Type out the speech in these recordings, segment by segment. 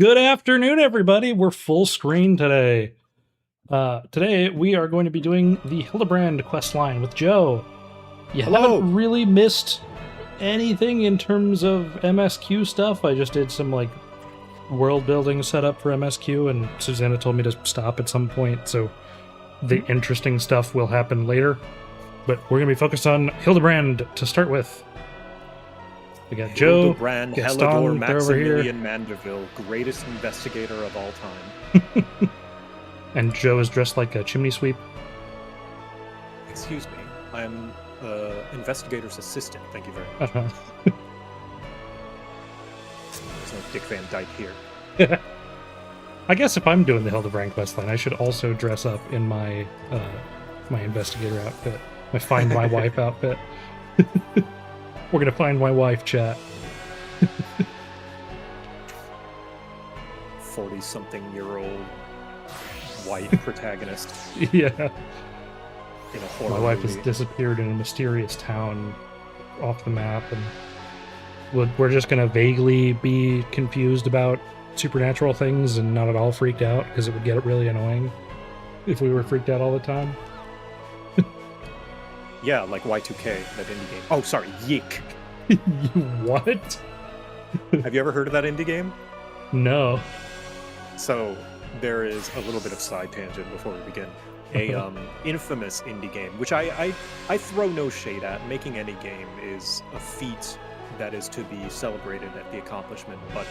Good afternoon, everybody. We're full screen today. Today, we are going to be doing the Hildibrand questline with Joe. You haven't really missed anything in terms of MSQ stuff. I just did some, world building setup for MSQ, and Susanna told me to stop at some point, so the interesting stuff will happen later. But we're going to be focused on Hildibrand to start with. We got Joe, Hildibrand, Gaston, Helidor, they're over here. Maximilian Mandeville, greatest investigator of all time. And Joe is dressed like a chimney sweep. Excuse me, I'm investigator's assistant. Thank you very much. There's no Dick Van Dyke here. I guess if I'm doing the Hildibrand questline, I should also dress up in my my investigator outfit, my Find My Wife outfit. We're gonna find my wife, chat. 40-something-year-old white protagonist. Yeah. In a horror My wife movie. has disappeared in a mysterious town off the map, and we're just gonna vaguely be confused about supernatural things and not at all freaked out, because it would get really annoying if we were freaked out all the time. Yeah, like Y2K, that indie game. Oh, sorry, Yeek. What? Have you ever heard of that indie game? No. So, there is a little bit of side tangent before we begin. A infamous indie game, which I throw no shade at. Making any game is a feat that is to be celebrated at the accomplishment, but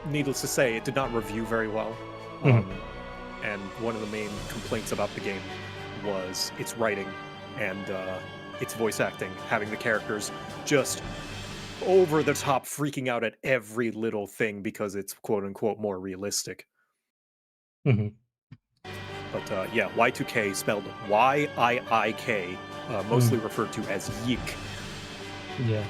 needless to say, it did not review very well. And one of the main complaints about the game was its writing and its voice acting, having the characters just over the top freaking out at every little thing because it's quote-unquote more realistic. Mm-hmm. But yeah, Y2K spelled Y-I-I-K, mostly referred to as Yeek. Yeah.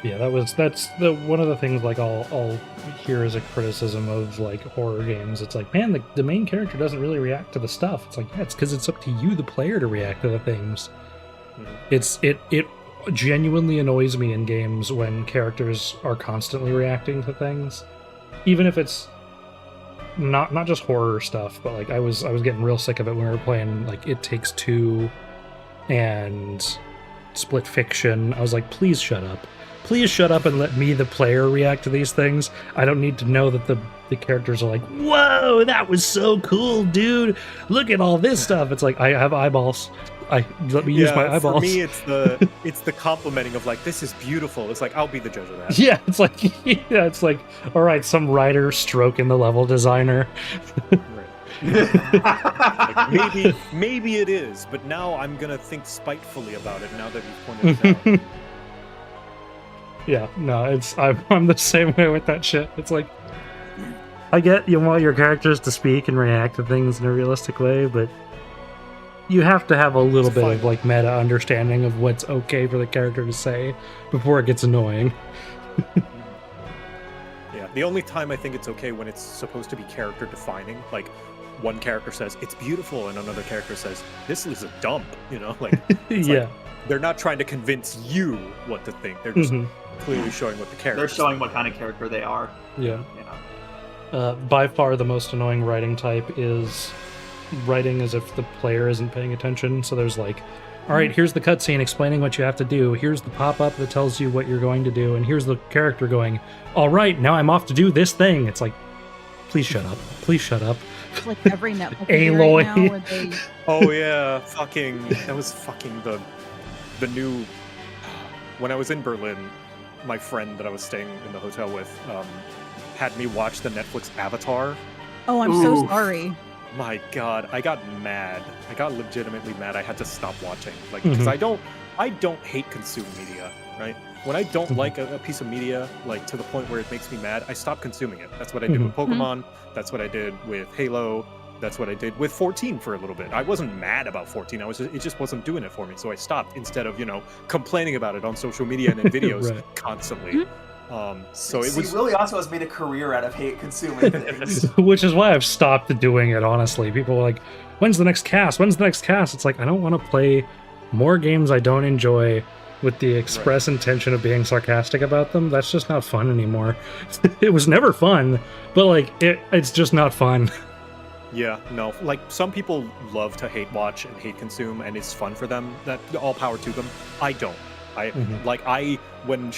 Yeah, that's one of the things I'll hear as a criticism of horror games. It's like, man, the main character doesn't really react to the stuff. It's like, yeah, it's because it's up to you, the player, to react to the things. Mm-hmm. It genuinely annoys me in games when characters are constantly reacting to things, even if it's not just horror stuff, but I was getting real sick of it when we were playing It Takes Two and Split Fiction. I was like, please shut up. Please shut up and let me, the player, react to these things. I don't need to know that the characters are like, whoa, that was so cool, dude. Look at all this stuff. It's like, I have eyeballs. Let me use my eyeballs. For me, it's the complimenting of this is beautiful. It's like, I'll be the judge of that. Yeah, it's like, all right, some writer stroking the level designer. Maybe it is, but now I'm gonna think spitefully about it now that you've pointed it out. Yeah, no, I'm the same way with that shit. It's like, I get you want your characters to speak and react to things in a realistic way, but you have to have a little bit of meta understanding of what's okay for the character to say before it gets annoying. Yeah, the only time I think it's okay when it's supposed to be character defining, one character says it's beautiful and another character says this is a dump, yeah. They're not trying to convince you what to think. They're just clearly showing what the character. They're showing what kind of character they are. Yeah. By far the most annoying writing type is writing as if the player isn't paying attention. So there's all right, here's the cutscene explaining what you have to do. Here's the pop-up that tells you what you're going to do. And here's the character going, all right, now I'm off to do this thing. It's like, please shut up. Please shut up. Like every Netflix Aloy. Right now where they... Oh yeah, that was fucking the new. When I was in Berlin, my friend that I was staying in the hotel with had me watch the Netflix Avatar. Oh, I'm so sorry. My God, I got mad. I got legitimately mad. I had to stop watching, because I don't hate consume media, right? When I don't like a piece of media, to the point where it makes me mad, I stop consuming it. That's what I did with Pokemon. That's what I did with Halo. That's what I did with 14 for a little bit. I wasn't mad about 14. It just wasn't doing it for me. So I stopped instead of, complaining about it on social media and in videos constantly. So it was really also has made a career out of hate consuming things. Which is why I've stopped doing it, honestly. People are like, when's the next cast? When's the next cast? It's like, I don't want to play more games I don't enjoy with the express intention of being sarcastic about them, that's just not fun anymore. It was never fun, but like it's just not fun. Yeah, no. Like, some people love to hate watch and hate consume, and it's fun for them. That all power to them. I don't. When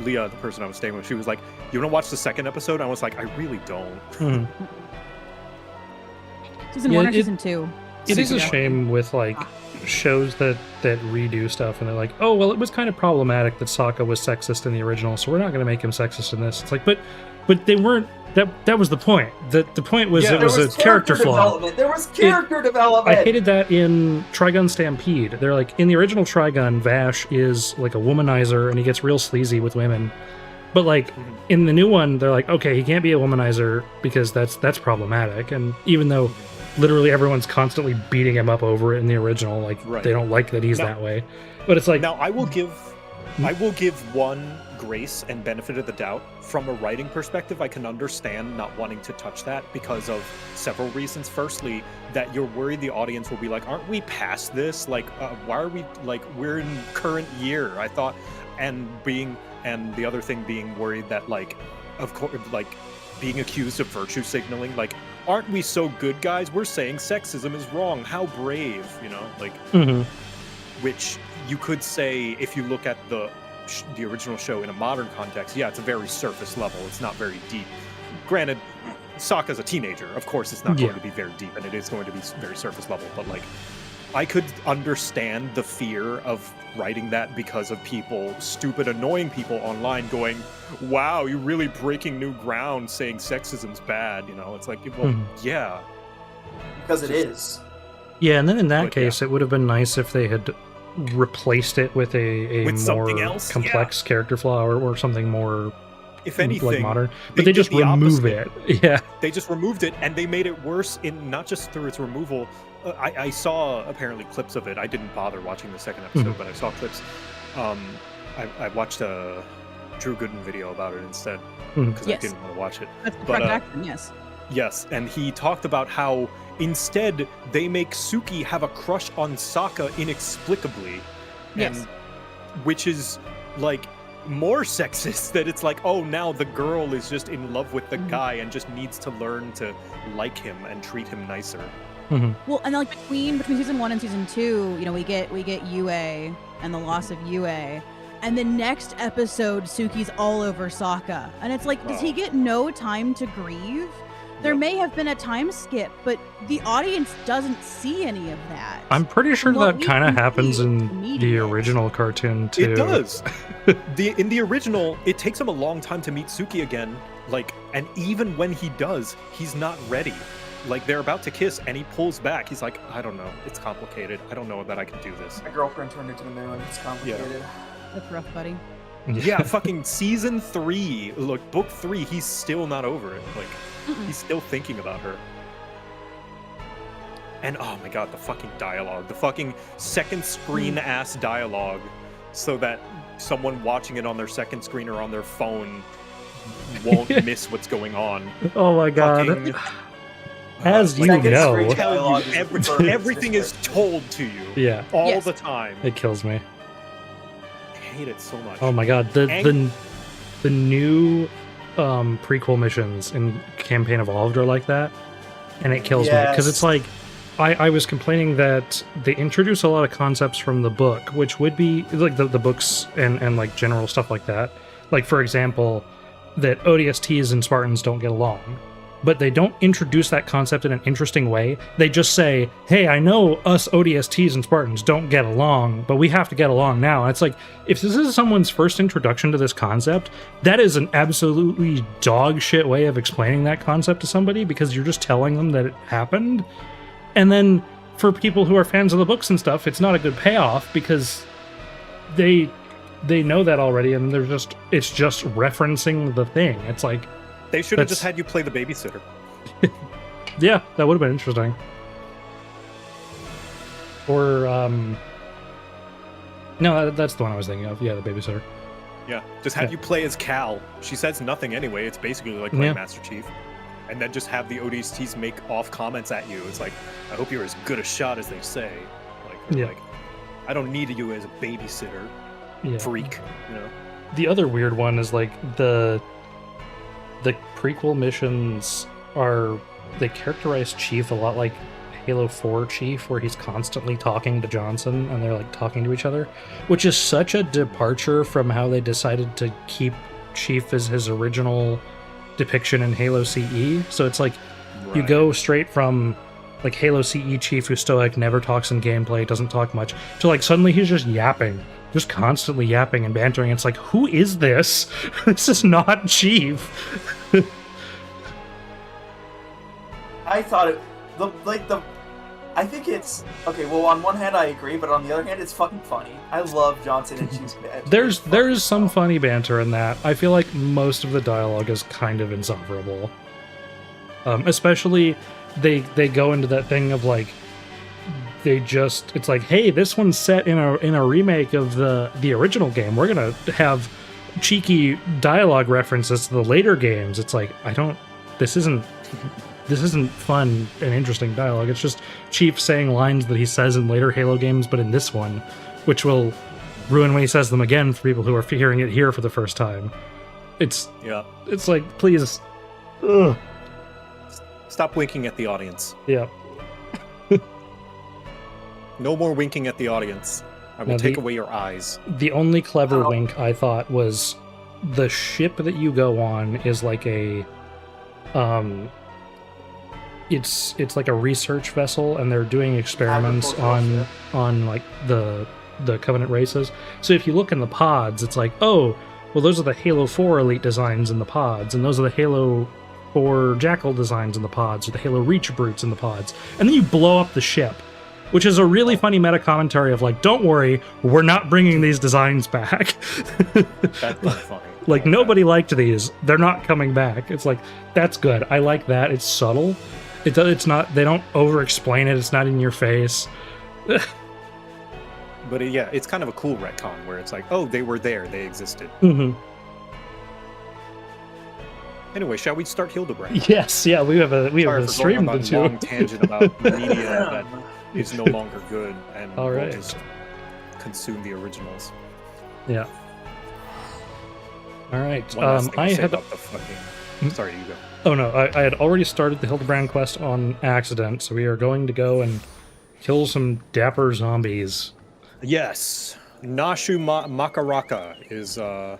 Leah, the person I was staying with, she was like, "You want to watch the second episode?" I was like, "I really don't." Season 1 or season 2? It is a shame with like shows that redo stuff, and they're like, "Oh, well, it was kind of problematic that Sokka was sexist in the original, so we're not going to make him sexist in this." It's like, but they weren't. That was the point. The point was it was a character flaw. There was character development. I hated that in Trigun Stampede. They're like, in the original Trigun, Vash is like a womanizer, and he gets real sleazy with women. But like in the new one, they're like, okay, he can't be a womanizer because that's problematic. And even though literally everyone's constantly beating him up over it in the original, like they don't like that he's that way. But it's like, now I will give one grace and benefit of the doubt. From a writing perspective, I can understand not wanting to touch that because of several reasons. Firstly, that you're worried the audience will be like, aren't we past this? Like, why are we, like, we're in current year, I thought. And the other thing being worried that, like, of course, like, being accused of virtue signaling, like, aren't we so good, guys? We're saying sexism is wrong. How brave, you know? Like, which you could say, if you look at the original show in a modern context, yeah, it's a very surface level. It's not very deep. Granted, Sokka's a teenager. Of course, it's not going to be very deep, and it is going to be very surface level. But like, I could understand the fear of writing that because of people, stupid, annoying people online going, "Wow, you're really breaking new ground saying sexism's bad." You know, it's like, well, yeah, because it is. Yeah, and then in that case, it would have been nice if they had replaced it with a more complex character flaw or something more, if anything, like modern. But they just remove it. Yeah, they just removed it, and they made it worse in not just through its removal. I saw apparently clips of it. I didn't bother watching the second episode, but I saw clips. I watched a Drew Gooden video about it instead because I didn't want to watch it. That's the correct action, yes. Yes, and he talked about how instead they make Suki have a crush on Sokka inexplicably, and which is like more sexist. That it's like, oh, now the girl is just in love with the guy and just needs to learn to like him and treat him nicer. Well, and like between season 1 and season 2, you know, we get Yue and the loss of Yue, and the next episode Suki's all over Sokka, and it's like, does he get no time to grieve? There may have been a time skip, but the audience doesn't see any of that. I'm pretty sure that kind of happens in the original cartoon too. It does. In the original, it takes him a long time to meet Suki again. Like, and even when he does, he's not ready. Like, they're about to kiss, and he pulls back. He's like, I don't know. It's complicated. I don't know that I can do this. My girlfriend turned into the moon. It's complicated. That's rough, buddy. Yeah, fucking season 3, look, book 3, he's still not over it. Like, he's still thinking about her. And oh my god, the fucking dialogue. The fucking second screen ass dialogue. So that someone watching it on their second screen or on their phone won't miss what's going on. Oh my god. Fucking, as you know, everything is told to you. Yeah. All the time. It kills me. I hate it so much. Oh my god, the new prequel missions in Campaign Evolved are like that, and it kills me because it's like I was complaining that they introduce a lot of concepts from the book, which would be like the books and like general stuff like that. Like, for example, that ODSTs and Spartans don't get along. But they don't introduce that concept in an interesting way. They just say, hey, I know us ODSTs and Spartans don't get along, but we have to get along now. And it's like, if this is someone's first introduction to this concept, that is an absolutely dog shit way of explaining that concept to somebody, because you're just telling them that it happened. And then for people who are fans of the books and stuff, it's not a good payoff because they know that already, and it's just referencing the thing. It's like, they should have just had you play the babysitter. Yeah, that would have been interesting. Or, no, that's the one I was thinking of. Yeah, the babysitter. Yeah, just have you play as Cal. She says nothing anyway. It's basically like playing Master Chief. And then just have the ODSTs make off comments at you. It's like, I hope you're as good a shot as they say. Like, I don't need you as a babysitter. freak, you know. The other weird one is like the prequel missions they characterize Chief a lot like Halo 4 Chief, where he's constantly talking to Johnson and they're like talking to each other, which is such a departure from how they decided to keep Chief as his original depiction in Halo CE. So it's like you go straight from like Halo CE Chief who's stoic, never talks in gameplay, doesn't talk much, to like suddenly he's just yapping, just constantly yapping and bantering. It's like, who is this? This is not Chief. I thought it, I think it's okay. Well, on one hand, I agree, but on the other hand, it's fucking funny. I love Johnson and Chief's bed. There's some funny banter in that. I feel like most of the dialogue is kind of insufferable. Especially they go into that thing of like it's like, hey, this one's set in a remake of the original game. We're gonna have cheeky dialogue references to the later games. It's like, this isn't fun and interesting dialogue. It's just Chief saying lines that he says in later Halo games, but in this one, which will ruin when he says them again for people who are hearing it here for the first time. It's like, please. Ugh. Stop winking at the audience. Yeah. No more winking at the audience. I will take away your eyes. The only clever wink I thought was the ship that you go on is like a it's like a research vessel, and they're doing experiments on like the Covenant races. So if you look in the pods, it's like, oh, well, those are the Halo 4 Elite designs in the pods, and those are the Halo 4 Jackal designs in the pods, or the Halo Reach Brutes in the pods. And then you blow up the ship, which is a really funny meta commentary of like, don't worry, we're not bringing these designs back. That's not funny. Like, nobody liked these. They're not coming back. It's like, that's good. I like that. It's subtle. It's not, they don't over-explain it. It's not in your face. But yeah, it's kind of a cool retcon where it's like, oh, they were there. They existed. Mm-hmm. Anyway, shall we start Hildibrand? Yes, yeah, we have a stream to do. Long tangent about media that is no longer good, and all right. we'll just consume the originals. Yeah. All right. I had about the fucking... Sorry, you go. Oh no, I had already started the Hildibrand quest on accident, so we are going to go and kill some dapper zombies. Yes, Nashu Makaraka is a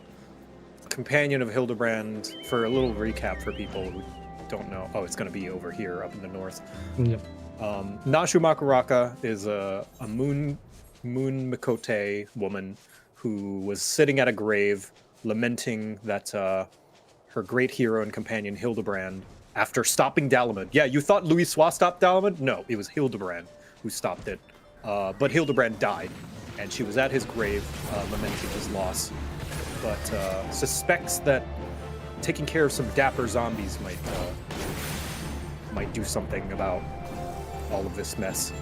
companion of Hildibrand. For a little recap for people who don't know, it's going to be over here up in the north. Yep. Nashu Makaraka is a moon Mikote woman who was sitting at a grave lamenting that her great hero and companion Hildibrand, after stopping Dalamud. Yeah, you thought Louis Sois stopped Dalamud? No, it was Hildibrand who stopped it. But Hildibrand died, and she was at his grave lamenting his loss. But suspects that taking care of some dapper zombies might do something about all of this mess.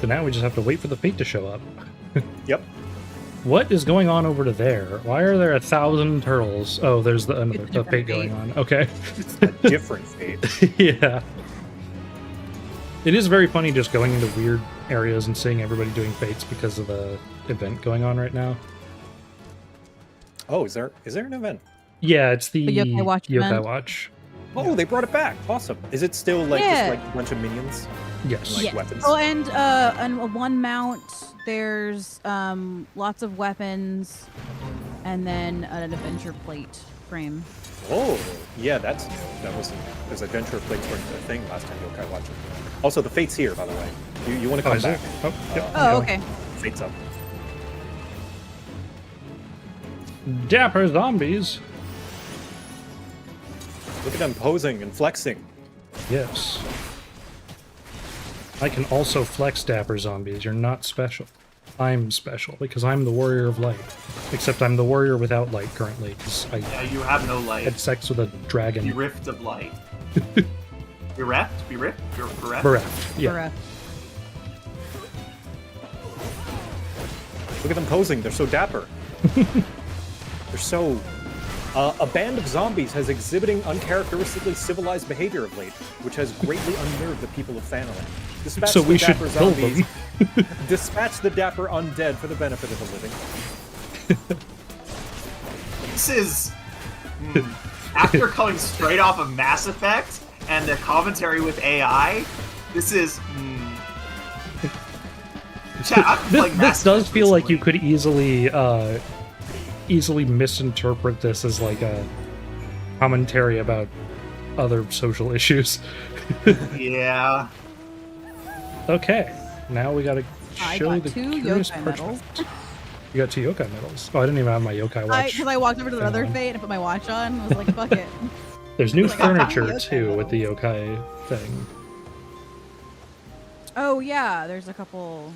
So now we just have to wait for the fate to show up. Yep. What is going on over to there? Why are there 1,000 turtles? Oh, there's the fate going on. Okay. It's a different fate. Yeah. It is very funny just going into weird areas and seeing everybody doing fates because of the event going on right now. Oh, is there an event? Yeah, it's the Yokai Watch. Oh, they brought it back. Awesome. Is it still like just like a bunch of minions? Yes. Like weapons? Oh, and one mount, there's lots of weapons, and then an adventure plate frame. Oh, yeah, that wasn't, there's adventure plates were the thing last time Yokai Watch. Also, the fate's here, by the way. You want to come back? Okay. Fate's up. Dapper zombies. Look at them posing and flexing. Yes. I can also flex dapper zombies. You're not special. I'm special because I'm the warrior of light. Except I'm the warrior without light currently because you have no light. Had sex with a dragon. The rift of light. Bereft? Bereft? You're bereft? Bereft. Yeah. Bereft. Look at them posing. They're so dapper. They're so... a band of zombies has exhibiting uncharacteristically civilized behavior of late, which has greatly unnerved the people of Fanaland. Dispatch should kill them. Dispatch the dapper undead for the benefit of the living. This is after coming straight off of Mass Effect and the commentary with AI. This is. This does feel like you could easily misinterpret this as like a commentary about other social issues. Yeah. Okay, now we gotta show got the two curious yokai parchment. medals. You got 2 yokai medals. Oh, I didn't even have my yokai watch. Because I walked over to the other on. fate and put my watch on. I was like, fuck it. There's new Like, I got furniture yokai too with the medals. yokai thing. Oh yeah, there's a couple.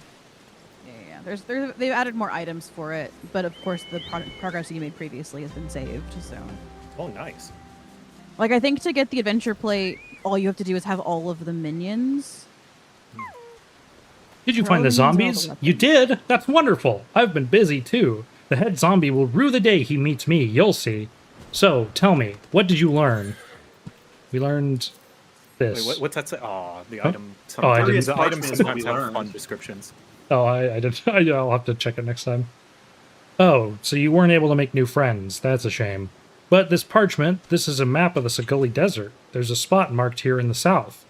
Yeah. They've added more items for it, but of course the progress you made previously has been saved. So, Oh, nice. like, I think to get the adventure plate, all you have to do is have all of the minions. Did you They're find all the the minions, all zombies? the You weapons. did? That's wonderful. I've been busy too. The head zombie will rue the day he meets me, you'll see. So, tell me, what did you learn? We learned this. Wait, what's that say? Oh, the Huh? item. Oh, I Sometimes, didn't- the items Parchment is what sometimes we have learned. fun descriptions. Oh, I did. I'll have to check it next time. Oh, so you weren't able to make new friends. That's a shame. But this parchment, this is a map of the Saguli Desert. There's a spot marked here in the south.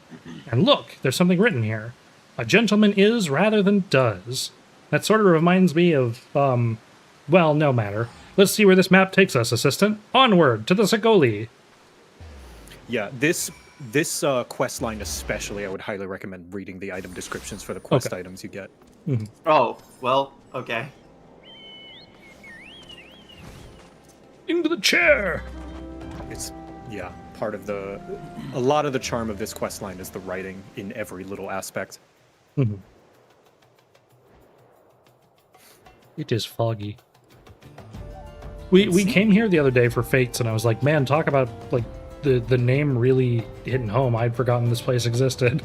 And look, there's something written here. A gentleman is rather than does. That sort of reminds me of, well, no matter. Let's see where this map takes us, assistant. Onward to the Sagoli. Yeah, this quest line especially, I would highly recommend reading the item descriptions for the quest Okay. items you get. Oh, well, okay. Into the chair! It's part of a lot of the charm of this quest line is the writing in every little aspect. Mhm. It is foggy. We came here the other day for Fates, and I was like, man, talk about like the name really hitting home. I'd forgotten this place existed.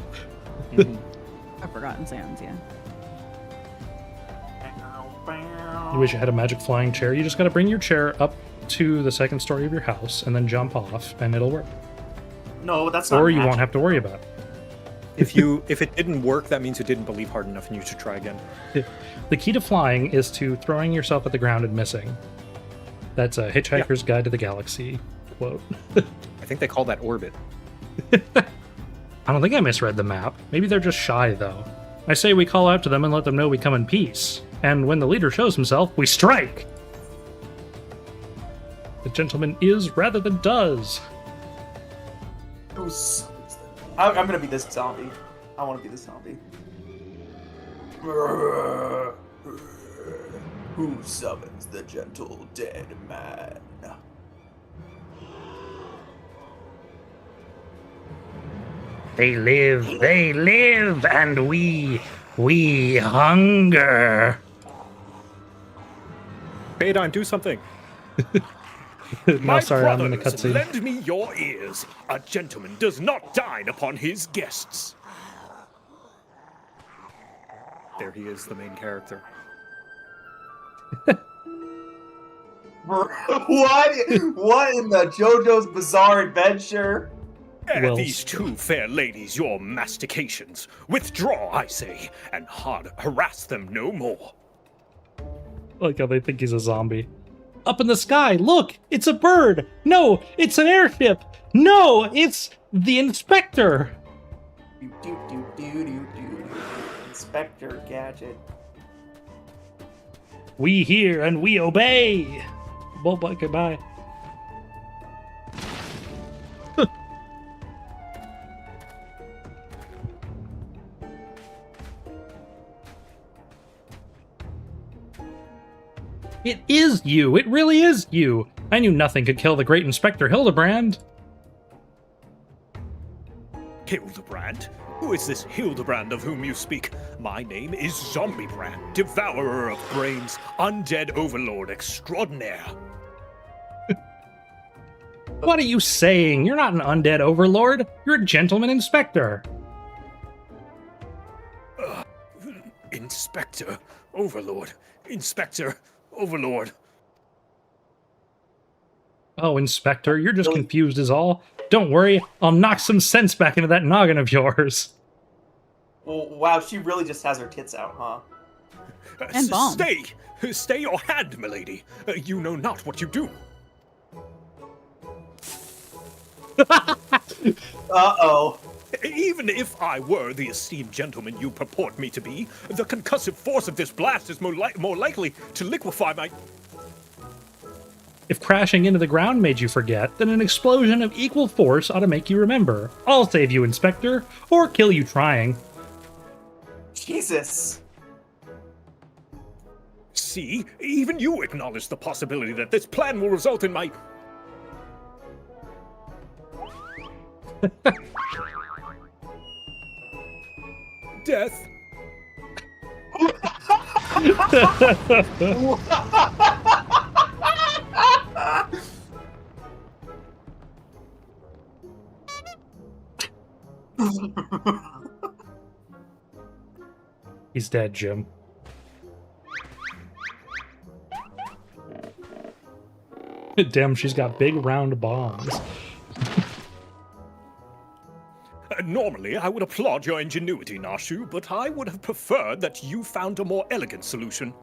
I've forgotten Sands, yeah. You wish you had a magic flying chair. You just got to bring your chair up to the second story of your house and then jump off, and it'll work. No, that's not. Or you magic. won't have to worry about it. If it didn't work, that means you didn't believe hard enough and you should try again. The key to flying is to throwing yourself at the ground and missing. That's a Hitchhiker's Guide to the Galaxy quote. I think they call that orbit. I don't think I misread the map. Maybe they're just shy, though. I say we call out to them and let them know we come in peace. And when the leader shows himself, we strike! The gentleman is rather than does. I'm gonna be this zombie. I want to be this zombie. Who summons the gentle dead man? They live, and we hunger. Baydine, do something. No, sorry, I'm in the brothers, cutscene. lend me your ears. A gentleman does not dine upon his guests. There he is, the main character. What? What in the JoJo's Bizarre Adventure? Spare Well, these two fair ladies your mastications. Withdraw, I say, and harass them no more. Like how they think he's a zombie. Up in the sky, look! It's a bird! No, it's an airship! No, it's the inspector! Inspector Gadget. We hear and we obey! Well, bye, goodbye. It is you! It really is you! I knew nothing could kill the great Inspector Hildibrand! Hildibrand? Who is this Hildibrand of whom you speak? My name is Zombiebrand, devourer of brains, undead overlord extraordinaire. What are you saying? You're not an undead overlord! You're a gentleman inspector! Inspector, overlord, inspector, overlord. Oh, Inspector, you're just confused is all. Don't worry, I'll knock some sense back into that noggin of yours. Well, wow, she really just has her tits out, huh? And bomb. Stay your hand, milady. You know not what you do. Uh-oh. Even if I were the esteemed gentleman you purport me to be, the concussive force of this blast is more likely to liquefy my... If crashing into the ground made you forget, then an explosion of equal force ought to make you remember. I'll save you, Inspector, or kill you trying. Jesus. See, even you acknowledge the possibility that this plan will result in my... death. He's dead, Jim. Damn, she's got big round bombs. Normally, I would applaud your ingenuity, Nashu, but I would have preferred that you found a more elegant solution.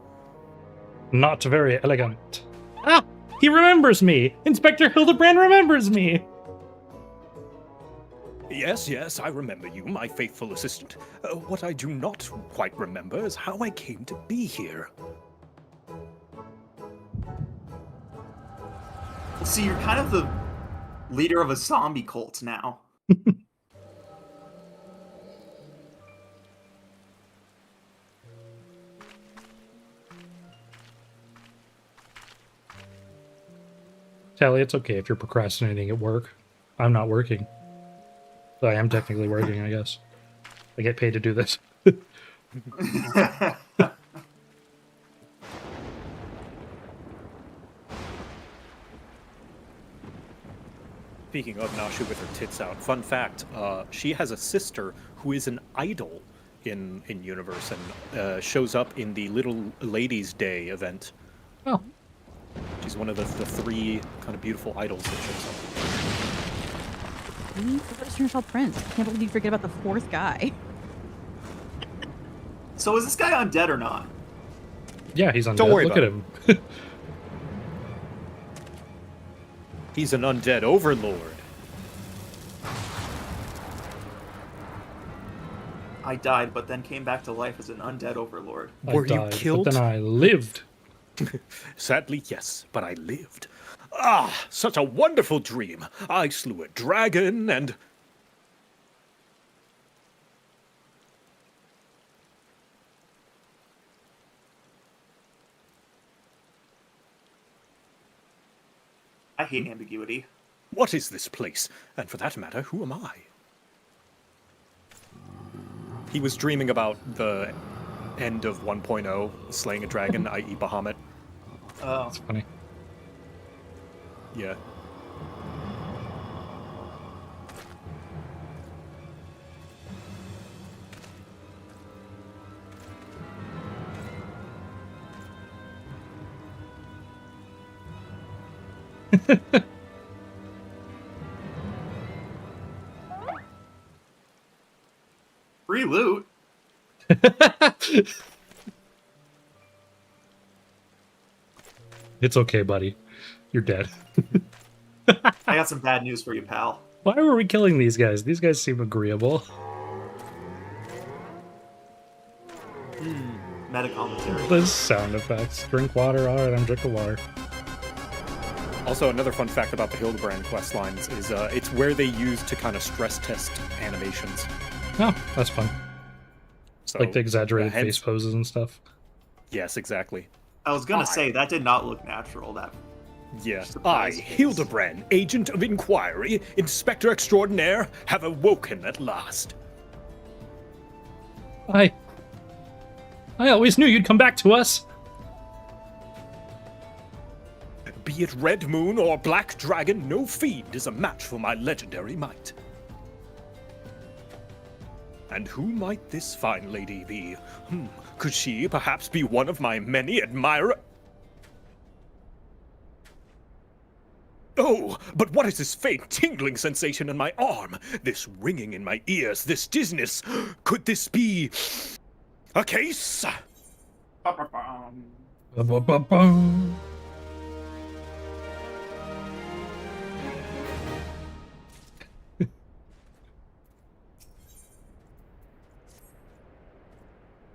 Not very elegant. Ah! He remembers me! Inspector Hildibrand remembers me! Yes, I remember you, my faithful assistant. What I do not quite remember is how I came to be here. So you're kind of the leader of a zombie cult now. Tally, it's okay if you're procrastinating at work. I'm not working. But I am technically working, I guess. I get paid to do this. Speaking of Nashu with her tits out, fun fact, she has a sister who is an idol in universe and shows up in the Little Ladies Day event. Oh. She's one of the three kind of beautiful idols that shows up. We forgot to called Prince. I can't believe you forget about the fourth guy. So is this guy undead or not? Yeah, he's undead. Don't worry Look about at him. He's an undead overlord. I died, but then came back to life as an undead overlord. I Were you died, killed? But then I lived. Sadly, yes, but I lived. Ah, such a wonderful dream. I slew a dragon and... I hate ambiguity. What is this place? And for that matter, who am I? He was dreaming about the end of 1.0, slaying a dragon, i.e. Bahamut. Oh. That's funny. Yeah. Free loot. It's okay, buddy. You're dead. I got some bad news for you, pal. Why were we killing these guys? These guys seem agreeable. Meta commentary. The sound effects. Drink water. All right, I'm drinking water. Also, another fun fact about the Hildibrand quest lines is it's where they use to kind of stress test animations. Oh, that's fun. So, Like the exaggerated hence- face poses and stuff. Yes, exactly. I was gonna say, that did not look natural. That Yeah. I, surprised me. Hildibrand, agent of inquiry, inspector extraordinaire, have awoken at last. I always knew you'd come back to us. Be it Red Moon or Black Dragon, no fiend is a match for my legendary might. And who might this fine lady be? Could she perhaps be one of my many admirers? Oh, but what is this faint tingling sensation in my arm? This ringing in my ears, this dizziness? Could this be a case? Ba-ba-bum. Ba-ba-ba-bum.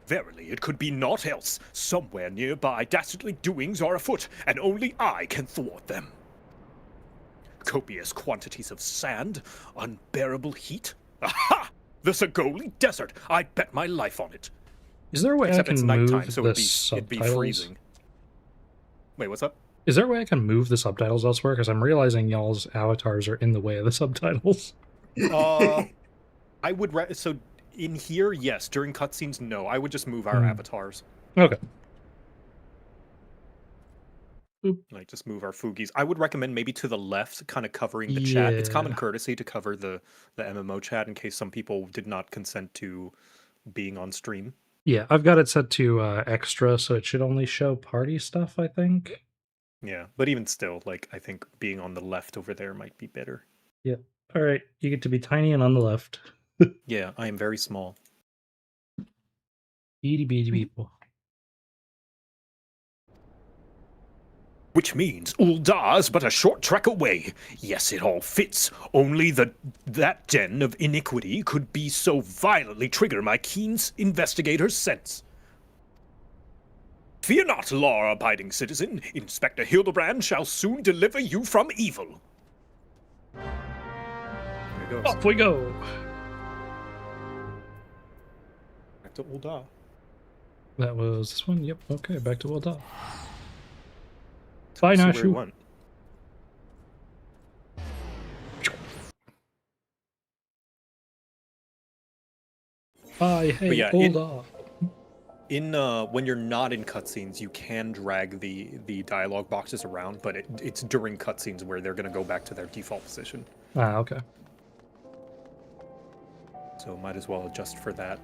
Verily, it could be naught else. Somewhere nearby, dastardly doings are afoot, and only I can thwart them. Copious quantities of sand, unbearable heat. Aha! The Sagoli Desert. I bet my life on it. Is there a way Except I it's can nighttime, move so the it'd be subtitles? freezing. Wait, what's up? Is there a way I can move the subtitles elsewhere? Because I'm realizing y'all's avatars are in the way of the subtitles. I would so in here, yes. During cutscenes, no. I would just move our avatars. Okay. Like, just move our Fugis. I would recommend maybe to the left, kind of covering the chat. It's common Yeah. courtesy to cover the MMO chat in case some people did not consent to being on stream. Yeah, I've got it set to extra, so it should only show party stuff, I think. Yeah, but even still, like, I think being on the left over there might be better. Yeah. All right, you get to be tiny and on the left. Yeah, I am very small. Itty bitty people. Which means Uldar's but a short trek away. Yes, it all fits. Only that den of iniquity could be so violently trigger my keen investigator's sense. Fear not, law-abiding citizen. Inspector Hildibrand shall soon deliver you from evil. There it goes. Off we go. Back to Uldar. That was this one. Yep. Okay, back to Uldar. Tell Bye, us where Nashu. we went. Bye, hey, yeah, Uldar. In when you're not in cutscenes, you can drag the dialogue boxes around, but it's during cutscenes where they're going to go back to their default position. Ah, okay. So might as well adjust for that.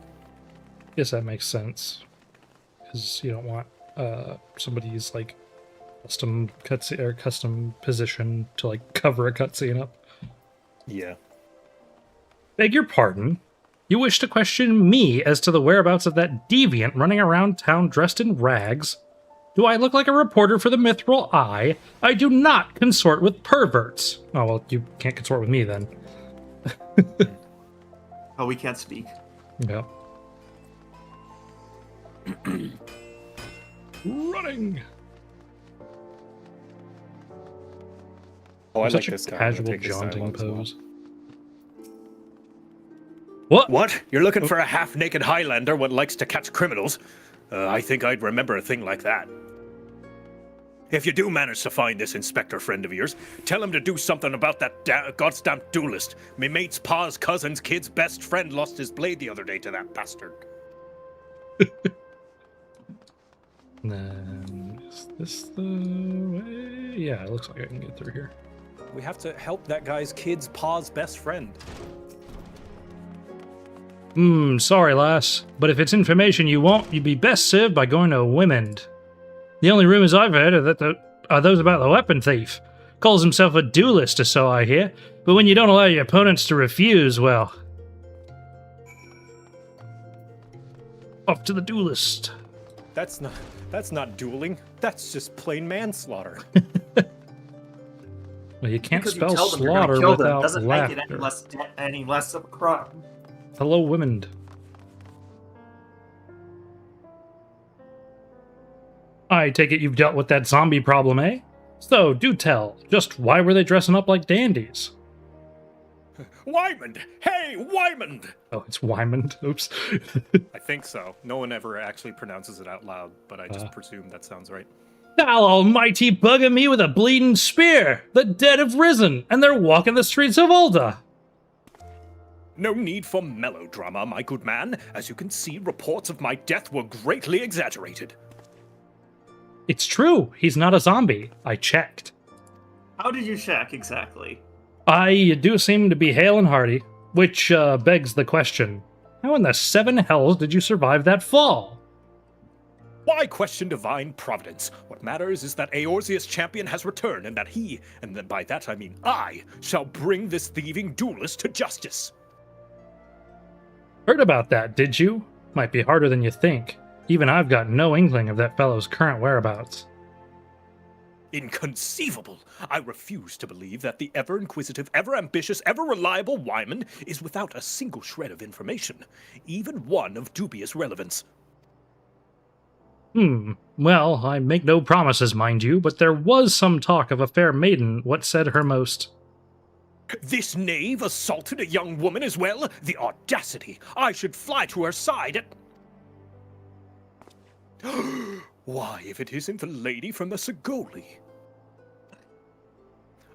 Guess that makes sense. Because you don't want somebody's like custom cutscene or custom position to like cover a cutscene up. Yeah. Beg your pardon? You wish to question me as to the whereabouts of that deviant running around town dressed in rags? Do I look like a reporter for the Mithril Eye? I do not consort with perverts. Oh, well, you can't consort with me then. Oh, we can't speak. Yeah. Running! Oh, I Such like a this guy. I'm gonna casual take this jaunting dialogue as well. pose. What? What? You're looking for a half-naked Highlander what likes to catch criminals? I think I'd remember a thing like that. If you do manage to find this inspector friend of yours, tell him to do something about that goddamn duelist. Me mate's pa's cousin's kid's best friend lost his blade the other day to that bastard. And then, is this the way? Yeah, it looks like I can get through here. We have to help that guy's kid's pa's best friend. Sorry, lass, but if it's information you want, you'd be best served by going to Wimend. The only rumors I've heard are those about the weapon thief. Calls himself a duelist, or so I hear, but when you don't allow your opponents to refuse, well... Off to the duelist. That's not dueling. That's just plain manslaughter. Well, you can't Because you spell tell them you're slaughter gonna kill them without doesn't laughter. make it any less of a crime. Hello, Wimend. I take it you've dealt with that zombie problem, eh? So, do tell, just why were they dressing up like dandies? Wymond! Hey, Wymond! Oh, it's Wymond. Oops. I think so. No one ever actually pronounces it out loud, but I just presume that sounds right. Thou almighty bugger me with a bleeding spear! The dead have risen, and they're walking the streets of Ulda! No need for melodrama, my good man. As you can see, reports of my death were greatly exaggerated. It's true, he's not a zombie. I checked. How did you check exactly? You do seem to be hale and hearty, which begs the question, how in the seven hells did you survive that fall? Why question divine providence? What matters is that Eorzeus champion has returned, and that he, and then by that I mean I, shall bring this thieving duelist to justice. Heard about that, did you? Might be harder than you think. Even I've got no inkling of that fellow's current whereabouts. Inconceivable! I refuse to believe that the ever-inquisitive, ever-ambitious, ever-reliable Wyman is without a single shred of information, even one of dubious relevance. Well, I make no promises, mind you, but there was some talk of a fair maiden. What said her most? This knave assaulted a young woman as well? The audacity! I should fly to her side at... Why, if it isn't the lady from the Segoli?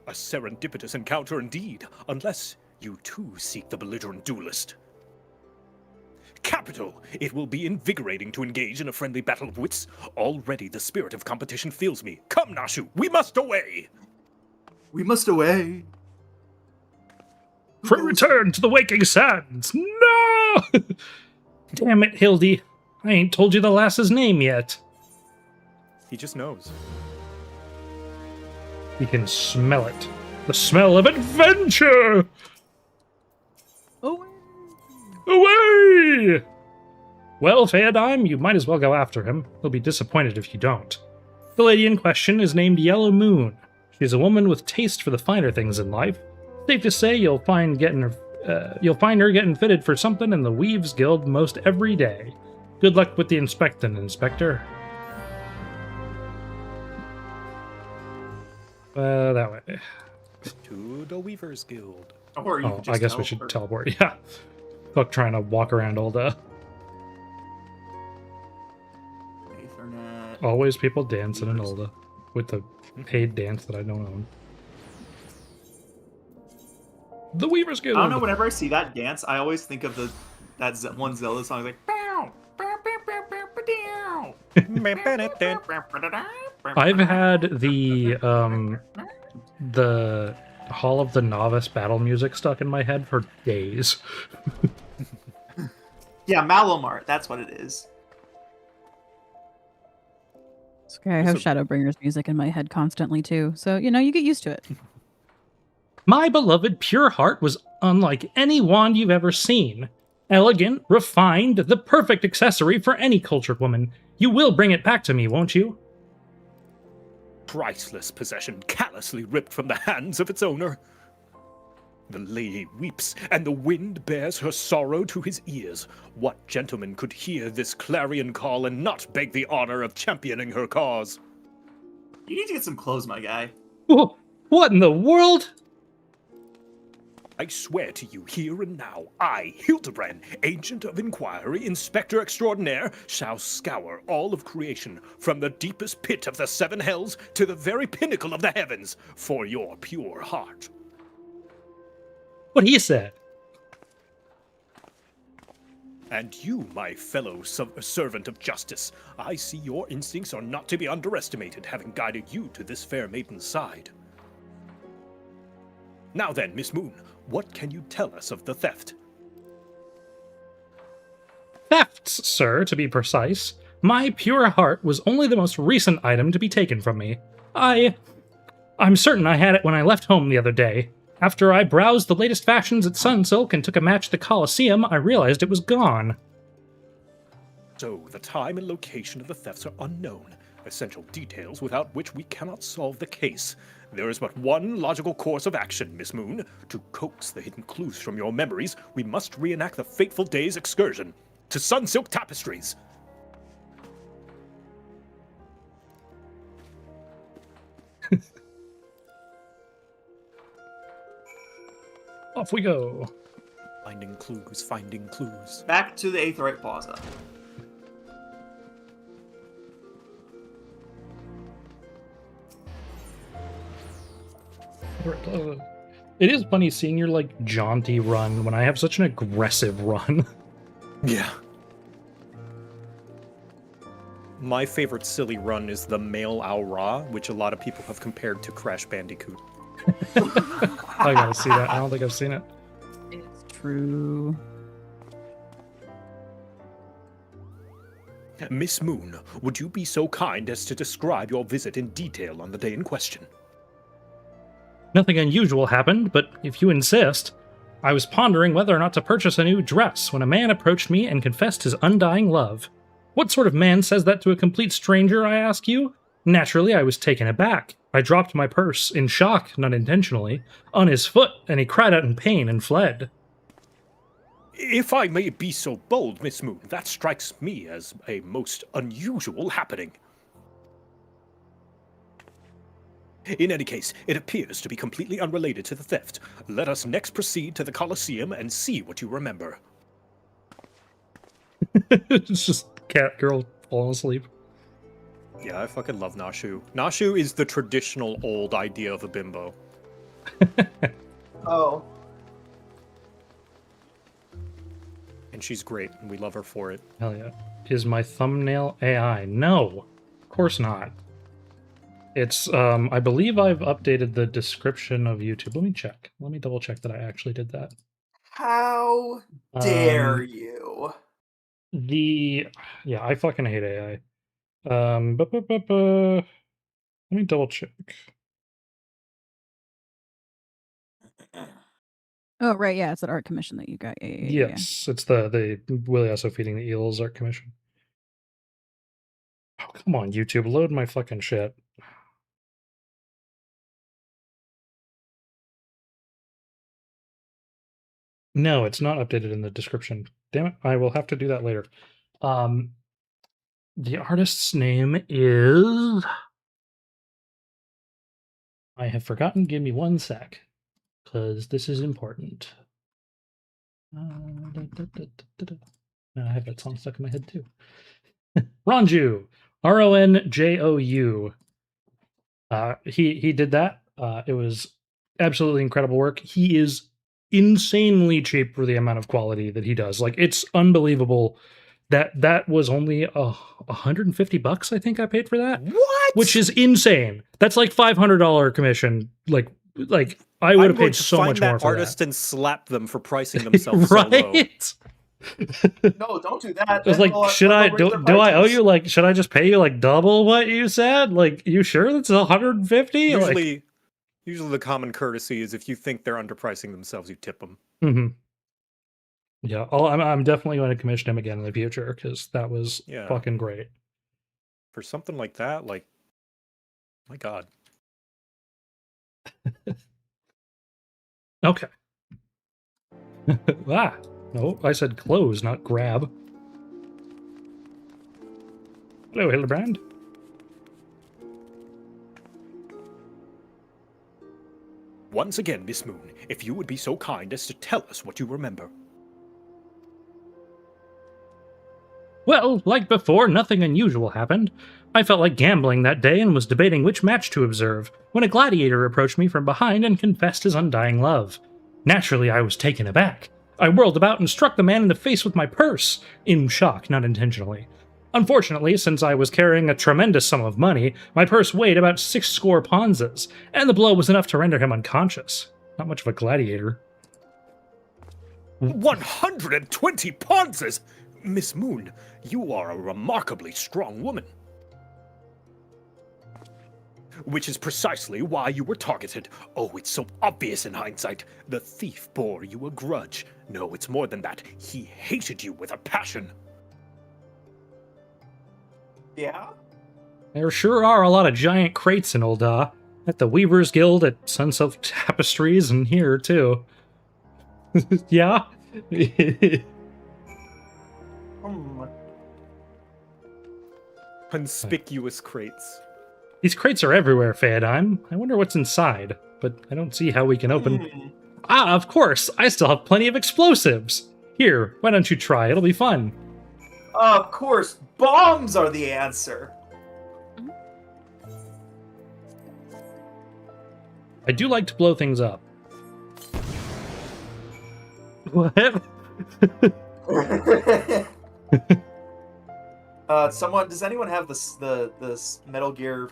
A serendipitous encounter indeed, unless you too seek the belligerent duelist. Capital! It will be invigorating to engage in a friendly battle of wits. Already the spirit of competition fills me. Come, Nashu, we must away! We must away. Free return to the waking sands! No! Damn it, Hildy. I ain't told you the lass's name yet. He just knows. You can smell it. The smell of adventure! Oh, Away! Well, Feodime, you might as well go after him. He'll be disappointed if you don't. The lady in question is named Yellow Moon. She's a woman with taste for the finer things in life. Safe to say you'll find her getting fitted for something in the Weaves Guild most every day. Good luck with the inspecting, Inspector. That way. To the Weavers Guild. Or you Oh, could just I guess we should teleport. teleport. Yeah. Fuck trying to walk around Ulda. Ethernet. Always people dancing in Ulda with the paid dance that I don't own. The Weavers Guild. I don't know. Whenever I see that dance, I always think of one Zelda song like. I've had the Hall of the Novice battle music stuck in my head for days. Yeah, Malomart. That's what it is. it's okay. I have Shadowbringer's music in my head constantly too, so you get used to it. My beloved Pure Heart was unlike any wand you've ever seen. Elegant, refined, the perfect accessory for any cultured woman. You will bring it back to me, won't you? Priceless possession callously ripped from the hands of its owner. The lady weeps, and the wind bears her sorrow to his ears. What gentleman could hear this clarion call and not beg the honor of championing her cause? You need to get some clothes, my guy. What in the world? I swear to you here and now, I, Hildibrand, Agent of Inquiry, Inspector Extraordinaire, shall scour all of creation, from the deepest pit of the seven hells to the very pinnacle of the heavens, for your pure heart. What he said. And you, my fellow servant of justice, I see your instincts are not to be underestimated, having guided you to this fair maiden's side. Now then, Miss Moon, what can you tell us of the theft? Thefts, sir, to be precise. My pure heart was only the most recent item to be taken from me. I'm certain I had it when I left home the other day. After I browsed the latest fashions at Sunsilk and took a match at the Colosseum, I realized it was gone. So, the time and location of the thefts are unknown, essential details without which we cannot solve the case. There is but one logical course of action, Miss Moon. To coax the hidden clues from your memories, we must reenact the fateful day's excursion to Sunsilk Tapestries. Off we go. Finding clues, finding clues. Back to the Aetheryte Plaza. It is funny seeing your, jaunty run when I have such an aggressive run. Yeah. My favorite silly run is the Male Aura, which a lot of people have compared to Crash Bandicoot. I gotta see that. I don't think I've seen it. It's true. Miss Moon, would you be so kind as to describe your visit in detail on the day in question? Nothing unusual happened, but if you insist. I was pondering whether or not to purchase a new dress when a man approached me and confessed his undying love. What sort of man says that to a complete stranger, I ask you? Naturally, I was taken aback. I dropped my purse, in shock, not intentionally, on his foot, and he cried out in pain and fled. If I may be so bold, Miss Moon, that strikes me as a most unusual happening. In any case, it appears to be completely unrelated to the theft. Let us next proceed to the Colosseum and see what you remember. It's just cat girl falling asleep. Yeah, I fucking love Nashu. Nashu is the traditional old idea of a bimbo. Oh. And she's great, and we love her for it. Hell yeah. Is my thumbnail AI? No, of course not. It's, I believe I've updated the description of YouTube. Let me check. Let me double check that I actually did that. How dare you? Yeah, I fucking hate AI. Let me double check. Oh, right, yeah, it's that art commission that you got. Yeah. Yes, it's the Willie also feeding the eels art commission. Oh, come on, YouTube, load my fucking shit. No, it's not updated in the description. Damn it, I will have to do that later. The artist's name is... I have forgotten. Give me 1 sec, because this is important. I have that song stuck in my head too. Ronju, Ronjou. He did that. It was absolutely incredible work. He is insanely cheap for the amount of quality that he does. Like, it's unbelievable. That was only $150, I think I paid for that. What? Which is insane. That's like $500 commission. Like I would have paid so much more for artist that. and slap them for pricing themselves so low. Right? No, don't do that. It was like, should I do I owe you, like, should I just pay you like double what you said? Like, you sure that's 150? Usually the common courtesy is if you think they're underpricing themselves, you tip them. Mm-hmm. Yeah, I'm definitely going to commission him again in the future, because that was fucking great. For something like that, like, my God. Okay. No, I said close, not grab. Hello, Hildibrand. Once again, Miss Moon, if you would be so kind as to tell us what you remember. Well, like before, nothing unusual happened. I felt like gambling that day and was debating which match to observe, when a gladiator approached me from behind and confessed his undying love. Naturally, I was taken aback. I whirled about and struck the man in the face with my purse, in shock, not intentionally. Unfortunately, since I was carrying a tremendous sum of money, my purse weighed about 6 ponzas, and the blow was enough to render him unconscious. Not much of a gladiator. 120 ponzas! Miss Moon, you are a remarkably strong woman. Which is precisely why you were targeted. Oh, it's so obvious in hindsight. The thief bore you a grudge. No, it's more than that. He hated you with a passion. Yeah? There sure are a lot of giant crates in Ul'dah. At the Weavers Guild, at Sunsilk Tapestries, and here, too. Yeah? Conspicuous crates. These crates are everywhere, Faedime. I wonder what's inside, but I don't see how we can open... Ah, of course! I still have plenty of explosives! Here, why don't you try? It'll be fun. Of course, bombs are the answer. I do like to blow things up. What? Does anyone have the Metal Gear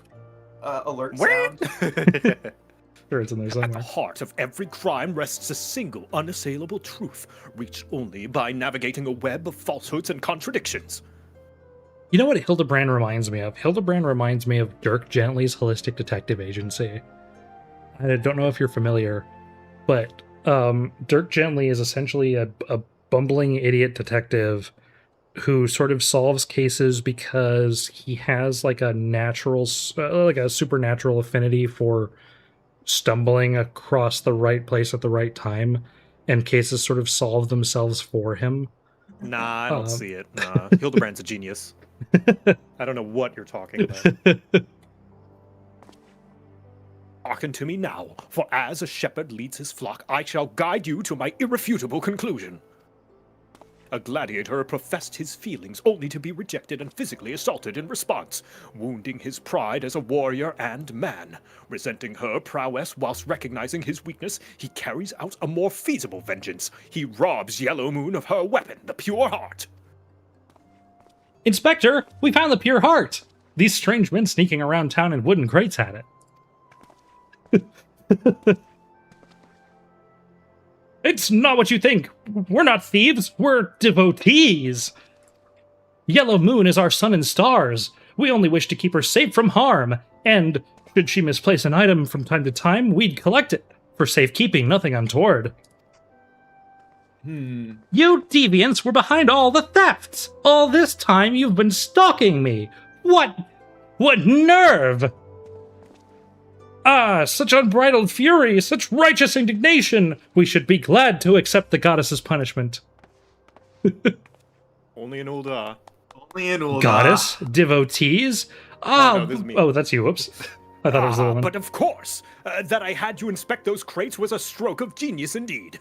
alert What? sound? Sure, it's in there At somewhere. the heart of every crime rests a single, unassailable truth, reached only by navigating a web of falsehoods and contradictions. You know what Hildibrand reminds me of? Hildibrand reminds me of Dirk Gently's Holistic Detective Agency. I don't know if you're familiar, but Dirk Gently is essentially a bumbling idiot detective who sort of solves cases because he has like a natural, like a supernatural affinity for stumbling across the right place at the right time, and cases sort of solve themselves for him. Nah, I don't see it. Nah, Hildibrand's a genius. I don't know what you're talking about. Hearken to me now, for as a shepherd leads his flock, I shall guide you to my irrefutable conclusion. A gladiator professed his feelings only to be rejected and physically assaulted in response, wounding his pride as a warrior and man. Resenting her prowess whilst recognizing his weakness, he carries out a more feasible vengeance. He robs Yellow Moon of her weapon, the pure heart. Inspector, we found the pure heart! These strange men sneaking around town in wooden crates had it. It's not what you think. We're not thieves. We're devotees. Yellow Moon is our sun and stars. We only wish to keep her safe from harm. And should she misplace an item from time to time, we'd collect it. For safekeeping, nothing untoward. You deviants were behind all the thefts. All this time you've been stalking me. What nerve! Ah, such unbridled fury, such righteous indignation! We should be glad to accept the goddess's punishment. Only an old Only in Ulda. Goddess? Devotees? Ah, no, this is me. oh, that's you, whoops. I thought it was the woman. But of course, that I had you inspect those crates was a stroke of genius indeed.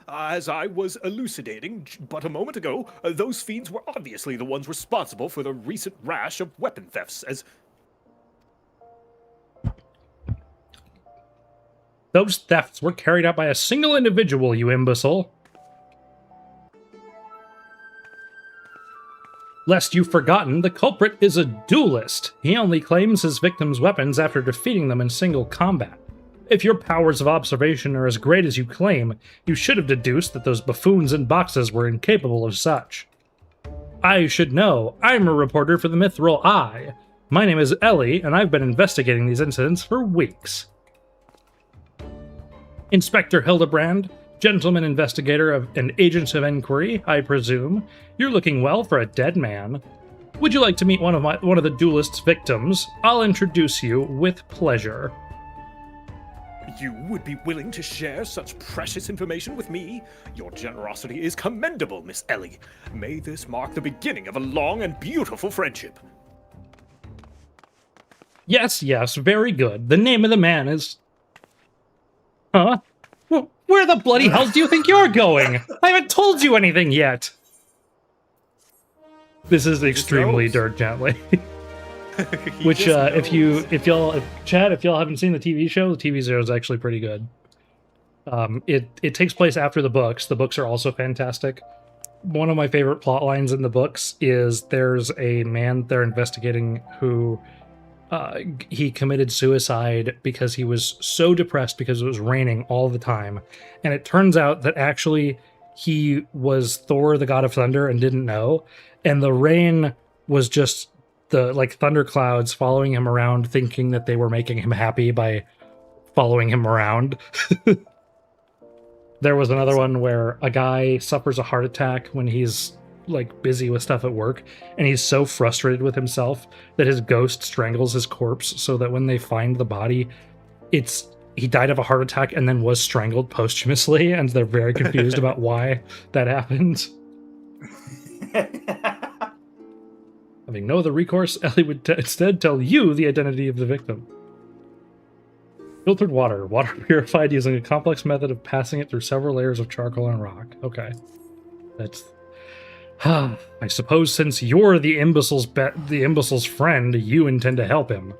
As I was elucidating but a moment ago, those fiends were obviously the ones responsible for the recent rash of weapon thefts, as... Those thefts were carried out by a single individual, you imbecile. Lest you've forgotten, the culprit is a duelist. He only claims his victims' weapons after defeating them in single combat. If your powers of observation are as great as you claim, you should have deduced that those buffoons in boxes were incapable of such. I should know. I'm a reporter for the Mithril Eye. My name is Ellie, and I've been investigating these incidents for weeks. Inspector Hildibrand, gentleman investigator and agent of inquiry, I presume. You're looking well for a dead man. Would you like to meet one of the duelist's victims? I'll introduce you with pleasure. You would be willing to share such precious information with me? Your generosity is commendable, Miss Ellie. May this mark the beginning of a long and beautiful friendship. Yes, very good. The name of the man is... Huh? Where the bloody hell do you think you're going? I haven't told you anything yet. This is extremely dirt gently. Which, if y'all haven't seen the TV show, the TV show is actually pretty good. It takes place after the books. The books are also fantastic. One of my favorite plot lines in the books is there's a man they're investigating who he committed suicide because he was so depressed because it was raining all the time. And it turns out that actually he was Thor, the god of thunder, and didn't know. And the rain was just the thunderclouds following him around, thinking that they were making him happy by following him around. There was another one where a guy suffers a heart attack when he's busy with stuff at work, and he's so frustrated with himself that his ghost strangles his corpse so that when they find the body, he died of a heart attack and then was strangled posthumously, and they're very confused about why that happened. Having no other recourse, Ellie would instead tell you the identity of the victim. Filtered water. Water purified using a complex method of passing it through several layers of charcoal and rock. Okay. That's... I suppose since you're the imbecile's friend, you intend to help him.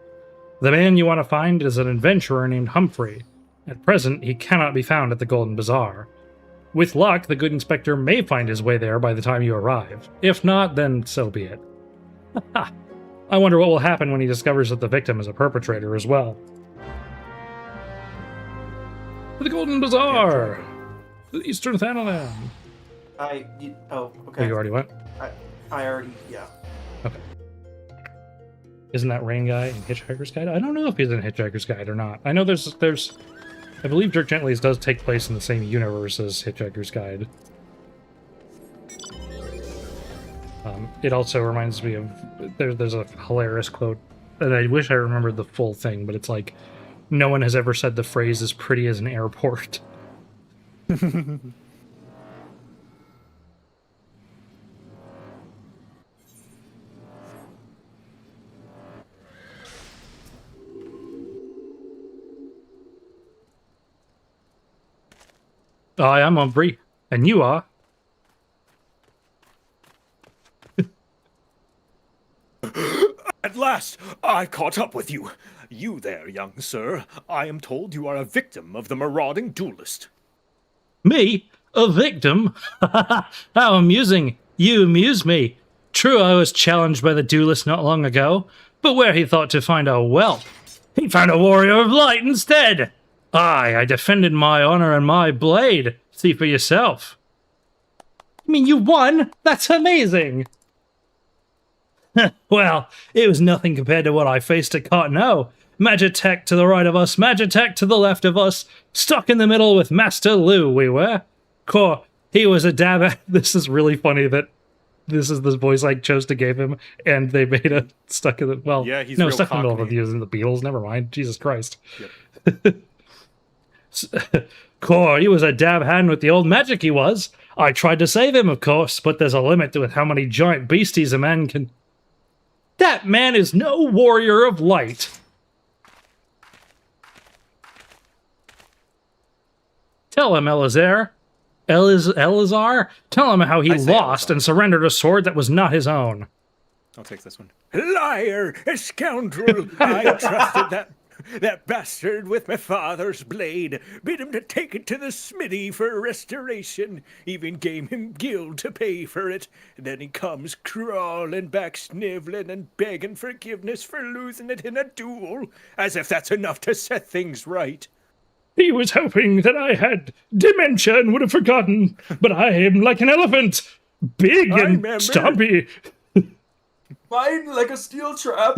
The man you want to find is an adventurer named Humphrey. At present, he cannot be found at the Golden Bazaar. With luck, the good inspector may find his way there by the time you arrive. If not, then so be it. I wonder what will happen when he discovers that the victim is a perpetrator as well. To the Golden Bazaar! To the Eastern Thanalan! okay. Oh, you already went? I already, yeah. Okay. Isn't that Rain Guy in Hitchhiker's Guide? I don't know if he's in Hitchhiker's Guide or not. I know there's I believe Dirk Gently's does take place in the same universe as Hitchhiker's Guide. It also reminds me of there's a hilarious quote, and I wish I remembered the full thing, but it's like, no one has ever said the phrase as pretty as an airport. I am Humphrey, and you are. At last, I caught up with you. You there, young sir. I am told you are a victim of the marauding duelist. Me? A victim? How amusing. You amuse me. True, I was challenged by the duelist not long ago, but where he thought to find a whelp, he found a warrior of light instead. I defended my honor and my blade. See for yourself. I mean, you won? That's amazing! Well, it was nothing compared to what I faced at Cartano. Magitech to the right of us, Magitech to the left of us. Stuck in the middle with Master Lu, we were. He was a dab at... This is really funny that this is the voice I chose to give him, and they made a stuck in the... Well, Yeah, he's no, real stuck in the middle of Cockney. using the Beatles, never mind. Jesus Christ. Yep. He was a dab hand with the old magic, he was. I tried to save him, of course, but there's a limit to how many giant beasties a man can... That man is no warrior of light. Tell him, Elazar. Elazar? Tell him how he I say lost Elazar. and surrendered a sword that was not his own. I'll take this one. Liar! A scoundrel! I trusted that bastard with my father's blade. Bid him to take it to the smithy for restoration. Even gave him guild to pay for it. Then he comes crawling back, sniveling and begging forgiveness for losing it in a duel. As if that's enough to set things right. He was hoping that I had dementia and would have forgotten, but I am like an elephant. Big I and remember. stumpy. Mine like a steel trap.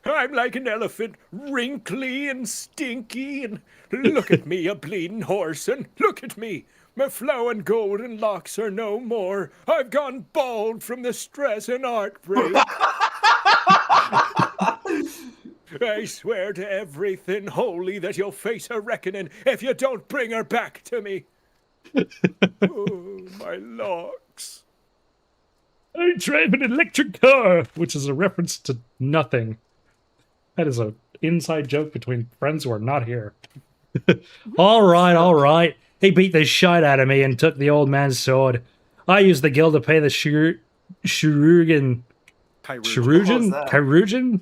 I'm like an elephant, wrinkly and stinky, and look at me, a bleeding horse, and look at me. My flowing golden locks are no more. I've gone bald from the stress and heartbreak. I swear to everything holy that you'll face a reckoning if you don't bring her back to me. Oh, my locks. I drive an electric car, which is a reference to nothing. That is an inside joke between friends who are not here. All right. He beat the shit out of me and took the old man's sword. I used the guild to pay the chirurgeon. that? Chirurgeon?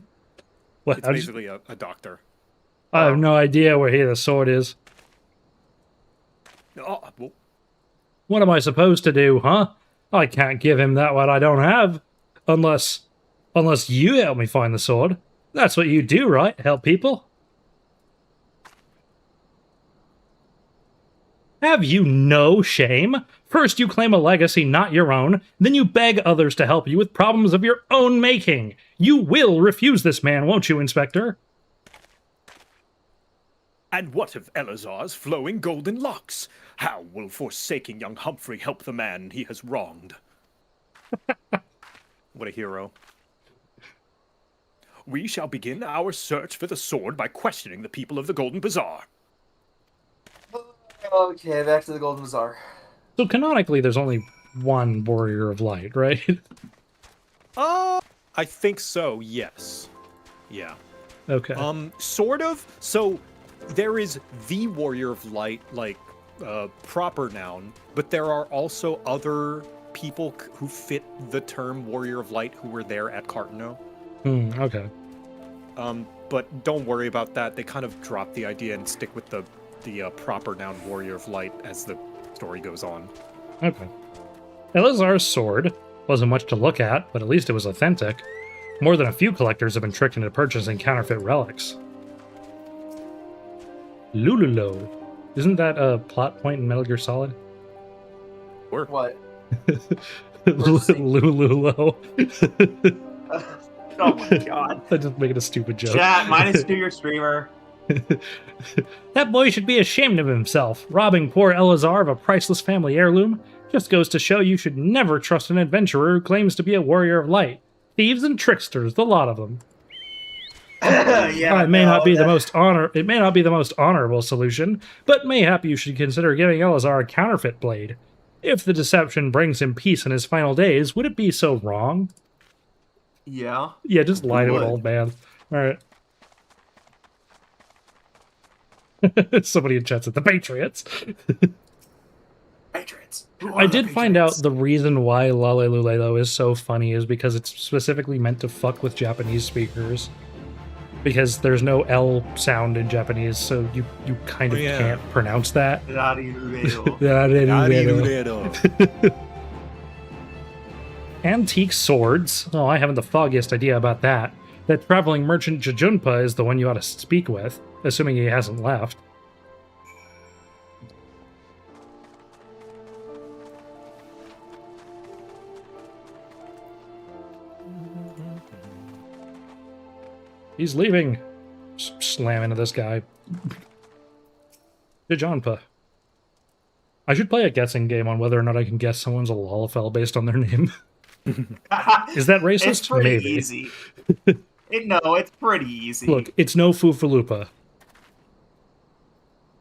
What? It's basically a doctor. I have no idea where the sword is. Oh, well, What am I supposed to do, huh? I can't give him that what I don't have. Unless you help me find the sword. That's what you do, right? Help people? Have you no shame? First you claim a legacy not your own, then you beg others to help you with problems of your own making. You will refuse this man, won't you, Inspector? and what of Elazar's flowing golden locks? How will forsaking young Humphrey help the man he has wronged? What a hero. We shall begin our search for the sword by questioning the people of the Golden Bazaar. Okay, back to the Golden Bazaar. So canonically, there's only one Warrior of Light, right? I think so, yes. Yeah. Okay. Sort of. So there is the Warrior of Light, like, proper noun, but there are also other people who fit the term Warrior of Light who were there at Cartano. Okay. But don't worry about that. They kind of drop the idea and stick with the proper noun Warrior of Light as the story goes on. Okay. Elazar's sword wasn't much to look at, but at least it was authentic. More than a few collectors have been tricked into purchasing counterfeit relics. Lululo. Isn't that a plot point in Metal Gear Solid? What? Lululo. Oh my god. I'm just making a stupid joke. Chat, minus New York streamer. That boy should be ashamed of himself, robbing poor Elazar of a priceless family heirloom. Just goes to show you should never trust an adventurer who claims to be a warrior of light. Thieves and tricksters, the lot of them. Yeah, It may not be the most honorable solution, but mayhap you should consider giving Elazar a counterfeit blade. If the deception brings him peace in his final days, would it be so wrong? Yeah. Yeah, just lie to an would. old man. Alright. Somebody in chat said, the Patriots. Patriots. I did find out the reason why Lale Lulelo is so funny is because it's specifically meant to fuck with Japanese speakers. Because there's no L sound in Japanese, so you kind of can't pronounce that. Antique swords. Oh, I haven't the foggiest idea about that. That traveling merchant Jajunpa is the one you ought to speak with, assuming he hasn't left. He's leaving. Slam into this guy. Jajunpa. I should play a guessing game on whether or not I can guess someone's a Lalafell based on their name. Is that racist? It's pretty Maybe. easy. It's pretty easy. Look, it's no Fufalupa.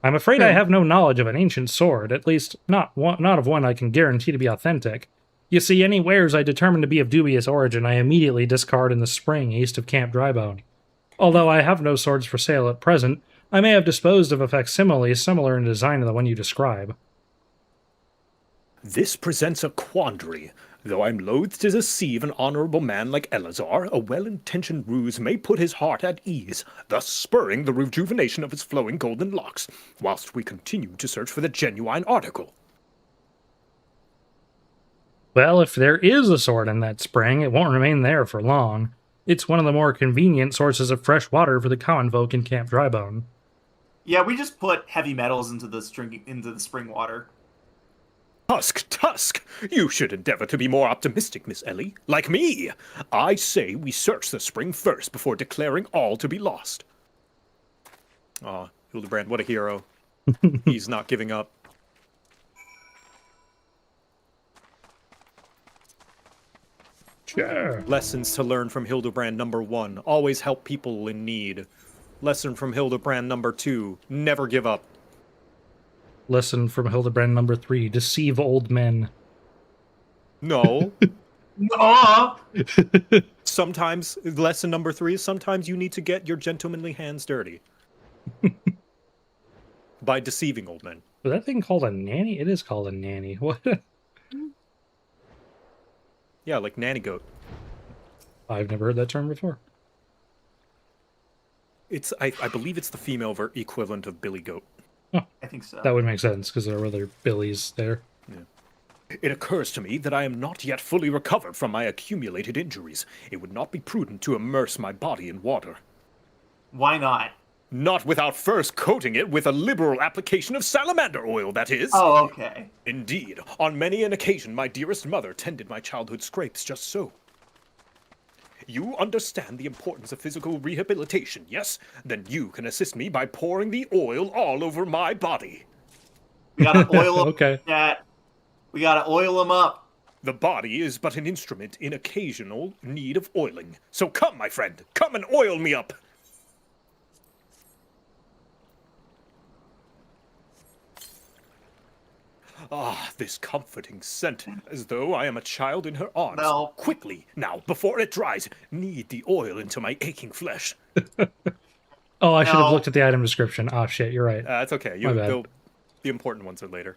I'm afraid I have no knowledge of an ancient sword, at least not of one I can guarantee to be authentic. You see, any wares I determine to be of dubious origin, I immediately discard in the spring east of Camp Drybone. Although I have no swords for sale at present, I may have disposed of a facsimile similar in design to the one you describe. This presents a quandary. Though I'm loath to deceive an honorable man like Elazar, a well-intentioned ruse may put his heart at ease, thus spurring the rejuvenation of his flowing golden locks, whilst we continue to search for the genuine article. Well, if there is a sword in that spring, it won't remain there for long. It's one of the more convenient sources of fresh water for the common folk in Camp Drybone. Yeah, we just put heavy metals into the spring water. Tusk! You should endeavor to be more optimistic, Miss Ellie. Like me! I say we search the spring first before declaring all to be lost. Aw, Hildibrand, what a hero. He's not giving up. Sure. Lessons to learn from Hildibrand number 1. Always help people in need. Lesson from Hildibrand number 2. Never give up. Lesson from Hildibrand number 3. Deceive old men. No. No. Sometimes, lesson number 3 is sometimes you need to get your gentlemanly hands dirty. By deceiving old men. Was that thing called a nanny? It is called a nanny. What? Yeah, like nanny goat. I've never heard that term before. It's I believe it's the female equivalent of billy goat. Oh, I think so. that would make sense, because there are other Billies there. It occurs to me that I am not yet fully recovered from my accumulated injuries. It would not be prudent to immerse my body in water. Why not? Not without first coating it with a liberal application of salamander oil, that is. Oh, okay. Indeed, on many an occasion my dearest mother tended my childhood scrapes just so. You understand the importance of physical rehabilitation, yes? Then you can assist me by pouring the oil all over my body. We gotta oil them. Okay. We gotta oil them up. The body is but an instrument in occasional need of oiling. So come, my friend, come and oil me up. Ah, this comforting scent, as though I am a child in her arms. No. Quickly, now, before it dries, knead the oil into my aching flesh. Oh, I should have No. looked at the item description. Oh, shit, you're right. That's okay. My bad. The important ones are later.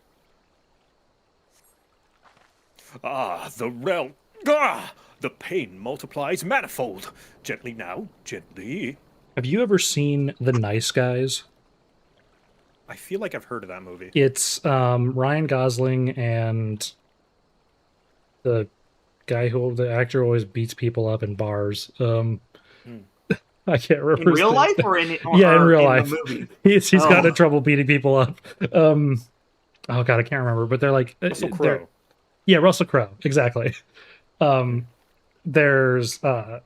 Ah, the realm. Ah, the pain multiplies manifold. Gently now, gently. Have you ever seen The Nice Guys? I feel like I've heard of that movie. It's Ryan Gosling and the guy the actor always beats people up in bars. I can't remember. In his real name. life or Yeah, in real in life. the movie? He's got Oh. in trouble beating people up. Oh god, I can't remember. But they're like Russell they're- Crowe. Yeah, Russell Crowe, exactly. There's a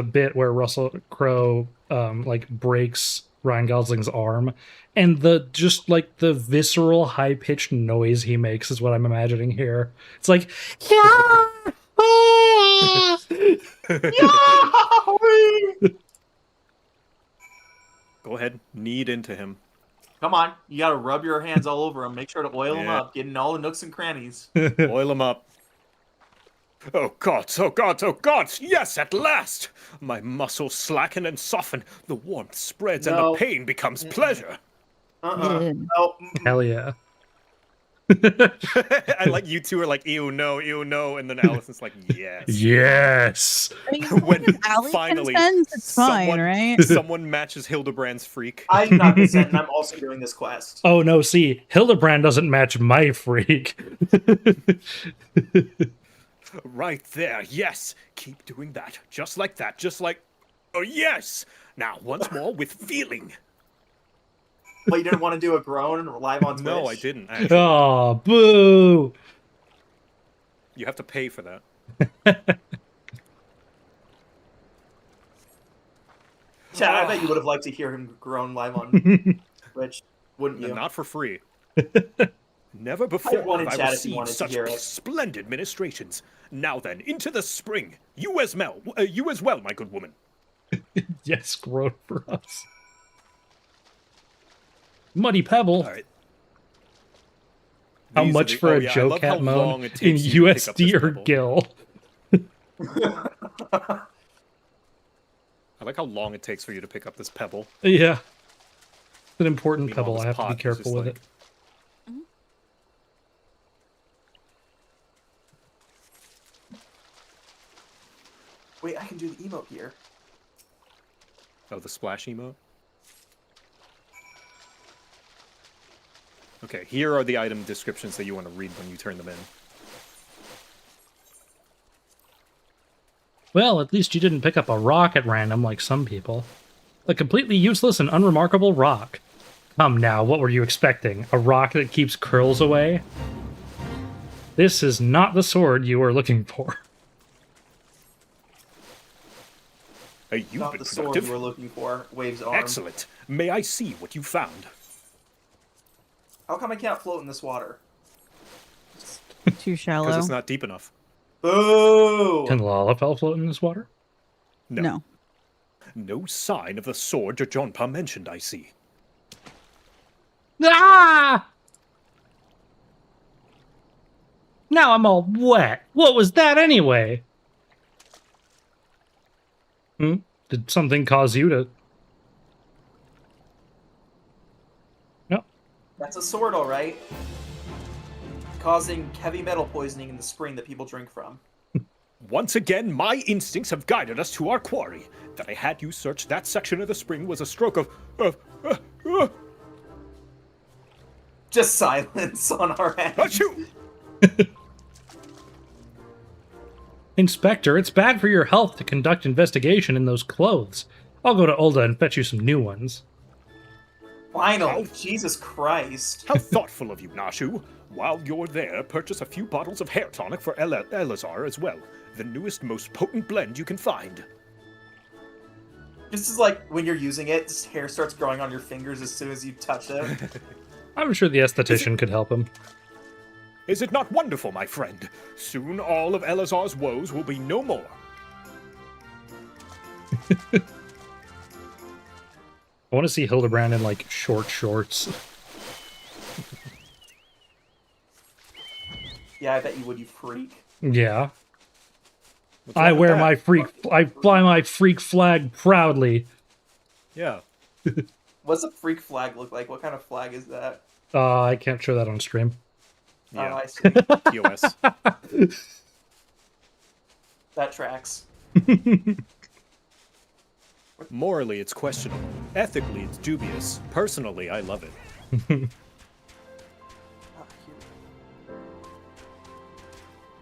bit where Russell Crowe like breaks Ryan Gosling's arm, and the just like the visceral high pitched noise he makes is what I'm imagining here. It's like, yeah, Go ahead, knead into him. Come on, you gotta rub your hands all over him. Make sure to oil them Yeah. up, get in all the nooks and crannies. Oil him up. Oh gods, oh gods, oh gods! Yes, at last! My muscles slacken and soften, the warmth spreads, and No. the pain becomes pleasure. Yeah. No. hell yeah. I like you two are like, ew, no, and then Allison's like, yes. Yes. I mean, When if Allie finally consents, it's fine, someone- right? Someone matches Hildibrand's freak. I'm not consenting. I'm also doing this quest. Oh no, see, Hildibrand doesn't match my freak. Right there, yes! Keep doing that, just like that, just like... Oh yes! Now, once more with feeling. But you didn't want to do a groan live on Twitch? No, I didn't, actually. Oh, boo! You have to pay for that. Yeah, I bet you would have liked to hear him groan live on Twitch, wouldn't you? And not for free. Never before Type 1 in have I chat if you received wanted to such hear it. Splendid ministrations. Now then, into the spring. You as well, my good woman. Yes, grown for us. Muddy Pebble. All right. How These are much the- for oh, a yeah, I Joe love how Cat long mode it in takes you to pick up this USD or pebble. Gil? I like how long it takes for you to pick up this pebble. Yeah. It's an important Meanwhile, pebble. this I have to pot be is careful just with like- it. Wait, I can do the emote here. Oh, the splash emote? Okay, here are the item descriptions that you want to read when you turn them in. Well, at least you didn't pick up a rock at random like some people. A completely useless and unremarkable rock. Come now, what were you expecting? A rock that keeps curls away? This is not the sword you were looking for. You've Not been the sword productive. you were looking for. Waves arm. Excellent. May I see what you found? How come I can't float in this water? Too shallow. Because it's not deep enough. Boo! Can Lalafell float in this water? No. No sign of the sword Jojonpa mentioned, I see. Ah! Now I'm all wet. What was that anyway? Did something cause you to... No. That's a sword, alright. Causing heavy metal poisoning in the spring that people drink from. Once again, my instincts have guided us to our quarry. That I had you search that section of the spring was a stroke of... Just silence on our end. Achoo! Inspector, it's bad for your health to conduct investigation in those clothes. I'll go to Ulda and fetch you some new ones. Finally, Jesus Christ. How thoughtful of you, Nashu. While you're there, purchase a few bottles of hair tonic for Elazar as well. The newest, most potent blend you can find. This is like when you're using it, just hair starts growing on your fingers as soon as you touch it. I'm sure the esthetician could help him. Is it not wonderful, my friend? Soon all of Elazar's woes will be no more. I want to see Hildibrand in, like, short shorts. Yeah, I bet you would, you freak. Yeah. What's I wrong with wear that? my freak... I fly my freak flag proudly. Yeah. What's a freak flag look like? What kind of flag is that? I can't show that on stream. Yeah. Oh, I see. POS. That tracks. Morally, it's questionable. Ethically, it's dubious. Personally, I love it. Oh,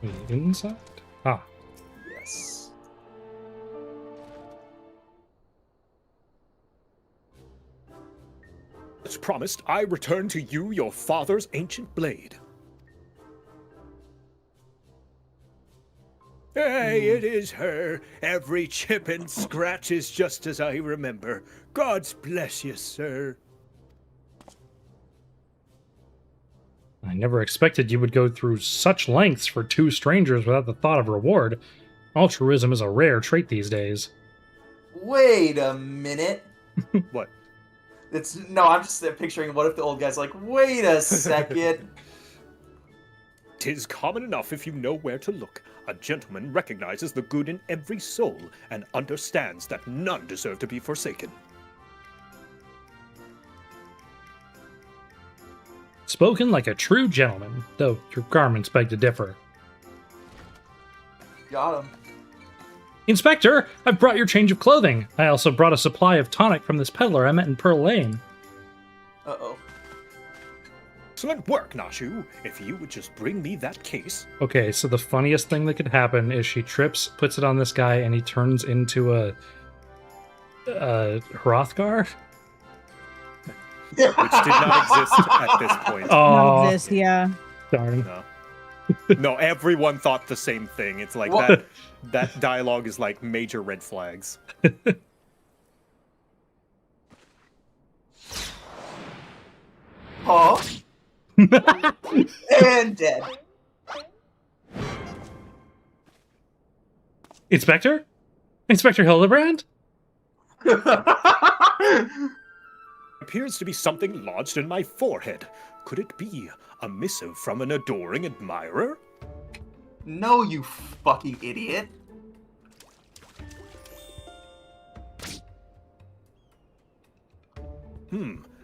here. The inside? Ah. Yes. As promised, I return to you your father's ancient blade. Hey, say it is her. Every chip and scratch is just as I remember. God's bless you, sir. I never expected you would go through such lengths for two strangers without the thought of reward. Altruism is a rare trait these days. Wait a minute. What? I'm just picturing what if the old guy's like, wait a second. 'Tis common enough if you know where to look. A gentleman recognizes the good in every soul and understands that none deserve to be forsaken. Spoken like a true gentleman, though your garments beg to differ. Got him. Inspector, I've brought your change of clothing. I also brought a supply of tonic from this peddler I met in Pearl Lane. Uh-oh. Excellent work, Nashu. If you would just bring me that case. Okay, so the funniest thing that could happen is she trips, puts it on this guy, and he turns into a Hrothgar? Which did not exist at this point. Oh, Not exist, yeah. darn. No. No, everyone thought the same thing. It's like What? that dialogue is like major red flags. Huh? And dead. Inspector? Inspector Hildibrand? Appears to be something lodged in my forehead. Could it be a missive from an adoring admirer? No, you fucking idiot.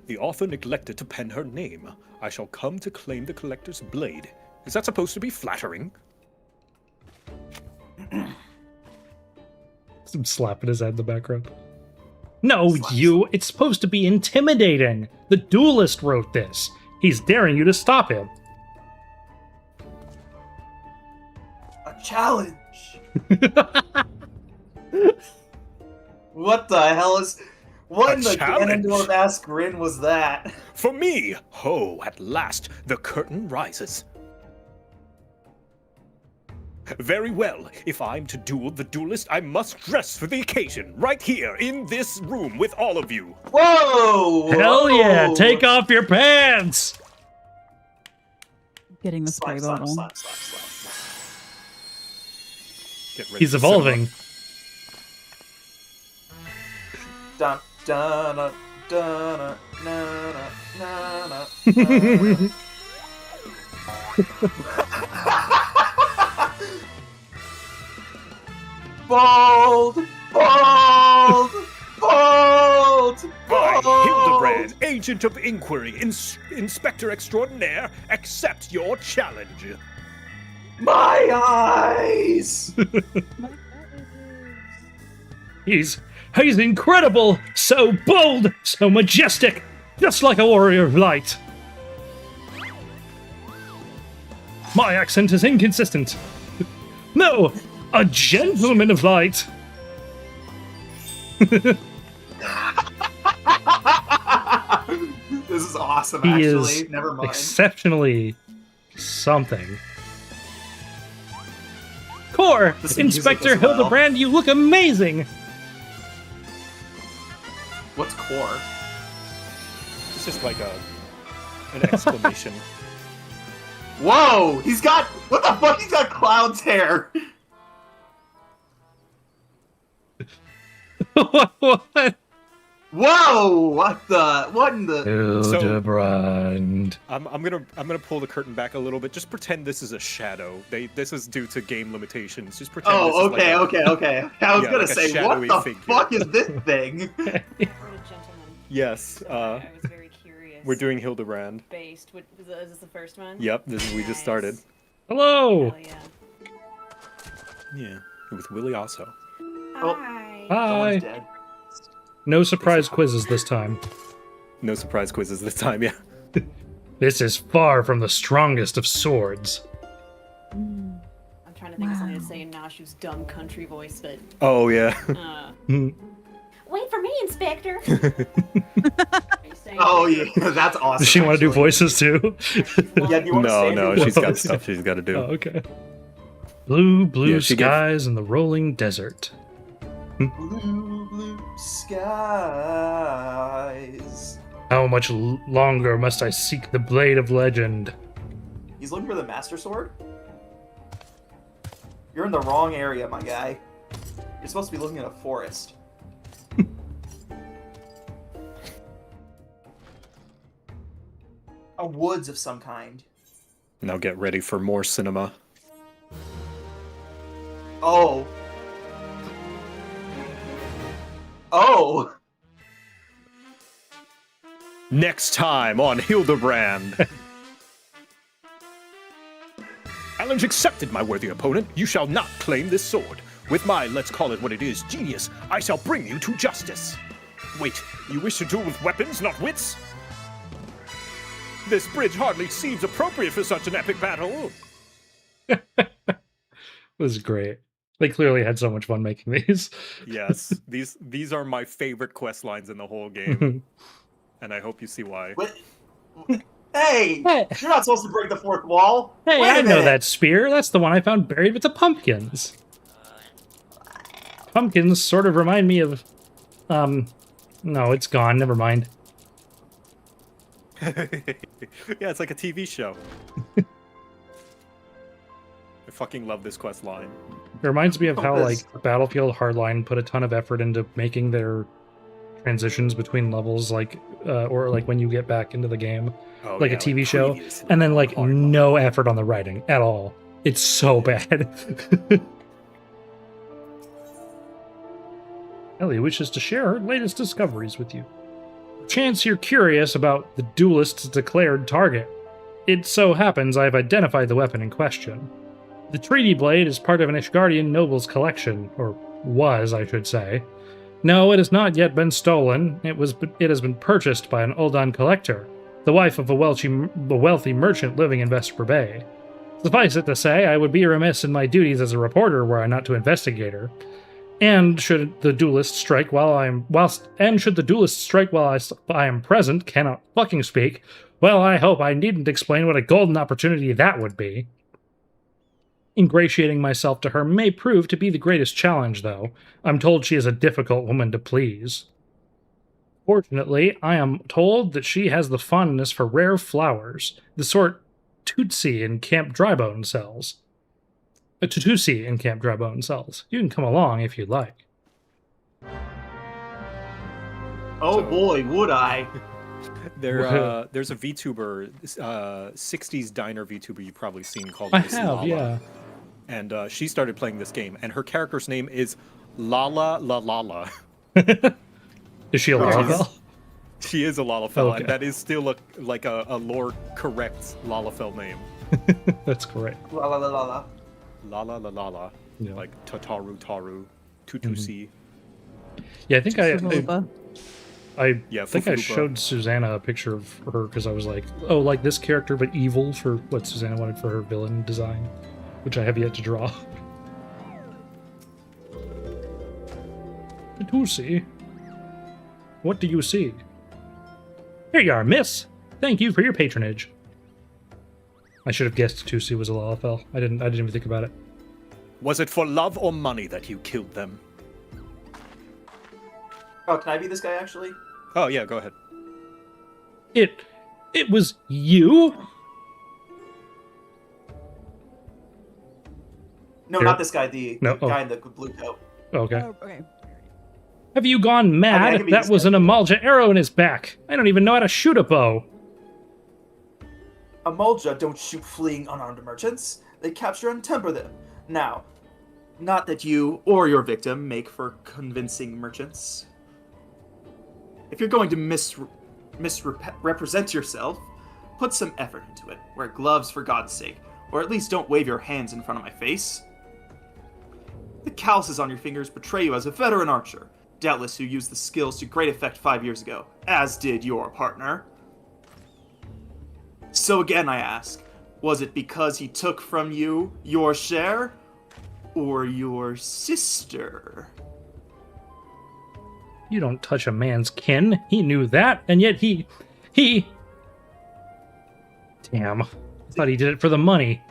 The author neglected to pen her name. I shall come to claim the collector's blade. Is that supposed to be flattering? Some slapping his head in the background. No, you! It's supposed to be intimidating! The duelist wrote this! He's daring you to stop him! A challenge. What the hell is... What in the challenge? Ganondorf-ass grin was that? For me! Ho, at last, the curtain rises. Very well. If I'm to duel the duelist, I must dress for the occasion, right here, in this room, with all of you. Whoa! Hell yeah! Whoa! Take off your pants! Getting the spray Slap, slap, bottle. slap, slap, slap. Get ready He's for evolving. Dun, dun, dun, dun, na, na, na, na, Bold! Bold! Bold! I, Bold! Hildibrand, Agent of Inquiry, Inspector Extraordinaire, accept your challenge. My eyes! He's incredible! So bold! So majestic! Just like a warrior of light! My accent is inconsistent. No! A gentleman of light! This is awesome, He actually. is Never mind. exceptionally something. Core! This music Inspector as well. Hildibrand, you look amazing! What's core? It's just like an exclamation. Whoa! He's got... What the fuck? He's got Cloud's hair! What? Whoa! What the... What in the... Hildibrand. I'm gonna pull the curtain back a little bit. Just pretend this is a shadow. This is due to game limitations. Just pretend. Oh, this is okay. I was Yeah, gonna like a say, what shadowy the figure. fuck is this thing? Gentleman. Yes. I was very curious. We're doing Hildibrand. Based. Is this the first one? Yep. We just started. Hello! Hell yeah. Yeah. With Willie also. Oh. Hi. Hi! Someone's dead. No surprise quizzes this time. No surprise quizzes this time. Yeah. This is far from the strongest of swords. I'm trying to think of something to say in Nashu's dumb country voice, but Oh yeah. wait for me, Inspector. Are you saying Oh, that? yeah. That's awesome. Does she want to do actually. voices too? Yeah, do you want to No, say no. anything? She's got stuff she's got to do. Oh, okay. Blue, blue Yeah, she gave- skies and the rolling desert. Blue, blue skies. How much longer must I seek the blade of legend? He's looking for the Master Sword? You're in the wrong area, my guy. You're supposed to be looking at a forest. A woods of some kind. Now get ready for more cinema. Oh. Oh! Next time on Hildibrand. Challenge accepted, my worthy opponent. You shall not claim this sword. With my, let's call it what it is, genius, I shall bring you to justice. Wait, you wish to duel with weapons, not wits? This bridge hardly seems appropriate for such an epic battle. It was great. They clearly had so much fun making these. Yes, these are my favorite quest lines in the whole game, and I hope you see why. Hey! Hey. You're not supposed to break the fourth wall! Hey, Wait a I know minute. that spear. That's the one I found buried with the pumpkins. Pumpkins sort of remind me of... No, it's gone. Never mind. Yeah, it's like a TV show. I fucking love this quest line. It reminds me of how, Compass. like, Battlefield Hardline put a ton of effort into making their transitions between levels, like, or like when you get back into the game, Oh, like yeah, a TV show, previous and then, like, Hardline. no effort on the writing at all. It's so bad. Ellie wishes to share her latest discoveries with you. Chance you're curious about the duelist's declared target. It so happens I've identified the weapon in question. The treaty blade is part of an Ishgardian noble's collection, or was, I should say. No, it has not yet been stolen. It has been purchased by an Uldan collector, the wife of a wealthy merchant living in Vesper Bay. Suffice it to say, I would be remiss in my duties as a reporter were I not to investigate her. And should the duelist strike while I am present, cannot fucking speak, well, I hope I needn't explain what a golden opportunity that would be. Ingratiating myself to her may prove to be the greatest challenge, though. I'm told she is a difficult woman to please. Fortunately, I am told that she has the fondness for rare flowers, the sort Tutsi in Camp Drybone sells. Tutusi in Camp Drybone sells. You can come along if you'd like. Oh boy, would I. There's a VTuber, 60s diner VTuber you've probably seen called I Miss have, Lala. yeah. And she started playing this game, and her character's name is Lala La Lala. Is she a Oh, Lalafell? Jesus. She is a Lalafell, Okay. and that is still a lore correct Lalafell name. That's correct. La la la la la. Lala La Lala. Yeah. Like Tataru Taru, Tutusi. Yeah, I think Fufulupa. I Yeah, think I Fufulupa. showed Susanna a picture of her because I was like, oh, like this character, but evil for what Susanna wanted for her villain design, which I have yet to draw. Tutusi, what do you see? Here you are, miss. Thank you for your patronage. I should have guessed Tutusi was a Lalafell. I didn't even think about it. Was it for love or money that you killed them? Oh, can I be this guy actually? Oh yeah, go ahead. It was you? No, Here. not this guy. The No, guy in the blue coat. Okay. Oh, okay. Have you gone mad? can be That this was guy. an Amalja arrow in his back. I don't even know how to shoot a bow. Amulja don't shoot fleeing unarmed merchants. They capture and temper them. Now, not that you or your victim make for convincing merchants. If you're going to misrepresent yourself, put some effort into it. Wear gloves for God's sake, or at least don't wave your hands in front of my face. The calluses on your fingers betray you as a veteran archer, doubtless who used the skills to great effect 5 years ago, as did your partner. So again, I ask, was it because he took from you your share, or your sister? You don't touch a man's kin. He knew that, and yet he... Damn. I thought he did it for the money.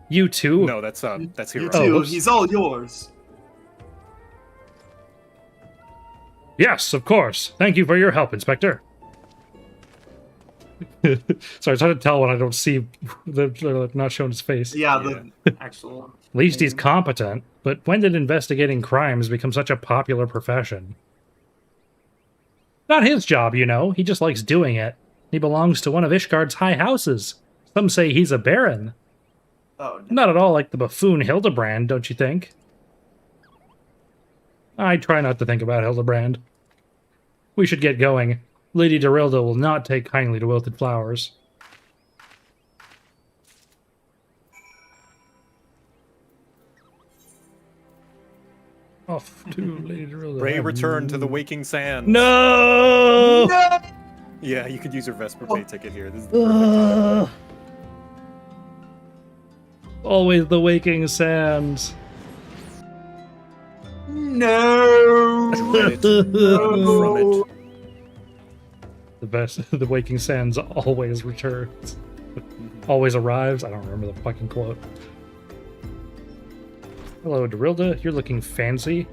You too? No, that's Hero. You Oh, too. whoops. He's all yours. Yes, of course. Thank you for your help, Inspector. Sorry, it's hard to tell when I don't see they're not showing his face. Yeah, the actual. At least he's competent, but when did investigating crimes become such a popular profession? Not his job, you know. He just likes doing it. He belongs to one of Ishgard's high houses. Some say he's a baron. Oh, no. Not at all like the buffoon Hildibrand, don't you think? I try not to think about Hildibrand. We should get going. Lady Dorilda will not take kindly to wilted flowers. Off to Lady Dorilda. Ray, return to the Waking Sands. No! No! Yeah, you could use your Vesper Pay ticket here. This is the perfect time. Always the Waking Sands. No! Dread it. Run from it. The best. The Waking Sands always returns. Always arrives. I don't remember the fucking quote. Hello, Dorilda. You're looking fancy.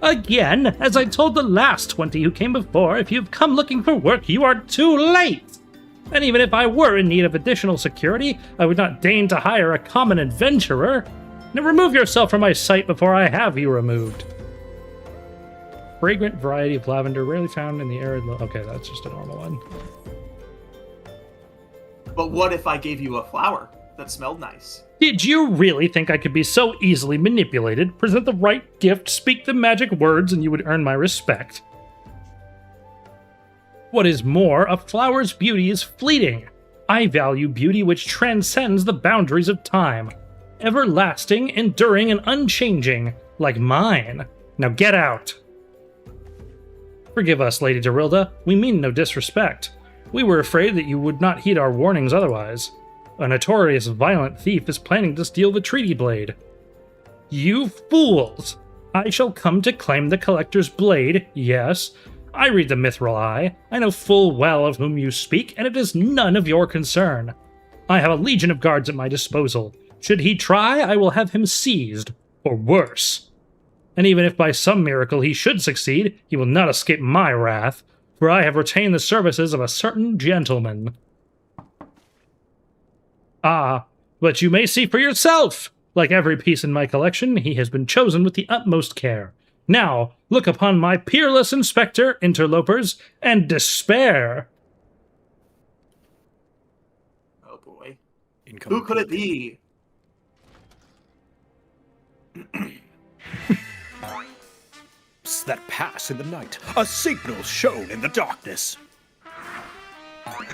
Again, as I told the last 20 who came before, if you've come looking for work, you are too late. And even if I were in need of additional security, I would not deign to hire a common adventurer. Now remove yourself from my sight before I have you removed. Fragrant variety of lavender rarely found in the arid... Okay, that's just a normal one. But what if I gave you a flower that smelled nice? Did you really think I could be so easily manipulated? Present the right gift, speak the magic words, and you would earn my respect. What is more, a flower's beauty is fleeting. I value beauty which transcends the boundaries of time. Everlasting, enduring, and unchanging, like mine. Now get out. Forgive us, Lady Dorilda. We mean no disrespect. We were afraid that you would not heed our warnings otherwise. A notorious violent thief is planning to steal the treaty blade. You fools! I shall come to claim the collector's blade, yes. I read the mithril eye. I know full well of whom you speak, and it is none of your concern. I have a legion of guards at my disposal. Should he try, I will have him seized, or worse. And even if by some miracle he should succeed, he will not escape my wrath, for I have retained the services of a certain gentleman. Ah, but you may see for yourself! Like every piece in my collection, he has been chosen with the utmost care. Now, look upon my peerless inspector, interlopers, and despair! Oh boy. Incoming Who could it be? That pass in the night, a signal shown in the darkness.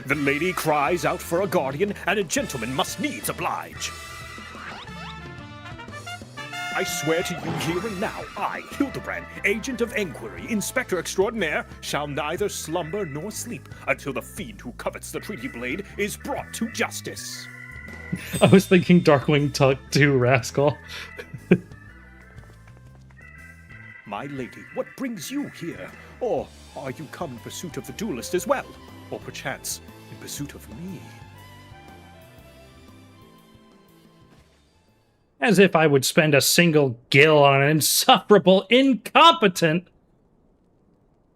The lady cries out for a guardian, and a gentleman must needs oblige. I swear to you here and now, I, Hildibrand, agent of enquiry, inspector extraordinaire, shall neither slumber nor sleep until the fiend who covets the treaty blade is brought to justice. I was thinking Darkwing Tuck too, rascal. My lady, what brings you here? Or are you come in pursuit of the duelist as well? Or perchance, in pursuit of me? As if I would spend a single gil on an insufferable, incompetent...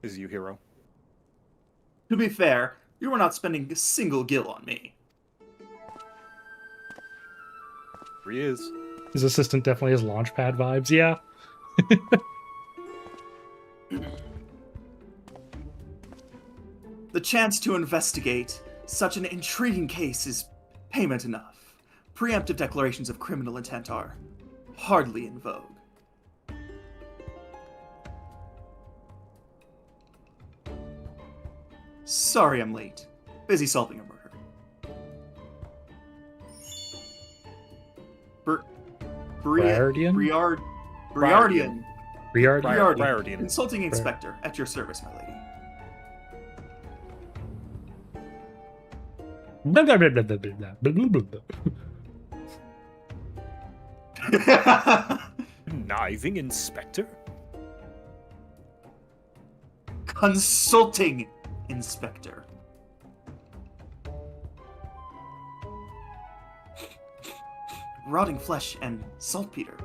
Is you, Hero? To be fair, you were not spending a single gil on me. Here he is. His assistant definitely has Launchpad vibes, yeah. The chance to investigate such an intriguing case is payment enough. Preemptive declarations of criminal intent are hardly in vogue. Sorry I'm late. Busy solving a murder. Briardian? Briardian. Briard? Briardian. Consulting inspector, at your service, my lady. Blah, blah, blah, blah, blah, blah, blah, blah, blah. Conniving inspector? Consulting inspector. rotting flesh and saltpeter.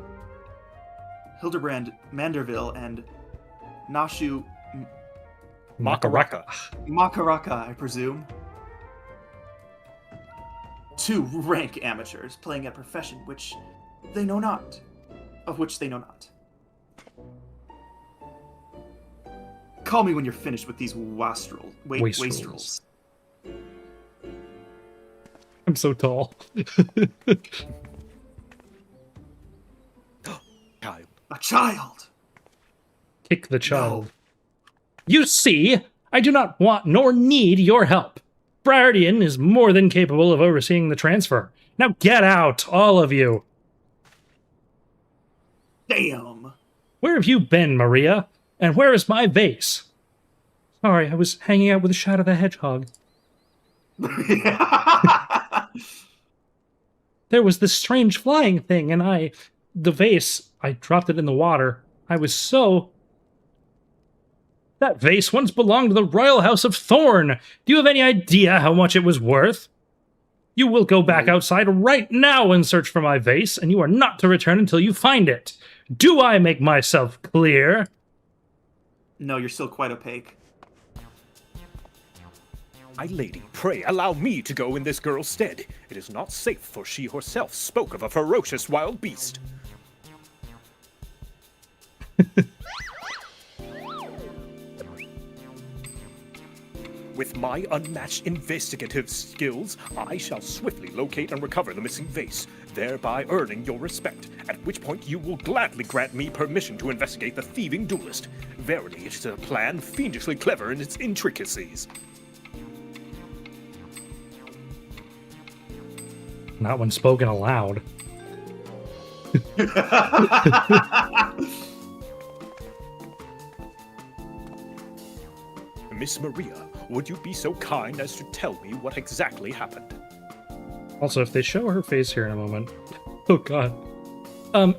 Hildibrand, Manderville, and Nashu Makaraka. Makaraka, I presume. 2 rank amateurs playing a profession of which they know not. Call me when you're finished with these wastrels. I'm so tall. Child. A child! Kick the child. You see, I do not want nor need your help. Briardian is more than capable of overseeing the transfer. Now get out, all of you. Damn! Where have you been, Maria? And where is my vase? Sorry, I was hanging out with Shadow the Hedgehog. There was this strange flying thing, and the vase, I dropped it in the water. I was so... That vase once belonged to the Royal House of Thorn. Do you have any idea how much it was worth? You will go back outside right now and search for my vase, and you are not to return until you find it. Do I make myself clear? No, you're still quite opaque. My lady, pray allow me to go in this girl's stead. It is not safe, for she herself spoke of a ferocious wild beast. With my unmatched investigative skills, I shall swiftly locate and recover the missing vase, thereby earning your respect, at which point you will gladly grant me permission to investigate the thieving duelist. Verily, it is a plan fiendishly clever in its intricacies. Not when spoken aloud. Miss Maria, would you be so kind as to tell me what exactly happened? Also, if they show her face here in a moment... Oh, God.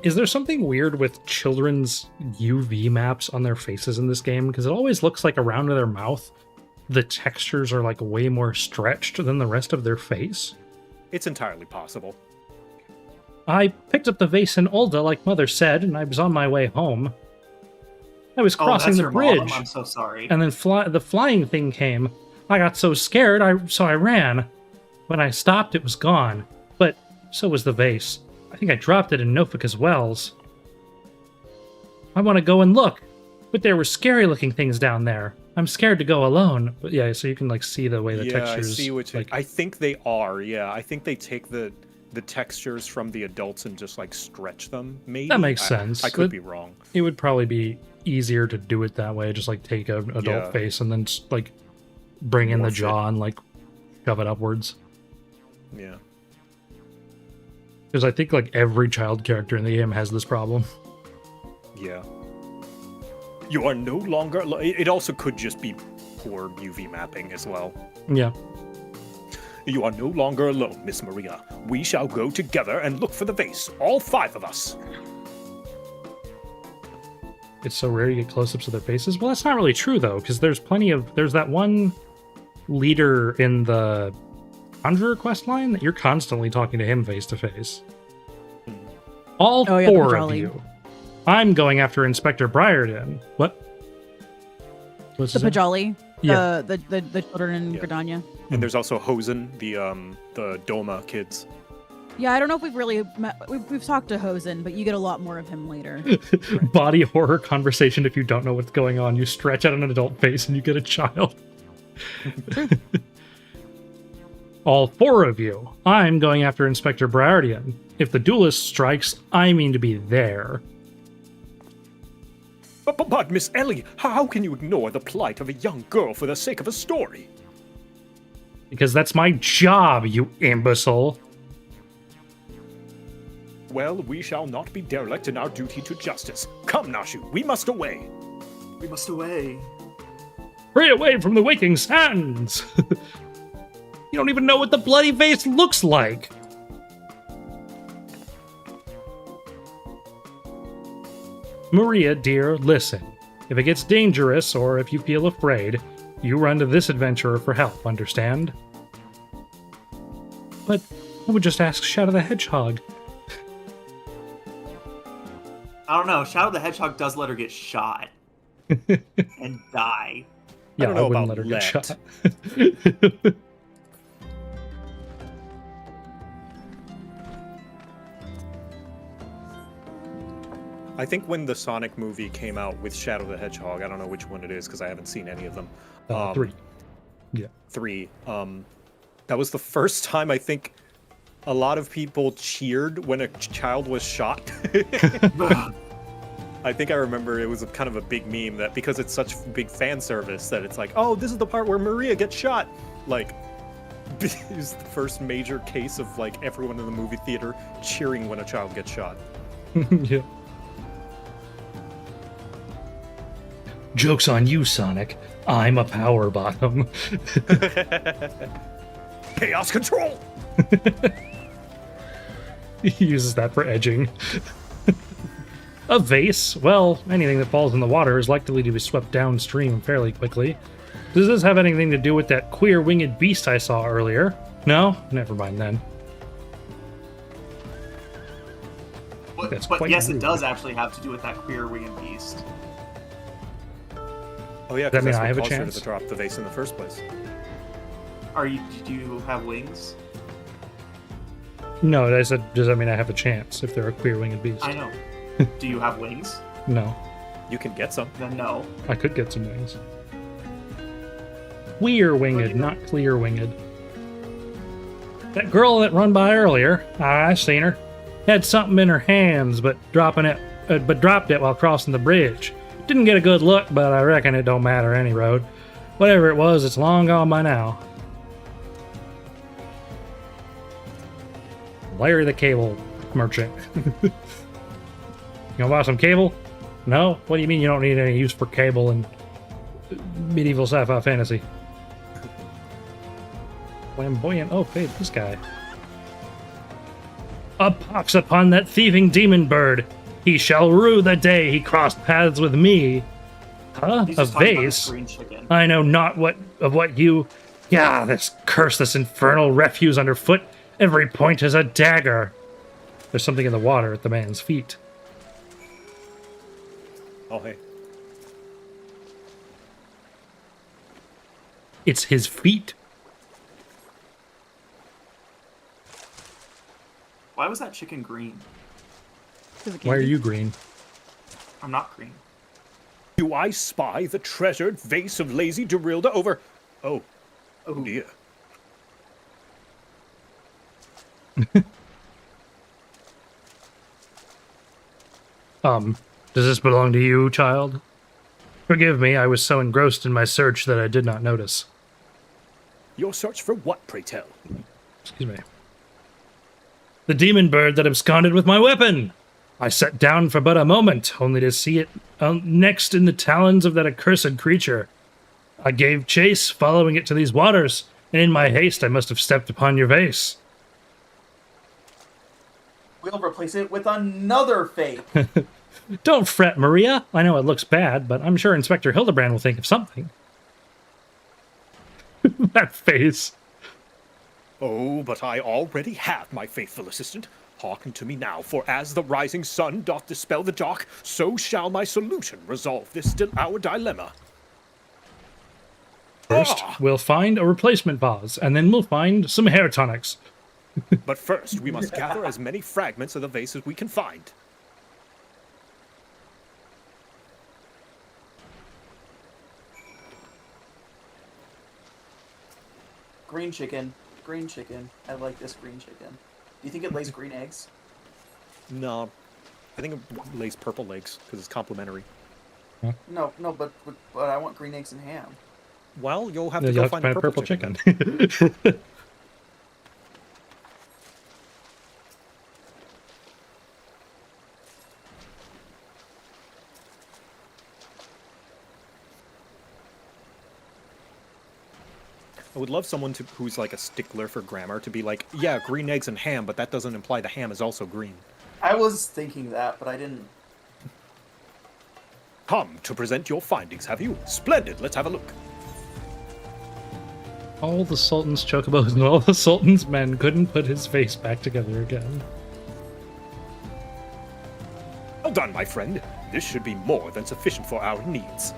Is there something weird with children's UV maps on their faces in this game? Because it always looks like around their mouth, the textures are like way more stretched than the rest of their face. It's entirely possible. I picked up the vase in Ulda, like Mother said, and I was on my way home. I was crossing the bridge. Mom? I'm so sorry. And then the flying thing came. I got so scared, so I ran. When I stopped, it was gone. But so was the vase. I think I dropped it in Nofika's wells. I want to go and look, but there were scary-looking things down there. I'm scared to go alone. But yeah, so you can like see the way the textures. I see what you... I think they are. Yeah, I think they take the textures from the adults and just like stretch them. Maybe that makes sense. I could be wrong. It would probably be easier to do it that way. Just like take an adult face and then like bring in the jaw and like shove it upwards. Yeah. Because I think like every child character in the game has this problem. Yeah. You are no longer... It also could just be poor UV mapping as well. Yeah. You are no longer alone, Miss Maria. We shall go together and look for the vase. All 5 of us. It's so rare you get close-ups of their faces. Well, that's not really true, though, because there's plenty of... There's that one leader in the Conjurer quest line that you're constantly talking to him face-to-face. All 4 of you. I'm going after Inspector Briarden. What? What's the Pajali? Yeah. The children in Gridania. And there's also Hosen, the Doma kids. Yeah, I don't know if we've really we've talked to Hosen, but you get a lot more of him later. Body horror conversation. If you don't know what's going on, you stretch out an adult face and you get a child. All 4 of you. I'm going after Inspector Briardian. If the duelist strikes, I mean to be there. But Miss Ellie, how can you ignore the plight of a young girl for the sake of a story? Because that's my job, you imbecile. Well, we shall not be derelict in our duty to justice. Come, Nashu, we must away. We must away. Hurry away from the waking sands! You don't even know what the bloody vase looks like! Maria, dear, listen. If it gets dangerous, or if you feel afraid, you run to this adventurer for help, understand? But I would just ask Shadow the Hedgehog. I don't know. Shadow the Hedgehog does let her get shot and die. Yeah, don't know wouldn't about let her get let. shot. I think when the Sonic movie came out with Shadow the Hedgehog, I don't know which one it is because I haven't seen any of them. 3. Yeah. 3. That was the first time I think a lot of people cheered when a child was shot. I think I remember it was kind of a big meme that because it's such big fan service that it's like, oh, this is the part where Maria gets shot. Like, it was the first major case of like everyone in the movie theater cheering when a child gets shot. Yeah. Joke's on you, Sonic. I'm a power bottom. Chaos control! He uses that for edging. A vase? Well, anything that falls in the water is likely to be swept downstream fairly quickly. Does this have anything to do with that queer winged beast I saw earlier? No? Never mind then. That's But quite yes, rude. it does actually have to do with that queer winged beast. Oh yeah, Does that because mean that's I what have a caused her chance? to drop the vase in the first place. Do you have wings? No, I said, does that mean I have a chance if they're a queer winged beast? I know. Do you have wings? No. You can get some. Then no. I could get some wings. Queer winged, not clear winged. That girl that run by earlier, I seen her. Had something in her hands, but dropped it while crossing the bridge. Didn't get a good look, but I reckon it don't matter any road. Whatever it was, it's long gone by now. Larry the cable merchant. You wanna buy some cable? No? What do you mean you don't need any use for cable in medieval sci-fi fantasy? Flamboyant. Oh, hey, this guy. A pox upon that thieving demon bird! He shall rue the day he crossed paths with me. Huh? He's A just talking about vase? the green chicken. I know not what you. Yeah, this infernal refuse underfoot. Every point is a dagger. There's something in the water at the man's feet. Oh hey. It's his feet. Why was that chicken green? Why are you green? I'm not green. Do I spy the treasured vase of lazy Dorilda over... Oh Ooh. dear. Does this belong to you, child? Forgive me, I was so engrossed in my search that I did not notice. Your search for what, pray tell? Excuse me. The demon bird that absconded with my weapon! I sat down for but a moment, only to see it next in the talons of that accursed creature. I gave chase, following it to these waters, and in my haste I must have stepped upon your vase. We'll replace it with another fake. Don't fret, Maria. I know it looks bad, but I'm sure Inspector Hildibrand will think of something. That face. Oh, but I already have my faithful assistant. Hearken to me now, for as the rising sun doth dispel the dark, so shall my solution resolve this still our dilemma. First, we'll find a replacement vase, and then we'll find some hair tonics. But first, we must gather as many fragments of the vase as we can find. Green chicken. Green chicken. I like this green chicken. Do you think it lays green eggs? No. I think it lays purple eggs because it's complimentary. No, but I want green eggs and ham. Well, you'll have to You'll go have to find a find purple, a chicken. chicken. I would love someone who's like a stickler for grammar to be like, yeah, green eggs and ham, but that doesn't imply the ham is also green. I was thinking that, but I didn't. Come to present your findings, have you? Splendid, let's have a look. All the Sultan's chocobos and all the Sultan's men couldn't put his face back together again. Well done, my friend. This should be more than sufficient for our needs.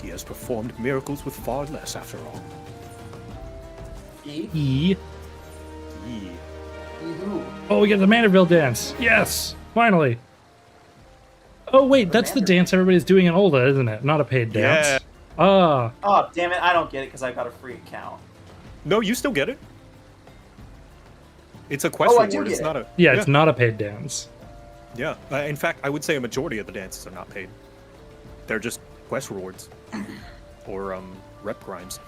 He has performed miracles with far less, after all. E? E. Ye. Who? Oh, we get the Manderville dance. Yes, finally. Oh wait, that's the dance everybody's doing in Olda, isn't it? Not a paid dance. Yeah. Ah, Oh, damn it, I don't get it because I got a free account. No, you still get it. It's a quest Oh, I do reward. get It's it. not a. yeah, it's not a paid dance. Yeah. In fact, I would say a majority of the dances are not paid. They're just quest rewards. Or rep crimes.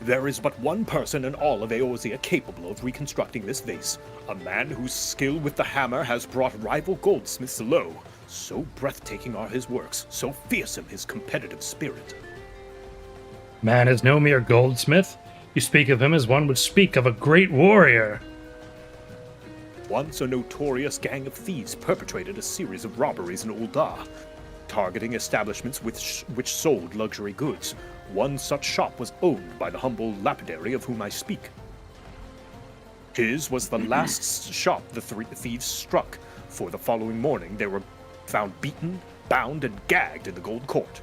There is but one person in all of Eorzea capable of reconstructing this vase. A man whose skill with the hammer has brought rival goldsmiths low. So breathtaking are his works, so fearsome his competitive spirit. Man is no mere goldsmith. You speak of him as one would speak of a great warrior. Once a notorious gang of thieves perpetrated a series of robberies in Ul'dah, targeting establishments which sold luxury goods. One such shop was owned by the humble lapidary of whom I speak. His was the last shop the thieves struck, for the following morning they were found beaten, bound, and gagged in the Gold Court.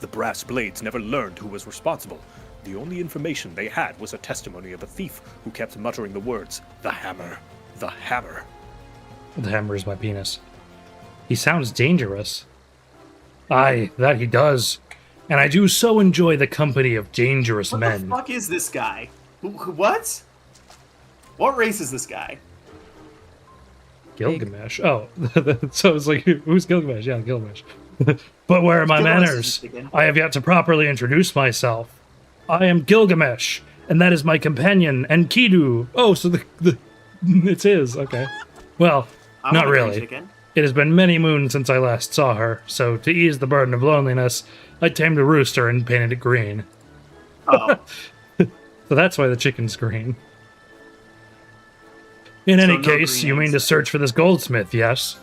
The brass blades never learned who was responsible. The only information they had was a testimony of a thief who kept muttering the words, "The hammer, the hammer." The hammer is my penis. He sounds dangerous. Aye, that he does. And I do so enjoy the company of dangerous What men. the fuck is this guy? What? What race is this guy? Gilgamesh. Oh, so it's like, who's Gilgamesh? Yeah, Gilgamesh. But where are my Gilgamesh is manners? chicken. I have yet to properly introduce myself. I am Gilgamesh, and that is my companion, Enkidu. Oh, so the it's his. Okay. Well, I'm not gonna bring really. chicken. It has been many moons since I last saw her, so to ease the burden of loneliness, I tamed a rooster and painted it green. Oh, So that's why the chicken's green. In So any no case, green you mean eggs. to search for this goldsmith, yes?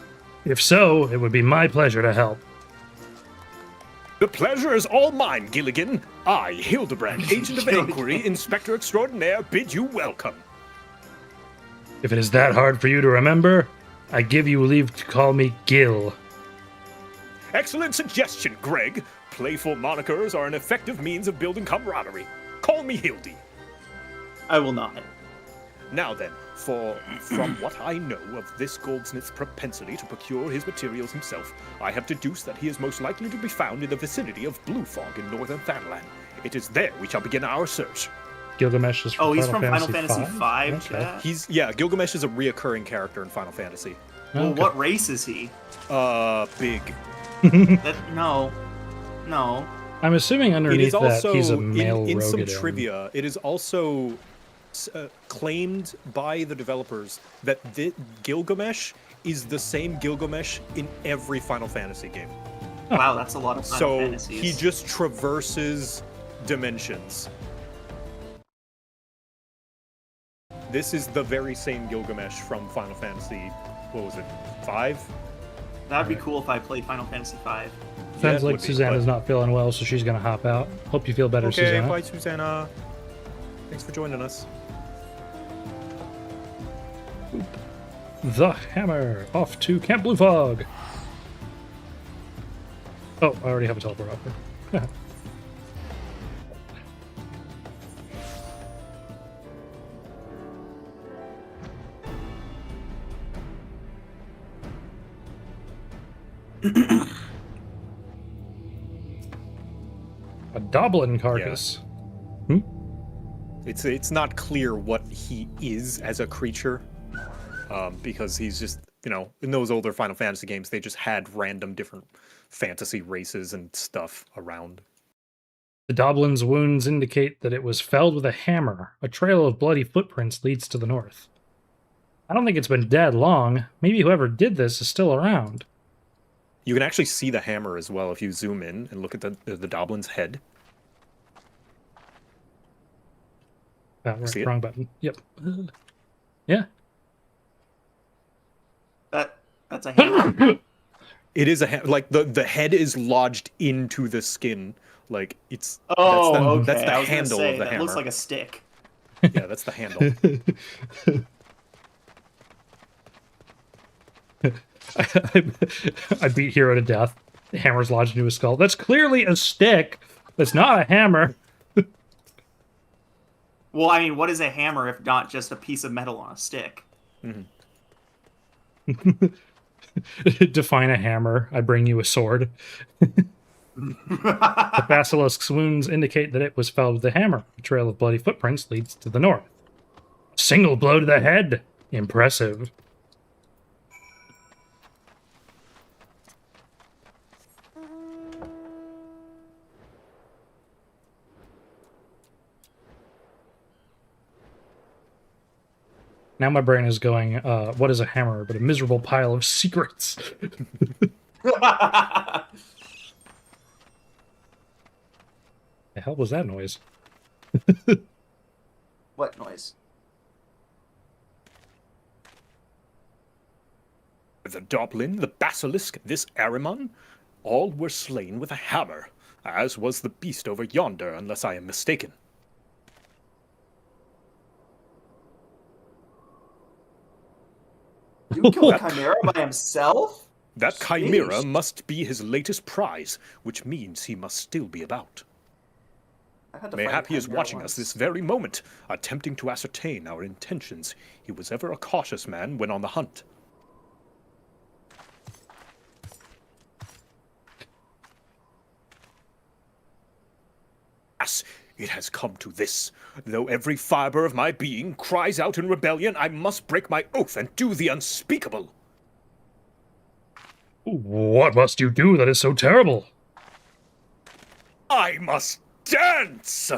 If so, it would be my pleasure to help. The pleasure is all mine, Gilligan. I, Hildibrand, Agent of Inquiry, Inspector Extraordinaire, bid you welcome. If it is that hard for you to remember, I give you leave to call me Gil. Excellent suggestion, Greg. Playful monikers are an effective means of building camaraderie. Call me Hildy. I will not. Now then, from what I know of this goldsmith's propensity to procure his materials himself, I have deduced that he is most likely to be found in the vicinity of Blue Fog in northern Thanalan. It is there we shall begin our search. Gilgamesh is from Oh, he's from Final Fantasy V, Okay. chat? Gilgamesh is a reoccurring character in Final Fantasy. Well, Okay. what race is he? Big. No. I'm assuming It underneath is that also he's a male in some Rogadin. trivia. It is also claimed by the developers that Gilgamesh is the same Gilgamesh in every Final Fantasy game. Wow, that's a lot of Final So Fantasies. he just traverses dimensions. This is the very same Gilgamesh from Final Fantasy. What was it? 5? That'd be cool if I played Final Fantasy V. Sounds Yeah, it like would be, Susanna's but- not feeling well, so she's gonna hop out. Hope you feel better, Okay, Susanna. bye, Susanna. Thanks for joining us. The hammer off to Camp Blue Fog. Oh, I already have a teleport offer. A Doblin carcass. It's not clear what he is as a creature, because he's just, in those older Final Fantasy games, they just had random different fantasy races and stuff around. The Doblin's wounds indicate that it was felled with a hammer. A trail of bloody footprints leads to the north. I don't think it's been dead long. Maybe whoever did this is still around. You can actually see the hammer as well if you zoom in and look at the Doblin's head. See it? Wrong button. Yep. Yeah. That's a hammer. It is like the head is lodged into the skin. Like it's Oh, okay. that's the I was gonna handle say, of the that hammer. looks like a stick. Yeah, that's the handle. I beat Hero to death. The hammer's lodged into his skull. That's clearly a stick. That's not a hammer. Well, I mean, what is a hammer if not just a piece of metal on a stick? Define a hammer. I bring you a sword. The basilisk's wounds indicate that it was felled with a hammer. A trail of bloody footprints leads to the north. Single blow to the head. Impressive. Now my brain is going, what is a hammer but a miserable pile of secrets? The hell was that noise? What noise? The Doblin, the Basilisk, this Ahriman, all were slain with a hammer, as was the beast over yonder, unless I am mistaken. You killed Chimera by himself? That Chimera must be his latest prize, which means he must still be about. Mayhap he is watching us this very moment, attempting to ascertain our intentions. He was ever a cautious man when on the hunt. Yes, it has come to this. Though every fiber of my being cries out in rebellion, I must break my oath and do the unspeakable. What must you do that is so terrible? I must dance!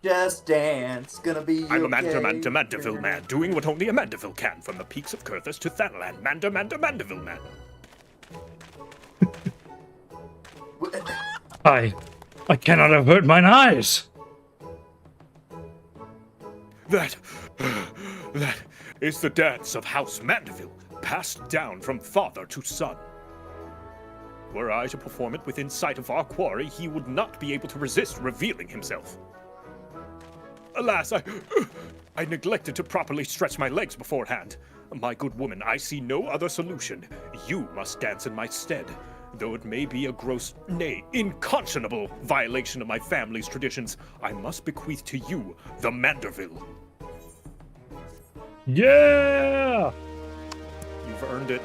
Just dance, gonna be I'm a okay. Mandeville man, doing what only a Mandeville can, from the peaks of Kurthus to Thanalan. Mandeville man. I cannot avert mine eyes. That is the dance of House Mandeville, passed down from father to son. Were I to perform it within sight of our quarry, he would not be able to resist revealing himself. Alas, I neglected to properly stretch my legs beforehand. My good woman, I see no other solution. You must dance in my stead, though it may be a gross, nay, unconscionable violation of my family's traditions. I must bequeath to you the Mandeville. Yeah! You've earned it.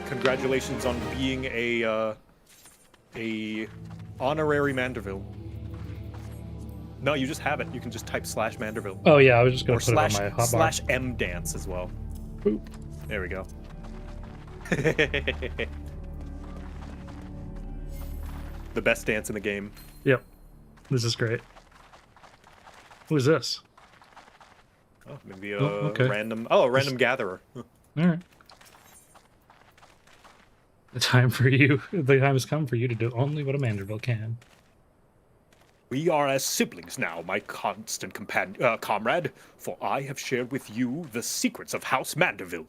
Congratulations on being a honorary Mandeville. No, you just have it. You can just type /Mandeville. Oh yeah, I was just gonna Or put it on my hotbar. /M dance as well. Boop. There we go. The best dance in the game. Yep. This is great. Who is this? Oh, maybe a okay. random gatherer. All right. The time has come for you to do only what a Mandeville can. We are as siblings now, my constant comrade, for I have shared with you the secrets of House Mandeville.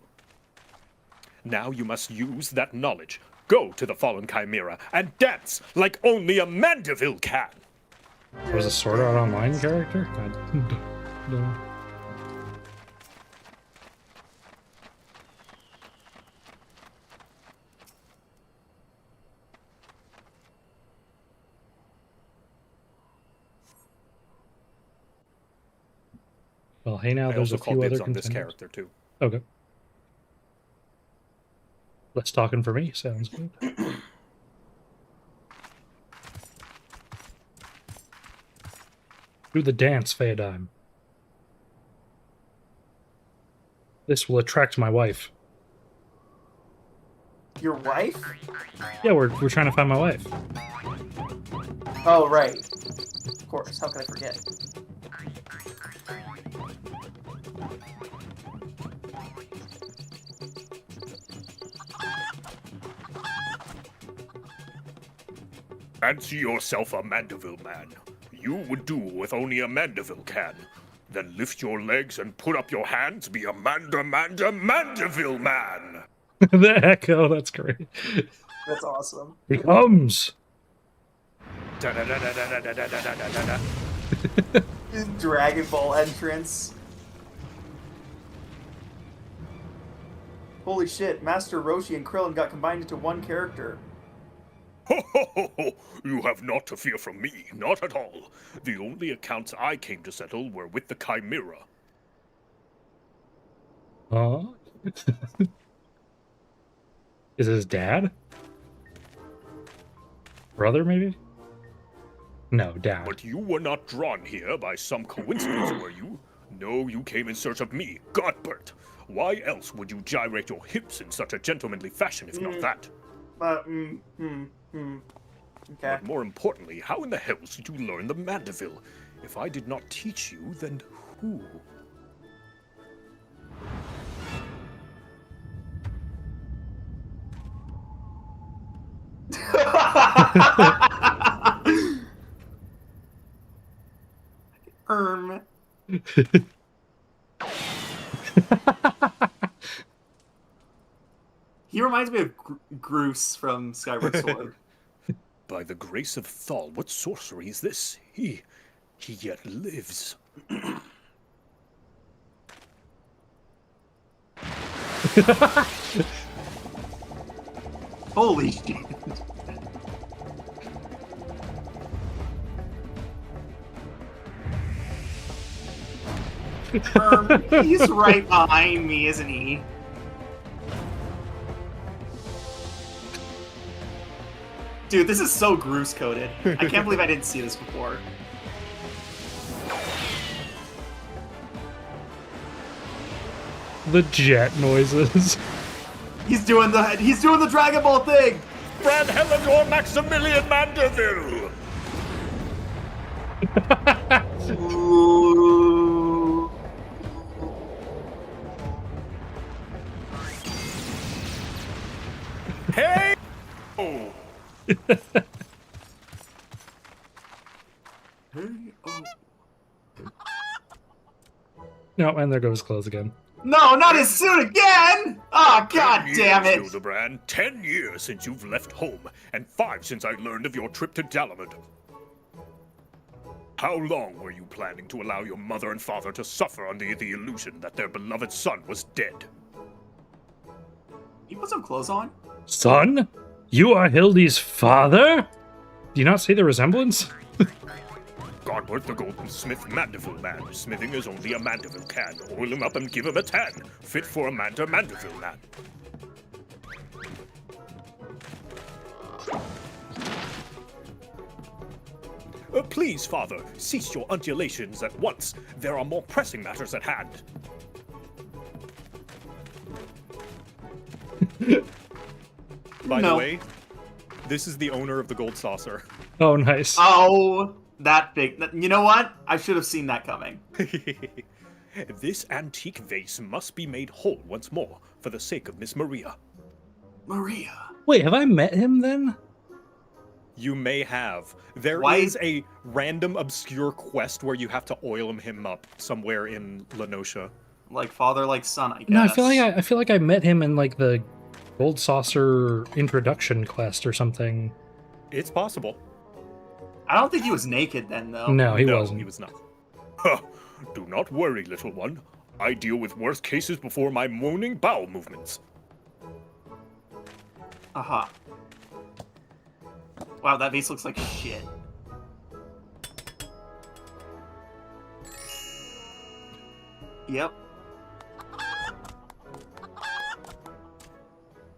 Now you must use that knowledge. Go to the fallen Chimera and dance like only a Mandeville can. Was a Sword Art Online character? No. Well, hey now, I there's also a call few dibs other on this contenders. character too. Okay. Less talking for me. Sounds good. Do the dance, Phaedime. This will attract my wife. Your wife? Yeah, we're trying to find my wife. Oh, right. Of course. How could I forget? Fancy yourself a Mandeville man. You would do what only a Mandeville can. Then lift your legs and put up your hands, be a Mandeville man! The echo, that's great. That's awesome. He comes! Da-da-da-da-da-da-da-da-da-da. Dragon Ball entrance. Holy shit, Master Roshi and Krillin got combined into one character. Ho ho ho ho! You have naught to fear from me, not at all. The only accounts I came to settle were with the Chimera. Huh? Is his dad? Brother, maybe? No, dad. But you were not drawn here by some coincidence, were you? No, you came in search of me, Godbert. Why else would you gyrate your hips in such a gentlemanly fashion if not that? Okay. But more importantly, how in the hells did you learn the Mandeville? If I did not teach you, then who? He reminds me of Groose from Skyward Sword. By the grace of Thal, what sorcery is this? He yet lives. Holy shit. He's right behind me, isn't he? Dude, this is so Groose coded. I can't believe I didn't see this before. The jet noises. He's doing the Dragon Ball thing. Brand Hellador Maximilian Mandeville! Ooh. Hey! Oh! No, and there goes clothes again. No, not his suit again! Oh, god 10 damn it! years, Hildibrand. 10 years since you've left home, and 5 since I learned of your trip to Dalamud. How long were you planning to allow your mother and father to suffer under the illusion that their beloved son was dead? You put some clothes on? Son? You are Hildy's father? Do you not see the resemblance? Godbert the Goldsmith Mandeville man. Smithing is only a Mandeville can. Oil him up and give him a tan. Fit for a Mandeville man. Please, father, cease your undulations at once. There are more pressing matters at hand. By the way, this is the owner of the gold saucer. Oh, nice. Oh, that big. You know what? I should have seen that coming. This antique vase must be made whole once more for the sake of Miss Maria. Maria. Wait, have I met him then? You may have. There Why- is a random obscure quest where you have to oil him up somewhere in Lenosha. Like father, like son, I guess. No, I feel like I met him in like the Gold Saucer introduction quest or something. It's possible. I don't think he was naked then, though. No, he No, wasn't. he was not. Huh. Do not worry, little one. I deal with worse cases before my moaning bowel movements. Aha. Wow, that vase looks like shit. Yep.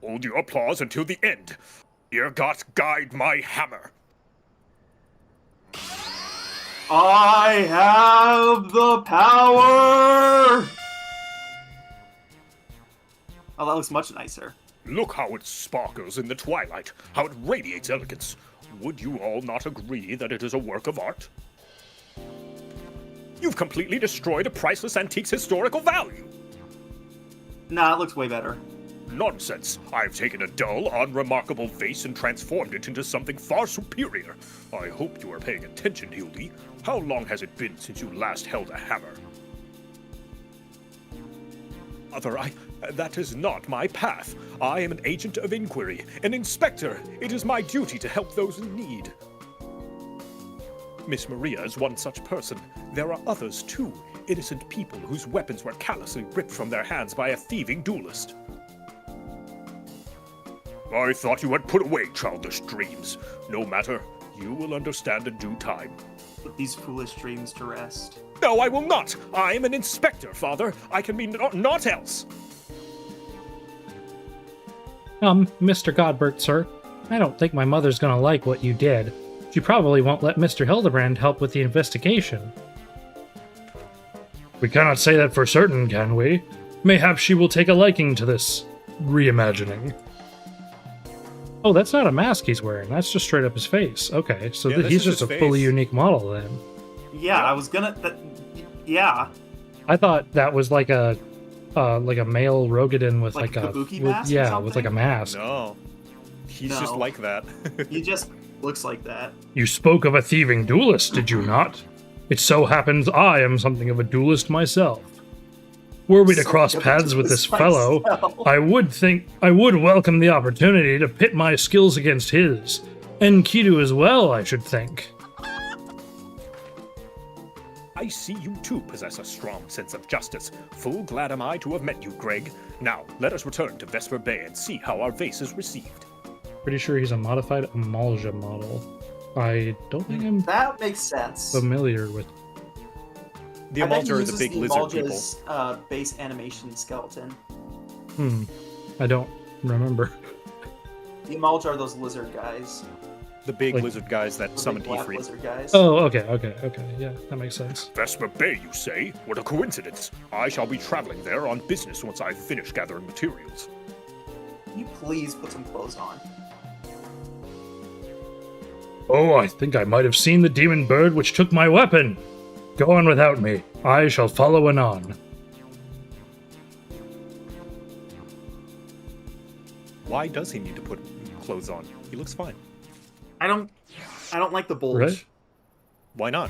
Hold your applause until the end. Dear God, guide my hammer. I have the power! Oh, that looks much nicer. Look how it sparkles in the twilight, how it radiates elegance. Would you all not agree that it is a work of art? You've completely destroyed a priceless antique's historical value. Nah, it looks way better. Nonsense. I've taken a dull, unremarkable vase and transformed it into something far superior. I hope you are paying attention, Hildy. How long has it been since you last held a hammer? Mother, that is not my path. I am an agent of inquiry, an inspector. It is my duty to help those in need. Miss Maria is one such person. There are others, too. Innocent people whose weapons were callously ripped from their hands by a thieving duelist. I thought you had put away childish dreams. No matter, you will understand in due time. Put these foolish dreams to rest. No, I will not! I am an inspector, father. I can mean naught else. Mr. Godbert, sir, I don't think my mother's gonna like what you did. She probably won't let Mr. Hildibrand help with the investigation. We cannot say that for certain, can we? Mayhap she will take a liking to this reimagining. Oh, that's not a mask he's wearing. That's just straight up his face. Okay, so Yeah, this he's is just a his fully face. unique model then. Yeah, I was gonna. Yeah. I thought that was like a male Rogadin with Like like a kabuki with, mask or yeah, with like a something? mask. No. He's just No. like that. He just looks like that. You spoke of a thieving duelist, did you not? It so happens I am something of a duelist myself. Were we to cross paths with this fellow, I would welcome the opportunity to pit my skills against his. And Kidu as well, I should think. I see you too possess a strong sense of justice. Full glad am I to have met you, Greg. Now, let us return to Vesper Bay and see how our vase is received. Pretty sure he's a modified Amalja model. I don't think I'm That makes sense. familiar with. The I bet he Amalja are the uses big lizard people. Amalja's, base animation skeleton. I don't remember. The Amalja are those lizard guys. The big Like- lizard guys that The summon big black Ifrit. lizard guys. Oh, okay, yeah, that makes sense. Vesper Bay, you say? What a coincidence. I shall be traveling there on business once I finish gathering materials. Can you please put some clothes on? Oh, I think I might have seen the demon bird which took my weapon. Go on without me. I shall follow anon. Why does he need to put clothes on? He looks fine. I don't like the bulge. Right? Why not?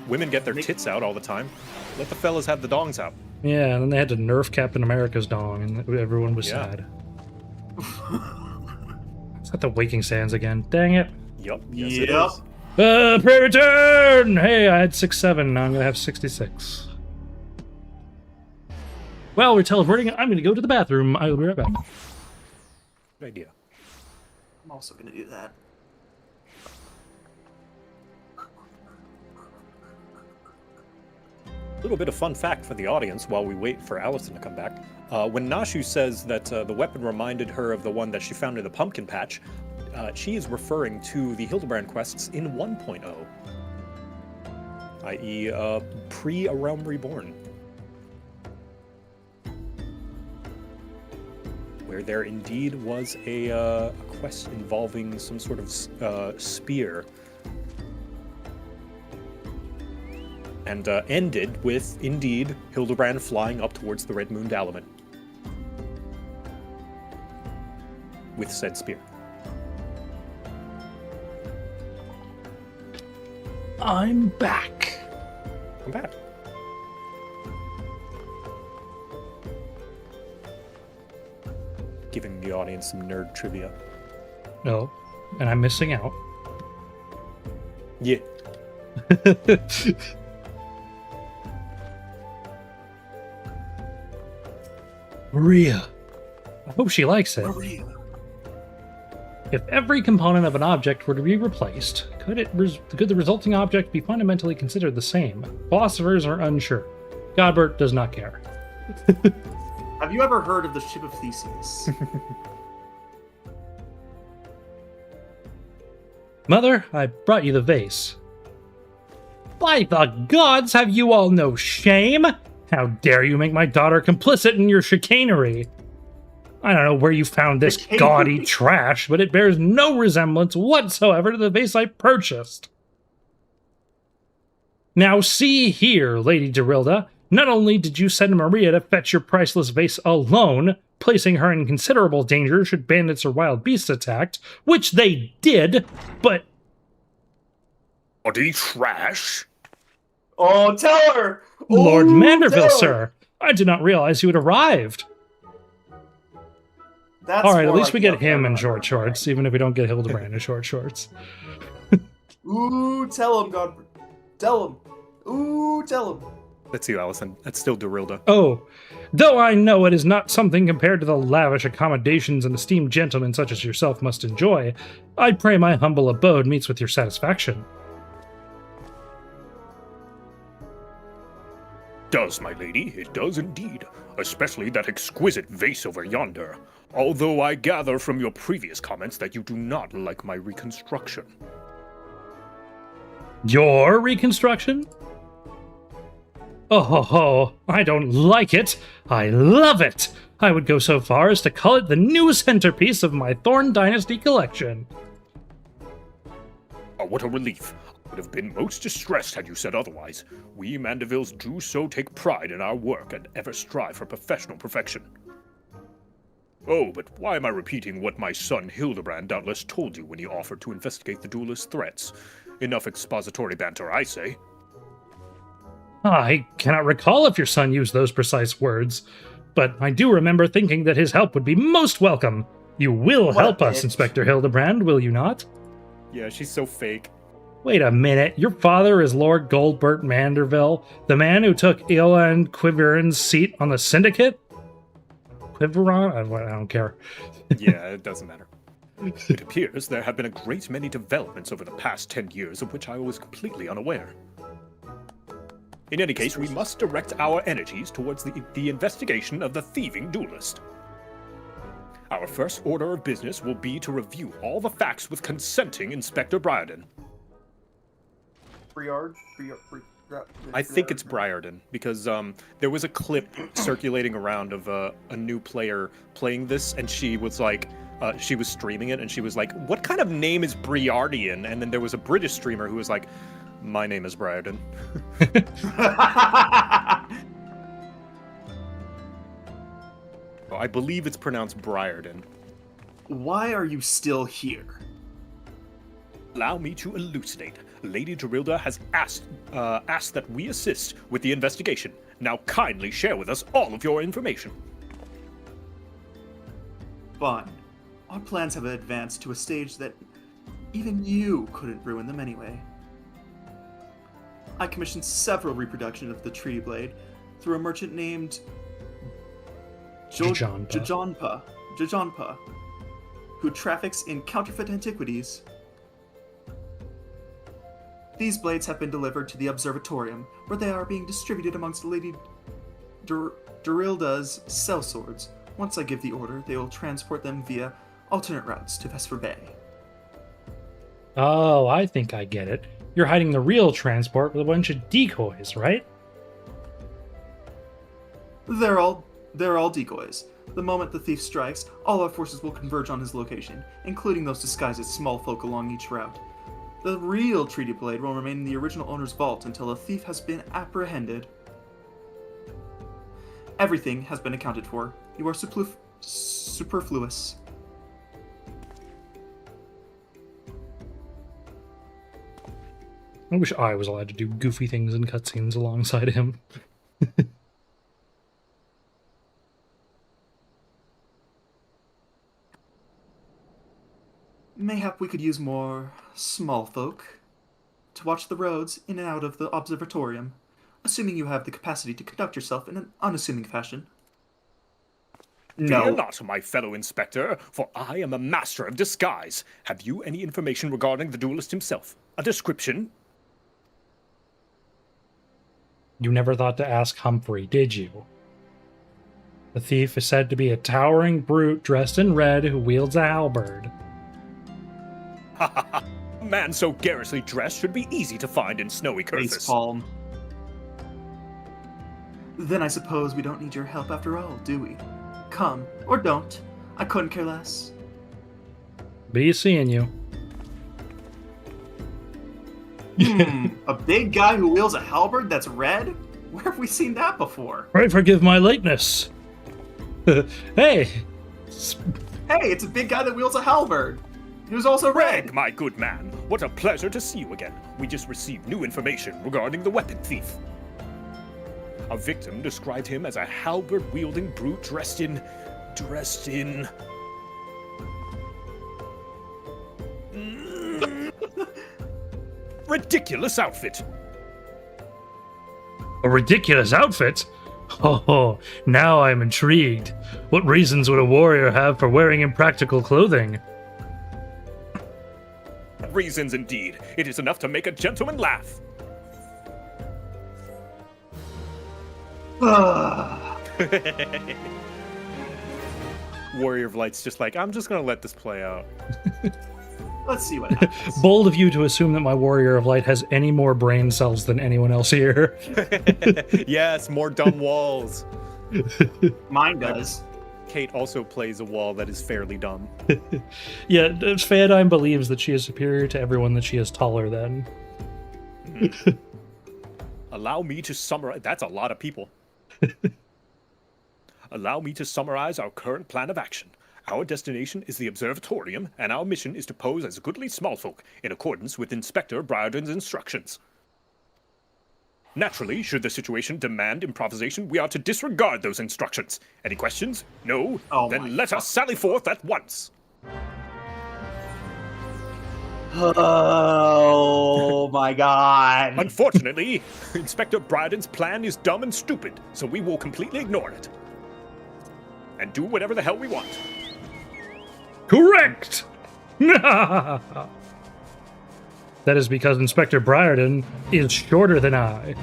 Women get their tits out all the time. Let the fellas have the dongs out. Yeah, and then they had to nerf Captain America's dong, and everyone was Yeah. sad. Is that the Waking Sands again? Dang it. Yup. Yes, it Yep. is. Pray return! Hey, I had 67, now I'm gonna have 66. Well, we're teleporting. I'm gonna go to the bathroom. I'll be right back. Good idea. I'm also gonna do that. A little bit of fun fact for the audience while we wait for Allison to come back. When Nashu says that the weapon reminded her of the one that she found in the pumpkin patch, she is referring to the Hildibrand quests in 1.0, i.e. Pre-A Realm Reborn, where there indeed was a quest involving some sort of spear, and ended with, indeed, Hildibrand flying up towards the Red Moon Dalaman with said spear. I'm back. Come back. Giving the audience some nerd trivia. No, and I'm missing out. Yeah. Maria. I hope she likes it. Maria. If every component of an object were to be replaced, could the resulting object be fundamentally considered the same? Philosophers are unsure. Godbert does not care. Have you ever heard of the Ship of Theseus? Mother, I brought you the vase. By the gods, have you all no shame? How dare you make my daughter complicit in your chicanery? I don't know where you found this Chicanery? gaudy trash, but it bears no resemblance whatsoever to the vase I purchased. Now see here, Lady Derilda, not only did you send Maria to fetch your priceless vase alone, placing her in considerable danger should bandits or wild beasts attack, which they did, but... Body trash? Oh, tell her! Lord Ooh, Manderville, tell her! sir! I did not realize you had arrived. That's Alright, at more least like we get the him in camera. short shorts, even if we don't get Hildibrand in short shorts. Ooh, tell him, God. Tell him. Ooh, tell him. That's you, Allison. That's still Dorilda. Oh, though I know it is not something compared to the lavish accommodations an esteemed gentleman such as yourself must enjoy, I pray my humble abode meets with your satisfaction. Does, my lady, it does indeed. Especially that exquisite vase over yonder. Although I gather from your previous comments that you do not like my reconstruction. Your reconstruction? Oh ho ho, I don't like it. I love it. I would go so far as to call it the new centerpiece of my Thorn Dynasty collection. Oh, what a relief. I would have been most distressed had you said otherwise. We Mandevilles do so take pride in our work and ever strive for professional perfection. Oh, but why am I repeating what my son Hildibrand doubtless told you when he offered to investigate the duelist's threats? Enough expository banter, I say. I cannot recall if your son used those precise words, but I do remember thinking that his help would be most welcome. You will help us, Inspector Hildibrand, will you not? Yeah, she's so fake. Wait a minute, your father is Lord Goldbert Manderville, the man who took Ila Quiveron's seat on the Syndicate? Quiveron? I don't care. Yeah, it doesn't matter. It appears there have been a great many developments over the past 10 years of which I was completely unaware. In any case, we must direct our energies towards the investigation of the thieving duelist. Our first order of business will be to review all the facts with consenting Inspector Briarden. I think it's Briarden, because there was a clip circulating around of a new player playing this, and she was like, she was streaming it, and she was like, what kind of name is Briardian? And then there was a British streamer who was like, my name is Briarden. I believe it's pronounced Briarden. Why are you still here? Allow me to elucidate. Lady Dorilda has asked that we assist with the investigation. Now kindly share with us all of your information. Fine. Our plans have advanced to a stage that even you couldn't ruin them anyway. I commissioned several reproductions of the Treaty Blade through a merchant named Jajanpa, who traffics in counterfeit antiquities. These blades have been delivered to the observatorium, where they are being distributed amongst Lady Dorilda's sellswords. Once I give the order, they will transport them via alternate routes to Vesper Bay. Oh, I think I get it. You're hiding the real transport with a bunch of decoys, right? They're all decoys. The moment the thief strikes, all our forces will converge on his location, including those disguised as small folk along each route. The real Treaty Blade will remain in the original owner's vault until the thief has been apprehended. Everything has been accounted for. You are superfluous. I wish I was allowed to do goofy things in cutscenes alongside him. Mayhap we could use more small folk to watch the roads in and out of the observatorium, assuming you have the capacity to conduct yourself in an unassuming fashion. Fear not, my fellow inspector, for I am a master of disguise. Have you any information regarding the duelist himself? A description? You never thought to ask Humphrey, did you? The thief is said to be a towering brute dressed in red who wields a halberd. A man so garishly dressed should be easy to find in snowy Curthis. Facepalm. Then I suppose we don't need your help after all, do we? Come, or don't. I couldn't care less. Be seeing you. A big guy who wields a halberd that's red? Where have we seen that before? Pray forgive my lateness. Hey! Hey, it's a big guy that wields a halberd. He was also red. Greg, my good man, what a pleasure to see you again. We just received new information regarding the weapon thief. Our victim described him as a halberd-wielding brute dressed in... ridiculous outfit. A ridiculous outfit? Oh, now I'm intrigued. What reasons would a warrior have for wearing impractical clothing? Reasons indeed. It is enough to make a gentleman laugh. Warrior of Light's just like, I'm just gonna let this play out. Let's see what happens. Bold of you to assume that my Warrior of Light has any more brain cells than anyone else here. Yes, more dumb walls. Mine does. Kate also plays a wall that is fairly dumb. Yeah, Fandime believes that she is superior to everyone that she is taller than. Allow me to summarize. That's a lot of people. Allow me to summarize our current plan of action. Our destination is the observatorium, and our mission is to pose as goodly smallfolk in accordance with Inspector Briarden's instructions. Naturally, should the situation demand improvisation, we are to disregard those instructions. Any questions? No? Oh my then let us sally forth at once. Oh my god. Unfortunately, Inspector Briarden's plan is dumb and stupid, so we will completely ignore it. And do whatever the hell we want. Correct! That is because Inspector Briarden is shorter than I,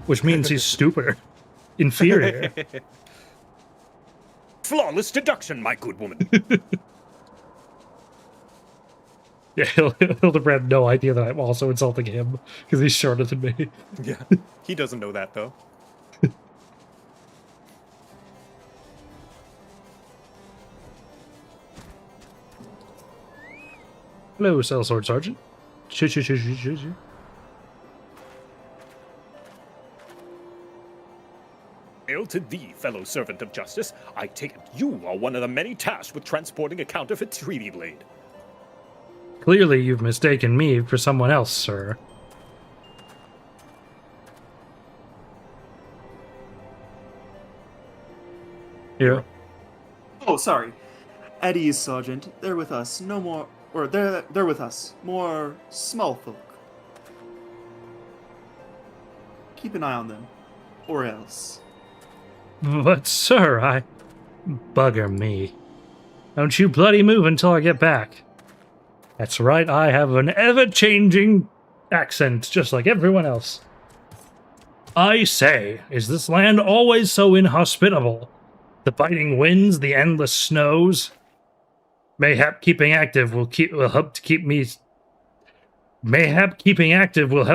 which means he's stupider. Inferior. Flawless deduction, my good woman. Yeah, Hildibrand no idea that I'm also insulting him, because he's shorter than me. Yeah, he doesn't know that, though. Hello, Sellsword Sergeant. Shoo. Hail to thee, fellow servant of justice. I take it you are one of the many tasked with transporting a counterfeit treaty blade. Clearly you've mistaken me for someone else, sir. Here. Oh, sorry. At ease, Sergeant. They're with us. No more... Or they're with us. More small folk. Keep an eye on them. Or else. But, sir, Bugger me. Don't you bloody move until I get back. That's right, I have an ever-changing accent, just like everyone else. I say, is this land always so inhospitable? The biting winds, the endless snows. Mayhap keeping active will help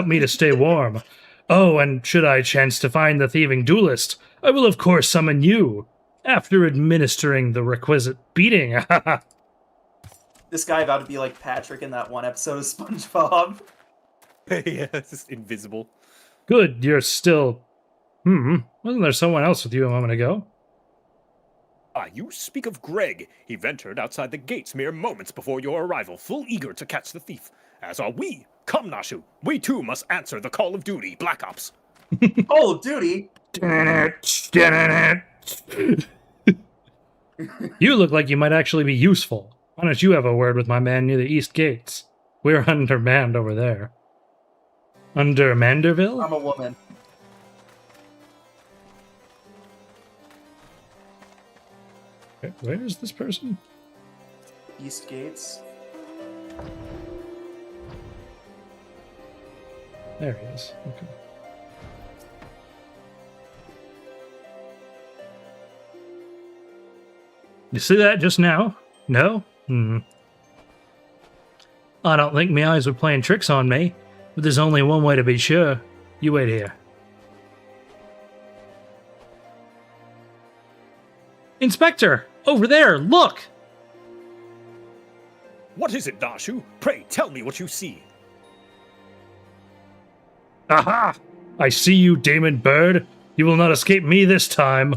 me to stay warm. Oh, and should I chance to find the thieving duelist, I will of course summon you, after administering the requisite beating. This guy about to be like Patrick in that one episode of SpongeBob. Yeah, it's just invisible. Good, you're still... wasn't there someone else with you a moment ago? Ah, you speak of Greg. He ventured outside the gates mere moments before your arrival, full eager to catch the thief. As are we. Come, Nashu. We too must answer the call of duty, Black Ops. Call of Duty? You look like you might actually be useful. Why don't you have a word with my man near the east gates? We're undermanned over there. Under Manderville? I'm a woman. Okay, where is this person? East Gates. There he is. Okay. You see that just now? No? I don't think my eyes were playing tricks on me, but there's only one way to be sure. You wait here. Inspector! Over there! Look! What is it, Nashu? Pray, tell me what you see. Aha! I see you, Damon Bird. You will not escape me this time.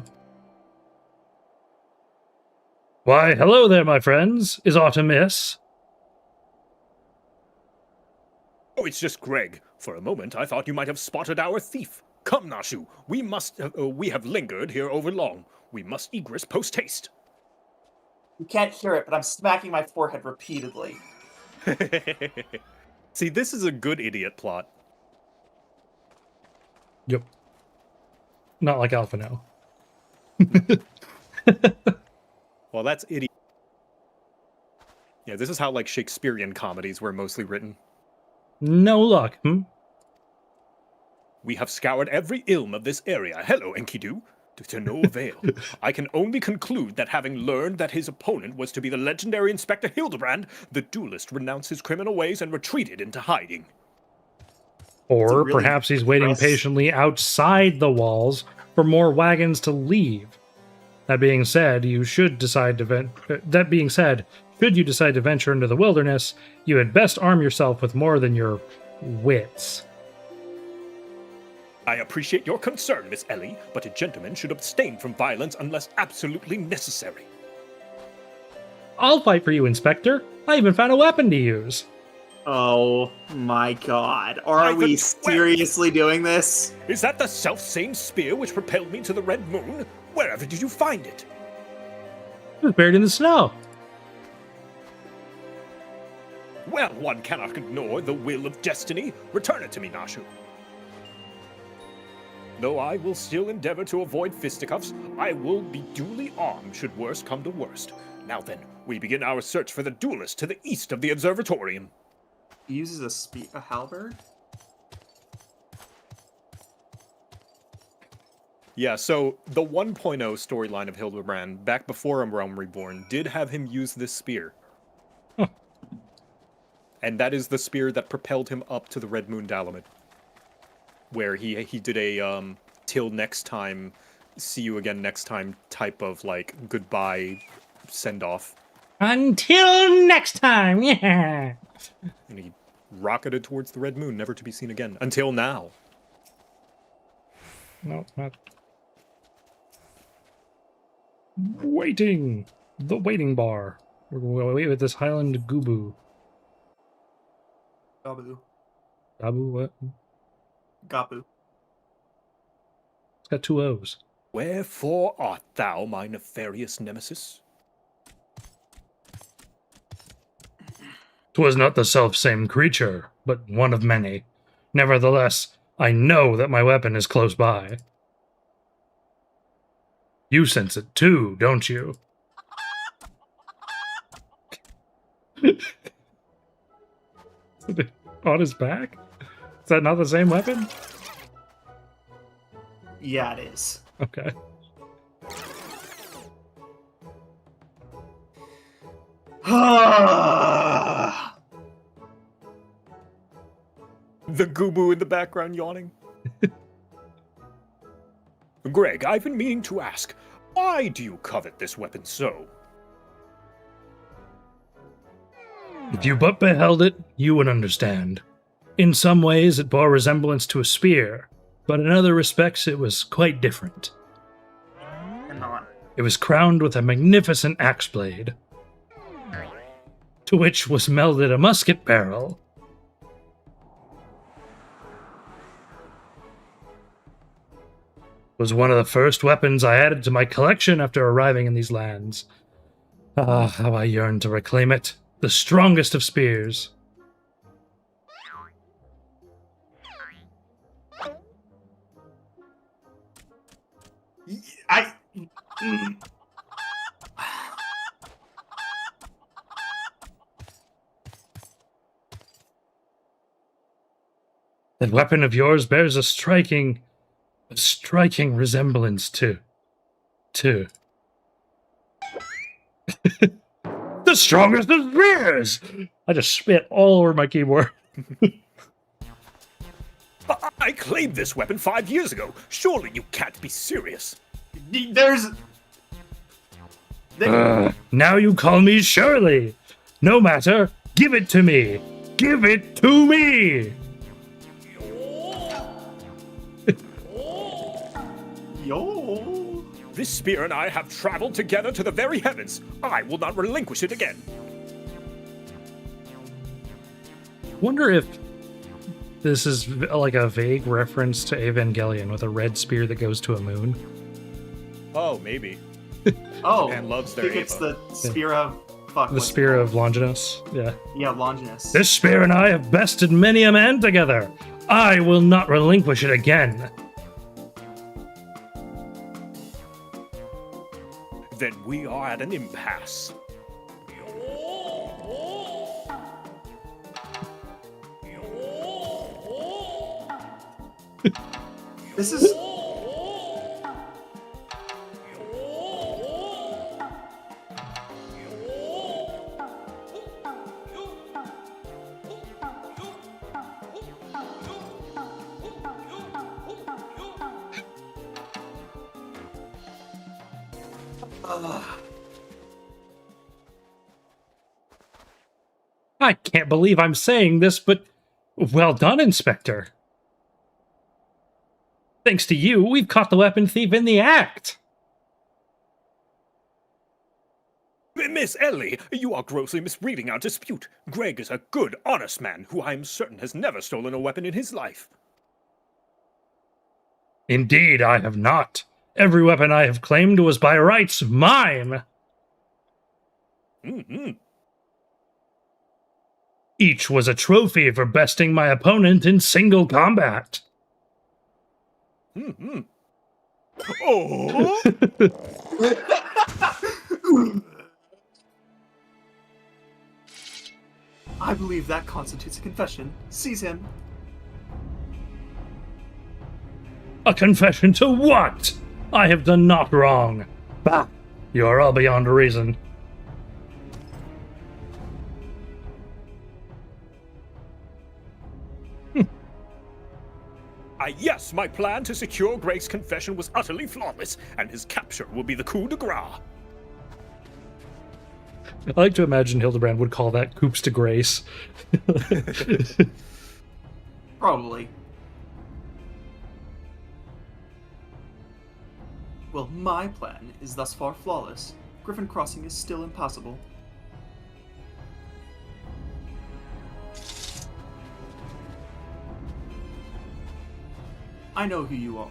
Why, hello there, my friends. Is aught amiss? Oh, it's just Greg. For a moment, I thought you might have spotted our thief. Come, Nashu. We have lingered here over long. We must egress post-haste. You can't hear it, but I'm smacking my forehead repeatedly. See, this is a good idiot plot. Yep. Not like Alphino. Well, that's idiot. Yeah, this is how like Shakespearean comedies were mostly written. No luck, We have scoured every ilm of this area. Hello, Enkidu. To no avail. I can only conclude that having learned that his opponent was to be the legendary Inspector Hildibrand, the duelist renounced his criminal ways and retreated into hiding. Or really perhaps he's waiting press- patiently outside the walls for more wagons to leave. That being said, should you decide to venture into the wilderness, you had best arm yourself with more than your wits. I appreciate your concern, Miss Ellie, but a gentleman should abstain from violence unless absolutely necessary. I'll fight for you, Inspector. I even found a weapon to use. Oh my god. Are Ivan we 12. seriously doing this? Is that the self-same spear which propelled me to the Red Moon? Wherever did you find it? It was buried in the snow. Well, one cannot ignore the will of destiny. Return it to me, Nashu. Though I will still endeavor to avoid fisticuffs, I will be duly armed should worst come to worst. Now then, we begin our search for the duelist to the east of the observatorium. He uses a halberd? Yeah, so the 1.0 storyline of Hildibrand, back before A Realm Reborn, did have him use this spear. Huh. And that is the spear that propelled him up to the Red Moon Dalamid. Where he did a till next time, see you again next time type of like goodbye send off. Until next time, yeah. And he rocketed towards the Red Moon, never to be seen again. Until now. No, not. Waiting. The waiting bar. We're going to wait with this Highland Gubu. Gabu. Gabu, what? Gabu. It's got 2 O's. Wherefore art thou my nefarious nemesis? 'Twas not the self-same creature, but one of many. Nevertheless, I know that my weapon is close by. You sense it too, don't you? On his back? Is that not the same weapon? Yeah, it is. Okay. The Gubu in the background yawning. Greg, I've been meaning to ask, why do you covet this weapon so? If you but beheld it, you would understand. In some ways, it bore resemblance to a spear, but in other respects, it was quite different. Cannot. It was crowned with a magnificent axe blade, to which was melded a musket barrel. It was one of the first weapons I added to my collection after arriving in these lands. Ah, how I yearned to reclaim it. The strongest of spears. That weapon of yours bears a striking resemblance to the strongest of spears. I just spit all over my keyboard. I claimed this weapon 5 years ago. Surely you can't be serious. There's... Now you call me Shirley. No matter. Give it to me. Give it to me. Yo. This spear and I have traveled together to the very heavens. I will not relinquish it again. Wonder if this is like a vague reference to Evangelion with a red spear that goes to a moon. Oh, maybe. Oh, Japan loves I their think it's Ava. the spear of... Fuck, The what's it spear called? of Longinus. Yeah. Yeah, Longinus. This spear and I have bested many a man together. I will not relinquish it again. then we are at an impasse. This is... I can't believe I'm saying this, but well done, Inspector. Thanks to you, we've caught the weapon thief in the act. Miss Ellie, you are grossly misreading our dispute. Greg is a good, honest man who I am certain has never stolen a weapon in his life. Indeed, I have not. Every weapon I have claimed was by rights mine. Mm-hmm. Each was a trophy for besting my opponent in single combat. Mm-hmm. Oh! I believe that constitutes a confession. Seize him. A confession to what? I have done naught wrong. Bah, you are all beyond reason. Yes, my plan to secure Greg's confession was utterly flawless, and his capture will be the coup de grace. I like to imagine Hildibrand would call that coups de grace. Probably. Well, my plan is thus far flawless. Griffin Crossing is still impossible. I know who you are,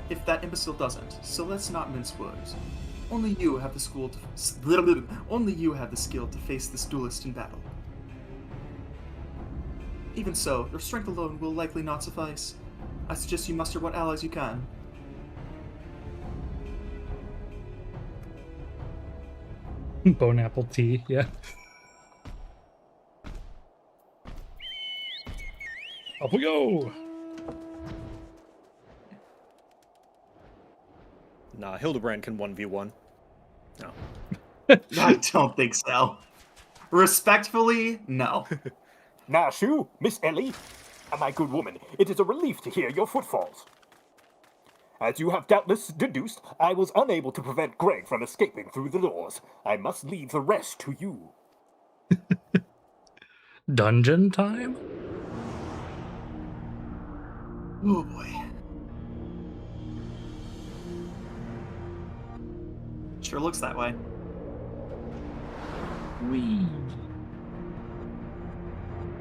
if that imbecile doesn't, so let's not mince words. Only you have the skill to face this duelist in battle. Even so, your strength alone will likely not suffice. I suggest you muster what allies you can. Bone apple tea, yeah. Off we go! Nah, Hildibrand can 1v1. No. I don't think so. Respectfully, no. Nashu, Miss Ellie, my good woman, it is a relief to hear your footfalls. As you have doubtless deduced, I was unable to prevent Greg from escaping through the doors. I must leave the rest to you. Dungeon time? Oh boy. Sure looks that way. Whee.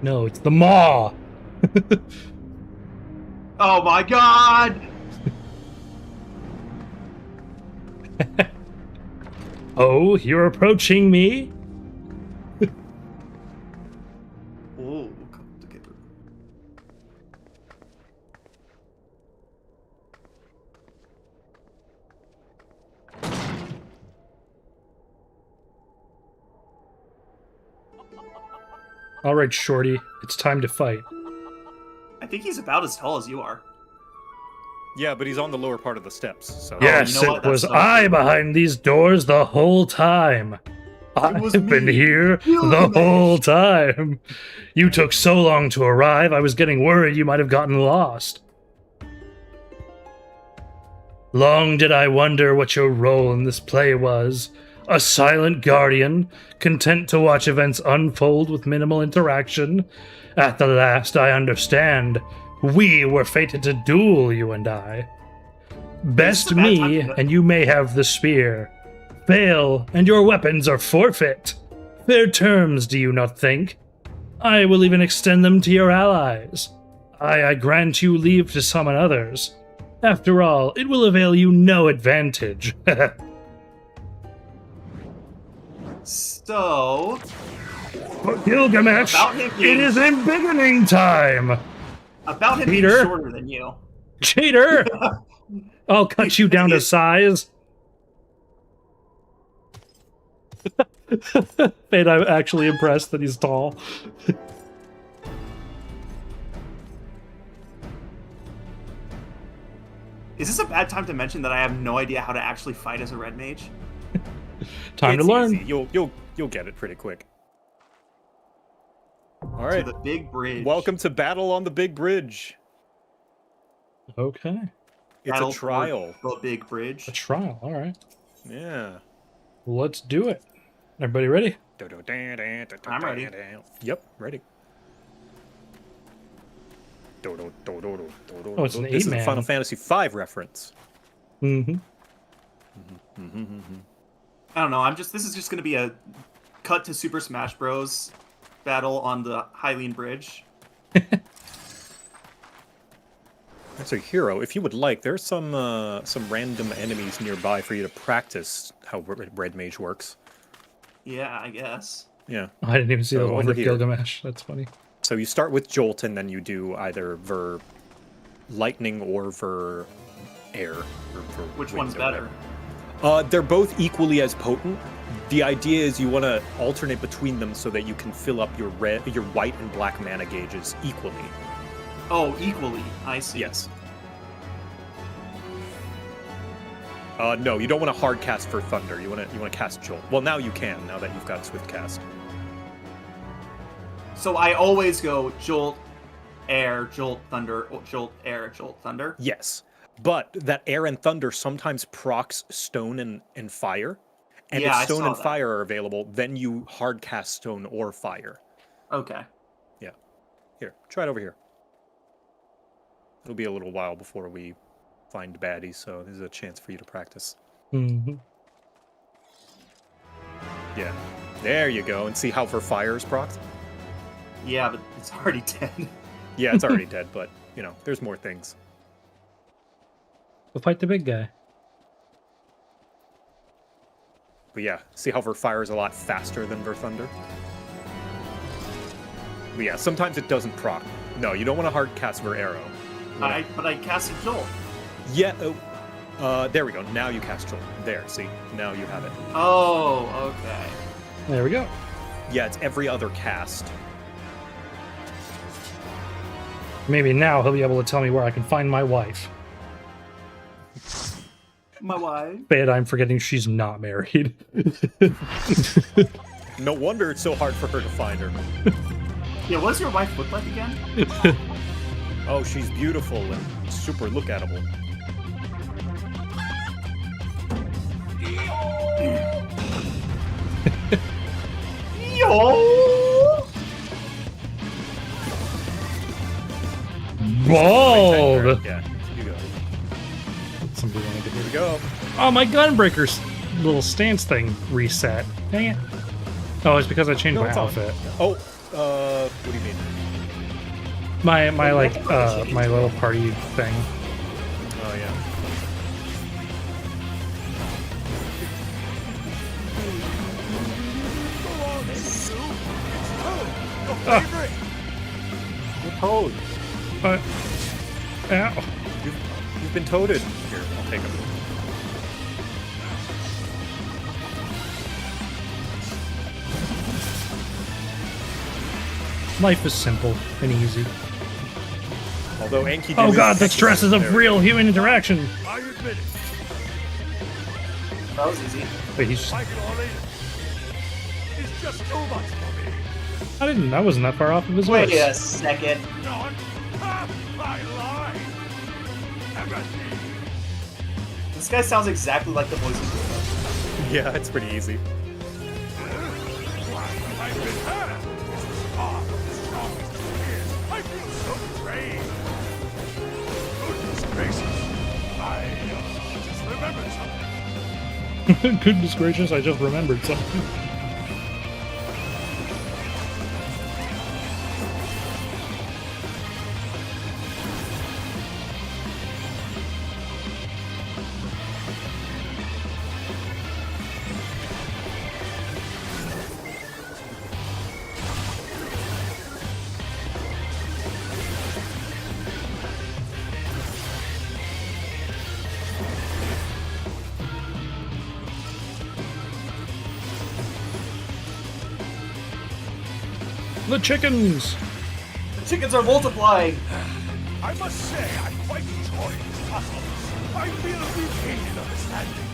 No, it's the maw! Oh my god! Oh, you're approaching me? Oh, come together. All right, Shorty, it's time to fight. I think he's about as tall as you are. Yeah, but he's on the lower part of the steps, so... Yes, you know what? it That's was so I good. behind these doors the whole time. was I've been me. here You the managed. whole time. You took so long to arrive, I was getting worried you might have gotten lost. Long did I wonder what your role in this play was. A silent guardian, content to watch events unfold with minimal interaction. At the last, I understand. We were fated to duel, you and I. Best a bad time me, to do that. and you may have the spear. Fail, and your weapons are forfeit. Fair terms, do you not think? I will even extend them to your allies. I grant you leave to summon others. After all, it will avail you no advantage. So, For Gilgamesh, About him it being- is embiggening time! about him Peter? being shorter than you. Cheater! I'll cut you down to size. And I'm actually impressed that he's tall. Is this a bad time to mention that I have no idea how to actually fight as a red mage? Time It's to learn. easy. You'll get it pretty quick. All right. To the big bridge. Welcome to Battle on the Big Bridge. Okay. It's Battle a for trial. The big bridge. A trial. All right. Yeah. Let's do it. Everybody ready? I'm ready. Yep, ready. Oh, it's an This is a 8-man. Final Fantasy V reference. Mm-hmm. I don't know. This is just gonna be a cut to Super Smash Bros. Battle on the Hylian Bridge. That's a hero. If you would like, there's some random enemies nearby for you to practice how Red Mage works. Yeah, I guess. Yeah. I didn't even see So the one over of here. Gilgamesh. That's funny. So you start with Jolt, and then you do either Ver Lightning or Ver Air. Or Ver Which Wind one's or better? whatever. They're both equally as potent. The idea is you want to alternate between them so that you can fill up your white and black mana gauges equally. Oh, equally. I see. Yes. No, you don't want to hard cast for Thunder. You want to cast Jolt. Well, now you can. Now that you've got Swift Cast. So I always go Jolt, Air, Jolt, Thunder, Jolt, Air, Jolt, Thunder. Yes, but that Air and Thunder sometimes procs Stone and Fire. And Yeah, I if Stone saw and that. Fire are available, then you hard cast Stone or Fire. Okay. Yeah. Here, try it over here. It'll be a little while before we find baddies, so there's a chance for you to practice. Mm-hmm. Yeah. There you go. And see how for Fire is procced? Yeah, but it's already dead. Yeah, it's already dead, but, you know, there's more things. We'll fight the big guy. But yeah, see how Ver Fire is a lot faster than Ver Thunder? But yeah, sometimes it doesn't proc. No, you don't want to hard cast Ver Arrow. But I casted Jolt. Yeah, there we go. Now you cast Jolt. There, see? Now you have it. Oh, okay. There we go. Yeah, it's every other cast. Maybe now he'll be able to tell me where I can find my wife. My wife. But I'm forgetting she's not married. No wonder it's so hard for her to find her. Yeah, what does your wife look like again? Oh, she's beautiful and super look-atable. Yo! Bald! Yeah, you go. Somebody wanted to Here we go. Oh, my Gunbreaker's little stance thing reset. Dang it. Oh, it's because I changed No, my it's on. outfit. Oh, what do you mean? My my little party thing. Oh, yeah. You're toad. Ow. You've been toaded. Here, I'll take him. Life is simple and easy. Although Enki. Oh god, the stresses of real human interaction! I admit it. That was easy. Wait, he's... I can all eat it. It's just too much for me. I wasn't that far off of his Wait voice. a second. Not half my life. Everything. This guy sounds exactly like the voice of Bruno. Yeah, it's pretty easy. I've been hurt. This is far from the strongest of fears. I feel so brave. Goodness gracious. I just remembered something. Goodness gracious, I just remembered something. The chickens! The chickens are multiplying. I must say, I'm quite enjoying this puzzle. I feel regained understanding.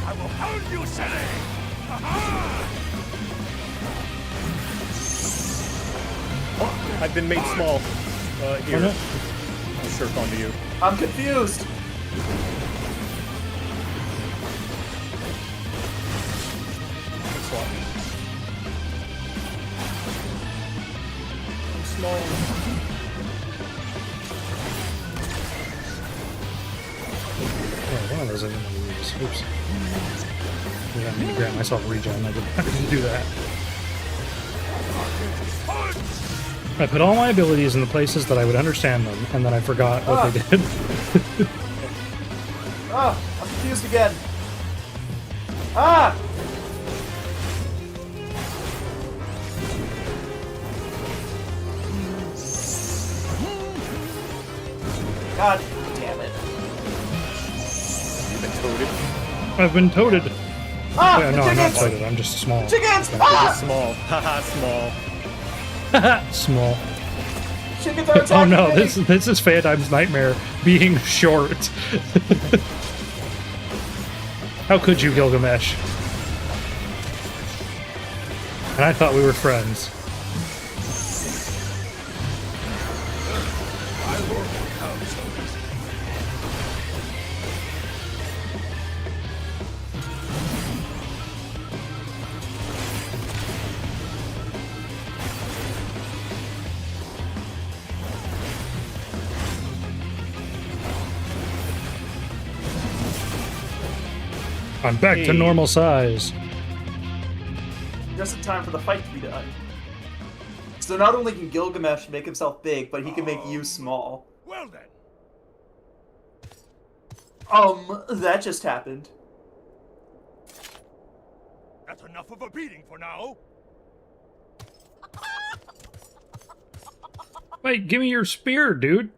I will pound you, silly! Oh, I've been made small. Here. Oh, no. I'll surf onto you. I'm confused. Swap. I'm small. Oh, one of those I didn't want to use. Oops. I didn't mean to grant myself regen. I didn't do that. I put all my abilities in the places that I would understand them, and then I forgot what they did. I'm confused again. Ah! God damn it. You've been toted. I've been toted. Ah! Yeah, the no, I'm not chickens! toted. I'm just small. Chickens! You're Ah! small. Haha, small. Small. Chickens are attacking Oh no, me! this is Phantom's nightmare being short. How could you, Gilgamesh? And I thought we were friends. I'm back to Hey. normal size. Just in time for the fight to be done. So not only can Gilgamesh make himself big, but he can make you small. Well then. That just happened. That's enough of a beating for now. Wait, give me your spear, dude.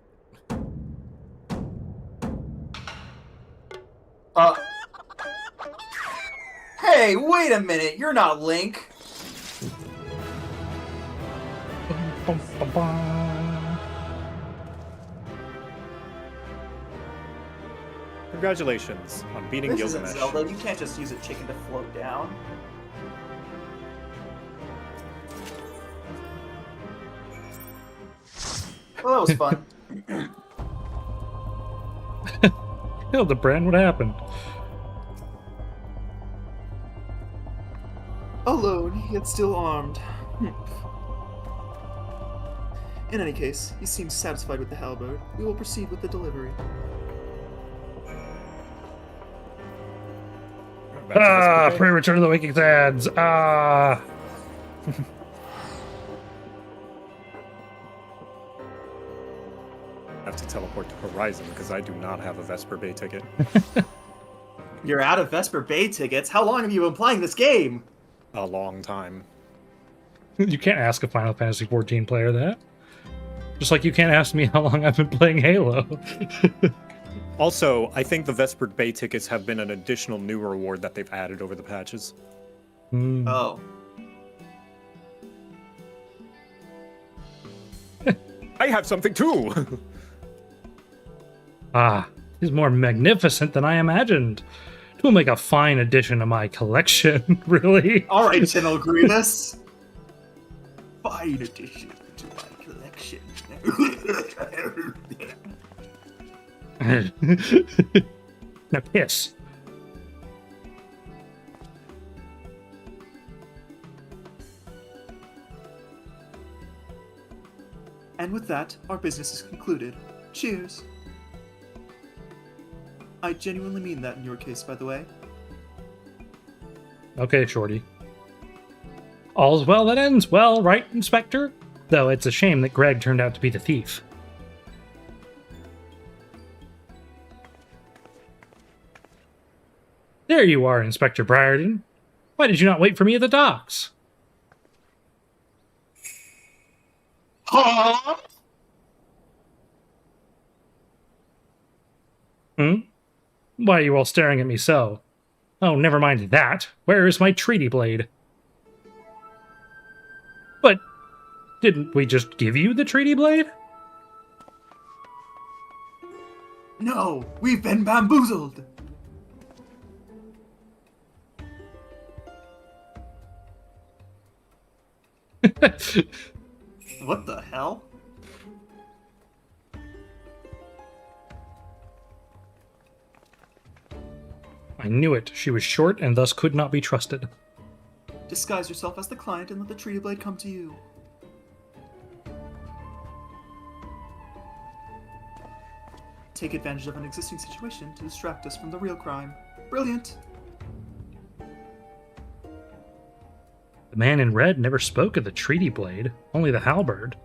Hey, wait a minute, you're not Link. Bum, bum, bum. Congratulations on beating This isn't Gilgamesh. Zelda, you can't just use a chicken to float down. Well, that was fun. Hildibrand, what happened? Alone, yet still armed. In any case, he seems satisfied with the halberd. We will proceed with the delivery. Back to this Ah, buffet. pre-return of the waking ads. Ah. I have to teleport to Horizon because I do not have a Vesper Bay ticket. You're out of Vesper Bay tickets? How long have you been playing this game? A long time. You can't ask a Final Fantasy XIV player that. Just like you can't ask me how long I've been playing Halo. Also, I think the Vesper Bay tickets have been an additional new reward that they've added over the patches. Hmm. Oh. I have something too! Ah, he's more magnificent than I imagined. It will make a fine addition to my collection, really. Alright, General Grievous. Fine addition to my collection. Now piss. And with that, our business is concluded. Cheers. I genuinely mean that in your case, by the way. Okay, Shorty. All's well that ends well, right, Inspector? Though it's a shame that Greg turned out to be the thief. There you are, Inspector Briarden. Why did you not wait for me at the docks? Huh? Hmm? Why are you all staring at me so? Oh, never mind that. Where is my treaty blade? But didn't we just give you the treaty blade? No, we've been bamboozled. What the hell? I knew it. She was short and thus could not be trusted. Disguise yourself as the client and let the treaty blade come to you. Take advantage of an existing situation to distract us from the real crime. Brilliant! The man in red never spoke of the treaty blade, only the halberd.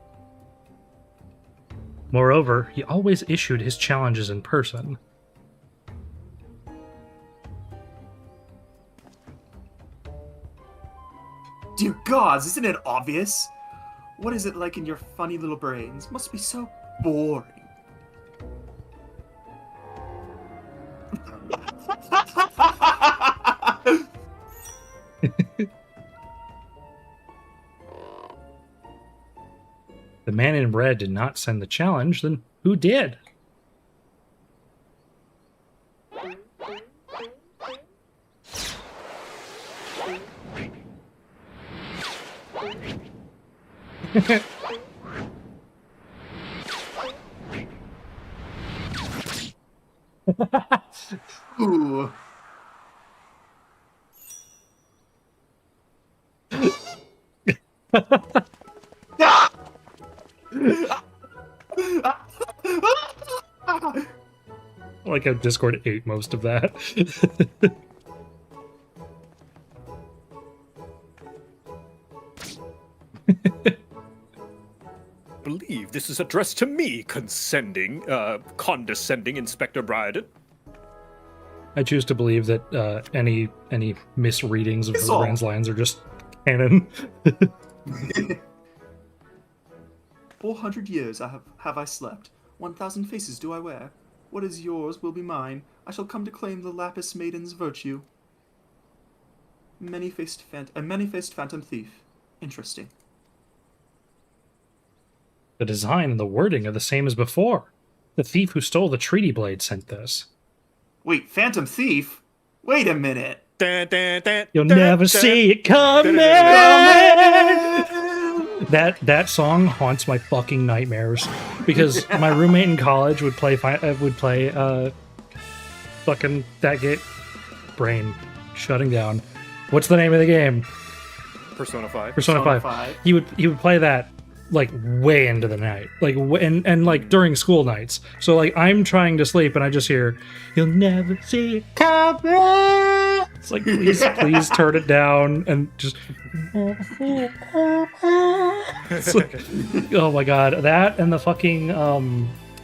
Moreover, he always issued his challenges in person. Dear gods, isn't it obvious? What is it like in your funny little brains? Must be so boring. The man in red did not send the challenge, then who did? Ooh. Like how Discord ate most of that. Believe this is addressed to me, condescending Inspector Bryden. I choose to believe that any misreadings of Hildibrand's lines are just canon. 400 years have I slept. 1,000 faces do I wear. What is yours will be mine. I shall come to claim the Lapis Maiden's virtue. A many-faced phantom thief. Interesting. The design and the wording are the same as before. The thief who stole the treaty blade sent this. Wait, phantom thief? Wait a minute. You'll never see it coming. That song haunts my fucking nightmares because my roommate in college would play fucking that game. Brain shutting down. What's the name of the game? Persona 5. Persona 5. He would play that like way into the night, like and like during school nights. So like I'm trying to sleep and I just hear, "You'll never see it coming." It's like please turn it down and just. It's like, oh my god, that and the fucking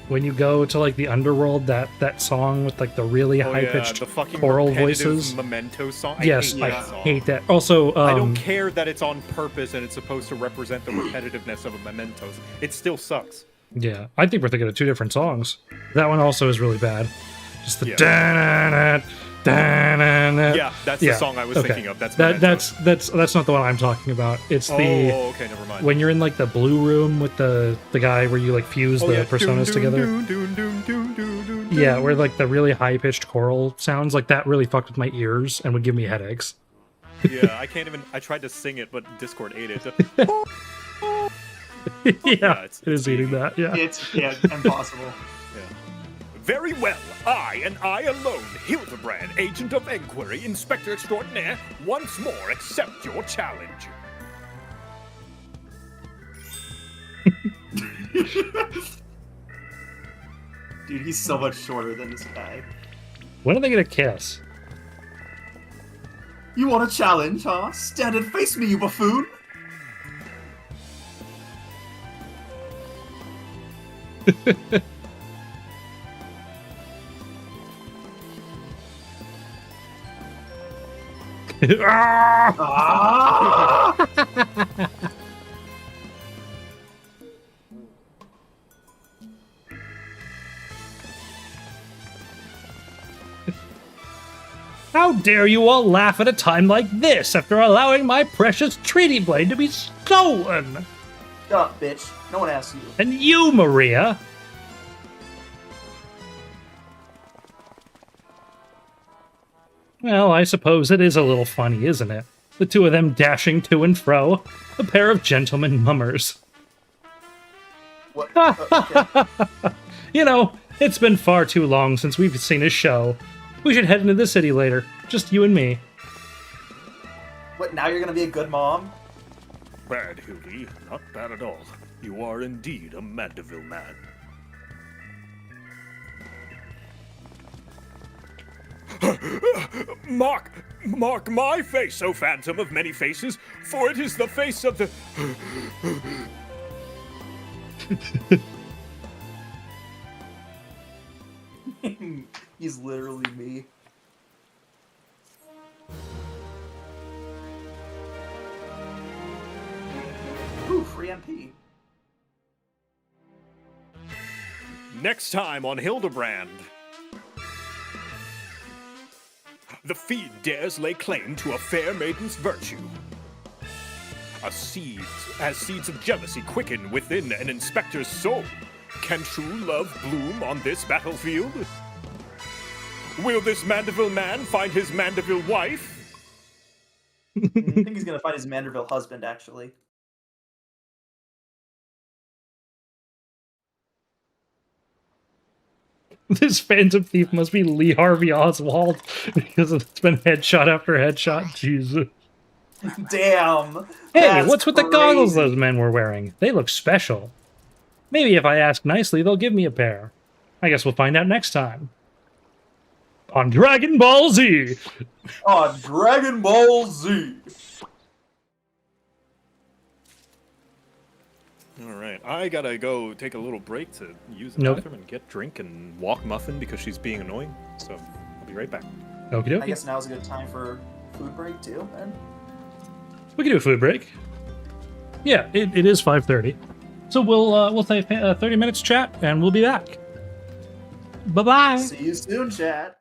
when you go to like the underworld, that song with like the really high pitched the fucking choral repetitive voices. Memento song. Yes, I hate that. Also, I don't care that it's on purpose and it's supposed to represent the repetitiveness of a Mementos. It still sucks. Yeah, I think we're thinking of two different songs. That one also is really bad. Just the Yeah, that's the song I was thinking of. That's not the one I'm talking about. It's the okay, never mind. when you're in like the blue room with the guy where you like fuse the personas together. Yeah, where like the really high pitched choral sounds like that really fucked with my ears and would give me headaches. Yeah, I can't even. I tried to sing it, but Discord ate it. Yeah, it is eating that. Yeah, It's impossible. Yeah. Very well. I, and I alone, Hildibrand, Agent of Enquiry, Inspector Extraordinaire, once more accept your challenge. Dude, he's so much shorter than this guy. when are they gonna kiss? You want a challenge, huh? Stand and face me, you buffoon! Ah! How dare you all laugh at a time like this after allowing my precious treaty blade to be stolen? Colton! Shut up, bitch. No one asked you. And you, Maria! Well, I suppose it is a little funny, isn't it? The two of them dashing to and fro. A pair of gentlemen mummers. What? Okay. You know, it's been far too long since we've seen a show. We should head into the city later. Just you and me. What, now you're gonna be a good mom? Bad, Hildy. Not bad at all. You are indeed a Mandeville man. Mark my face, O phantom of many faces, for it is the face of the... He's literally me. Ooh, free MP. Next time on Hildibrand. The fiend dares lay claim to a fair maiden's virtue. As seeds of jealousy quicken within an inspector's soul, can true love bloom on this battlefield? Will this Mandeville man find his Mandeville wife? I think he's gonna find his Manderville husband, actually. This Phantom Thief must be Lee Harvey Oswald because it's been headshot after headshot. Jesus. Damn. Hey, that's what's with the crazy. goggles those men were wearing? They look special. Maybe if I ask nicely, they'll give me a pair. I guess we'll find out next time. On Dragon Ball Z! On Dragon Ball Z. All right, I gotta go take a little break to use the Nope. bathroom and get drink and walk Muffin because she's being annoying. So I'll be right back. Okie I dokie. guess now's a good time for food break too, then. We can do a food break. Yeah, it is 5:30. So we'll take 30 minutes chat and we'll be back. Bye-bye! See you soon, chat.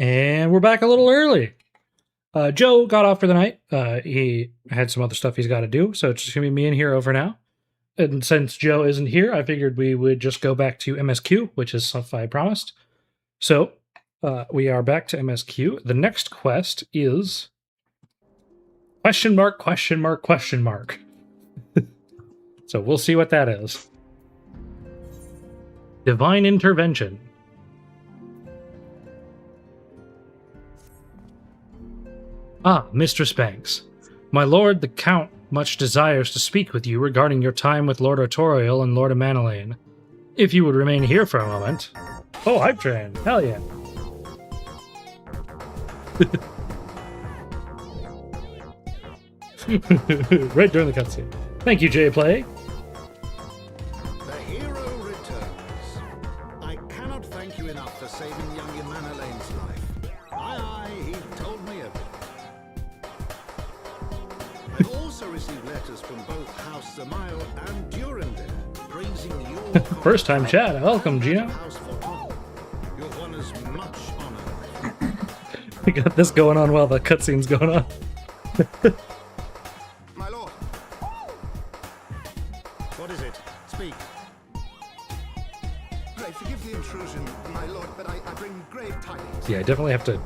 And we're back a little early. Joe got off for the night. He had some other stuff he's got to do, so it's just going to be me and Hero for now. And since Joe isn't here, I figured we would just go back to MSQ, which is stuff I promised. So, we are back to MSQ. The next quest is... question mark, question mark, question mark. So we'll see what that is. Divine Intervention. Ah, Mistress Banks. My lord, the Count, much desires to speak with you regarding your time with Lord Artorial and Lord Amanalaine. If you would remain here for a moment. Oh, hype train. Hell yeah. Right during the cutscene. Thank you, J-Play. The hero returns. I cannot thank you enough for saving young Amanalaine's life. Aye, he told me everything. I've also received letters from both House Samael and Durandal praising your First time chat. Welcome, Gino. House for honor. Your one is much honor. We got this going on while the cutscene's going on. My lord. What is it? Speak. Pray forgive the intrusion, my lord, but I bring grave tidings. Yeah, I definitely have to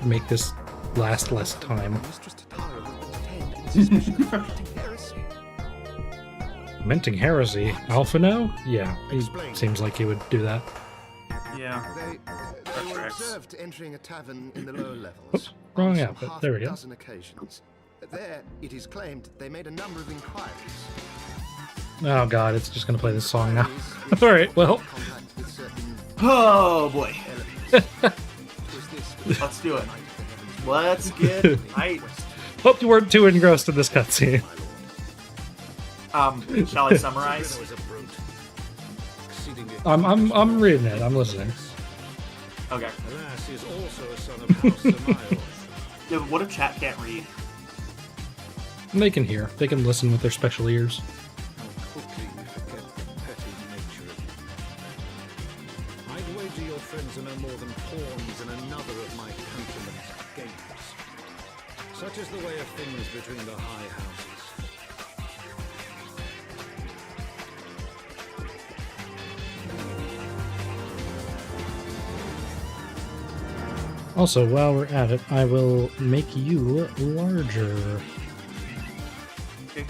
make this last less time. Mistress Tatara has been detained in suspicion of committing heresy. Minting heresy. Alphino? Yeah, he Explain. seems like he would do that. Yeah. They were tracks. observed entering a tavern in the lower levels. Oops, wrong on some outfit. half There we a go. dozen occasions. There, it is claimed, they made a number of inquiries. Oh god, it's just gonna play this song now. Alright, well. Contact with certain Oh boy. elements. Was this Let's do it. Let's get hyped. Hope you weren't too engrossed in this cutscene. Shall I summarize? was a brute. Exceedingly I'm reading it, I'm listening. Okay. Alas, he is also a son of House Samael. Yeah, but what if chat can't read? They can hear. They can listen with their special ears. How quickly we forget the petty nature of it. I'd wager your friends are no more than pawns in another of my countrymen's games. Such is the way of things between the high houses. Also, while we're at it, I will make you larger. Okay.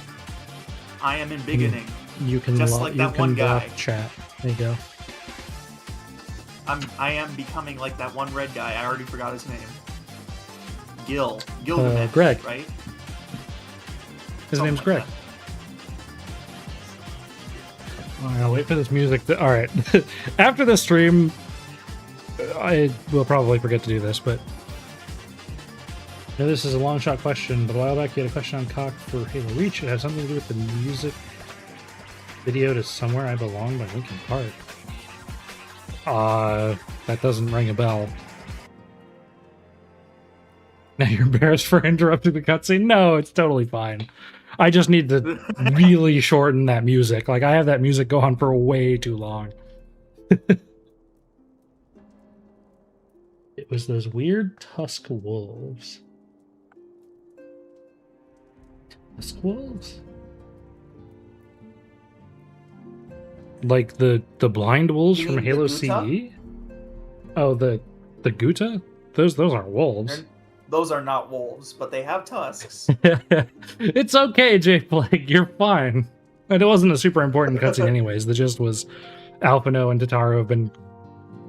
I am in beginning. You can Just like that one guy. Chat. There you go. I am becoming like that one red guy. I already forgot his name. Gilgamesh, Greg. right? His Something name's like Greg. I'll wait for this music. Alright. After the stream, I will probably forget to do this, but... Now, this is a long shot question, but a while back you had a question on Cock for Halo Reach. It had something to do with the music video to Somewhere I Belong by Linkin Park. That doesn't ring a bell. Now you're embarrassed for interrupting the cutscene? No, it's totally fine. I just need to really shorten that music. Like, I have that music go on for way too long. It was those weird tusk wolves. Tusk wolves? Like the blind wolves You from mean the Halo Guta? CE? Oh, the Guta? Those aren't wolves. Those are not wolves, but they have tusks. It's okay, J Plague. You're fine. And it wasn't a super important cutscene anyways. The gist was Alphino and Tataro have been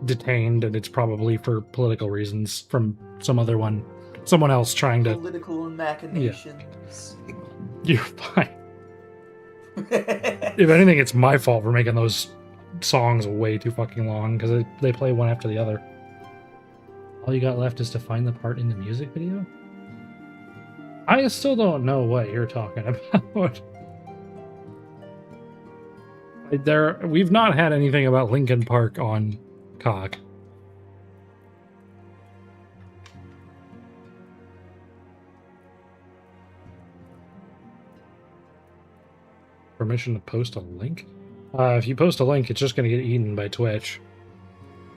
detained, and it's probably for political reasons from someone else trying to... Political machinations. You're fine. If anything, it's my fault for making those songs way too fucking long, because they play one after the other. All you got left is to find the part in the music video? I still don't know what you're talking about. We've not had anything about Linkin Park on Cock. Permission to post a link? If you post a link, it's just going to get eaten by Twitch.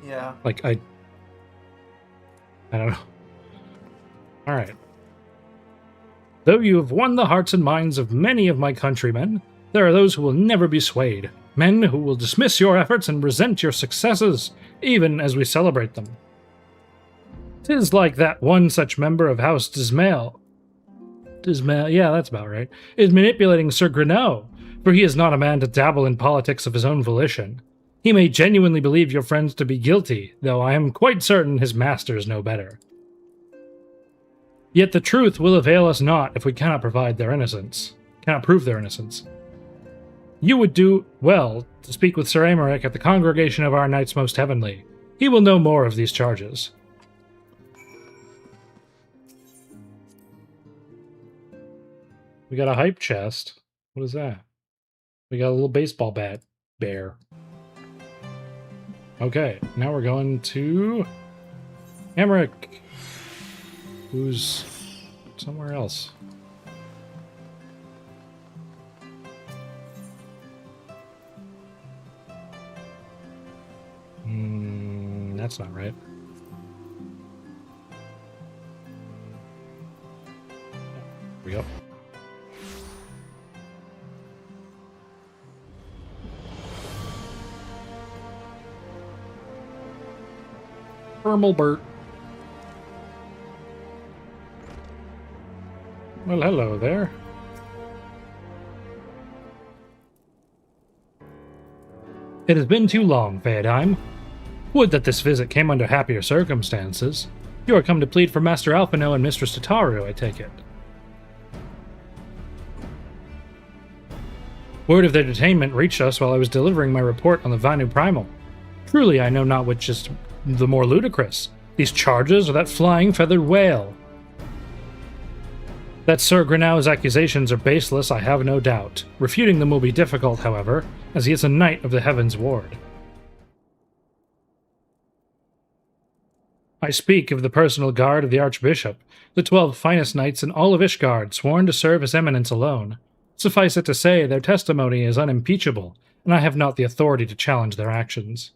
Yeah. Like, I don't know. All right. Though you have won the hearts and minds of many of my countrymen, there are those who will never be swayed. Men who will dismiss your efforts and resent your successes, even as we celebrate them. 'Tis like that one such member of House Dismail. Dismail, yeah, that's about right, is manipulating Sir Greneau, for he is not a man to dabble in politics of his own volition. He may genuinely believe your friends to be guilty, though I am quite certain his masters know better. Yet the truth will avail us not if we cannot prove their innocence. You would do well to speak with Sir Amaric at the congregation of our Knights Most Heavenly. He will know more of these charges. We got a hype chest. What is that? We got a little baseball bat bear. Okay, now we're going to Amaric, who's somewhere else. That's not right. Here we go. Thermalbert. Well, hello there. It has been too long, Feodheim. Would that this visit came under happier circumstances. You are come to plead for Master Alphino and Mistress Tataru, I take it. Word of their detainment reached us while I was delivering my report on the Vanu Primal. Truly, I know not which is the more ludicrous, these charges or that flying feathered whale. That Sir Greneau's accusations are baseless, I have no doubt. Refuting them will be difficult, however, as he is a knight of the Heavensward. I speak of the personal guard of the Archbishop, the 12 finest knights in all of Ishgard, sworn to serve His Eminence alone. Suffice it to say, their testimony is unimpeachable, and I have not the authority to challenge their actions.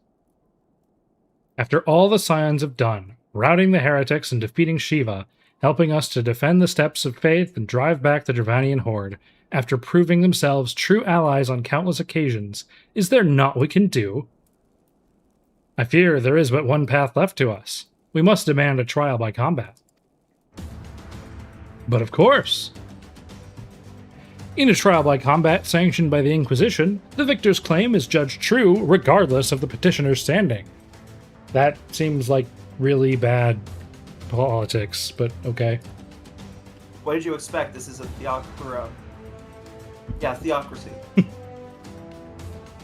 After all the Scions have done, routing the heretics and defeating Shiva, helping us to defend the steps of faith and drive back the Dravanian horde, after proving themselves true allies on countless occasions, is there naught we can do? I fear there is but one path left to us. We must demand a trial by combat. But of course. In a trial by combat sanctioned by the Inquisition, the victor's claim is judged true regardless of the petitioner's standing. That seems like really bad politics, but okay. What did you expect? This is a theocracy.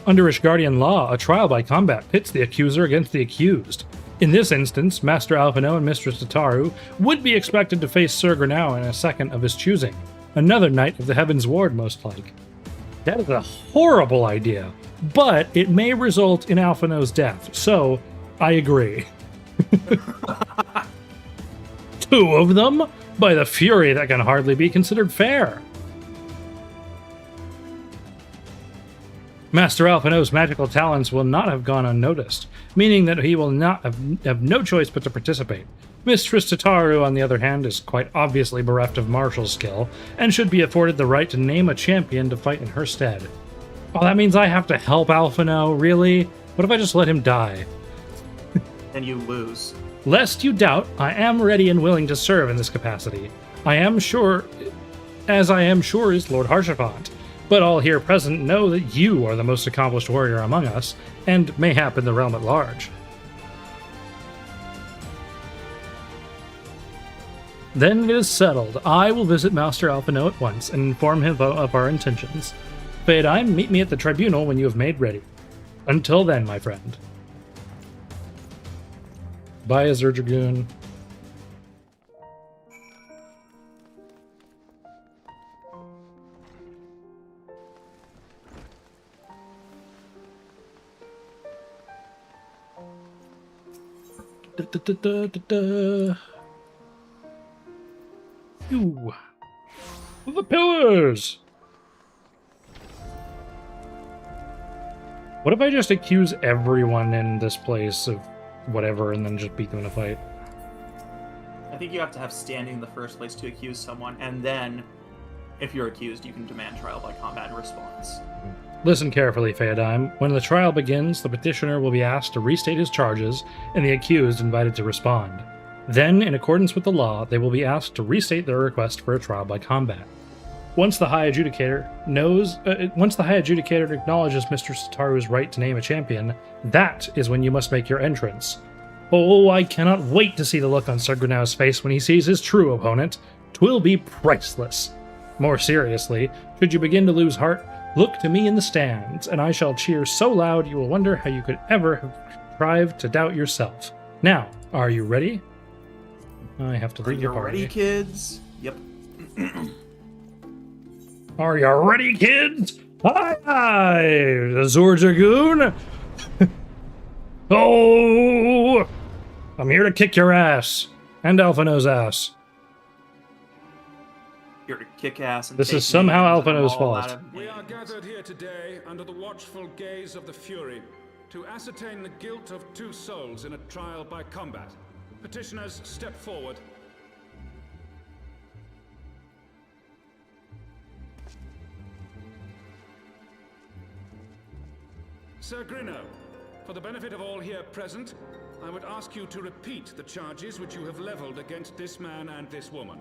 Under Ishgardian law, a trial by combat pits the accuser against the accused. In this instance, Master Alphino and Mistress Tataru would be expected to face Sir Greneau in a second of his choosing, another knight of the Heavensward most like. That is a horrible idea, but it may result in Alphino's death, so I agree. 2 of them? By the fury, that can hardly be considered fair. Master Alphino's magical talents will not have gone unnoticed, meaning that he will not have no choice but to participate. Mistress Tataru, on the other hand, is quite obviously bereft of martial skill, and should be afforded the right to name a champion to fight in her stead. Oh, that means I have to help Alphino? Really? What if I just let him die? And you lose. Lest you doubt, I am ready and willing to serve in this capacity. I am sure is Lord Harshavant, but all here present know that you are the most accomplished warrior among us, and mayhap in the realm at large. Then it is settled. I will visit Master Alphino at once and inform him of our intentions. Feodheim, meet me at the tribunal when you have made ready. Until then, my friend. Bye, Azure Dragoon. Ew. The pillars! What if I just accuse everyone in this place of whatever and then just beat them in a fight? think you have to have standing in the first place to accuse someone, and then, if you're accused, you can demand trial by combat in response. Listen carefully, Phaedime. When the trial begins, the petitioner will be asked to restate his charges, and the accused invited to respond. Then, in accordance with the law, they will be asked to restate their request for a trial by combat. Once the High Adjudicator acknowledges Mr. Sataru's right to name a champion, that is when you must make your entrance. Oh, I cannot wait to see the look on Sir Grenau's face when he sees his true opponent. 'Twill be priceless. More seriously, should you begin to lose heart, look to me in the stands, and I shall cheer so loud you will wonder how you could ever have contrived to doubt yourself. Now, are you ready? I have to Are leave you your party. ready, kids? Yep. Are you ready, kids? Aye, aye, Azure Dragoon. Oh, I'm here to kick your ass and Alphino's ass. You're to kick ass and This take is somehow names, and I'm Alphino's all fault. out of We are names. gathered here today under the watchful gaze of the Fury to ascertain the guilt of 2 souls in a trial by combat. Petitioners, step forward. Sir Grenau, for the benefit of all here present, I would ask you to repeat the charges which you have leveled against this man and this woman.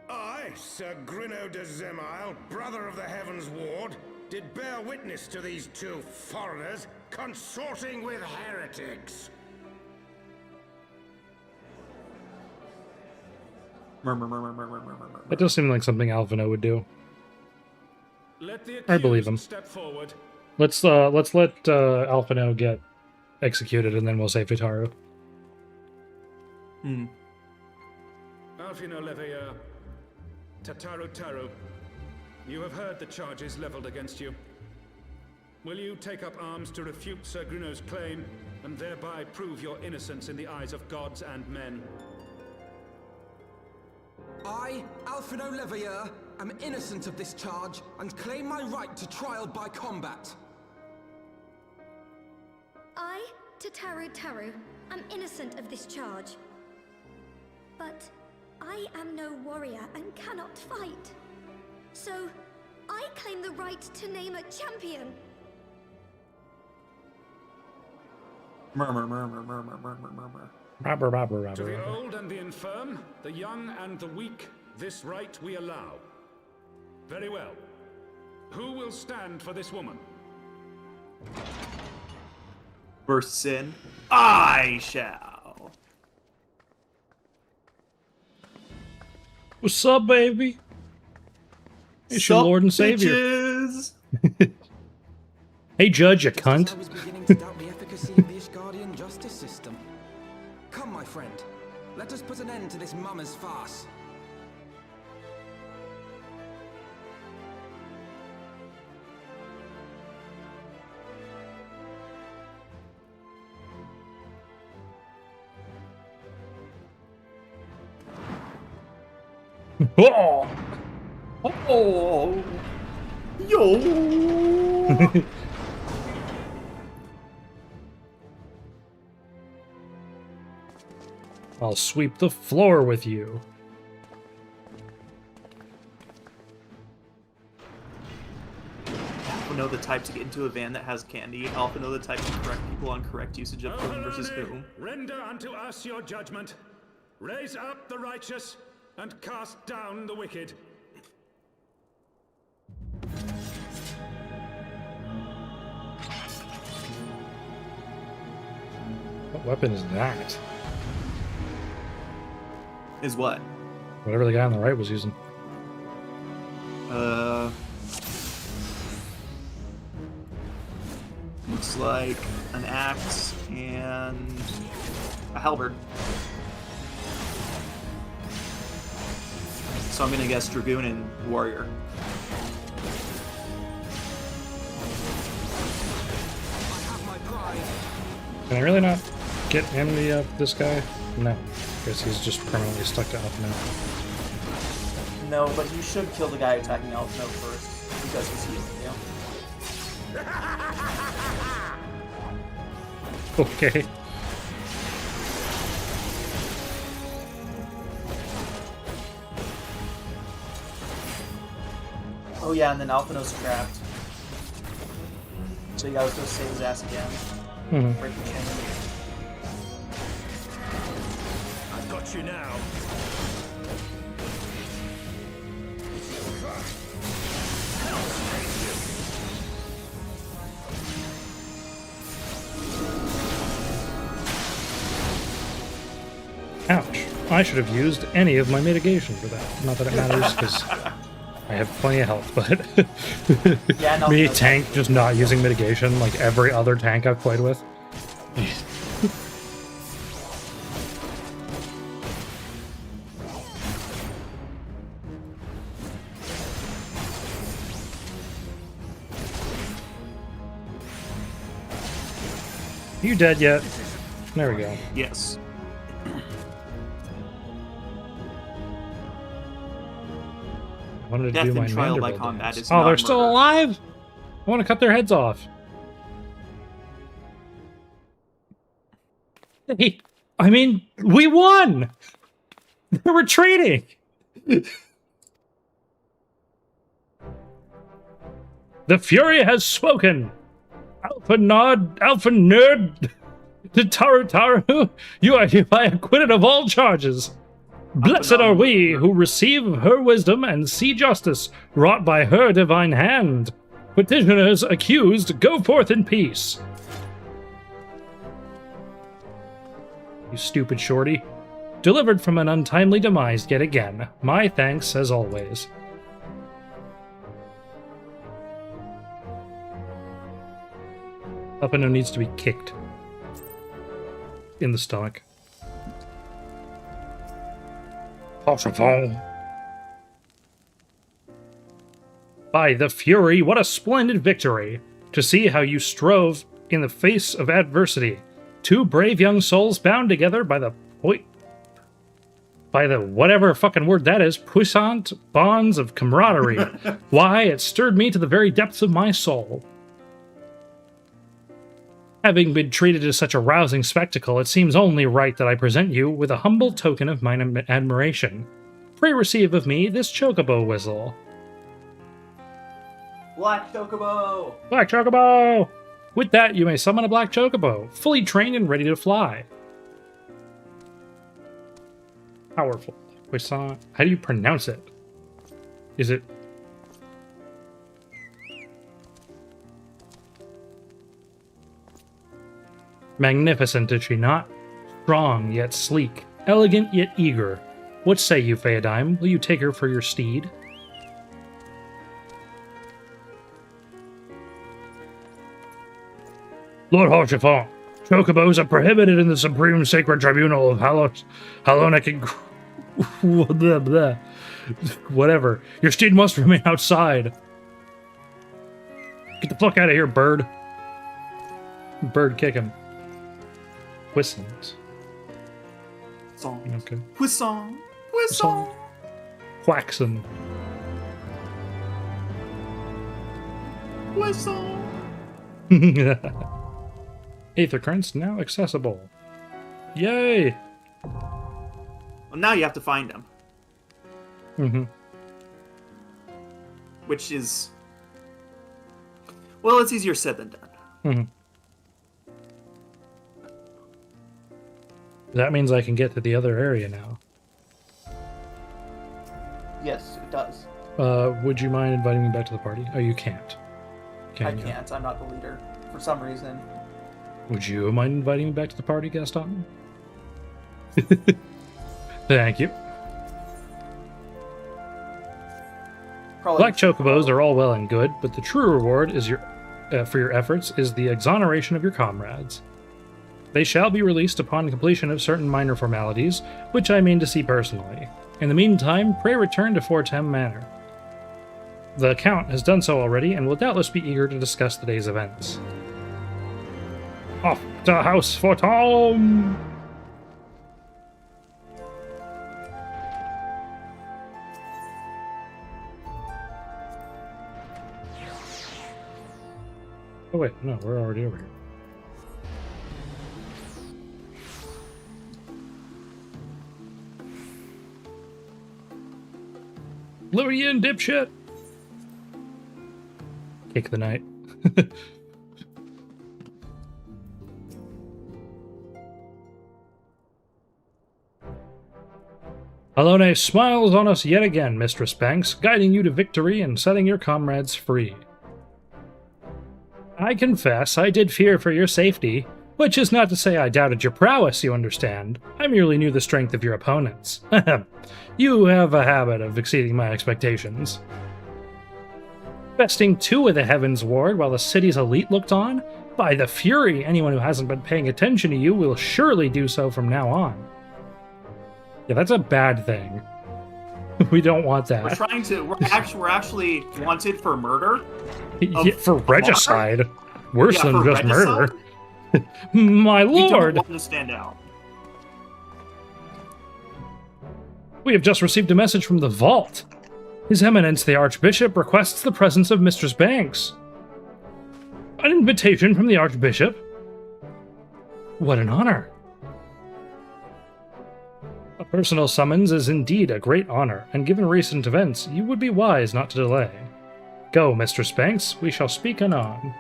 I, Sir Grenau de Zemile, brother of the Heavensward, did bear witness to these 2 foreigners consorting with heretics. Murmur, murmur, murmur, murmur, murmur. That does seem like something Alphino would do. Let the I believe him. accused step forward. Let's let Alphino get executed, and then we'll say Futaru. Alfino Leveilleur, Tataru, you have heard the charges leveled against you. Will you take up arms to refute Sir Grenau's claim, and thereby prove your innocence in the eyes of gods and men? I, Alfino Leveilleur, am innocent of this charge and claim my right to trial by combat. I, Tataru, am innocent of this charge. But I am no warrior and cannot fight. So, I claim the right to name a champion. Murmur, murmur, murmur, murmur, murmur. Robber. To the old and the infirm, the young and the weak, this right we allow. Very well. Who will stand for this woman? Bursts in. I shall. What's up, baby? It's your Sup, Lord and Savior. bitches? Hey, Judge, you Just as cunt. I was beginning to doubt the efficacy of the Ishgardian justice system. Come, my friend. Let us put an end to this mummer's farce. Oh! Oh. Yo. I'll sweep the floor with you. Alpha know the type to get into a van that has candy. Alpha know the type to correct people on correct usage of whom versus whom. Render unto us your judgment. Raise up the righteous and cast down the wicked. What weapon is that? Is what? Whatever the guy on the right was using. Looks like an axe and a halberd. So I'm gonna guess dragoon and warrior. I have my pride. Can I really not get him this guy? No. Guess he's just permanently stuck to Alpha now. No, but you should kill the guy attacking Alpha first because he's healing you. Okay. Oh yeah, and then Alphino's trapped. So you gotta go save his ass again. Break the chain. I've got you now. Ouch. I should have used any of my mitigation for that. Not that it matters, because I have plenty of health, but Yeah, no, me, no, tank, just not using mitigation like every other tank I've played with. You dead yet? There we go. Yes. I wanted to Death do my and trial by Manderville combat dance. is Oh, not they're still murder. alive? I want to cut their heads off. Hey, I mean, we won! They're retreating! The Fury has spoken! Alpha Nerd, to Taru, you are hereby acquitted of all charges. Blessed are we who receive her wisdom and see justice wrought by her divine hand. Petitioners accused, go forth in peace. You stupid shorty. Delivered from an untimely demise yet again. My thanks as always. Alphino needs to be kicked in the stomach. By the Fury, what a splendid victory! To see how you strove in the face of adversity. Two brave young souls bound together by the whatever fucking word that is, puissant bonds of camaraderie. Why, it stirred me to the very depths of my soul. Having been treated as such a rousing spectacle, it seems only right that I present you with a humble token of mine admiration. Pray receive of me this chocobo whistle. Black Chocobo! Black Chocobo! With that, you may summon a Black Chocobo, fully trained and ready to fly. Powerful. Puissant. How do you pronounce it? Is it... Magnificent, is she not? Strong, yet sleek. Elegant, yet eager. What say you, Phaedime? Will you take her for your steed? Lord Haurchefant, chocobos are prohibited in the Supreme Sacred Tribunal of Halonic and... Whatever. Your steed must remain outside. Get the fuck out of here, bird. Bird, kick him. Whistles. Song. Okay. Puissant. Puissant. Quaxon. Puissant. Aether currents now accessible. Yay! Well, now you have to find them. Mm-hmm. Which is... Well, it's easier said than done. Mm-hmm. That means I can get to the other area now. Yes, it does. Would you mind inviting me back to the party? Oh, you can't. Can you? Can't. I'm not the leader. For some reason. Would you mind inviting me back to the party, Gaston? Thank you. Probably Black chocobos are all well and good, but the true reward is for your efforts is the exoneration of your comrades. They shall be released upon completion of certain minor formalities, which I mean to see personally. In the meantime, pray return to Fortem Manor. The Count has done so already, and will doubtless be eager to discuss the day's events. Off to House Fortem! Oh wait, no, we're already over here. Lure you in, dipshit! Take the night. Alone smiles on us yet again, Mistress Banks, guiding you to victory and setting your comrades free. I confess I did fear for your safety, which is not to say I doubted your prowess, you understand. I merely knew the strength of your opponents. You have a habit of exceeding my expectations. Besting 2 of the Heavensward while the city's elite looked on? By the fury, anyone who hasn't been paying attention to you will surely do so from now on. Yeah, that's a bad thing. We don't want that. We're actually wanted for murder. For regicide. Worse than just regicide? murder. My We don't lord! want to stand out. We have just received a message from the vault. His Eminence the Archbishop requests the presence of Mistress Banks. An invitation from the Archbishop? What an honor. A personal summons is indeed a great honor, and given recent events, you would be wise not to delay. Go, Mistress Banks, we shall speak anon.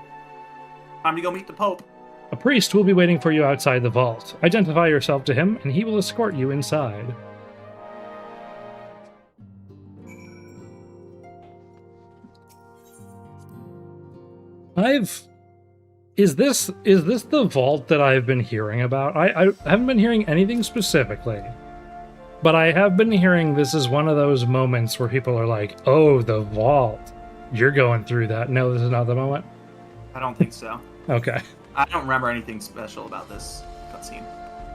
Time to go meet the Pope. A priest will be waiting for you outside the vault. Identify yourself to him, and he will escort you inside. Is this the vault that I've been hearing about? I haven't been hearing anything specifically, but I have been hearing this is one of those moments where people are like, oh, the vault. You're going through that. No, this is not the moment? I don't think so. Okay. I don't remember anything special about this cutscene.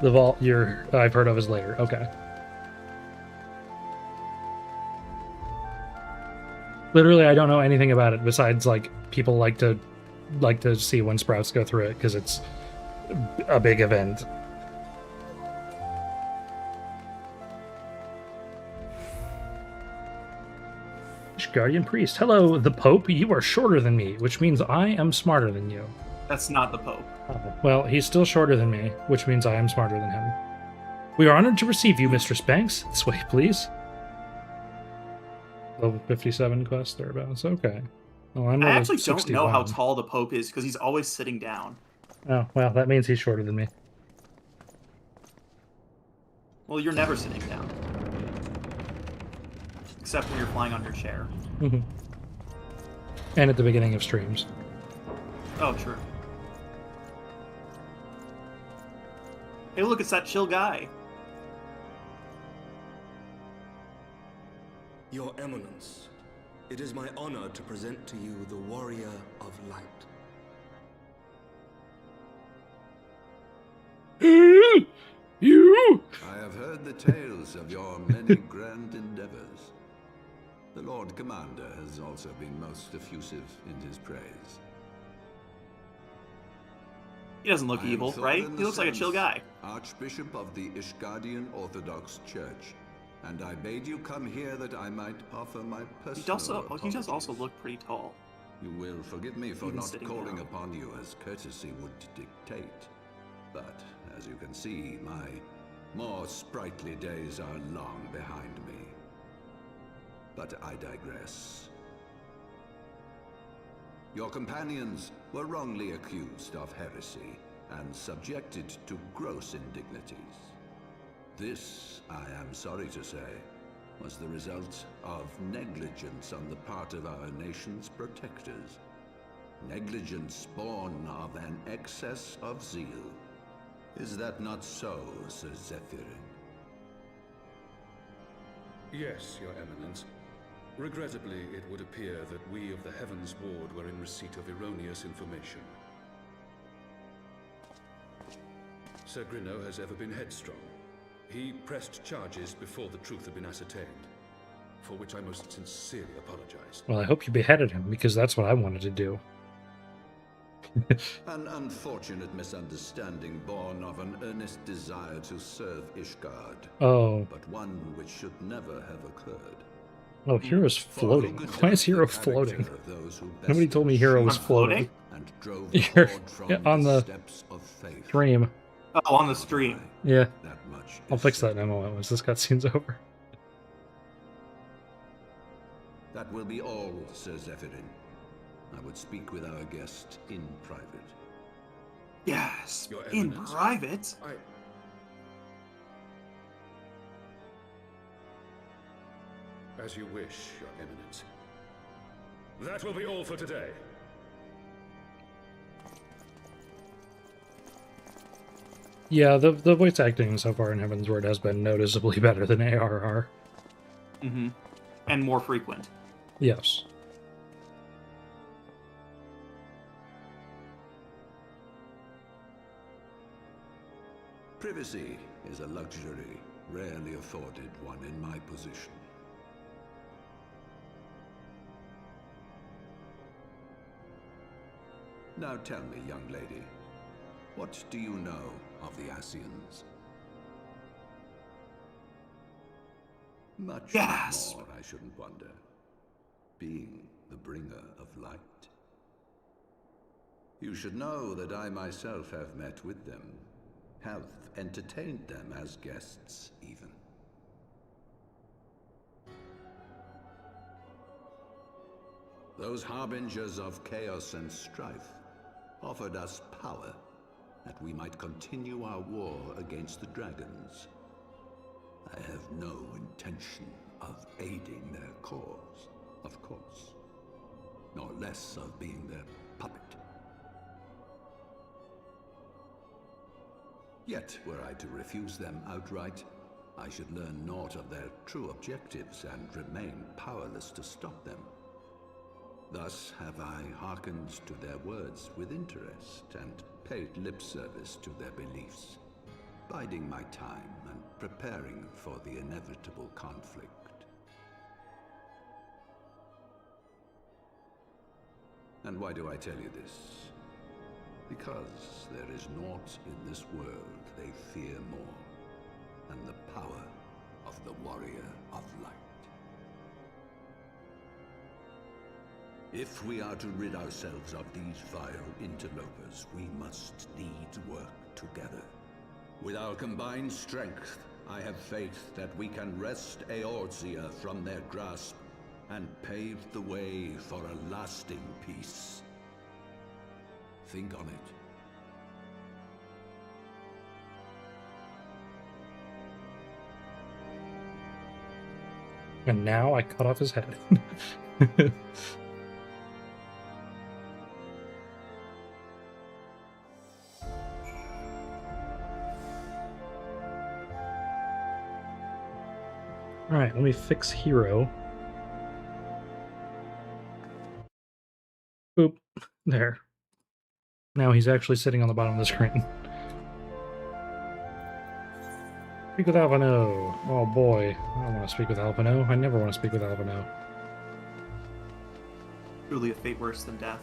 The vault I've heard of is later. Okay. Literally, I don't know anything about it besides, like, people like to see when sprouts go through it because it's a big event. Guardian Priest. Hello, the Pope. You are shorter than me, which means I am smarter than you. That's not the Pope. Oh, well, he's still shorter than me, which means I am smarter than him. We are honored to receive you, Mistress Banks. This way, please. Level 57 quest thereabouts. Okay. Well, I'm I actually 61. don't know how tall the Pope is because he's always sitting down. Oh, well, that means he's shorter than me. Well, you're never sitting down. Except when you're flying on your chair. Mm-hmm. And at the beginning of streams. Oh, true. Hey, look, it's that chill guy. Your Eminence, it is my honor to present to you the Warrior of Light. You! I have heard the tales of your many grand endeavors. The Lord Commander has also been most effusive in his praise. He doesn't look evil, right? He looks like a chill guy. Archbishop of the Ishgardian Orthodox Church, and I bade you come here that I might offer my personal He does also look pretty tall. You will forgive me for Even not sitting calling down. upon you as courtesy would dictate. But, as you can see, my more sprightly days are long behind me. But I digress. Your companions were wrongly accused of heresy and subjected to gross indignities. This, I am sorry to say, was the result of negligence on the part of our nation's protectors. Negligence born of an excess of zeal. Is that not so, Sir Zephyrin? Yes, Your Eminence. Regrettably, it would appear that we of the Heavensward were in receipt of erroneous information. Sir Grinno has ever been headstrong. He pressed charges before the truth had been ascertained, for which I most sincerely apologize. Well, I hope you beheaded him, because that's what I wanted to do. An unfortunate misunderstanding born of an earnest desire to serve Ishgard. Oh. But one which should never have occurred. Oh, Hero's floating. Why is Hero floating? Nobody told me Hero was floating. You're on the stream. Oh, on the stream. Yeah. I'll fix that memo once this cutscene's over. That will be all, Sir Zephyrin. I would speak with our guest in private. Yes, Your in Eminence. private. As you wish, Your Eminence. That will be all for today. Yeah, the voice acting so far in Heavensward has been noticeably better than ARR. Mm-hmm. And more frequent. Yes. Privacy is a luxury rarely afforded one in my position. Now tell me, young lady, what do you know of the Asians? Much Yes. more, I shouldn't wonder. Being the bringer of light. You should know that I myself have met with them, have entertained them as guests, even. Those harbingers of chaos and strife offered us power that we might continue our war against the dragons. I have no intention of aiding their cause, of course, nor less of being their puppet. Yet, were I to refuse them outright, I should learn naught of their true objectives and remain powerless to stop them. Thus have I hearkened to their words with interest and paid lip service to their beliefs, biding my time and preparing for the inevitable conflict. And why do I tell you this? Because there is naught in this world they fear more than the power of the warrior of light. If we are to rid ourselves of these vile interlopers, we must needs work together. With our combined strength, I have faith that we can wrest Eorzea from their grasp and pave the way for a lasting peace. Think on it. And now I cut off his head. Alright, let me fix Hero. Boop. There. Now he's actually sitting on the bottom of the screen. Speak with Alvino. Oh boy. I don't want to speak with Alvino. I never want to speak with Alvino. Truly a fate worse than death.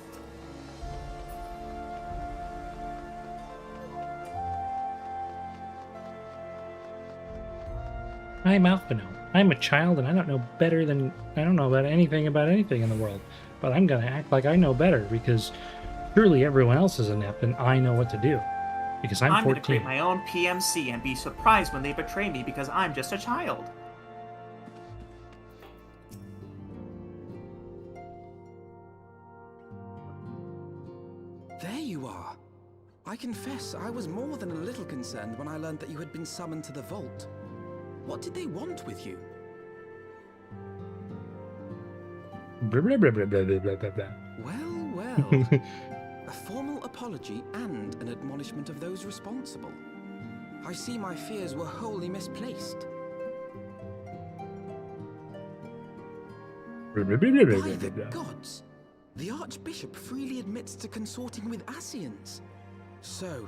I'm Alphino. I'm a child and I don't know about anything in the world. But I'm gonna act like I know better because surely everyone else is inept and I know what to do. Because I'm 14. Gonna create my own PMC and be surprised when they betray me because I'm just a child. There you are. I confess, I was more than a little concerned when I learned that you had been summoned to the vault. What did they want with you? Blah, blah, blah, blah, blah, blah, blah, blah. Well, well. A formal apology and an admonishment of those responsible. I see my fears were wholly misplaced. Blah, blah, blah, blah, blah, By blah, the blah. gods! The Archbishop freely admits to consorting with Asians. So,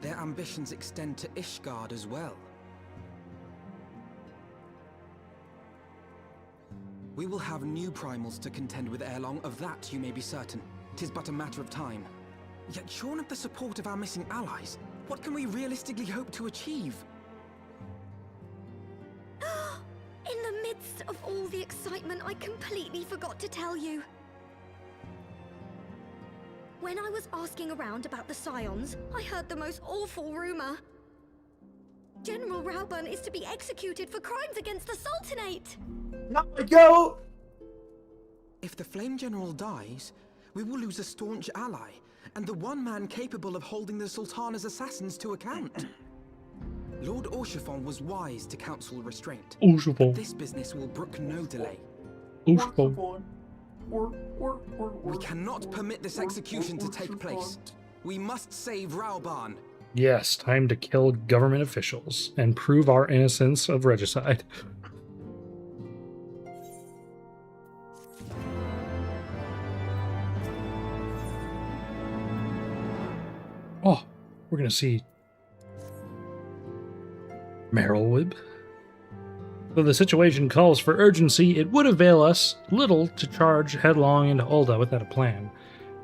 their ambitions extend to Ishgard as well. We will have new primals to contend with ere long, of that you may be certain. 'Tis but a matter of time. Yet shorn of the support of our missing allies, what can we realistically hope to achieve? In the midst of all the excitement, I completely forgot to tell you. When I was asking around about the Scions, I heard the most awful rumor. General Rauburn is to be executed for crimes against the Sultanate! Not go! If the Flame General dies, we will lose a staunch ally, and the one man capable of holding the Sultana's assassins to account. Lord Orchiffon was wise to counsel restraint. Orchiffon. This business will brook no delay. Orchiffon. We cannot permit this execution to take place. We must save Rauban. Yes, time to kill government officials and prove our innocence of regicide. Oh, we're gonna see Merylwib. Though the situation calls for urgency, it would avail us little to charge headlong into Ulda without a plan.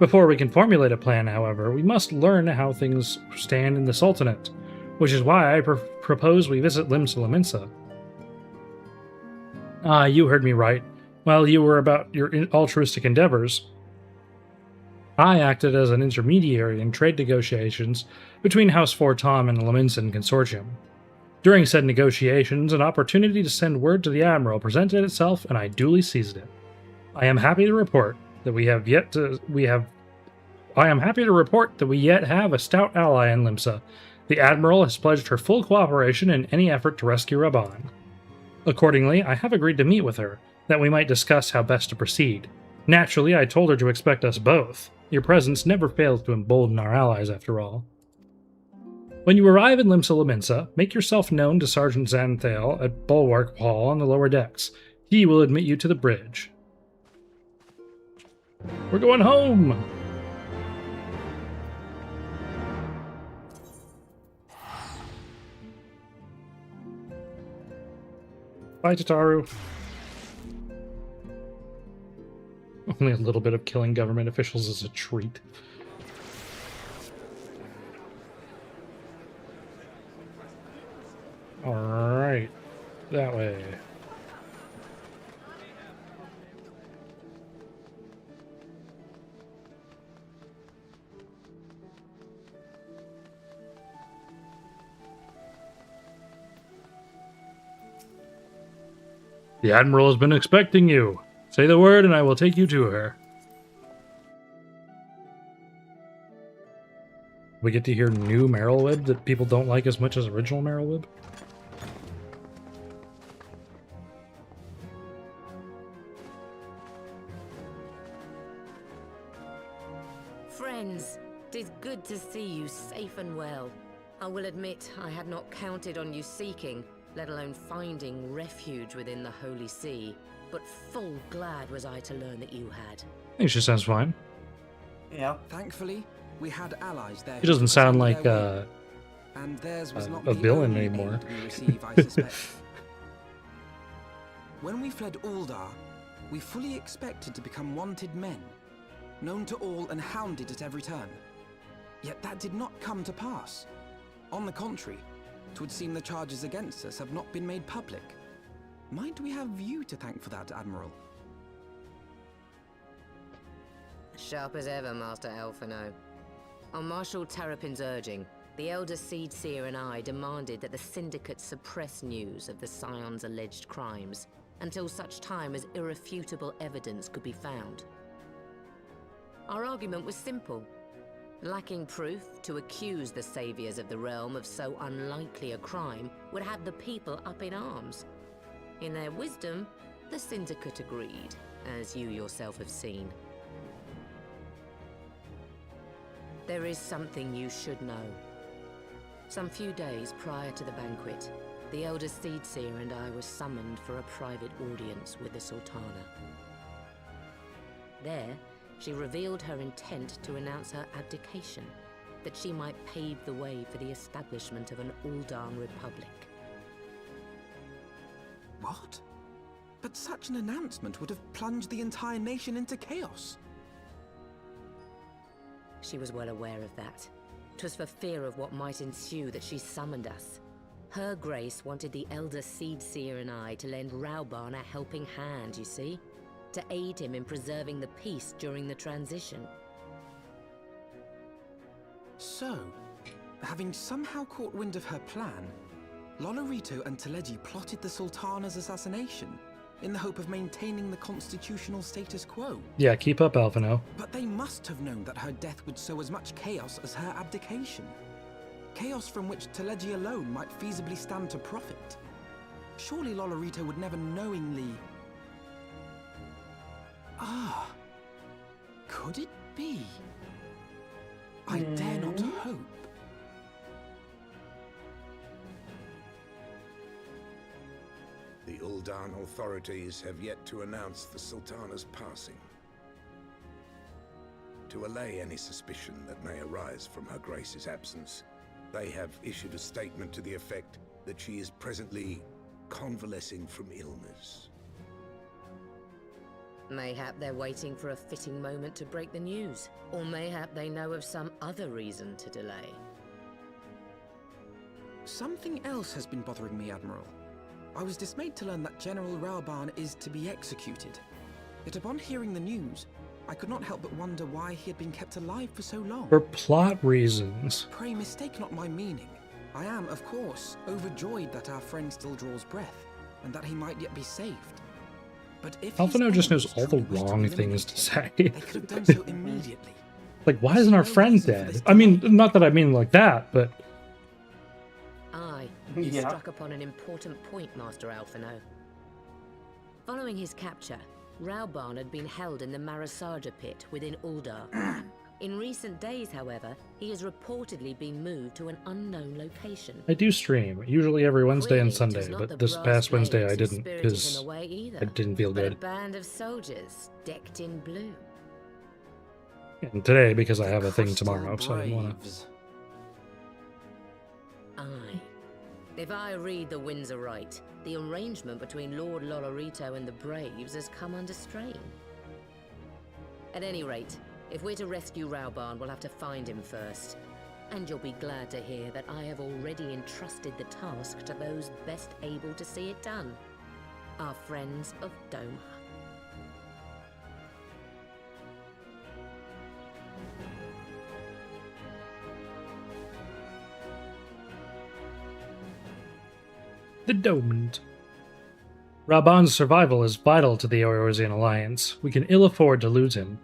Before we can formulate a plan, however, we must learn how things stand in the Sultanate, which is why I propose we visit Limsa Lominsa. Ah, you heard me right. While you were about your altruistic endeavors, I acted as an intermediary in trade negotiations between House Fortom and the Lominsan Consortium. During said negotiations, an opportunity to send word to the Admiral presented itself, and I duly seized it. I am happy to report that we yet have a stout ally in Limsa. The Admiral has pledged her full cooperation in any effort to rescue Raban. Accordingly, I have agreed to meet with her, that we might discuss how best to proceed. Naturally, I told her to expect us both. Your presence never fails to embolden our allies, after all. When you arrive in Limsa Lominsa, make yourself known to Sergeant Xanthale at Bulwark Hall on the lower decks. He will admit you to the bridge. We're going home! Bye, Tataru. Only a little bit of killing government officials is a treat. Alright. That way. The Admiral has been expecting you. Say the word and I will take you to her. We get to hear new Merylwib that people don't like as much as original Merylwib. Friends, 'tis good to see you safe and well. I will admit I had not counted on you seeking, let alone finding refuge within the Holy See, but full glad was I to learn that you had. I think she sounds fine. Yeah. Thankfully, we had allies there. He doesn't sound like and theirs was not a the villain only anymore. aid we receive, I suspect. When we fled Uldar, we fully expected to become wanted men, known to all and hounded at every turn. Yet that did not come to pass. On the contrary, 'twould seem the charges against us have not been made public. Might we have you to thank for that, Admiral? Sharp as ever, Master Elfino. On Marshal Terrapin's urging, the Elder Seed Seer and I demanded that the Syndicate suppress news of the Scion's alleged crimes until such time as irrefutable evidence could be found. Our argument was simple. Lacking proof, to accuse the saviors of the realm of so unlikely a crime would have the people up in arms. In their wisdom, the Syndicate agreed, as you yourself have seen. There is something you should know. Some few days prior to the banquet, the Elder Seed Seer and I were summoned for a private audience with the Sultana. There, she revealed her intent to announce her abdication, that she might pave the way for the establishment of an Uldan Republic. What? But such an announcement would have plunged the entire nation into chaos. She was well aware of that. 'Twas for fear of what might ensue that she summoned us. Her Grace wanted the Elder Seed Seer and I to lend Rauban a helping hand, you see? To aid him in preserving the peace during the transition. So, having somehow caught wind of her plan, Lolorito and Teleji plotted the Sultana's assassination, in the hope of maintaining the constitutional status quo. Yeah, keep up, Alphino. But they must have known that her death would sow as much chaos as her abdication. Chaos from which Telegia alone might feasibly stand to profit. Surely Lolorito would never knowingly... Ah, could it be? I dare not hope. The Uldan authorities have yet to announce the Sultana's passing. To allay any suspicion that may arise from Her Grace's absence, they have issued a statement to the effect that she is presently convalescing from illness. Mayhap they're waiting for a fitting moment to break the news. Or mayhap they know of some other reason to delay. Something else has been bothering me, Admiral. I was dismayed to learn that General Raoban is to be executed. Yet upon hearing the news, I could not help but wonder why he had been kept alive for so long. For plot reasons. Pray mistake not my meaning. I am, of course, overjoyed that our friend still draws breath, and that he might yet be saved. But if Alphino just knows all the wrong things to say. they could have done so immediately. Like, why isn't our friend dead? I mean, not that I mean like that, but... Aye, you struck upon an important point, Master Alphino. Following his capture, Raoban had been held in the Marasaja pit within Uldar. In recent days, however, he has reportedly been moved to an unknown location. I do stream, usually every Wednesday and Clearly, 'tis Sunday, not the but this brass past Wednesday blades I who didn't, spirited because him away either, I didn't feel but a good. band of soldiers decked in blue. And today, because I have a thing tomorrow, so I didn't want to... Aye. If I read the winds aright, the arrangement between Lord Lolorito and the Braves has come under strain. At any rate, if we're to rescue Raoban, we'll have to find him first. And you'll be glad to hear that I have already entrusted the task to those best able to see it done. Our friends of Doma. The Domand. Raban's survival is vital to the Eorzean Alliance. We can ill afford to lose him.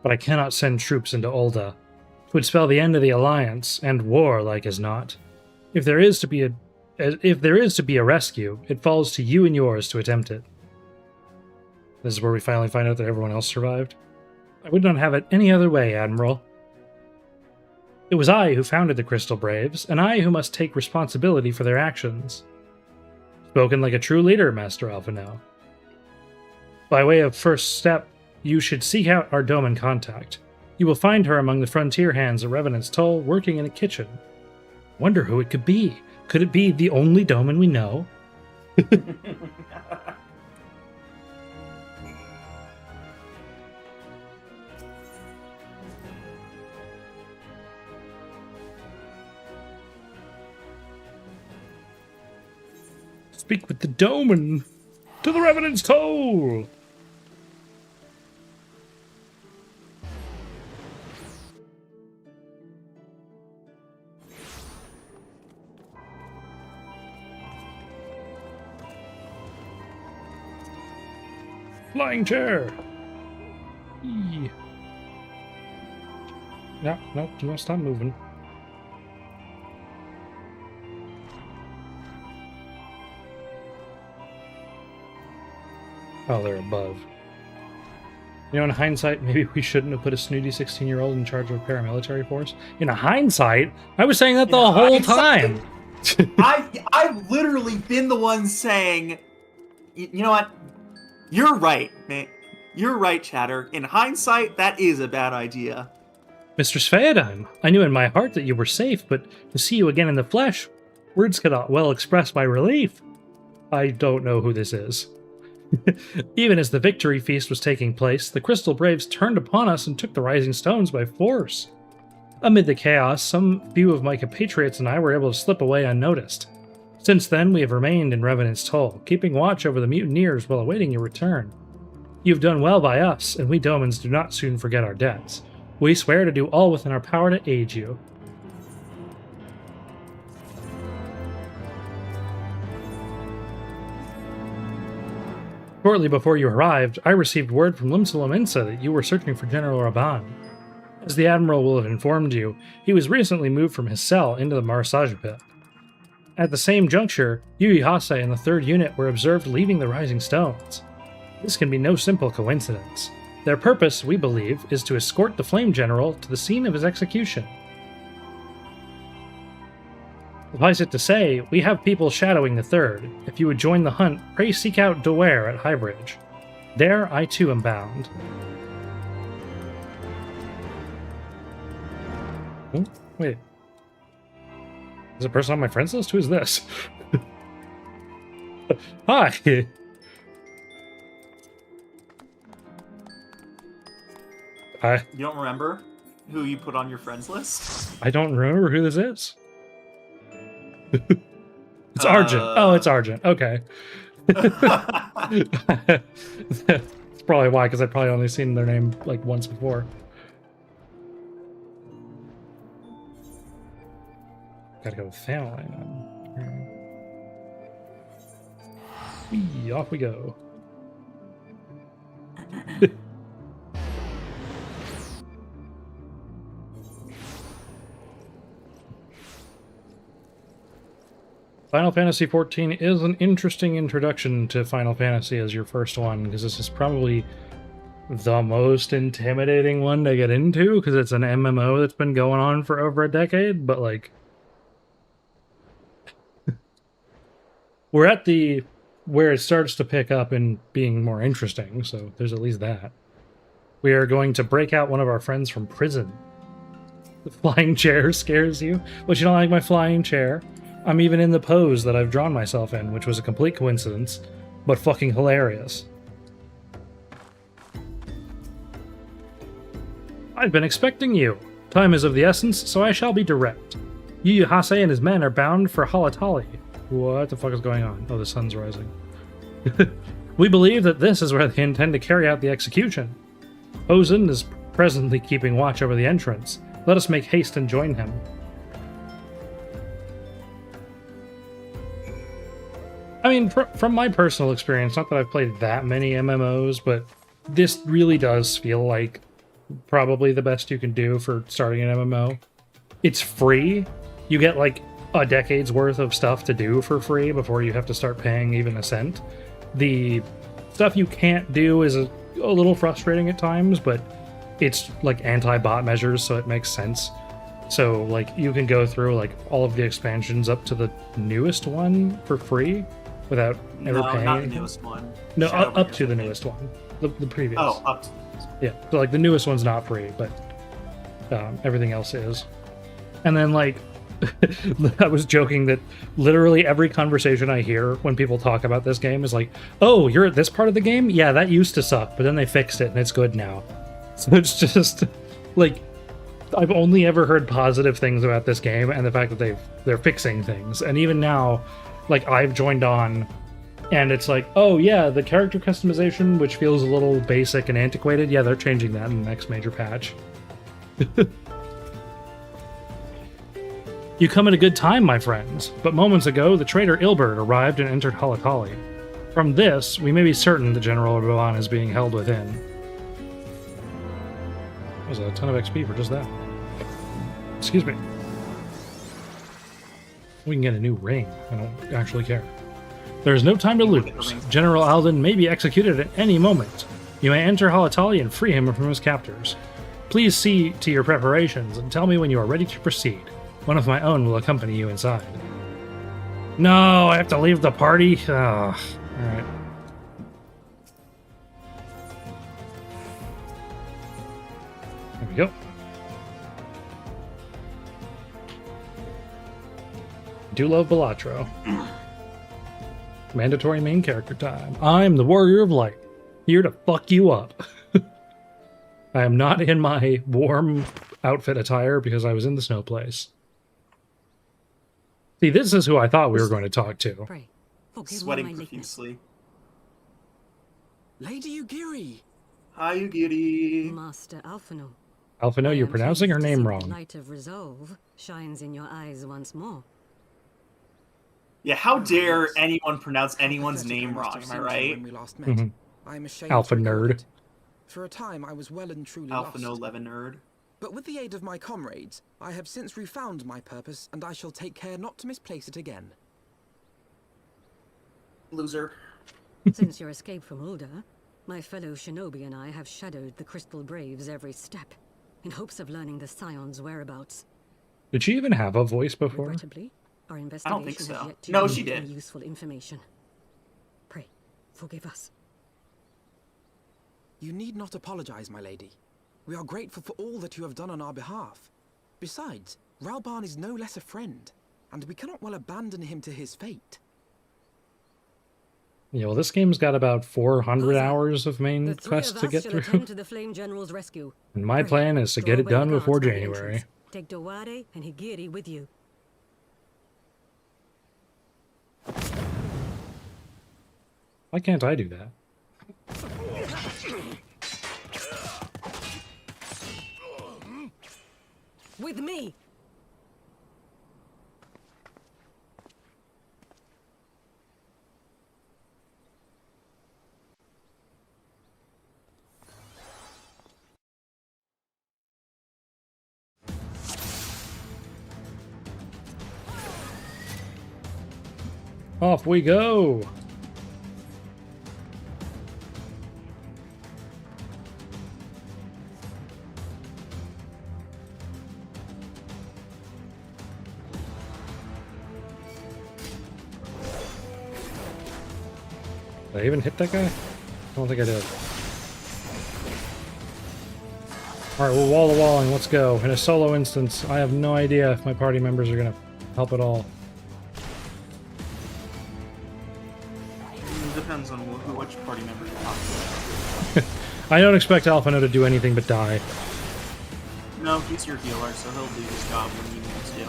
But I cannot send troops into Ulda. It would spell the end of the Alliance, and war, like as not. If there is to be a rescue, it falls to you and yours to attempt it. This is where we finally find out that everyone else survived. I would not have it any other way, Admiral. It was I who founded the Crystal Braves, and I who must take responsibility for their actions. Spoken like a true leader, Master Alphino. By way of first step, you should seek out our Doman contact. You will find her among the frontier hands at Revenant's Toll, working in a kitchen. Wonder who it could be. Could it be the only Doman we know? Speak with the Doman! To the Revenant's Toll! Flying chair! Eee. No, do you want to stop moving? Oh, they're above. You know, in hindsight, maybe we shouldn't have put a snooty 16-year-old in charge of a paramilitary force. In hindsight, I was saying that the whole time. I've literally been the one saying, you know what? You're right, man. You're right, Chatter. In hindsight, that is a bad idea. Mistress Phaedime, I knew in my heart that you were safe, but to see you again in the flesh, words cannot well express my relief. I don't know who this is. Even as the victory feast was taking place, the Crystal Braves turned upon us and took the Rising Stones by force. Amid the chaos, some few of my compatriots and I were able to slip away unnoticed. Since then, we have remained in Revenant's Toll, keeping watch over the mutineers while awaiting your return. You've done well by us, and we Domans do not soon forget our debts. We swear to do all within our power to aid you. Shortly before you arrived, I received word from Limsalam Insa that you were searching for General Raban. As the Admiral will have informed you, he was recently moved from his cell into the Marasaju pit. At the same juncture, Yuyihase and the 3rd Unit were observed leaving the Rising Stones. This can be no simple coincidence. Their purpose, we believe, is to escort the Flame General to the scene of his execution. Suffice it to say, we have people shadowing the 3rd. If you would join the hunt, pray seek out Dwyer at Highbridge. There, I too am bound. Oh, wait. Is a person on my friends list? Who is this? Hi! You don't remember who you put on your friends list? I don't remember who this is. It's Argent. Oh, it's Argent. Okay. That's probably why, because I've probably only seen their name like once before. Gotta go with family. Whee, off we go. Final Fantasy XIV is an interesting introduction to Final Fantasy as your first one, because this is probably the most intimidating one to get into, because it's an MMO that's been going on for over a decade, but like... we're at the... where it starts to pick up and being more interesting, so there's at least that. We are going to break out one of our friends from prison. The flying chair scares you? But you don't like my flying chair? I'm even in the pose that I've drawn myself in, which was a complete coincidence, but fucking hilarious. I've been expecting you. Time is of the essence, so I shall be direct. Yuyihase and his men are bound for Halatali. What the fuck is going on? Oh, the sun's rising. We believe that this is where they intend to carry out the execution. Ozen is presently keeping watch over the entrance. Let us make haste and join him. I mean, from my personal experience, not that I've played that many MMOs, but this really does feel like probably the best you can do for starting an MMO. It's free. You get like a decade's worth of stuff to do for free before you have to start paying even a cent. The stuff you can't do is a little frustrating at times, but it's like anti-bot measures, so it makes sense. So like you can go through like all of the expansions up to the newest one for free without ever paying. No, not the newest one. No, up to the newest one. The previous. Oh, up to the newest one. Yeah, so like the newest one's not free, but everything else is. And then like, I was joking that literally every conversation I hear when people talk about this game is like, oh, you're at this part of the game? Yeah, that used to suck, but then they fixed it and it's good now. So it's just like, I've only ever heard positive things about this game and the fact that they're fixing things. And even now, like I've joined on and it's like, oh yeah, the character customization, which feels a little basic and antiquated, yeah, they're changing that in the next major patch. You come at a good time, my friends, but moments ago, the traitor Ilbert arrived and entered Halatali. From this, we may be certain the General Raban is being held within. That was a ton of XP for just that. Excuse me. We can get a new ring. I don't actually care. There is no time to lose. General Alden may be executed at any moment. You may enter Halatali and free him from his captors. Please see to your preparations and tell me when you are ready to proceed. One of my own will accompany you inside. No, I have to leave the party? Oh, alright. There we go. Do love Balatro. Mandatory main character time. I'm the Warrior of Light, here to fuck you up. I am not in my warm outfit attire because I was in the snow place. See, this is who I thought we were going to talk to. Sweating profusely. Lady Ugiri! Hi, Ugiri. Master Alphino. Alphino, you're pronouncing her name wrong. The light of resolve shines in your eyes once more. Yeah, how dare anyone pronounce anyone's name wrong, am I right? When we last met. Mhm. I am ashamed Alpha to record nerd. it. For a time, I was well and truly Alpha lost. No 11 nerd. But with the aid of my comrades, I have since refound my purpose, and I shall take care not to misplace it again. Loser. Since your escape from Ulda, my fellow shinobi and I have shadowed the Crystal Braves every step, in hopes of learning the Scion's whereabouts. Did she even have a voice before? Regrettably, our I investigation don't think has so. yet to No, yield she any did. useful information. Pray, forgive us. You need not apologize, my lady. We are grateful for all that you have done on our behalf. Besides, Ralban is no less a friend, and we cannot well abandon him to his fate. Yeah, well, this game's got about 400 hours of main The three quests of to us get shall through. attend to the Flame General's rescue. And my Pray, plan is to draw get it away the done guards before by the January. entrance. Take Dowade and Higiri with you. Why can't I do that? With me! Off we go! Did I even hit that guy? I don't think I did. Alright, well, wall to walling, let's go. In a solo instance, I have no idea if my party members are gonna help at all. It depends on which party member you're talking about. I don't expect Alphino to do anything but die. No, he's your healer, so he'll do his job when he needs to.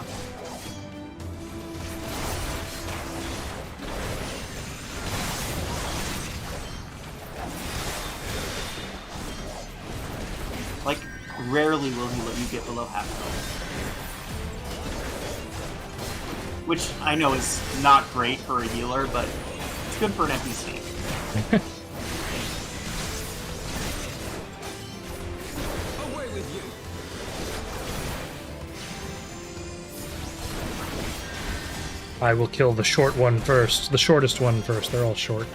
Like, rarely will he let you get below half health. Which I know is not great for a healer, but it's good for an NPC. Away with you! I will kill the short one first. The shortest one first. They're all short.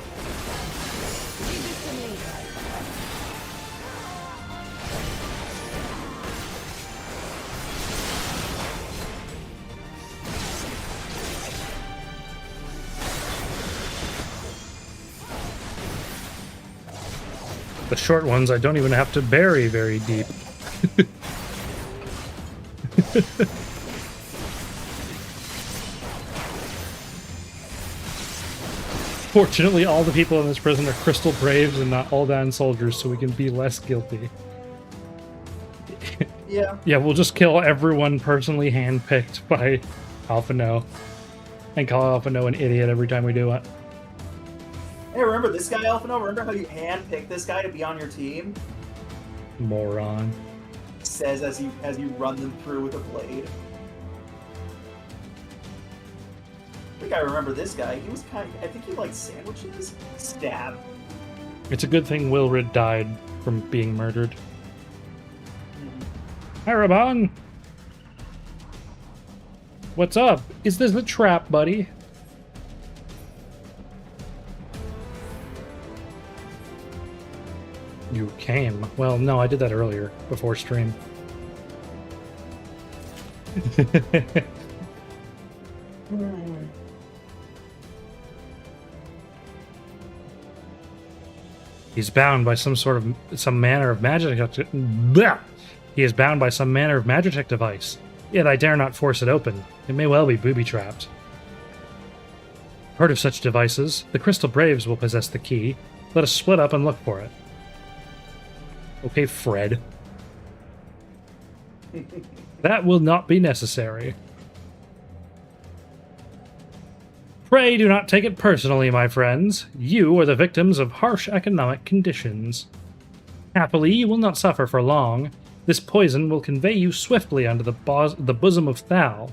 The short ones I don't even have to bury very deep. Fortunately, all the people in this prison are Crystal Braves and not Aldan soldiers, so we can be less guilty. Yeah. Yeah, we'll just kill everyone personally handpicked by Alphino. And call Alphino an idiot every time we do it. Hey, remember this guy, Alphino? Remember how you handpicked this guy to be on your team? Moron. Says as you run them through with a blade. I think I remember this guy. He was I think he liked sandwiches? Stab. It's a good thing Wilrid died from being murdered. Hi, Raban! What's up? Is this a trap, buddy? You came. Well, no, I did that earlier, before stream. He's bound by some manner of magic. Blah! He is bound by some manner of magitech device. Yet I dare not force it open. It may well be booby-trapped. Heard of such devices? The Crystal Braves will possess the key. Let us split up and look for it. Okay, Fred. That will not be necessary. Pray do not take it personally, my friends. You are the victims of harsh economic conditions. Happily, you will not suffer for long. This poison will convey you swiftly under the bosom of Thal,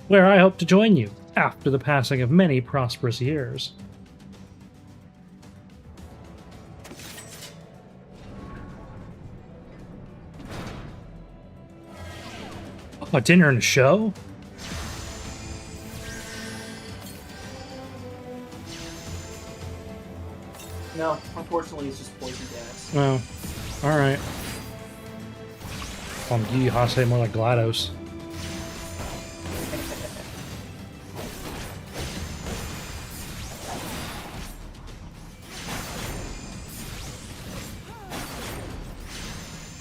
where I hope to join you. after the passing of many prosperous years. A dinner and a show? No, unfortunately, it's just poison gas. Oh, alright. Gee, Hase more like GLaDOS.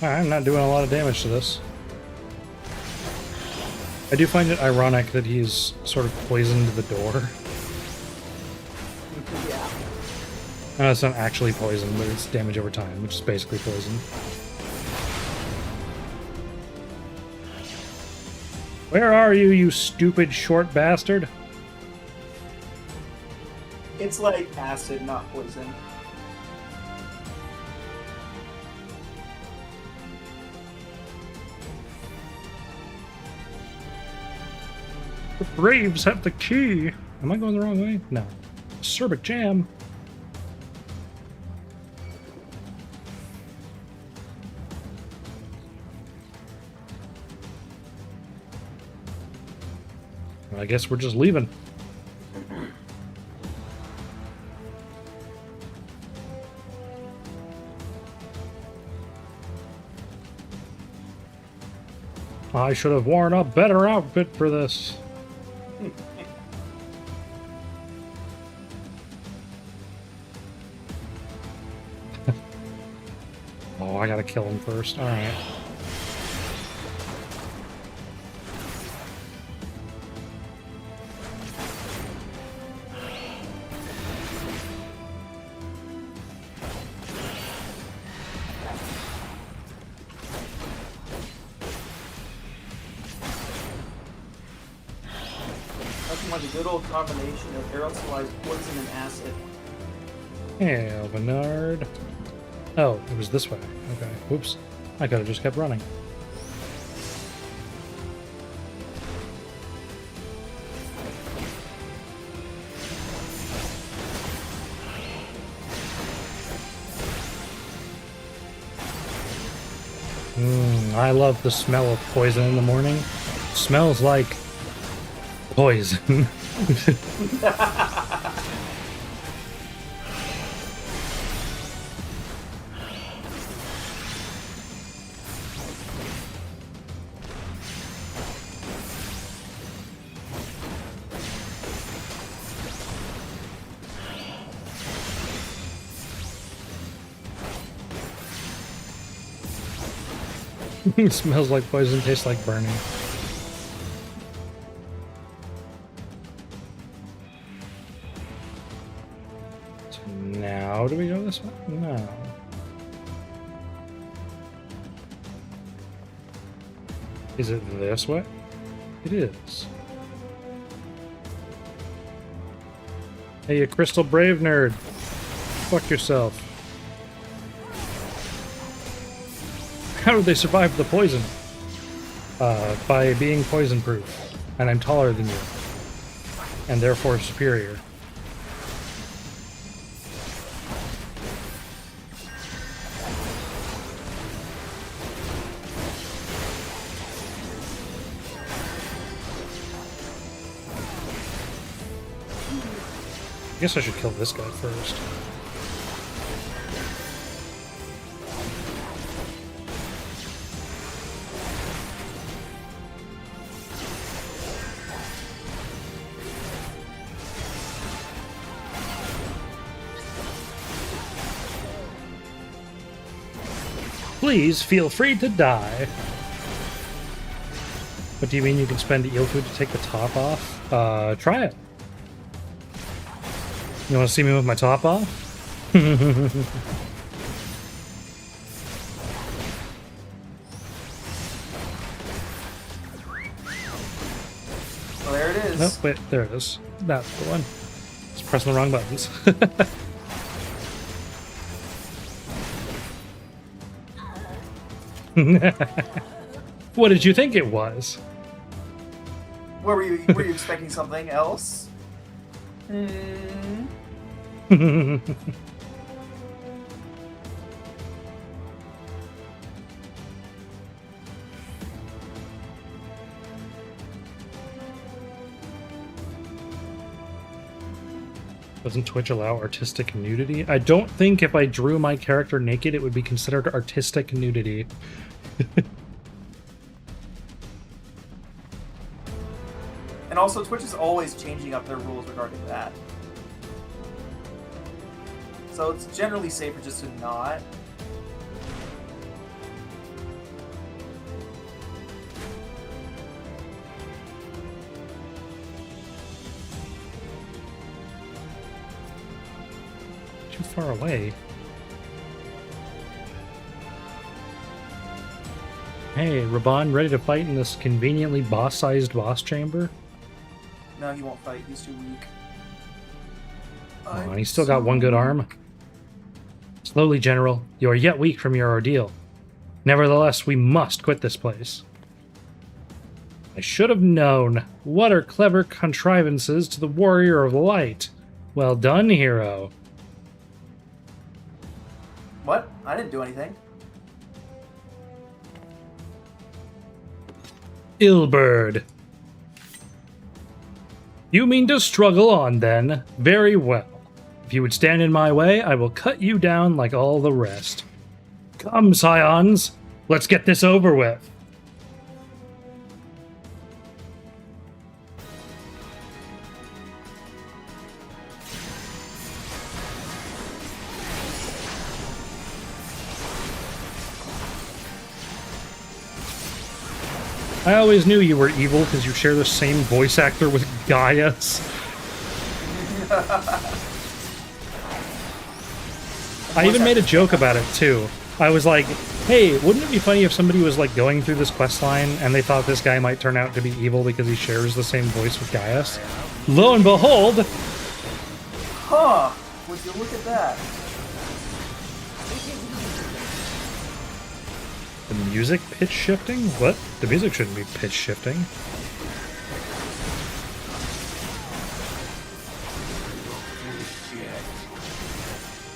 Alright, I'm not doing a lot of damage to this. I do find it ironic that he's sort of poisoned the door. Yeah. No, it's not actually poison, but it's damage over time, which is basically poison. Where are you, you stupid short bastard? It's like acid, not poison. The Braves have the key. Am I going the wrong way? No. Acerbic jam. I guess we're just leaving. I should have worn a better outfit for this. Oh, I gotta kill him first. Alright. Nothing like a good old combination of aerosolized poison and acid. Yeah, Bernard. Oh, it was this way. Okay. Whoops. I could have just kept running. I love the smell of poison in the morning. Smells like poison. It smells like poison, tastes like burning. So now, do we go this way? No. Is it this way? It is. Hey, you Crystal Brave nerd. Fuck yourself. How did they survive the poison? By being poison proof. And I'm taller than you. And therefore superior. I guess I should kill this guy first. Please feel free to die. What do you mean you can spend eel food to take the top off? Try it. You want to see me with my top off? Well, there it is. Oh, wait, there it is. That's the one. Just pressing the wrong buttons. What did you think it was? What were you expecting something else? Doesn't Twitch allow artistic nudity? I don't think if I drew my character naked, it would be considered artistic nudity. And also, Twitch is always changing up their rules regarding that. So it's generally safer just to not. Too far away. Hey, Raban, ready to fight in this conveniently boss-sized boss chamber? No, he won't fight. He's too weak. Oh, and he's still got one good arm. Slowly, General. You are yet weak from your ordeal. Nevertheless, we must quit this place. I should have known. What are clever contrivances to the Warrior of Light? Well done, hero. What? I didn't do anything. Illbird. You mean to struggle on, then? Very well. If you would stand in my way, I will cut you down like all the rest. Come, scions. Let's get this over with. I always knew you were evil because you share the same voice actor with Gaius. I even made a joke about it too. I was like, hey, wouldn't it be funny if somebody was like going through this quest line and they thought this guy might turn out to be evil because he shares the same voice with Gaius? Lo and behold! Huh! Would you look at that? The music pitch shifting? What? The music shouldn't be pitch shifting.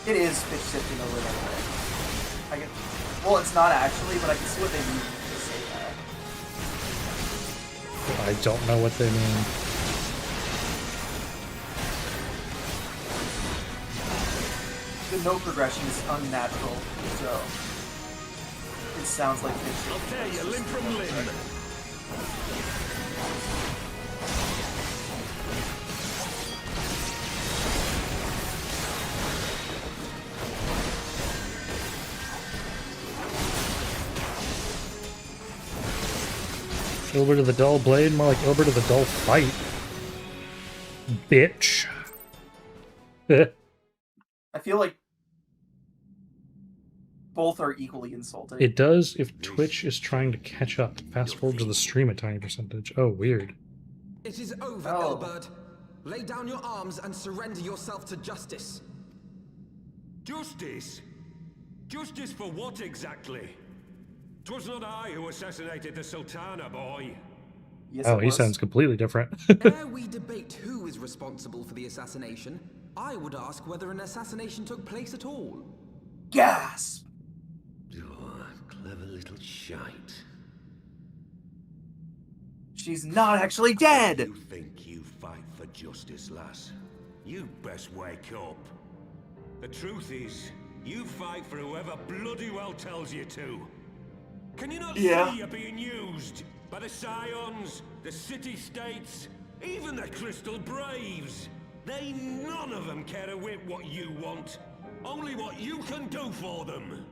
It is pitch shifting a little bit. Well, it's not actually, but I can see what they mean when they say that. I don't know what they mean. The note progression is unnatural, so it sounds like pitch shifting. I'll tear you limb from limb. Ilbert of the dull blade, more like Ilbert of the dull fight. Bitch. I feel like both are equally insulting. It does if Twitch is trying to catch up. Fast forward to the stream a tiny percentage. Oh, weird. It is over, Ilbert. Lay down your arms and surrender yourself to justice. Justice? Justice for what exactly? 'Twas not I who assassinated the Sultana, boy. Yes, oh, he sounds completely different. Ere we debate who is responsible for the assassination, I would ask whether an assassination took place at all. Gasp! Oh, clever little shite. She's not actually dead! You think you fight for justice, lass? You best wake up. The truth is, you fight for whoever bloody well tells you to. Can you not see you're being used by the Scions, the City-States, even the Crystal Braves? They none of them care a whit what you want, only what you can do for them.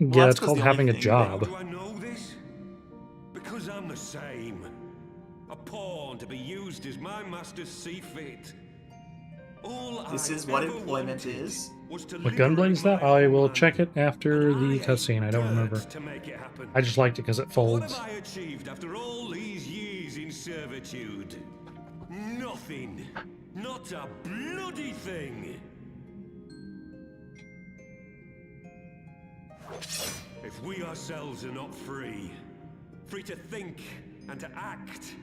Yeah, it's called having a job. Do I know this? Because I'm the same. A pawn to be used as my masters see fit. This is what employment is. What gunblade is that? I will check it after the cutscene. I don't remember. I just liked it because it folds. What have I achieved after all these years in servitude? Nothing. Not a bloody thing. If we ourselves are not free, free to think and to act,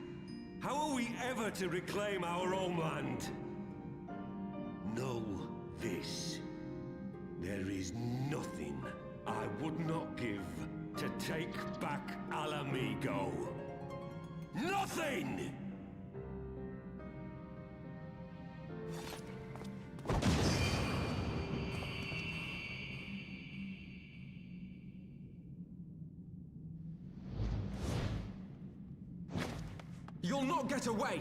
How are we ever to reclaim our homeland? Know this. There is nothing I would not give to take back Alamigo. Nothing! You'll not get away!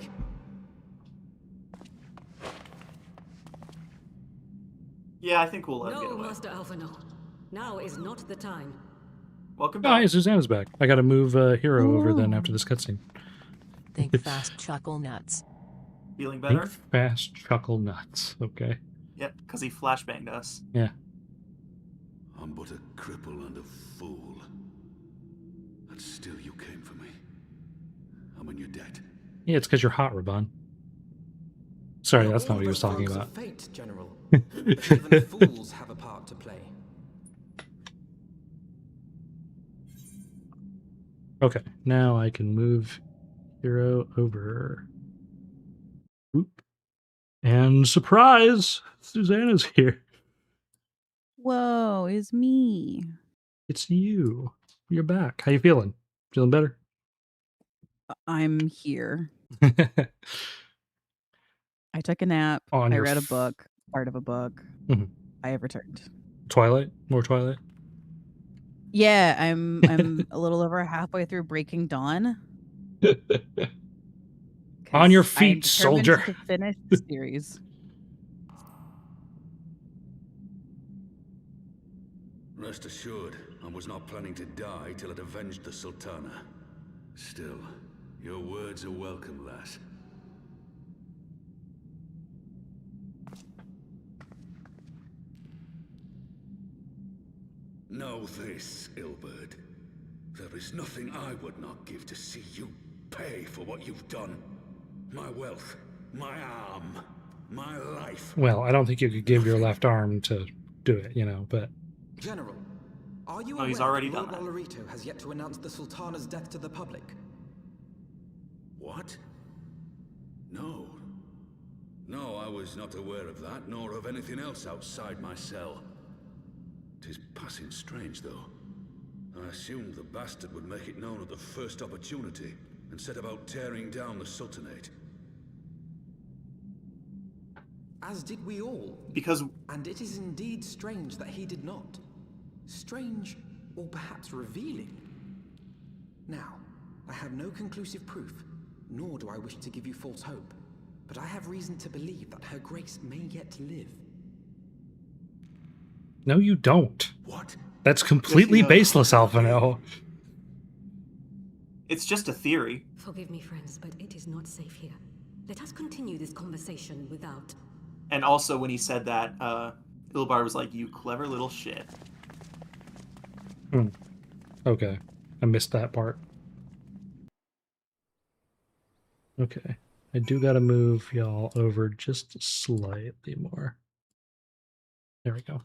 Yeah, I think we'll let him get No, away. Master Alphino. Now is not the time. Welcome Oh, back. hey, Susanna's back. I gotta move Hero over then after this cutscene. Think fast, chuckle nuts. Feeling better? Think fast, chuckle nuts. Okay. Yep, because he flashbanged us. Yeah. I'm but a cripple and a fool. And still you came for me. I'm in your debt. Yeah, it's because you're hot, Raban. Sorry, We're that's not all what he was talking response about. of fate, General. Even fools have a part to play. Okay, now I can move Hero over. Oop. And surprise! Susanna's here. Whoa, it's me. It's you. You're back. How you feeling? Feeling better? I'm here. I took a nap. On I your read a book, part of a book. Mhm. I have returned. Twilight? More Twilight? Yeah, I'm a little over halfway through Breaking Dawn. On your 'Cause I'm feet, determined soldier. to finish the series. Rest assured, I was not planning to die till I'd avenged the Sultana. Still, your words are welcome, lass. Know this, Hilbert. There is nothing I would not give to see you pay for what you've done. My wealth, my arm, my life. Well, I don't think you could give your left arm to do it, you know, but... General, are you Oh, aware he's already that done Lord that. Olorito has yet to announce the Sultana's death to the public? What? No. No, I was not aware of that, nor of anything else outside my cell. 'Tis passing strange, though. I assumed the bastard would make it known at the first opportunity, and set about tearing down the Sultanate. As did we all. Because And it is indeed strange that he did not. Strange, or perhaps revealing. Now, I have no conclusive proof, nor do I wish to give you false hope, but I have reason to believe that Her Grace may yet live. No, you don't. What? That's completely does. baseless, Alphino. it's just a theory. Forgive me, friends, but it is not safe here. Let us continue this conversation without... And also when he said that, Hildibrand was like, "You clever little shit." Okay. I missed that part. Okay. I do gotta move y'all over just slightly more. There we go.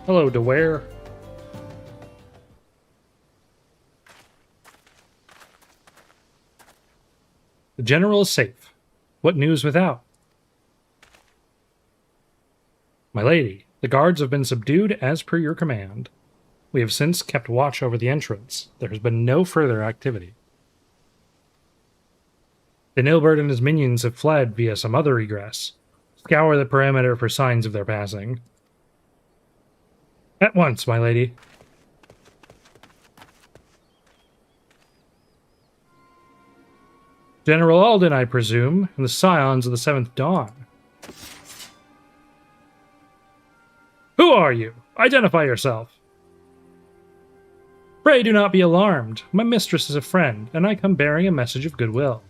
Hello, DeWare. The general is safe. What news without? My lady, the guards have been subdued as per your command. We have since kept watch over the entrance. There has been no further activity. The Nilbert and his minions have fled via some other egress. Scour the perimeter for signs of their passing. At once, my lady. General Alden, I presume, and the scions of the Seventh Dawn. Who are you? Identify yourself. Pray do not be alarmed. My mistress is a friend, and I come bearing a message of goodwill.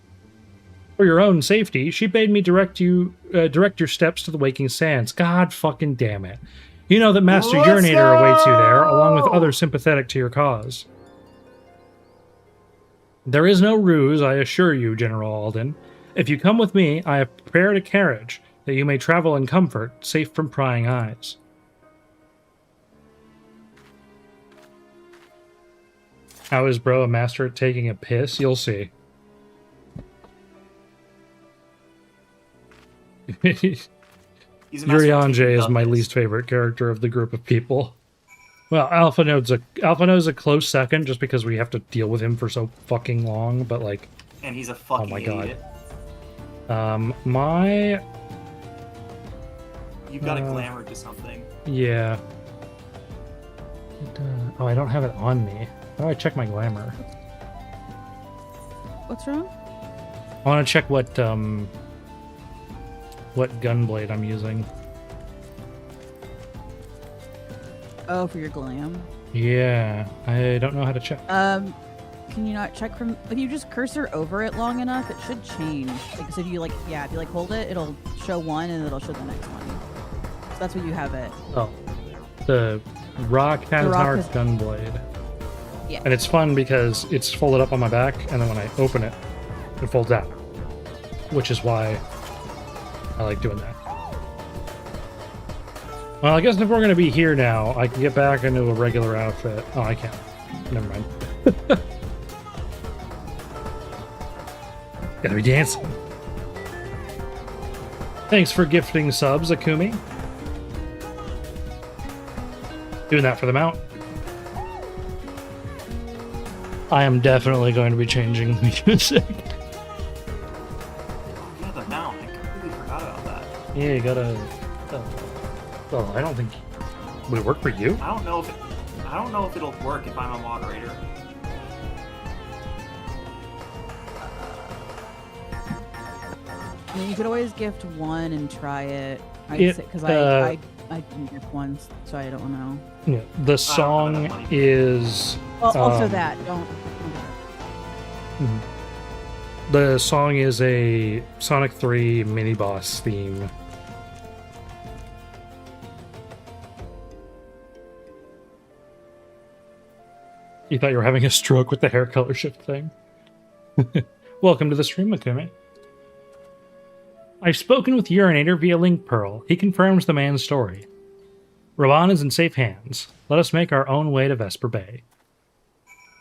For your own safety, she bade me direct your steps to the Waking Sands. God fucking damn it. You know that Master Urinator awaits you there, along with others sympathetic to your cause. There is no ruse, I assure you, General Alden. If you come with me, I have prepared a carriage, that you may travel in comfort, safe from prying eyes. How is bro a master at taking a piss? You'll see. Yurianje is my least favorite character of the group of people. Well, Alpha Node's a close second just because we have to deal with him for so fucking long, but like, and he's a fucking oh my idiot. God. You've got a glamour to something. Yeah. Oh, I don't have it on me. How do I check my glamour? What's wrong? I want to check what gunblade I'm using. Oh, for your glam. Yeah, I don't know how to check. Can you not check from if you just cursor over it long enough? It should change. Like, so if you if you hold it, it'll show one and it'll show the next one. So that's what you have it. Oh, the Rock has gunblade. Yeah. And it's fun because it's folded up on my back, and then when I open it, it folds out. Which is why I like doing that. Well, I guess if we're going to be here now, I can get back into a regular outfit. Oh, I can't. Never mind. Gotta be dancing. Thanks for gifting subs, Akumi. Doing that for the mount. I am definitely going to be changing the music. Yeah, the mount. I completely forgot about that. Yeah, you gotta. Well, I don't think. Would it work for you? I don't know if it'll work if I'm a moderator. I mean, you could always gift one and try it. Because I didn't gift once, so I don't know. Yeah, the song is. Well, also that don't. The song is a Sonic 3 mini boss theme. You thought you were having a stroke with the hair color shift thing? Welcome to the stream, Akumi. I've spoken with Urinator via Link Pearl. He confirms the man's story. Raban is in safe hands. Let us make our own way to Vesper Bay.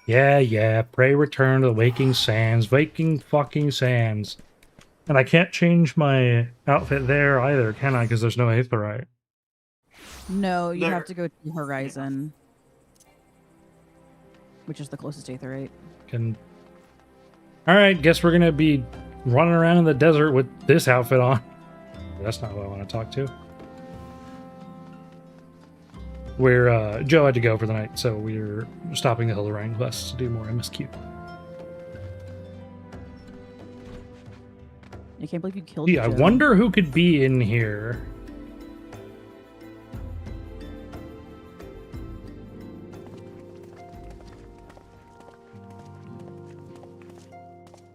Yeah, pray return to the waking sands. Waking fucking sands. And I can't change my outfit there either, can I? Because there's no Aetherite. No, you have to go to Horizon. Which is the closest Aetherite. Alright, guess we're gonna be running around in the desert with this outfit on. That's not who I want to talk to. Joe had to go for the night, so we're stopping the Hildibrand quest to do more MSQ. I can't believe you killed Yeah, I Joe. wonder who could be in here.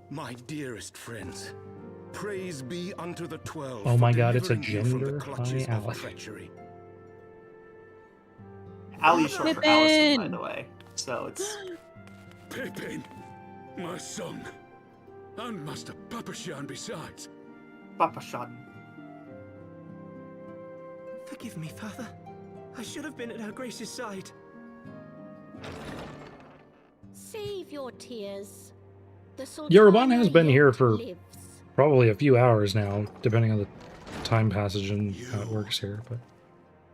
My dearest friends, praise be unto the 12. Oh my god, it's a delivering you from the gender. clutches Hi, of Alex. treachery. Allie's short for Allison, by the way. So it's Pippin, my son, and Master Papashan besides. Papashan. Forgive me, Father. I should have been at Her Grace's side. Save your tears. The Yoruban has been here for probably a few hours now, depending on the time passage and how it works here. But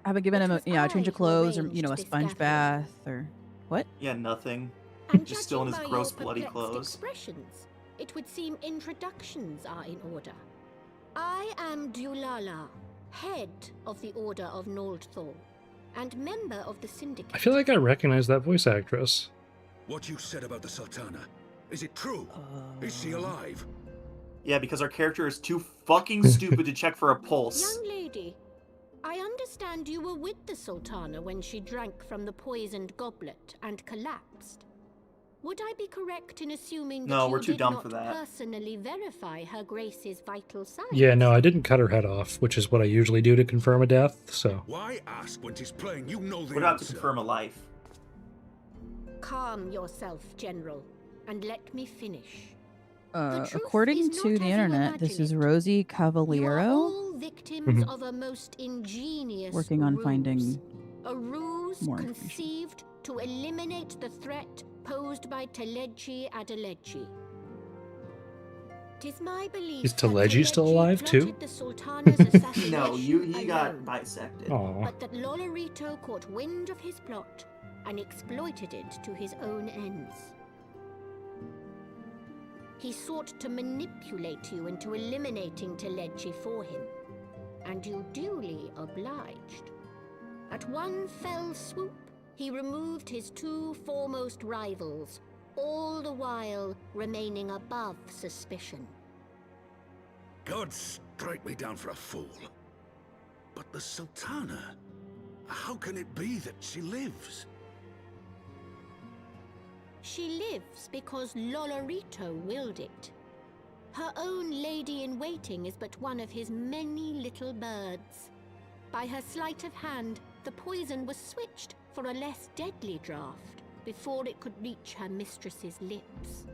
I haven't given him a change of clothes or a sponge bath or what? Yeah, nothing. And Just still in his judging by gross, your bloody perplexed clothes. Expressions, it would seem introductions are in order. I am Dulala, head of the Order of Noldthor, and member of the Syndicate. I feel like I recognize that voice actress. What you said about the Sultana, is it true? Is she alive? Yeah, because our character is too fucking stupid to check for a pulse. Young lady, I understand you were with the Sultana when she drank from the poisoned goblet and collapsed. Would I be correct in assuming that No, you we're too did dumb not for that. personally verify Her Grace's vital signs? Yeah, no, I didn't cut her head off, which is what I usually do to confirm a death, so. Why ask when she's playing? You know the We're about to answer. confirm a life. Calm yourself, General, and let me finish. The truth According is to not the as you internet, this imagine is it. Rosie You are Cavaliero all victims Mhm. of a most ingenious working on ruse. finding a ruse more information. conceived to eliminate the threat deposed by Teleji Adeleji. 'Tis my belief Is that Teleji still alive, too? plotted the Sultana's assassination No, he got alone, bisected. Aw. but that Lolorito caught wind of his plot and exploited it to his own ends. He sought to manipulate you into eliminating Teleji for him, and you duly obliged. At one fell swoop, he removed his two foremost rivals, all the while remaining above suspicion. God strike me down for a fool. But the Sultana, how can it be that she lives? She lives because Lolorito willed it. Her own lady-in-waiting is but one of his many little birds. By her sleight of hand, the poison was switched for a less deadly draught before it could reach her mistress's lips.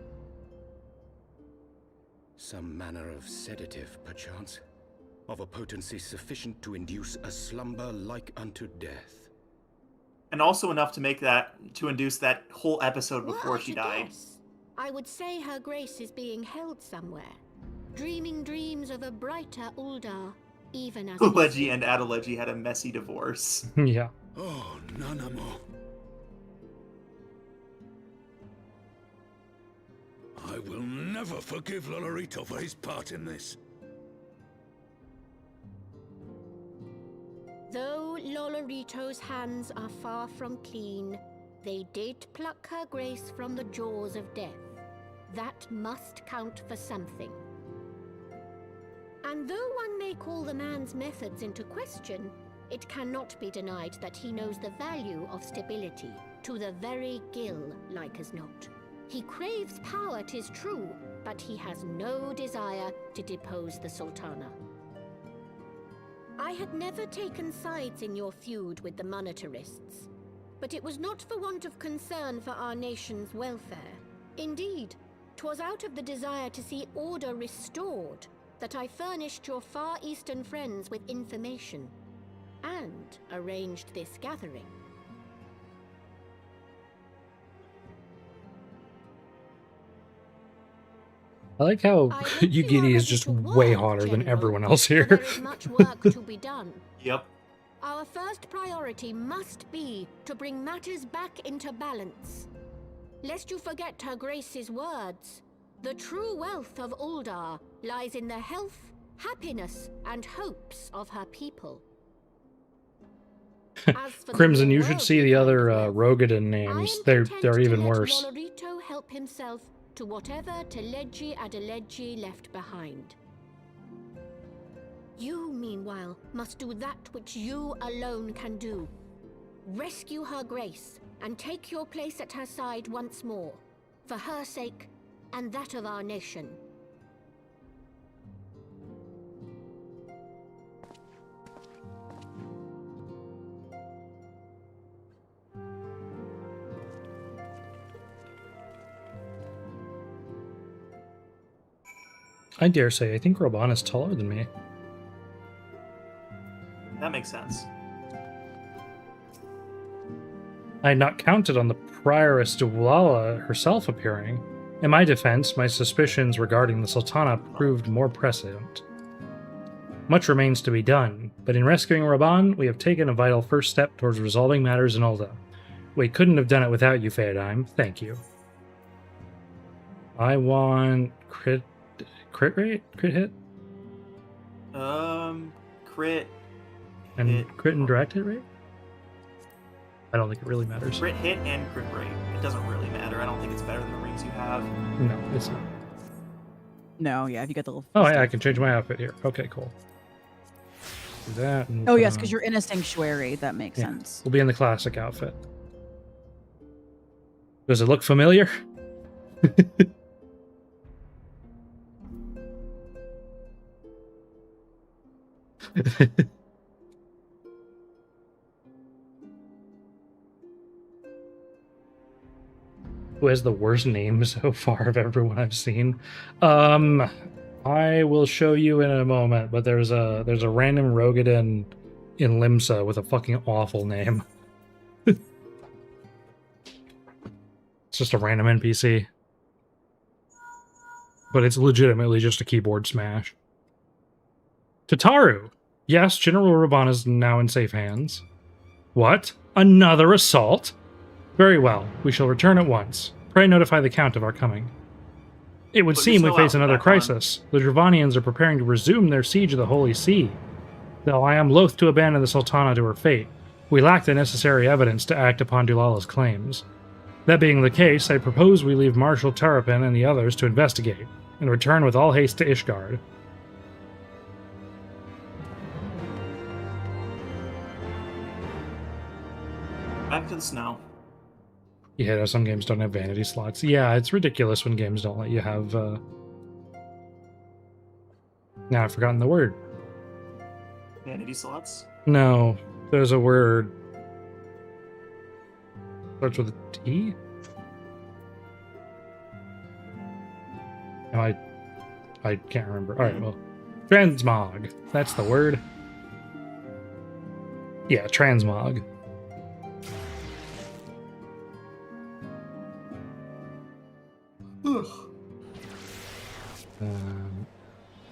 Some manner of sedative, perchance, of a potency sufficient to induce a slumber like unto death. And also enough to induce that whole episode before What she a died. guess. I would say her grace is being held somewhere, dreaming dreams of a brighter Uldar, even as Leggy and Adeleji had a messy divorce. Yeah. Oh, Nanamo. I will never forgive Lolorito for his part in this. Though Lolorito's hands are far from clean, they did pluck her grace from the jaws of death. That must count for something. And though one may call the man's methods into question, it cannot be denied that he knows the value of stability, to the very gill, like as not. He craves power, 'tis true, but he has no desire to depose the Sultana. I had never taken sides in your feud with the monetarists, but it was not for want of concern for our nation's welfare. Indeed, 'twas out of the desire to see order restored that I furnished your Far Eastern friends with information and arranged this gathering. I like how Yugiri is just way hotter than everyone else here. There is much work to be done. Yep. Our first priority must be to bring matters back into balance. Lest you forget Her Grace's words, the true wealth of Uldar lies in the health, happiness, and hopes of her people. As for the Crimson, more you should see the other Rogadan names. They're even worse. Lolorito help himself to whatever Teleji Adeleji left behind. You, meanwhile, must do that which you alone can do. Rescue Her Grace and take your place at her side once more, for her sake and that of our nation. I dare say, I think Roban is taller than me. That makes sense. I had not counted on the prioress Dulala herself appearing. In my defense, my suspicions regarding the Sultana proved more prescient. Much remains to be done, but in rescuing Roban, we have taken a vital first step towards resolving matters in Ulda. We couldn't have done it without you, Faedheim. Thank you. I want crit rate? Crit hit? Crit And hit. crit and direct hit rate? I don't think it really matters. Crit hit and crit rate. It doesn't really matter. I don't think it's better than the rings you have. No, it's not. No, yeah, if you get the little... Oh, yeah, I can change my outfit here. Okay, cool. Do that. And Oh, put yes, on- because you're in a sanctuary. That makes Yeah, sense. we'll be in the classic outfit. Does it look familiar? Who has the worst name so far of everyone I've seen? I will show you in a moment, but there's a random Rogadan in Limsa with a fucking awful name. It's just a random NPC. But it's legitimately just a keyboard smash. Tataru! Yes, General Raban is now in safe hands. What? Another assault? Very well. We shall return at once. Pray notify the Count of our coming. It would seem we face another crisis. The Dravanians are preparing to resume their siege of the Holy See. Though I am loath to abandon the Sultana to her fate, we lack the necessary evidence to act upon Dulala's claims. That being the case, I propose we leave Marshal Terrapin and the others to investigate, and return with all haste to Ishgard. Back to the snow. Yeah, some games don't have vanity slots. Yeah, it's ridiculous when games don't let you have, Now I've forgotten the word. Vanity slots? No, there's a word. Starts with a T? No, I can't remember. Alright, well. Transmog. That's the word. Yeah, transmog.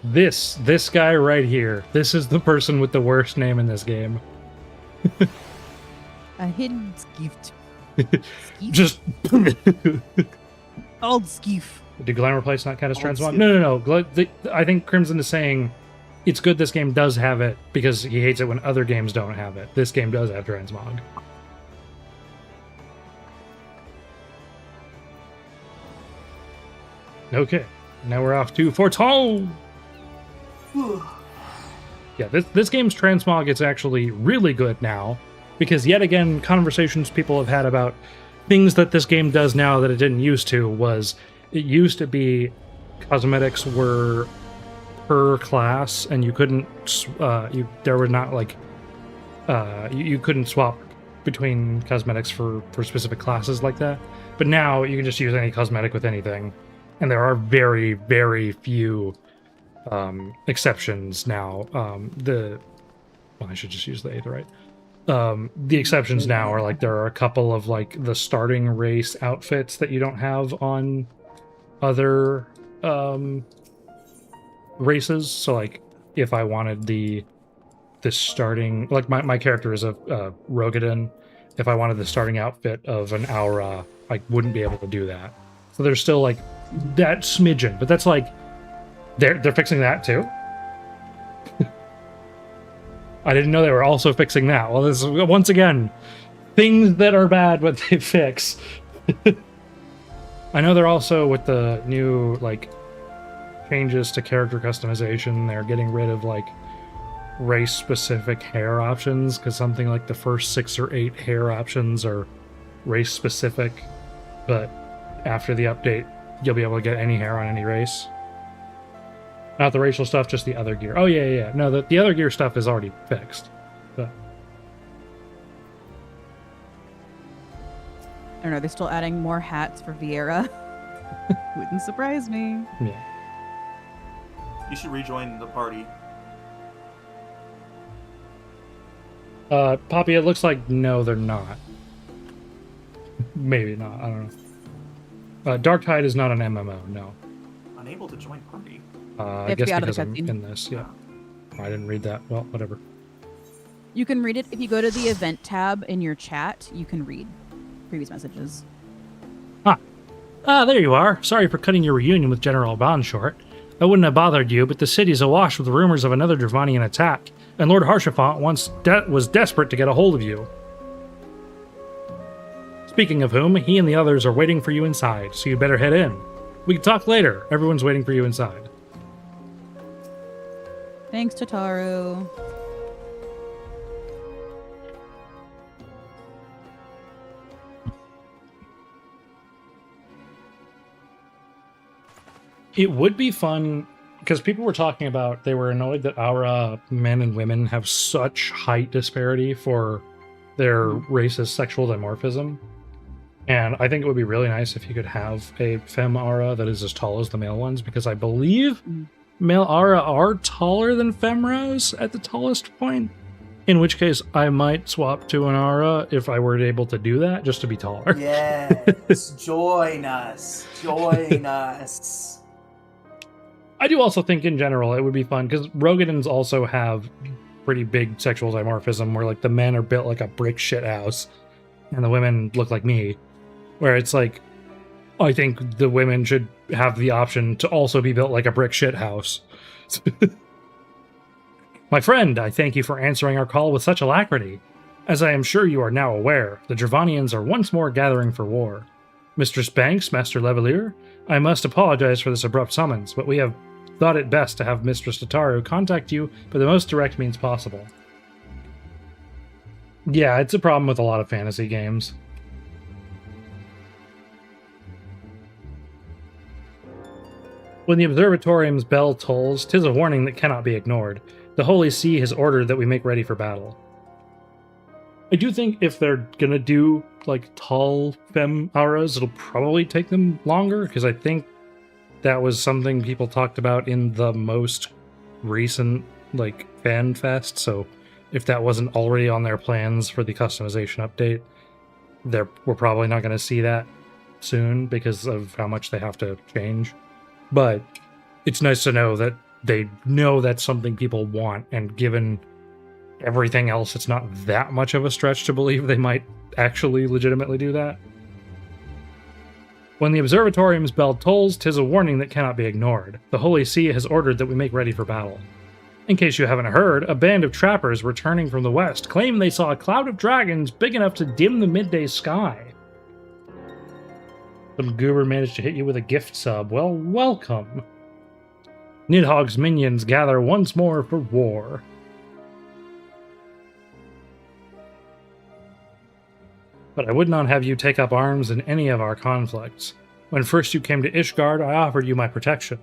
This guy right here. This is the person with the worst name in this game. A hidden gift. Just old skiff. Did Glamour Place not count as transmog? No. I think Crimson is saying it's good this game does have it because he hates it when other games don't have it. This game does have transmog. Okay, now we're off to Fortol. Yeah, this game's transmog is actually really good now, because yet again, conversations people have had about things that this game does now that it didn't used to was, it used to be cosmetics were per class, and you couldn't, there were not like, you couldn't swap between cosmetics for specific classes like that. But now you can just use any cosmetic with anything, and there are very, very few exceptions now. Well, I should just use the Aetherite. The exceptions now are like there are a couple of like the starting race outfits that you don't have on other races. So like if I wanted the starting, like my character is a Rogadin. If I wanted the starting outfit of an Aura, I wouldn't be able to do that. So there's still like that smidgen, but that's like they're fixing that too. I didn't know they were also fixing that. Well, this is, once again, things that are bad, but they fix. I know they're also, with the new, like, changes to character customization, they're getting rid of, like, race-specific hair options, because something like the first 6 or 8 hair options are race-specific, but after the update, you'll be able to get any hair on any race. Not the racial stuff, just the other gear. Oh, yeah. No, the other gear stuff is already fixed. But I don't know, they're still adding more hats for Vieira. Wouldn't surprise me. Yeah. You should rejoin the party. Poppy, it looks like no, they're not. Maybe not, I don't know. Dark Tide is not an MMO, no. Unable to join party. I guess because I'm in this, yeah. I didn't read that. Well, whatever. You can read it if you go to the event tab in your chat. You can read previous messages. There you are. Sorry for cutting your reunion with General Bond short. I wouldn't have bothered you, but the city's awash with rumors of another Dravanian attack, and Lord Harshafant was desperate to get a hold of you. Speaking of whom, he and the others are waiting for you inside, so you'd better head in. We can talk later. Everyone's waiting for you inside. Thanks, Tataru. It would be fun, because people were talking about, they were annoyed that our men and women have such height disparity for their race's sexual dimorphism. And I think it would be really nice if you could have a femme aura that is as tall as the male ones, because I believe male aura are taller than femros at the tallest point In which case, I might swap to an Aura if I were able to do that, just to be taller. Yes, join us. Join us. I do also think in general it would be fun, because Rogadins also have pretty big sexual dimorphism, where like the men are built like a brick shit house, and the women look like me. Where it's like, I think the women should have the option to also be built like a brick shit house. My friend, I thank you for answering our call with such alacrity. As I am sure you are now aware, the Dravanians are once more gathering for war. Mistress Banks, Master Levelier, I must apologize for this abrupt summons, but we have thought it best to have Mistress Tataru contact you by the most direct means possible. Yeah, it's a problem with a lot of fantasy games. When the observatorium's bell tolls, 'tis a warning that cannot be ignored. The Holy See has ordered that we make ready for battle. I do think if they're gonna do, like, tall femme auras, it'll probably take them longer, because I think that was something people talked about in the most recent, like, fan fest, so if that wasn't already on their plans for the customization update, we're probably not going to see that soon because of how much they have to change. But it's nice to know that they know that's something people want, and given everything else, it's not that much of a stretch to believe they might actually legitimately do that. When the observatorium's bell tolls, 'tis a warning that cannot be ignored. The Holy See has ordered that we make ready for battle. In case you haven't heard, a band of trappers returning from the west claim they saw a cloud of dragons big enough to dim the midday sky. Some goober managed to hit you with a gift sub. Well, welcome. Nidhogg's minions gather once more for war. But I would not have you take up arms in any of our conflicts. When first you came to Ishgard, I offered you my protection.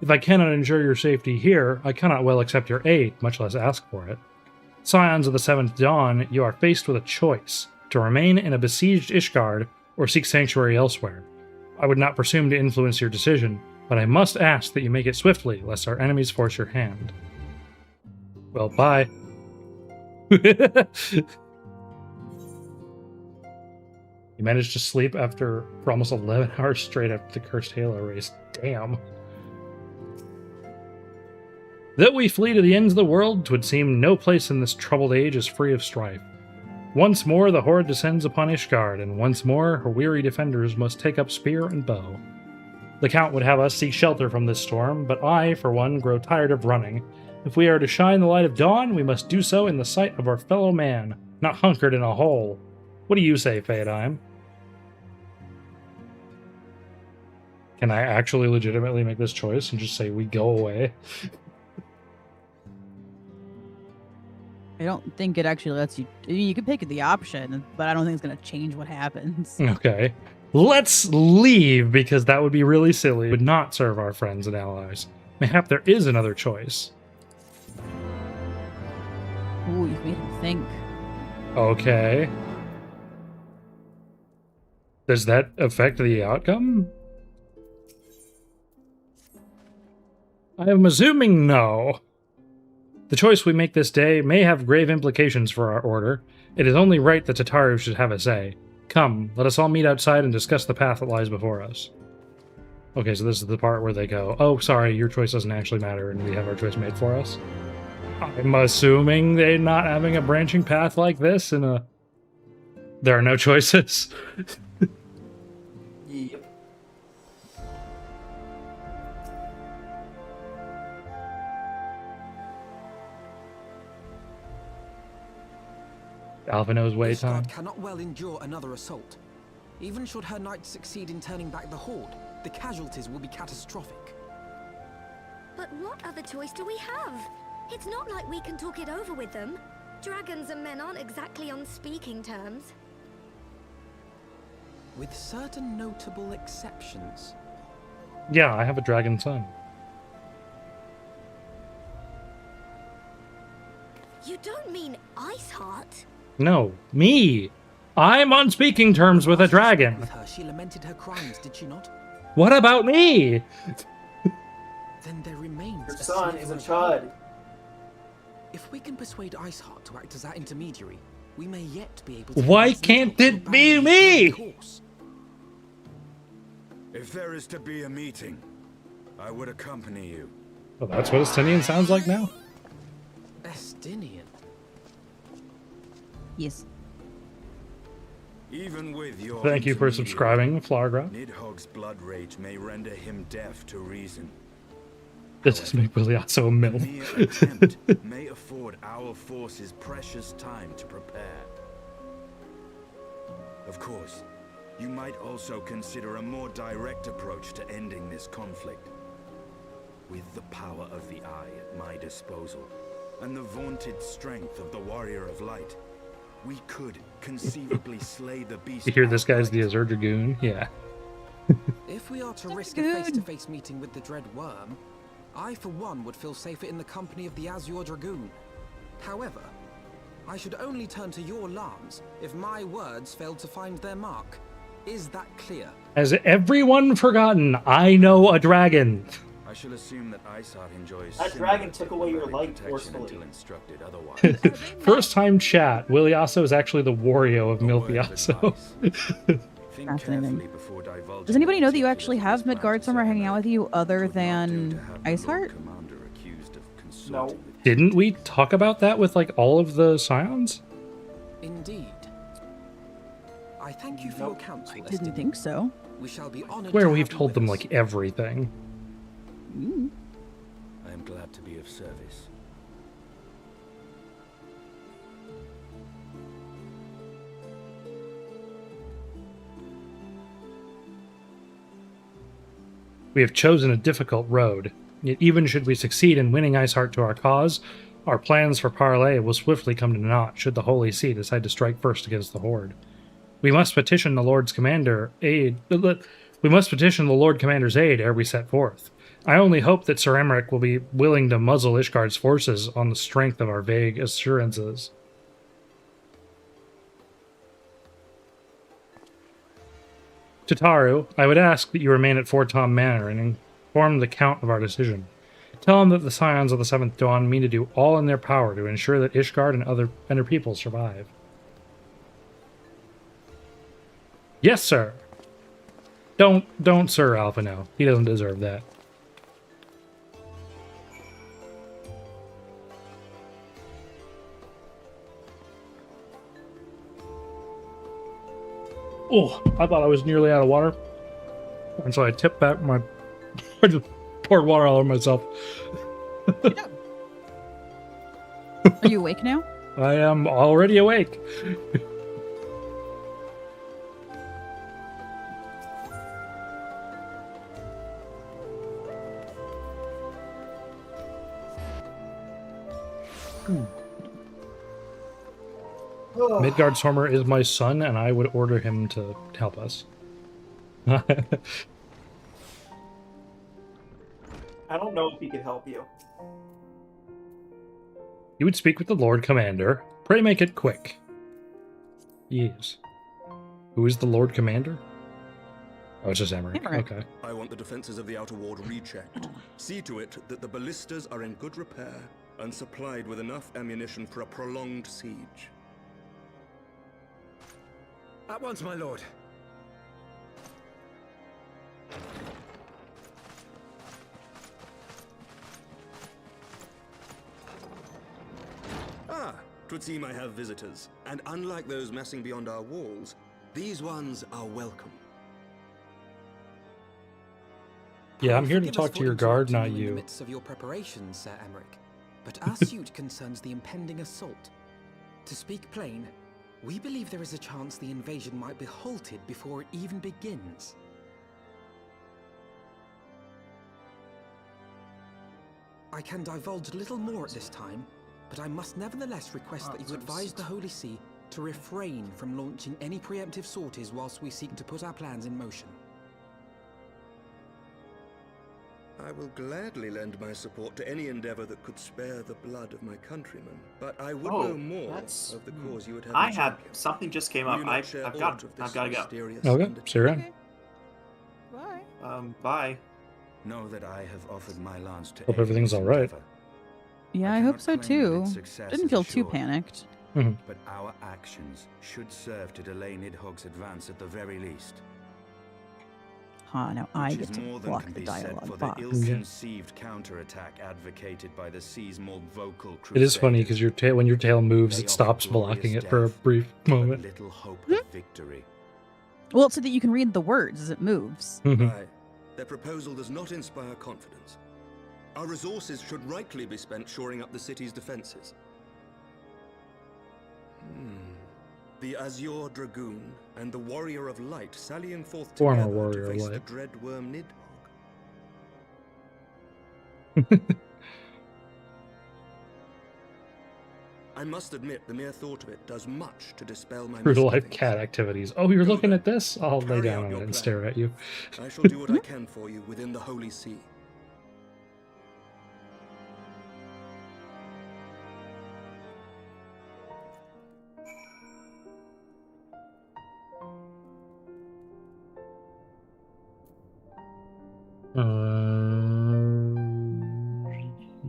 If I cannot ensure your safety here, I cannot well accept your aid, much less ask for it. Scions of the Seventh Dawn, you are faced with a choice, to remain in a besieged Ishgard or seek sanctuary elsewhere. I would not presume to influence your decision, but I must ask that you make it swiftly, lest our enemies force your hand. Well, bye. You managed to sleep for almost 11 hours straight after the Cursed Halo race. Damn. That we flee to the ends of the world, 'twould seem no place in this troubled age is free of strife. Once more the horde descends upon Ishgard, and once more her weary defenders must take up spear and bow. The Count would have us seek shelter from this storm, but I, for one, grow tired of running. If we are to shine the light of dawn, we must do so in the sight of our fellow man, not hunkered in a hole. What do you say, Phaedime? Can I actually legitimately make this choice and just say we go away? I don't think it actually lets you... I mean, you can pick the option, but I don't think it's going to change what happens. Okay. Let's leave, because that would be really silly. It would not serve our friends and allies. Mayhap there is another choice. Ooh, you've made him think. Okay. Does that affect the outcome? I am assuming no. The choice we make this day may have grave implications for our order. It is only right that Tataru should have a say. Come, let us all meet outside and discuss the path that lies before us. Okay, so this is the part where they go, oh, sorry, your choice doesn't actually matter, and we have our choice made for us. I'm assuming they're not having a branching path like this in a... There are no choices. Yep. Alphino's way Ishgard time. cannot well endure another assault. Even should her knights succeed in turning back the horde, the casualties will be catastrophic. But what other choice do we have? It's not like we can talk it over with them. Dragons and men aren't exactly on speaking terms. With certain notable exceptions. Yeah, I have a dragon son. You don't mean Iceheart? No, me! I'm on speaking terms with a dragon! With her, she lamented her crimes, did she not? What about me? Then there remains Your son is a chud. If we can persuade Iceheart to act as our intermediary, we may yet be able to... Why can't it be me? If there is to be a meeting, I would accompany you. Well, that's what Estinian sounds like now. Estinian? Yes. Even with your Thank you for subscribing, Flargra. Nidhogg's blood rage may render him deaf to reason. This is make Williasso a Mere MILF. attempt may afford our forces precious time to prepare. Of course, you might also consider a more direct approach to ending this conflict. With the power of the Eye at my disposal, and the vaunted strength of the Warrior of Light, we could conceivably slay the beast. You hear this guy's the Azure Dragoon? Yeah. If we are to risk a face-to-face meeting with the Dread Worm, I for one would feel safer in the company of the Azure Dragoon. However, I should only turn to your Lance if my words failed to find their mark. Is that clear? Has everyone forgotten I know a dragon? I shall assume that Iceheart enjoys That dragon took away your light forcefully. until instructed otherwise. First time chat, Williasso is actually the Wario of Milfiasso. Fascinating. Does anybody know that you actually have Midgardstormer hanging out with you other than Iceheart? No. Didn't we talk about that with like all of the Scions? Indeed. I thank you for your counsel. I didn't think so. We shall be honored. Where we've told them like everything. I am glad to be of service. We have chosen a difficult road. Yet even should we succeed in winning Iceheart to our cause, our plans for parley will swiftly come to naught should the Holy See decide to strike first against the Horde. We must petition the Lord's Commander's aid ere we set forth. I only hope that Sir Emmerich will be willing to muzzle Ishgard's forces on the strength of our vague assurances. To Taru, I would ask that you remain at Fort Tom Manor and inform the Count of our decision. Tell him that the Scions of the Seventh Dawn mean to do all in their power to ensure that Ishgard and her people survive. Yes, sir. Don't Sir Alphino. He doesn't deserve that. Oh, I thought I was nearly out of water. And so I tipped back my... I just poured water all over myself. Are you awake now? I am already awake. Midgardstormer is my son, and I would order him to help us. I don't know if he could help you. You would speak with the Lord Commander. Pray make it quick. Yes. Who is the Lord Commander? Oh, it's just Emmerich. Okay. I want the defenses of the Outer Ward rechecked. See to it that the ballistas are in good repair and supplied with enough ammunition for a prolonged siege. At once, my lord. Ah, 'twould seem I have visitors, and unlike those massing beyond our walls, these ones are welcome. Yeah, I'm here to Forgive us talk to for your guard, not interrupting you. In you. the midst of your preparations, Sir Emmerich, but our suit concerns the impending assault. To speak plain, we believe there is a chance the invasion might be halted before it even begins. I can divulge little more at this time, but I must nevertheless request that you advise the Holy See to refrain from launching any preemptive sorties whilst we seek to put our plans in motion. I will gladly lend my support to any endeavor that could spare the blood of my countrymen, but I would know more of the cause you would have. I have something just came up. I've got to go. Okay, see you around. Bye. Know that I have offered my lance to Hope everything's all right. Yeah, I hope so claim that too. its success Didn't is feel too assured, panicked. But our actions should serve to delay Nidhogg's advance at the very least. Now I Which get is to more than block can the be said dialogue for the box. ill-conceived counterattack advocated by the sea's more vocal It is funny because when your tail moves, They it offer stops glorious blocking it for a death, brief moment. little hope of victory. Well, it's so that you can read the words as it moves. Aye. Their proposal does not inspire confidence. Our resources should rightly be spent shoring up the city's defenses. The Azure Dragoon and the Warrior of Light sallying forth Former together Warrior to of face the Light. dread worm Nidhogg. I must admit, the mere thought of it does much to dispel my True to life misgivings. cat activities. Oh, you're looking at this? I'll lay Carry down out on it your and plan. stare at you. I shall do what I can for you within the Holy See.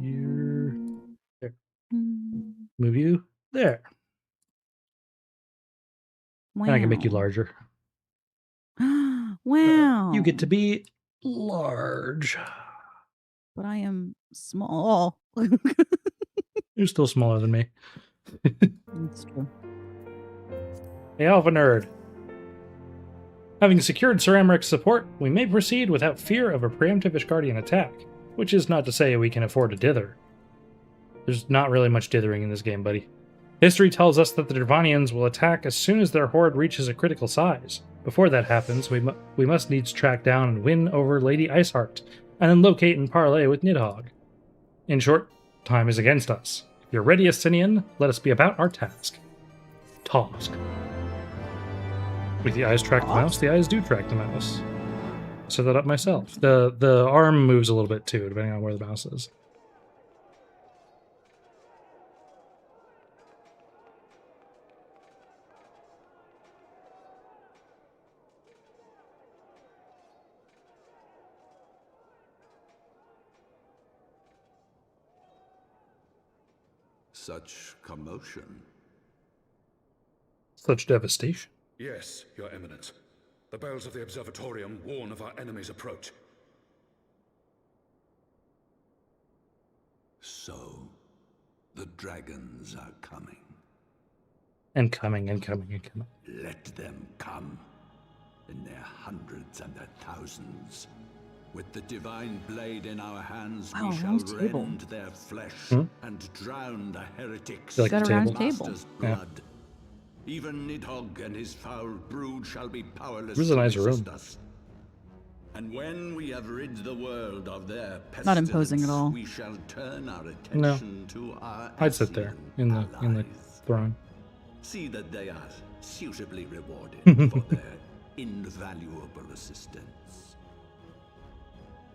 Here. There. Move you there. And I can make you larger. Wow. You get to be large. But I am small. You're still smaller than me. That's true. Hey, Alpha Nerd. Having secured Sir Amaric's support, we may proceed without fear of a preemptive Ishgardian attack, which is not to say we can afford to dither. There's not really much dithering in this game, buddy. History tells us that the Dervanians will attack as soon as their horde reaches a critical size. Before that happens, we must needs track down and win over Lady Iceheart, and then locate and parley with Nidhogg. In short, time is against us. If you're ready, Asinian, let us be about our task. Task. With the eyes track the mouse, the eyes do track the mouse. I set that up myself. The arm moves a little bit too, depending on where the mouse is. Such commotion. Such devastation. Yes, Your Eminence. The bells of the Observatorium warn of our enemy's approach. So, the dragons are coming. And coming and coming and coming. Let them come. In their hundreds and their thousands. With the divine blade in our hands, we shall rend their flesh and drown the heretics Like in the their table? master's Yeah. blood. Even Nidhogg and his foul brood shall be powerless This is a to nice resist room. us. And when we have rid the world of their pestilence, Not imposing at all. we shall turn our No. attention to our I'd sit there in the throne. See that they are suitably rewarded for their invaluable assistance.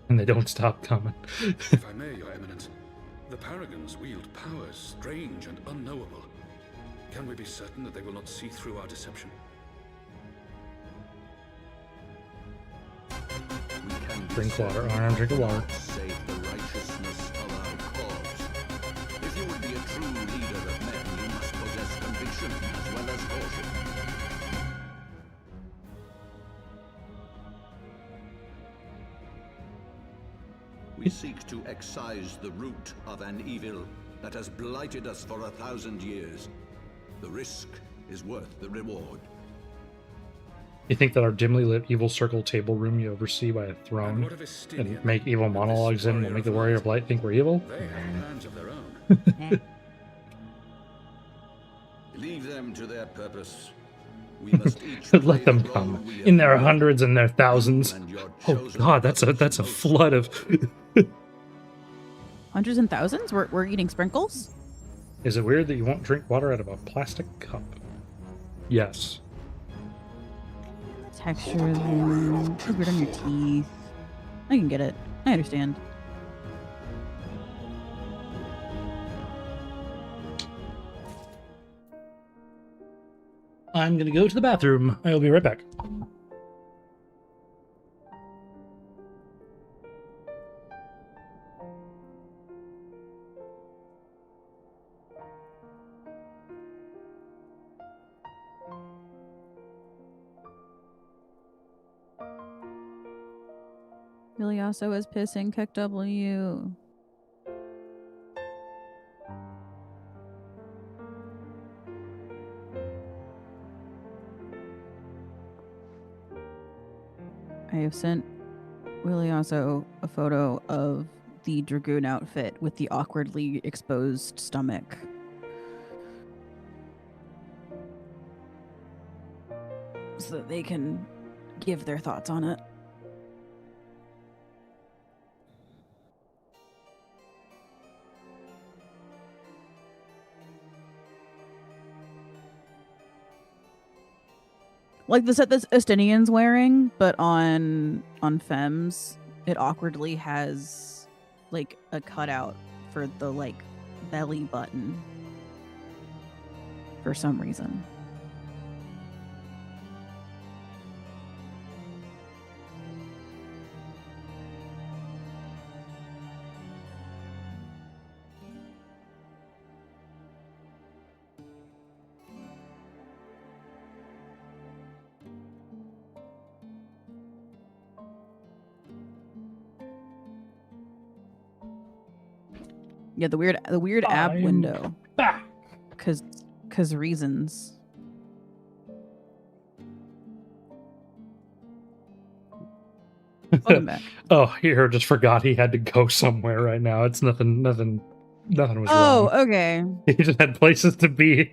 And they don't stop coming. If I may, Your Eminence, the Paragons wield powers strange and unknowable. Can we be certain that they will not see through our deception? Drink water. Arm, drink of water. Save the righteousness of our cause. If you would be a true leader of men, you must possess conviction as well as caution. We seek to excise the root of an evil that has blighted us for 1,000 years. The risk is worth the reward. You think that our dimly lit evil circle table room you oversee by a throne and make evil monologues in will make the Warrior of Light think we're evil? They have plans of their own. Leave them to their purpose. We must each Let them come in their hundreds and their thousands. Oh God, that's a flood of. Hundreds and thousands? We're eating sprinkles? Is it weird that you won't drink water out of a plastic cup? Yes. Texture, lemon, feels weird on your teeth. I can get it. I understand. I'm gonna go to the bathroom. I'll be right back. Really also is pissing KW. I have sent Willie also a photo of the Dragoon outfit with the awkwardly exposed stomach. So that they can give their thoughts on it. Like the set that Estinian's wearing, but on Femmes, it awkwardly has like a cutout for the like belly button for some reason. Yeah, the weird ab window. Back. Cause reasons. Welcome back. Oh, Hero just forgot he had to go somewhere right now. It's nothing was wrong. Oh, okay. He just had places to be.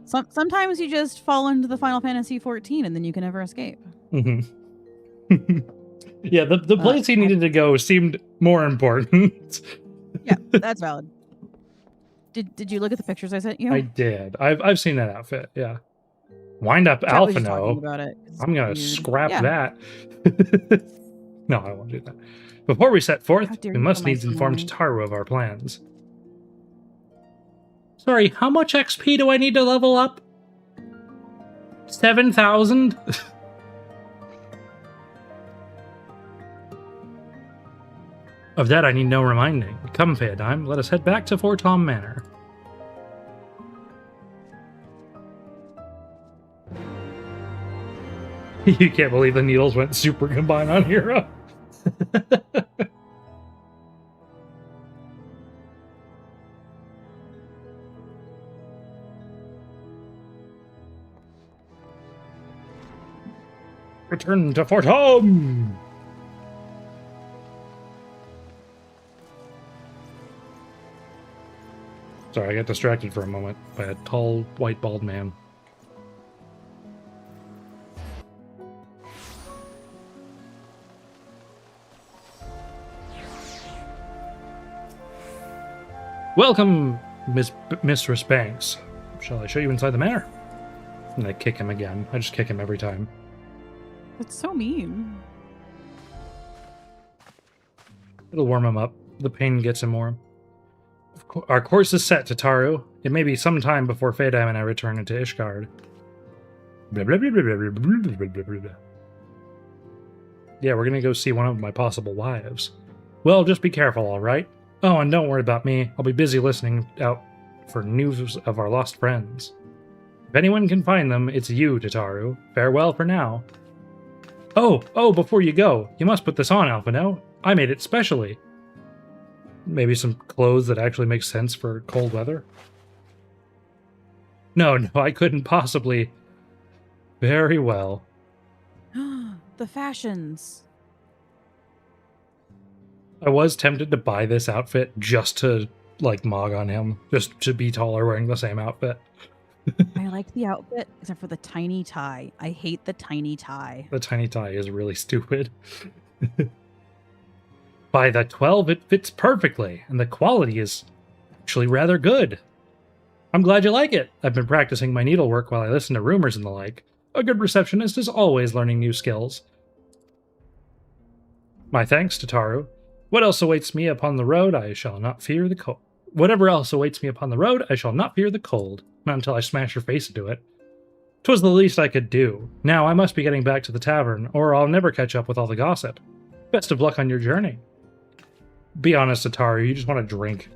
Sometimes you just fall into the Final Fantasy 14 and then you can never escape. Mm-hmm. Yeah, the place he needed to go seemed more important. Yeah, that's valid. Did you look at the pictures I sent you? I did. I've seen that outfit. Yeah. Wind up Chat was just Alphino. talking about it. It's I'm gonna weird. scrap Yeah. that. No, I won't do that. Before we set forth, dare we you must kill my needs inform family. Tataru of our plans. Sorry, how much XP do I need to level up? 7,000? Of that I need no reminding. Come, Feodime, let us head back to Fort Tom Manor. You can't believe the needles went super combine on Hero. Return to Fort Home! Sorry, I got distracted for a moment by a tall, white, bald man. Welcome, Mistress Banks. Shall I show you inside the manor? And I kick him again. I just kick him every time. That's so mean. It'll warm him up. The pain gets him warm. Our course is set, Tataru. It may be some time before Feodime and I return into Ishgard. Blah, blah, blah, blah, blah, blah, blah, blah, blah, blah. Yeah, we're gonna go see one of my possible wives. Well, just be careful, alright? Oh, and don't worry about me. I'll be busy listening out for news of our lost friends. If anyone can find them, it's you, Tataru. Farewell for now. Oh, before you go, you must put this on, Alphino. I made it specially. Maybe some clothes that actually make sense for cold weather? No, I couldn't possibly. Very well. The fashions. I was tempted to buy this outfit just to, like, mog on him. Just to be taller wearing the same outfit. I like the outfit, except for the tiny tie. I hate the tiny tie. The tiny tie is really stupid. By the 12, it fits perfectly, and the quality is actually rather good. I'm glad you like it. I've been practicing my needlework while I listen to rumors and the like. A good receptionist is always learning new skills. My thanks, Tataru. What else awaits me upon the road? I shall not fear the cold. Whatever else awaits me upon the road, I shall not fear the cold. Not until I smash your face into it. 'Twas the least I could do. Now I must be getting back to the tavern, or I'll never catch up with all the gossip. Best of luck on your journey. Be honest, Tataru, you just want to drink.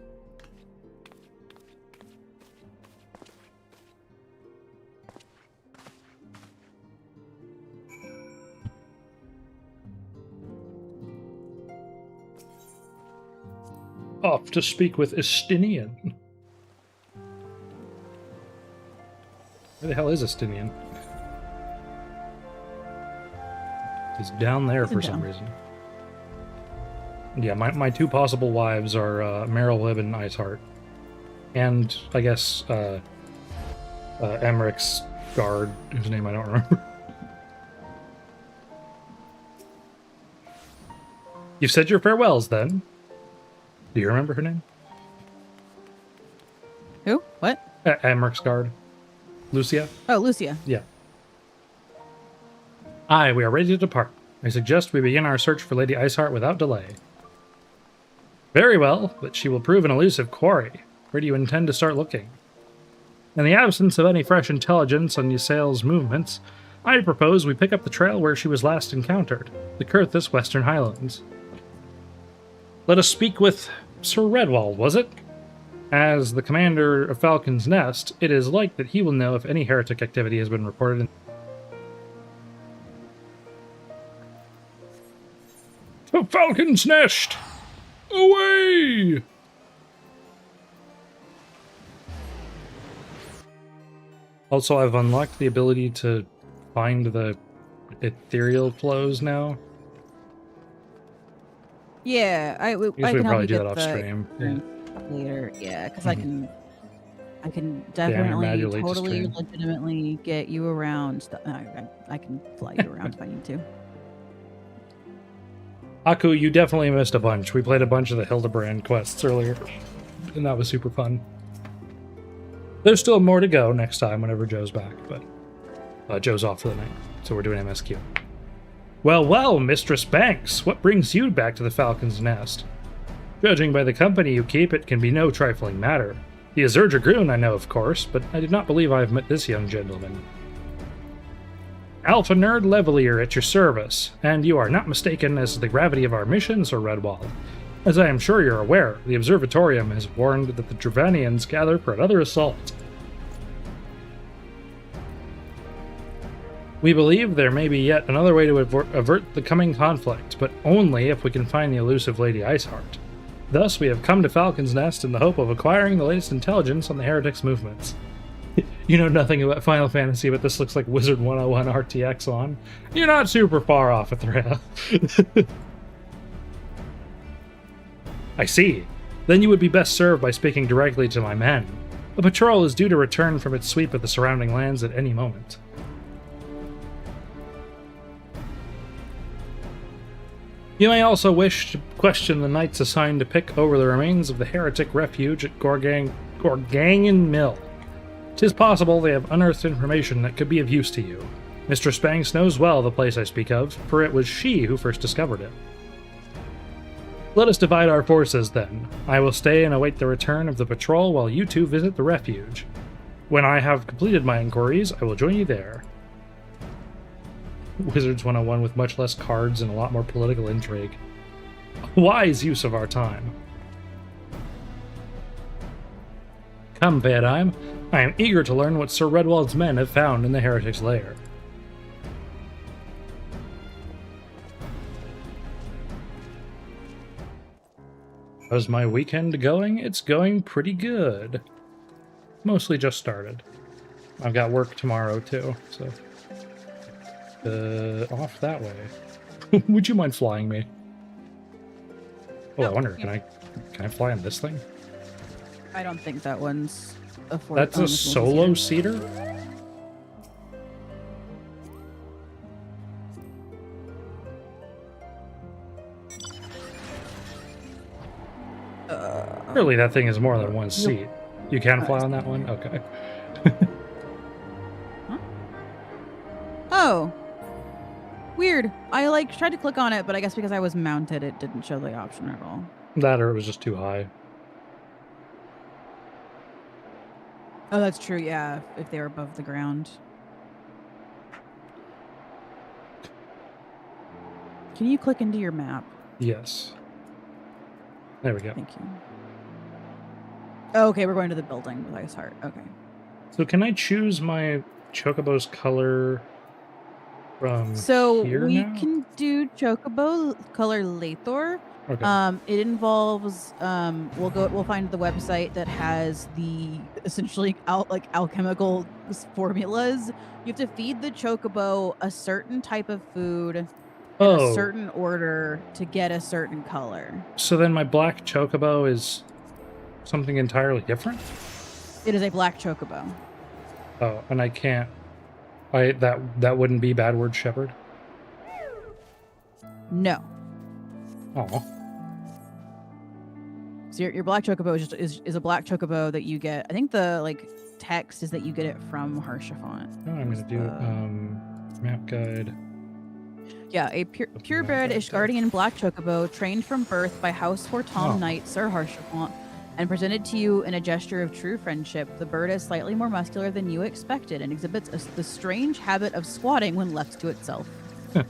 Off to speak with Estinian. Where the hell is Estinian? He's down there for some reason. Yeah, my two possible wives are Meryl Lib and Iceheart. And, I guess, Emmerich's guard, whose name I don't remember. You've said your farewells, then. Do you remember her name? Who? What? Emmerich's guard. Lucia? Oh, Lucia. Yeah. Aye, we are ready to depart. I suggest we begin our search for Lady Iceheart without delay. Very well, but she will prove an elusive quarry. Where do you intend to start looking? In the absence of any fresh intelligence on Ysael's movements, I propose we pick up the trail where she was last encountered, the Kurthus Western Highlands. Let us speak with Sir Redwald, was it? As the commander of Falcon's Nest, it is like that he will know if any heretic activity has been reported. To Falcon's Nest! Away! Also, I've unlocked the ability to find the ethereal flows now. Yeah, I Usually can help probably you do get that off stream. Yeah. later. Yeah, because I can definitely manually to totally stream. legitimately get you around. I can fly you around if I need to. Aku, you definitely missed a bunch. We played a bunch of the Hildibrand quests earlier, and that was super fun. There's still more to go next time whenever Joe's back, but Joe's off for the night, so we're doing MSQ. Well, well, Mistress Banks, what brings you back to the Falcon's Nest? Judging by the company you keep, it can be no trifling matter. The Azure Dragoon I know, of course, but I did not believe I have met this young gentleman. Alpha Nerd Levelier at your service, and you are not mistaken as to the gravity of our mission, Sir Redwald. As I am sure you're aware, the Observatorium has warned that the Dravanians gather for another assault. We believe there may be yet another way to avert the coming conflict, but only if we can find the elusive Lady Iceheart. Thus, we have come to Falcon's Nest in the hope of acquiring the latest intelligence on the heretics' movements. You know nothing about Final Fantasy, but this looks like Wizard 101 RTX on. You're not super far off, Athrea. I see. Then you would be best served by speaking directly to my men. The patrol is due to return from its sweep of the surrounding lands at any moment. You may also wish to question the knights assigned to pick over the remains of the heretic refuge at Gorgangan Mill. 'Tis possible they have unearthed information that could be of use to you. Mistress Banks knows well the place I speak of, for it was she who first discovered it. Let us divide our forces, then. I will stay and await the return of the patrol while you two visit the refuge. When I have completed my inquiries, I will join you there. Wizards 101 with much less cards and a lot more political intrigue. A wise use of our time. Come, Vadheim. I am eager to learn what Sir Redwald's men have found in the heretic's lair. How's my weekend going? It's going pretty good. Mostly just started. I've got work tomorrow too, so off that way. Would you mind flying me? Oh, I wonder, can I fly on this thing? I don't think that one's affordable. That's a solo seater? Really, that thing is more than one seat. You can fly on that one? Okay. Oh. Weird. I tried to click on it, but I guess because I was mounted, it didn't show the option at all. That or it was just too high. Oh, that's true, yeah, if they were above the ground. Can you click into your map? Yes. There we go. Thank you. Oh, okay, we're going to the building with Iceheart. Okay. So can I choose my Chocobo's color from So here we now? can do Chocobo color Lathor. Okay. It involves we'll find the website that has the essentially alchemical formulas. You have to feed the Chocobo a certain type of food in a Oh. certain order to get a certain color. So then my black chocobo is something entirely different? It is a black Chocobo. Oh, and I can't. That wouldn't be Badward Shepherd? No. Oh. So your black Chocobo is a black Chocobo that you get. I think the text is that you get it from Harshafont. Oh, I'm gonna do map guide. Yeah, a purebred Ishgardian black Chocobo trained from birth by House Fortom Knight Sir Harshafont and presented to you in a gesture of true friendship. The bird is slightly more muscular than you expected and exhibits the strange habit of squatting when left to itself. Well,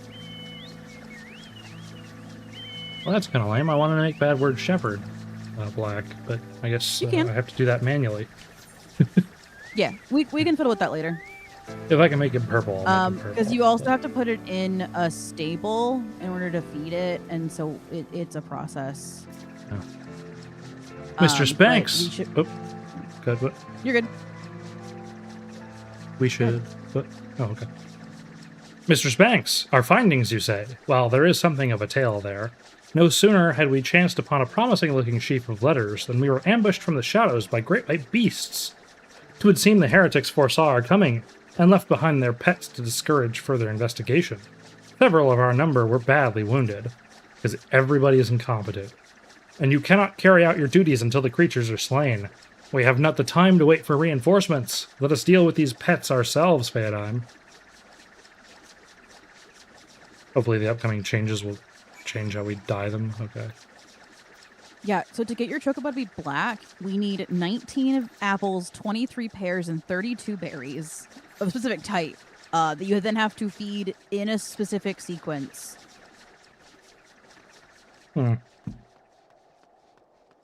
that's kind of lame. I wanted to make Badward Shepherd black, but I guess I have to do that manually. Yeah, we can fiddle with that later. If I can make it purple, I'll make it purple. Because you also have to put it in a stable in order to feed it, and so it's a process. Oh. Mr. Spanks! Oh, good. What? You're good. We should... What? Oh, okay. Mr. Spanks, our findings, you say? Well, there is something of a tale there. No sooner had we chanced upon a promising-looking sheaf of letters than we were ambushed from the shadows by great white beasts. 'Twould seem the heretics foresaw our coming, and left behind their pets to discourage further investigation. Several of our number were badly wounded, because everybody is incompetent. And you cannot carry out your duties until the creatures are slain. We have not the time to wait for reinforcements. Let us deal with these pets ourselves, Feodime. Hopefully the upcoming changes will change how we dye them. Okay. Yeah, so to get your Chocobo to be black, we need 19 apples, 23 pears, and 32 berries of a specific type that you then have to feed in a specific sequence.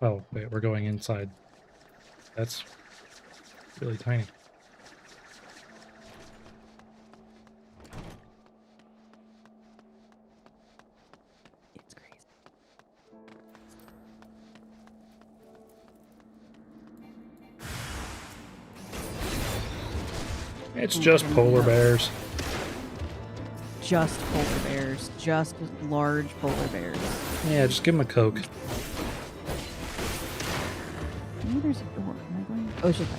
Oh, wait, we're going inside. That's really tiny. It's crazy. It's just polar bears. Just polar bears. Just large polar bears. Yeah, just give them a Coke. Maybe there's a door. Am I going? Oh, it's just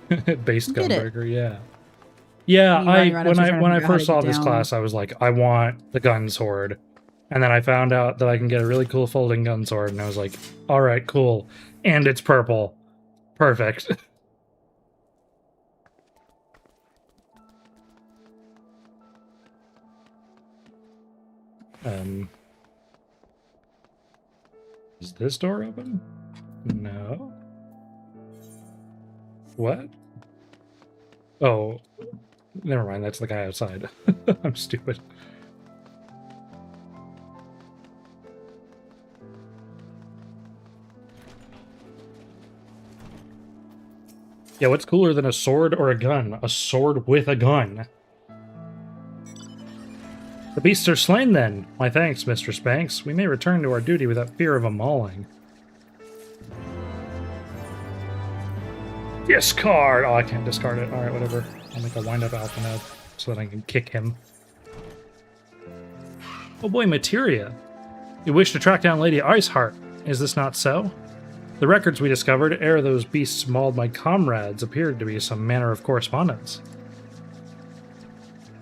back here. Based gunbreaker, yeah. Yeah, when I first saw this class, I was like, I want the gun sword. And then I found out that I can get a really cool folding gun sword, and I was like, alright, cool. And it's purple. Perfect. Is this door open? No. What? Oh, never mind. That's the guy outside. I'm stupid. Yeah, what's cooler than a sword or a gun? A sword with a gun. The beasts are slain, then. My thanks, Mr. Spanks. We may return to our duty without fear of a mauling. Discard! Oh, I can't discard it. Alright, whatever. I'll make a wind-up alpha node so that I can kick him. Oh boy, Materia. You wish to track down Lady Iceheart. Is this not so? The records we discovered ere those beasts mauled my comrades appeared to be some manner of correspondence.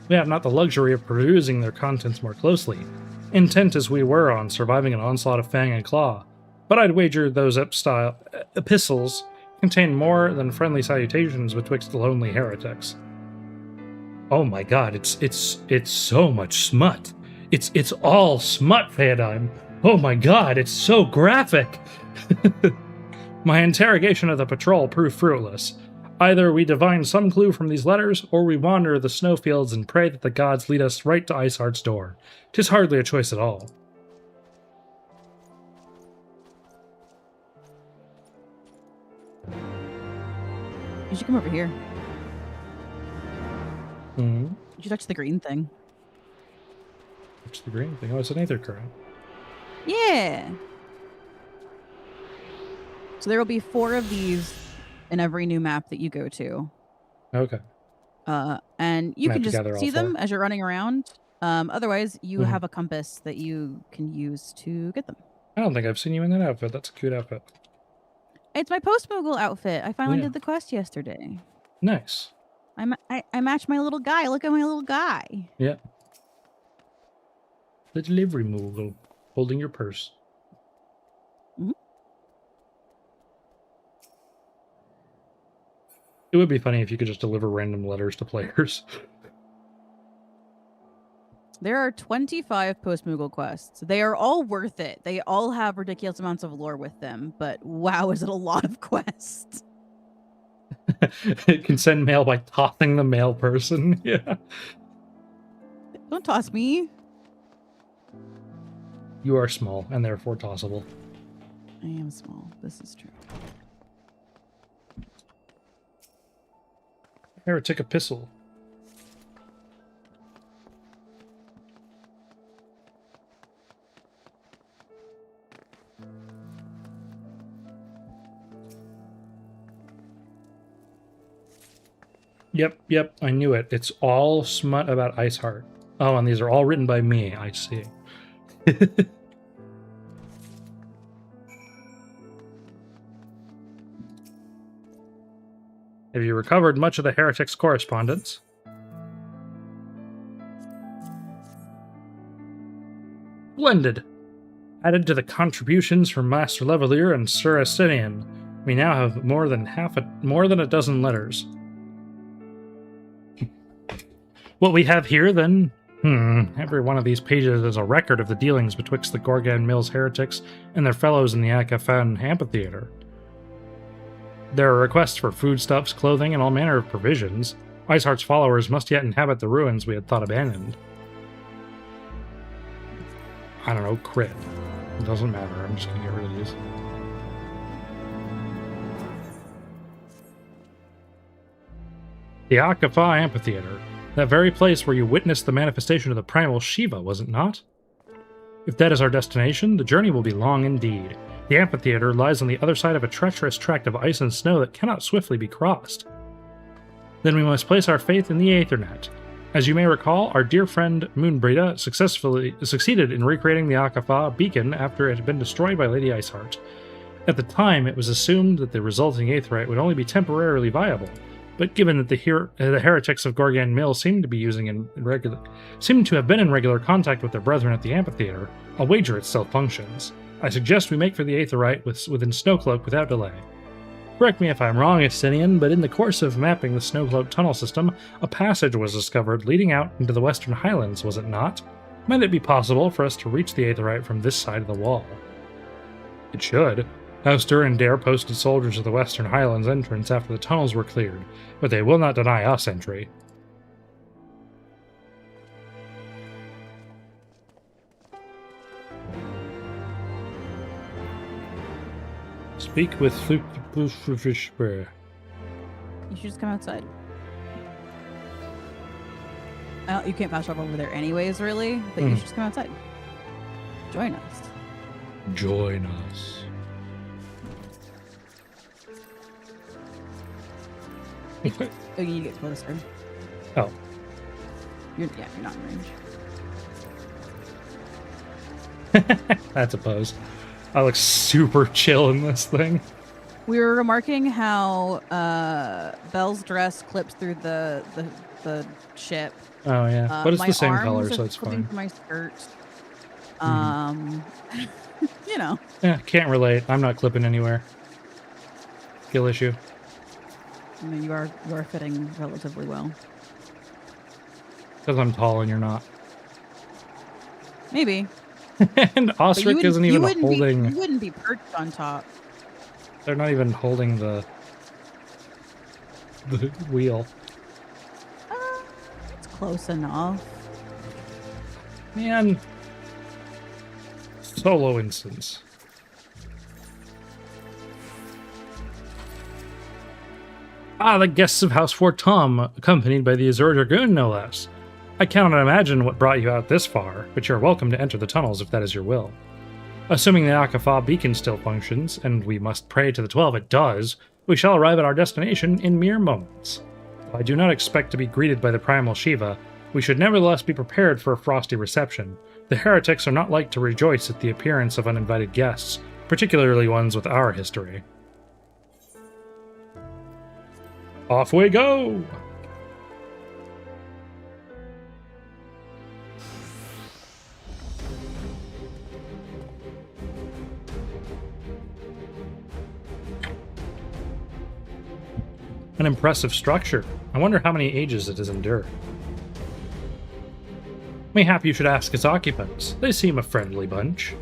We have not the luxury of perusing their contents more closely, intent as we were on surviving an onslaught of fang and claw, but I'd wager those epistles contain more than friendly salutations betwixt lonely heretics. Oh my god, it's so much smut. It's all smut, Feodime. Oh my god, it's so graphic. My interrogation of the patrol proved fruitless. Either we divine some clue from these letters, or we wander the snowfields and pray that the gods lead us right to Iceheart's door. 'Tis hardly a choice at all. You should come over here. Mm-hmm. You should touch the green thing. Touch the green thing. Oh, it's an Aether current. Yeah. So there will be 4 of these in every new map that you go to. Okay. And you can just see them 4. as you're running around. Otherwise, you have a compass that you can use to get them. I don't think I've seen you in that outfit. That's a cute outfit. It's my post-Moogle outfit. I finally did the quest yesterday. Nice. I matched my little guy. Look at my little guy. Yeah. The delivery Moogle holding your purse. It would be funny if you could just deliver random letters to players. There are 25 post-Moogle quests. They are all worth it. They all have ridiculous amounts of lore with them, but wow, is it a lot of quests. It can send mail by tossing the mail person. Yeah. Don't toss me. You are small and therefore tossable. I am small. This is true. Heretic epistle. Yep, I knew it. It's all smut about Iceheart. Oh, and these are all written by me. I see. Have you recovered much of the heretic's correspondence? Splendid. Added to the contributions from Master Levelier and Sir Asinian, we now have more than a dozen letters. What we have here, then? Every one of these pages is a record of the dealings betwixt the Gorgon Mills heretics and their fellows in the Akafan amphitheater. There are requests for foodstuffs, clothing, and all manner of provisions. Iceheart's followers must yet inhabit the ruins we had thought abandoned. I don't know, crit. It doesn't matter, I'm just gonna get rid of these. The Akafa Amphitheater. That very place where you witnessed the manifestation of the primal Shiva, was it not? If that is our destination, the journey will be long indeed. The amphitheater lies on the other side of a treacherous tract of ice and snow that cannot swiftly be crossed. Then we must place our faith in the Aethernet. As you may recall, our dear friend Moonbrita succeeded in recreating the Akafa beacon after it had been destroyed by Lady Iceheart. At the time, it was assumed that the resulting Aetherite would only be temporarily viable, but given that the heretics of Gorgon Mill seem to have been in regular contact with their brethren at the amphitheater, I'll wager it still functions. I suggest we make for the Aetherite within Snowcloak without delay. Correct me if I'm wrong, Estinian, but in the course of mapping the Snowcloak tunnel system, a passage was discovered leading out into the Western Highlands, was it not? Might it be possible for us to reach the Aetherite from this side of the wall? It should. Ouster and Dare posted soldiers at the Western Highlands entrance after the tunnels were cleared, but they will not deny us entry. Speak with You should just come outside. You can't fast travel over there anyways, really, but you should just come outside. Join us. Join us. Oh, you get closer. Oh. You're not in range. That's a pose. I look super chill in this thing. We were remarking how Belle's dress clips through the ship. Oh yeah, but it's the same color, so it's fine. fine. My skirt. You know. Yeah, can't relate. I'm not clipping anywhere. Skill issue. I mean, you are fitting relatively well. Because I'm tall and you're not. Maybe. And Osric isn't even holding. You wouldn't be perched on top. They're not even holding the wheel. It's close enough. Man. Solo instance. Ah, the guests of House Fort Tom, accompanied by the Azure Dragoon, no less. I cannot imagine what brought you out this far, but you are welcome to enter the tunnels if that is your will. Assuming the Akafa beacon still functions, and we must pray to the 12 it does, we shall arrive at our destination in mere moments. Though I do not expect to be greeted by the primal Shiva, we should nevertheless be prepared for a frosty reception. The heretics are not like to rejoice at the appearance of uninvited guests, particularly ones with our history. Off we go! An impressive structure. I wonder how many ages it has endured. Mayhap you should ask its occupants. They seem a friendly bunch.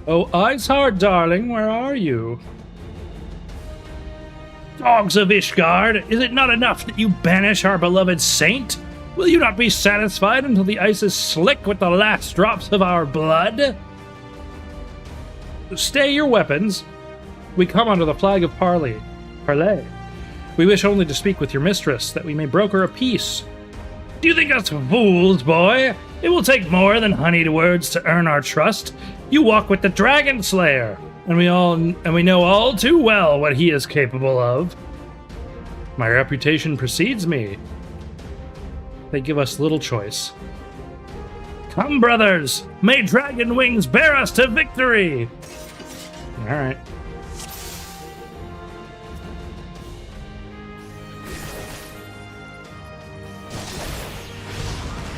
Oh, Iceheart, darling, where are you? Dogs of Ishgard, is it not enough that you banish our beloved saint? Will you not be satisfied until the ice is slick with the last drops of our blood? Stay your weapons. We come under the flag of parley. We wish only to speak with your mistress, that we may broker a peace. Do you think us fools, boy? It will take more than honeyed words to earn our trust. You walk with the Dragon Slayer, and we know all too well what he is capable of. My reputation precedes me. They give us little choice. Come, brothers! May dragon wings bear us to victory! Alright.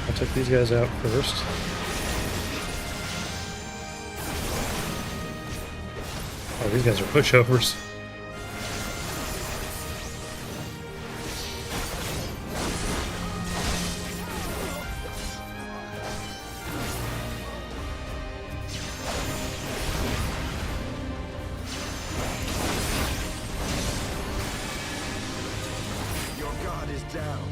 I'll take these guys out first. Oh, these guys are pushovers. Your guard is down.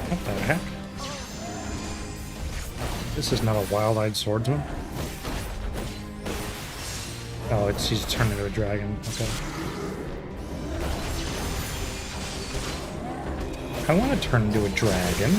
What the heck? This is not a wild-eyed swordsman. Oh, he's turned into a dragon. Okay. I want to turn into a dragon.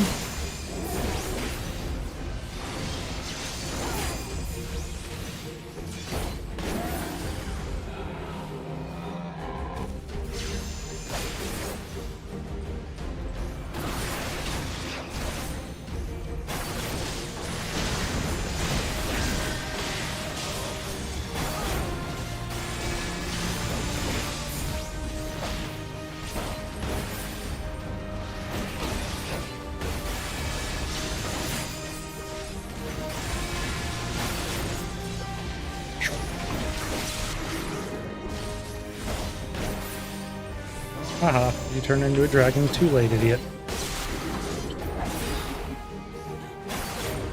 Haha, you turned into a dragon too late, idiot.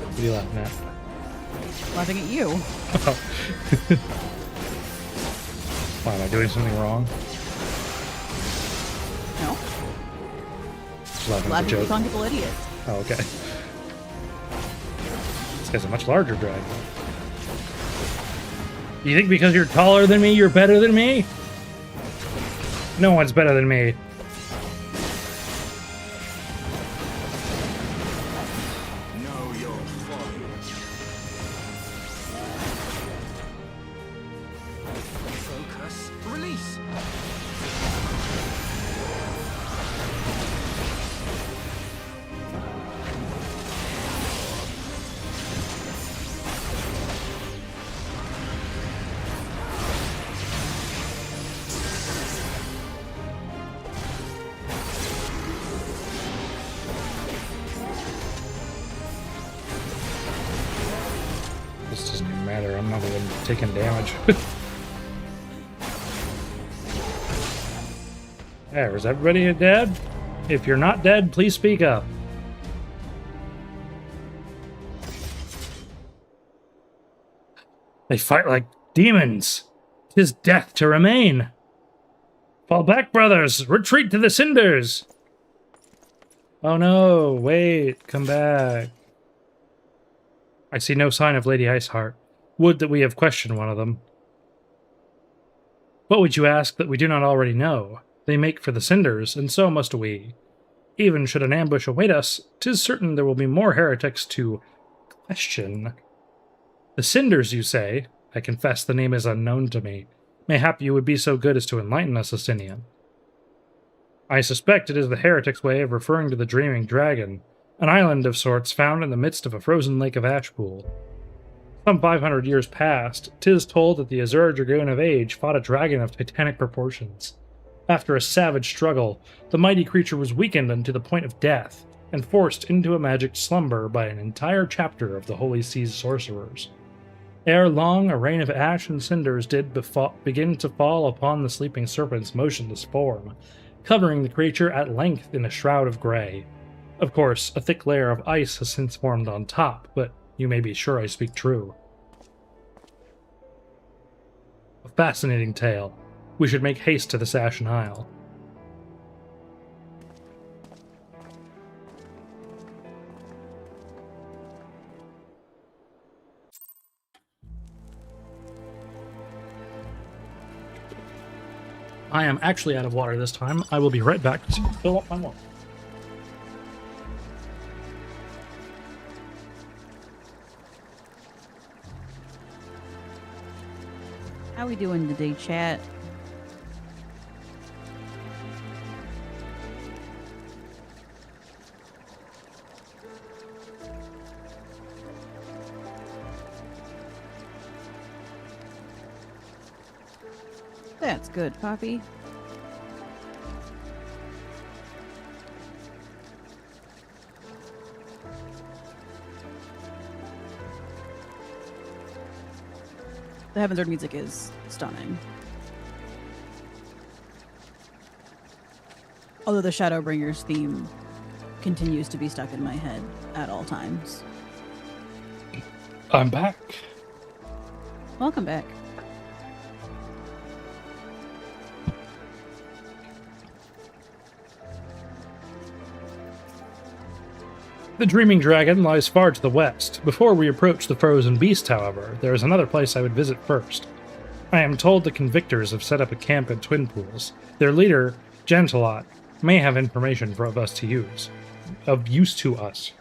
What are you laughing at? Laughing at you. Why, am I doing something wrong? No. Just laughing at the Laughing joke. at calling people idiots. Oh, okay. This guy's a much larger dragon. You think because you're taller than me, you're better than me? No one's better than me. Know your folly. Focus. Release. This doesn't even matter. I'm not even taking damage. There, is everybody dead? If you're not dead, please speak up. They fight like demons. 'Tis death to remain. Fall back, brothers! Retreat to the cinders! Oh no, wait, come back. I see no sign of Lady Iceheart. Would that we have questioned one of them. What would you ask that we do not already know? They make for the cinders, and so must we. Even should an ambush await us, 'tis certain there will be more heretics to question. The cinders, you say? I confess the name is unknown to me. Mayhap you would be so good as to enlighten us, Astinian. I suspect it is the heretic's way of referring to the Dreaming Dragon, an island of sorts found in the midst of a frozen lake of ash pool. Some 500 years past, 'tis told that the Azure Dragoon of Age fought a dragon of titanic proportions. After a savage struggle, the mighty creature was weakened unto the point of death, and forced into a magic slumber by an entire chapter of the Holy Sea's sorcerers. Ere long, a rain of ash and cinders did begin to fall upon the sleeping serpent's motionless form, covering the creature at length in a shroud of grey. Of course, a thick layer of ice has since formed on top, but you may be sure I speak true. A fascinating tale. We should make haste to this Ashen Isle. I am actually out of water this time. I will be right back to fill up my water. How we doing today, chat? That's good, Poppy. The Heavensward music is stunning. Although the Shadowbringers theme continues to be stuck in my head at all times. I'm back. Welcome back. The Dreaming Dragon lies far to the west. Before we approach the Frozen Beast, however, there is another place I would visit first. I am told the Convictors have set up a camp at Twin Pools. Their leader, Gentilot, may have information for us to use. Of use to us.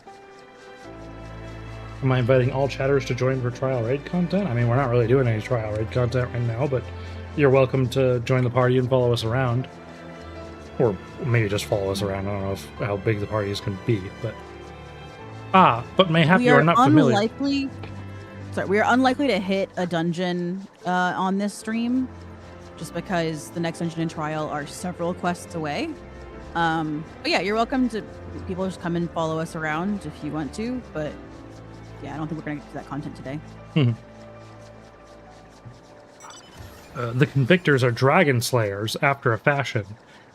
Am I inviting all chatters to join for trial raid content? I mean, we're not really doing any trial raid content right now, but you're welcome to join the party and follow us around. Or maybe just follow us around. I don't know how big the party is going to be, but... but mayhap you are not familiar. We are unlikely to hit a dungeon on this stream, just because the next dungeon and trial are several quests away. But yeah, you're welcome to people just come and follow us around if you want to. But yeah, I don't think we're gonna get to that content today. The Convictors are dragon slayers after a fashion,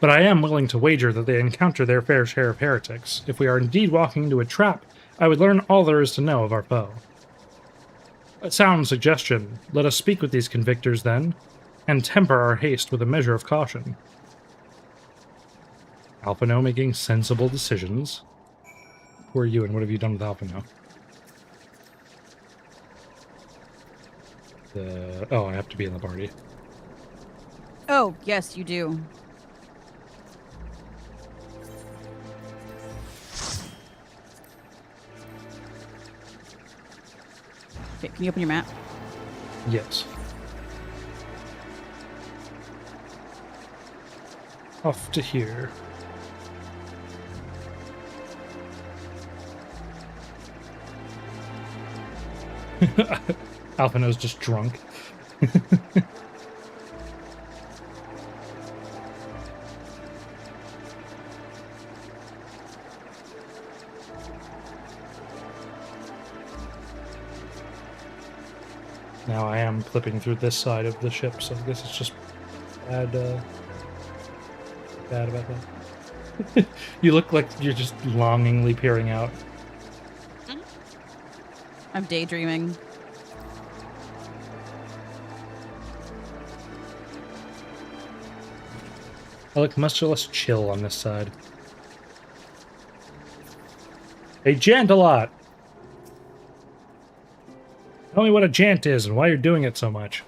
but I am willing to wager that they encounter their fair share of heretics. If we are indeed walking into a trap, I would learn all there is to know of our foe. A sound suggestion. Let us speak with these Convictors then, and temper our haste with a measure of caution. Alphino making sensible decisions. Who are you and what have you done with Alphino? Oh, I have to be in the party. Oh, yes, you do. Okay, can you open your map? Yes. Off to here. Alphino's just drunk. Now I am clipping through this side of the ship, so I guess it's just bad about that. You look like you're just longingly peering out. I'm daydreaming. I look much less chill on this side. Hey, Jantalot! Tell me what a jant is and why you're doing it so much.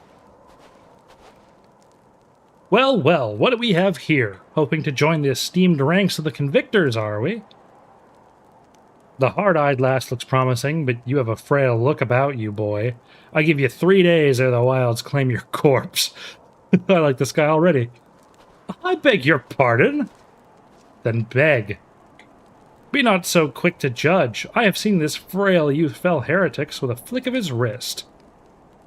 Well, well, what do we have here? Hoping to join the esteemed ranks of the convictors, are we? The hard-eyed lass looks promising, but you have a frail look about you, boy. I give you 3 days ere the wilds claim your corpse. I like this guy already. I beg your pardon? Then beg. Be not so quick to judge. I have seen this frail youth fell heretics with a flick of his wrist.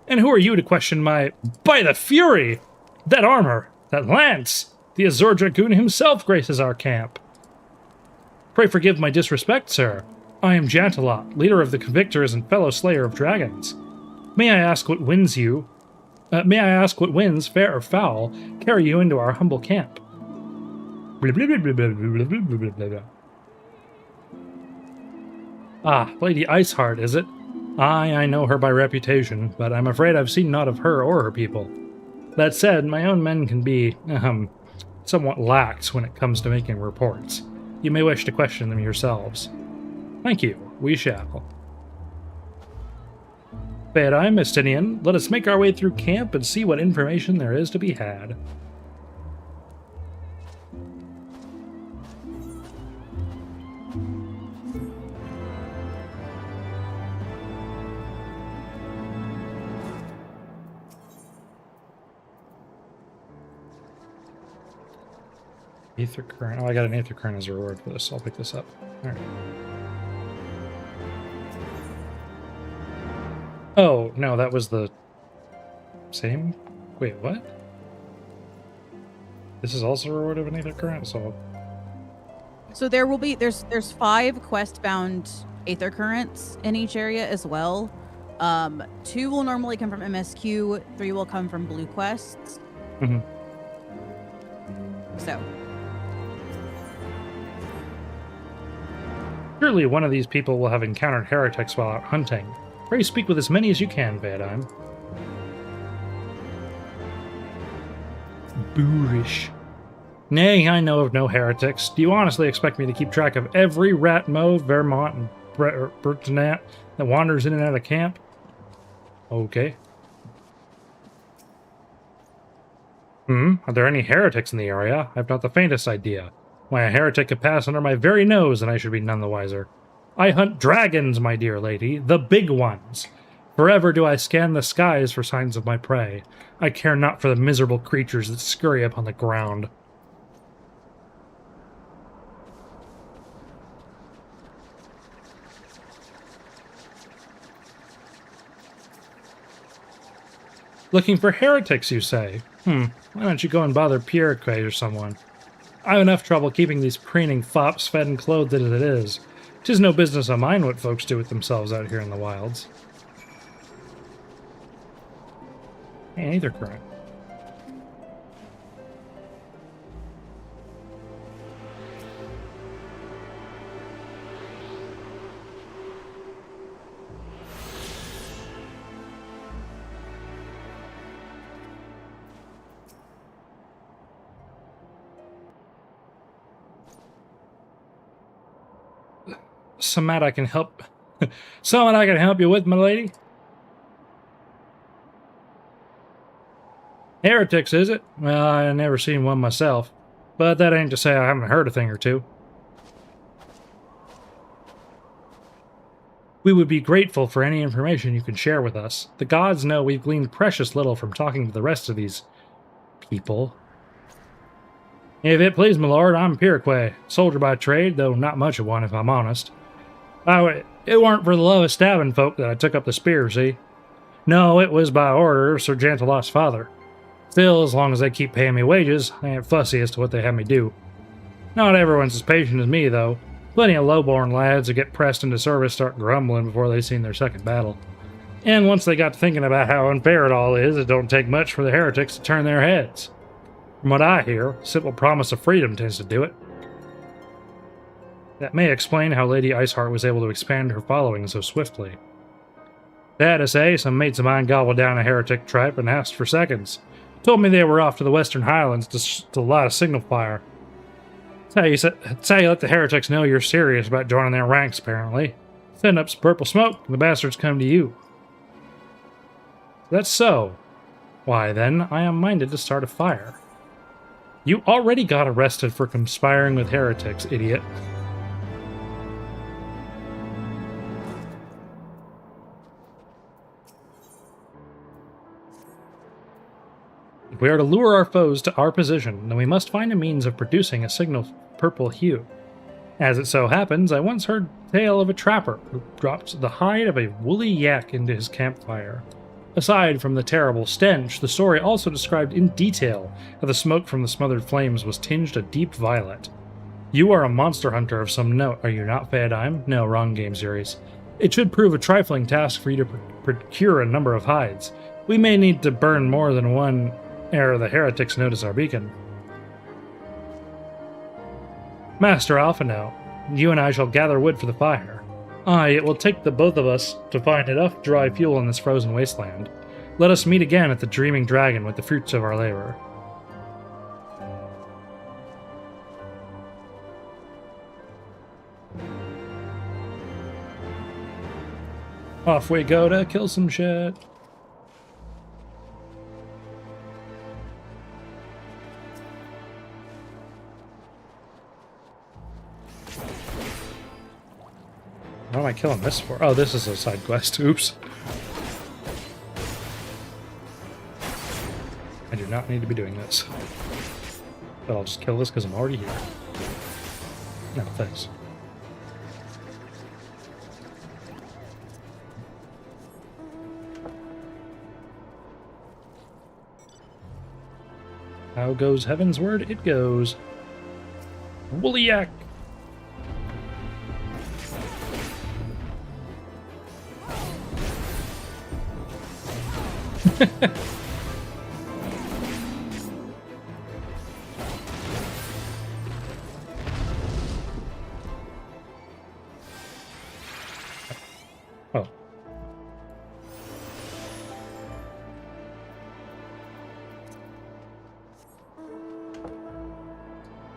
And who are you to question my... By the Fury! That armor! That lance! The Azure Dragoon himself graces our camp. Pray forgive my disrespect, sir. I am Jantalot, leader of the Convictors and fellow slayer of dragons. May I ask what winds, fair or foul, carry you into our humble camp? Ah, Lady Iceheart, is it? Aye, I know her by reputation, but I'm afraid I've seen naught of her or her people. That said, my own men can be, somewhat lax when it comes to making reports. You may wish to question them yourselves. Thank you. We shall. Fair eye, Mystinian. Let us make our way through camp and see what information there is to be had. Aether current. Oh, I got an aether current as a reward for this. I'll pick this up. All right. Oh, no, that was the same? Wait, what? This is also a reward of an aether current, so... So there will be... There's 5 quest-bound aether currents in each area as well. 2 will normally come from MSQ, 3 will come from blue quests. Mm-hmm. So... Surely one of these people will have encountered heretics while out hunting. Pray speak with as many as you can, Vadheim. Boorish. Nay, I know of no heretics. Do you honestly expect me to keep track of every Ratmo, Vermont, and Bertinat that wanders in and out of camp? Okay. Are there any heretics in the area? I've not the faintest idea. Why, a heretic could pass under my very nose and I should be none the wiser. I hunt dragons, my dear lady, the big ones. Forever do I scan the skies for signs of my prey. I care not for the miserable creatures that scurry upon the ground. Looking for heretics, you say? Why don't you go and bother Pierre or someone? I have enough trouble keeping these preening fops fed and clothed as it is. 'Tis no business of mine what folks do with themselves out here in the wilds. Hey, aether current. Something I can help. Something I can help you with, my lady? Heretics, is it? Well, I never seen one myself, but that ain't to say I haven't heard a thing or two. We would be grateful for any information you can share with us. The gods know we've gleaned precious little from talking to the rest of these people. If it please my lord, I'm Pirquet, soldier by trade, though not much of one if I'm honest. It weren't for the love of stabbing folk that I took up the spear, see? No, it was by order of Sir Jantalot's father. Still, as long as they keep paying me wages, I ain't fussy as to what they have me do. Not everyone's as patient as me, though. Plenty of low-born lads that get pressed into service start grumbling before they've seen their second battle. And once they got to thinking about how unfair it all is, it don't take much for the heretics to turn their heads. From what I hear, simple promise of freedom tends to do it. That may explain how Lady Iceheart was able to expand her following so swiftly. Sad to say, some mates of mine gobbled down a heretic tripe and asked for seconds. Told me they were off to the Western Highlands to light a signal fire. That's how you let the heretics know you're serious about joining their ranks, apparently. Send up some purple smoke, and the bastards come to you. That's so. Why, then, I am minded to start a fire. You already got arrested for conspiring with heretics, idiot. If we are to lure our foes to our position, then we must find a means of producing a signal purple hue. As it so happens, I once heard the tale of a trapper who dropped the hide of a woolly yak into his campfire. Aside from the terrible stench, the story also described in detail how the smoke from the smothered flames was tinged a deep violet. You are a monster hunter of some note, are you not, Feodime? No, wrong game series. It should prove a trifling task for you to procure a number of hides. We may need to burn more than one ere the heretics notice our beacon. Master Alphino, you and I shall gather wood for the fire. Aye, it will take the both of us to find enough dry fuel in this frozen wasteland. Let us meet again at the Dreaming Dragon with the fruits of our labor. Off we go to kill some shit. What am I killing this for? Oh, this is a side quest. Oops. I do not need to be doing this. But I'll just kill this because I'm already here. No, thanks. How goes Heavensward? It goes. Woolyak! Oh.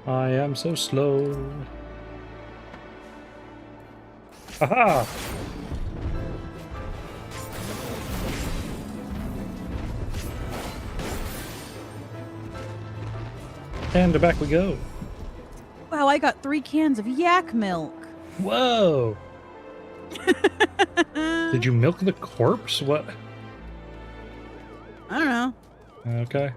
I am so slow. Aha! And back we go. Wow, I got 3 cans of yak milk. Whoa! Did you milk the corpse? What? I don't know. Okay.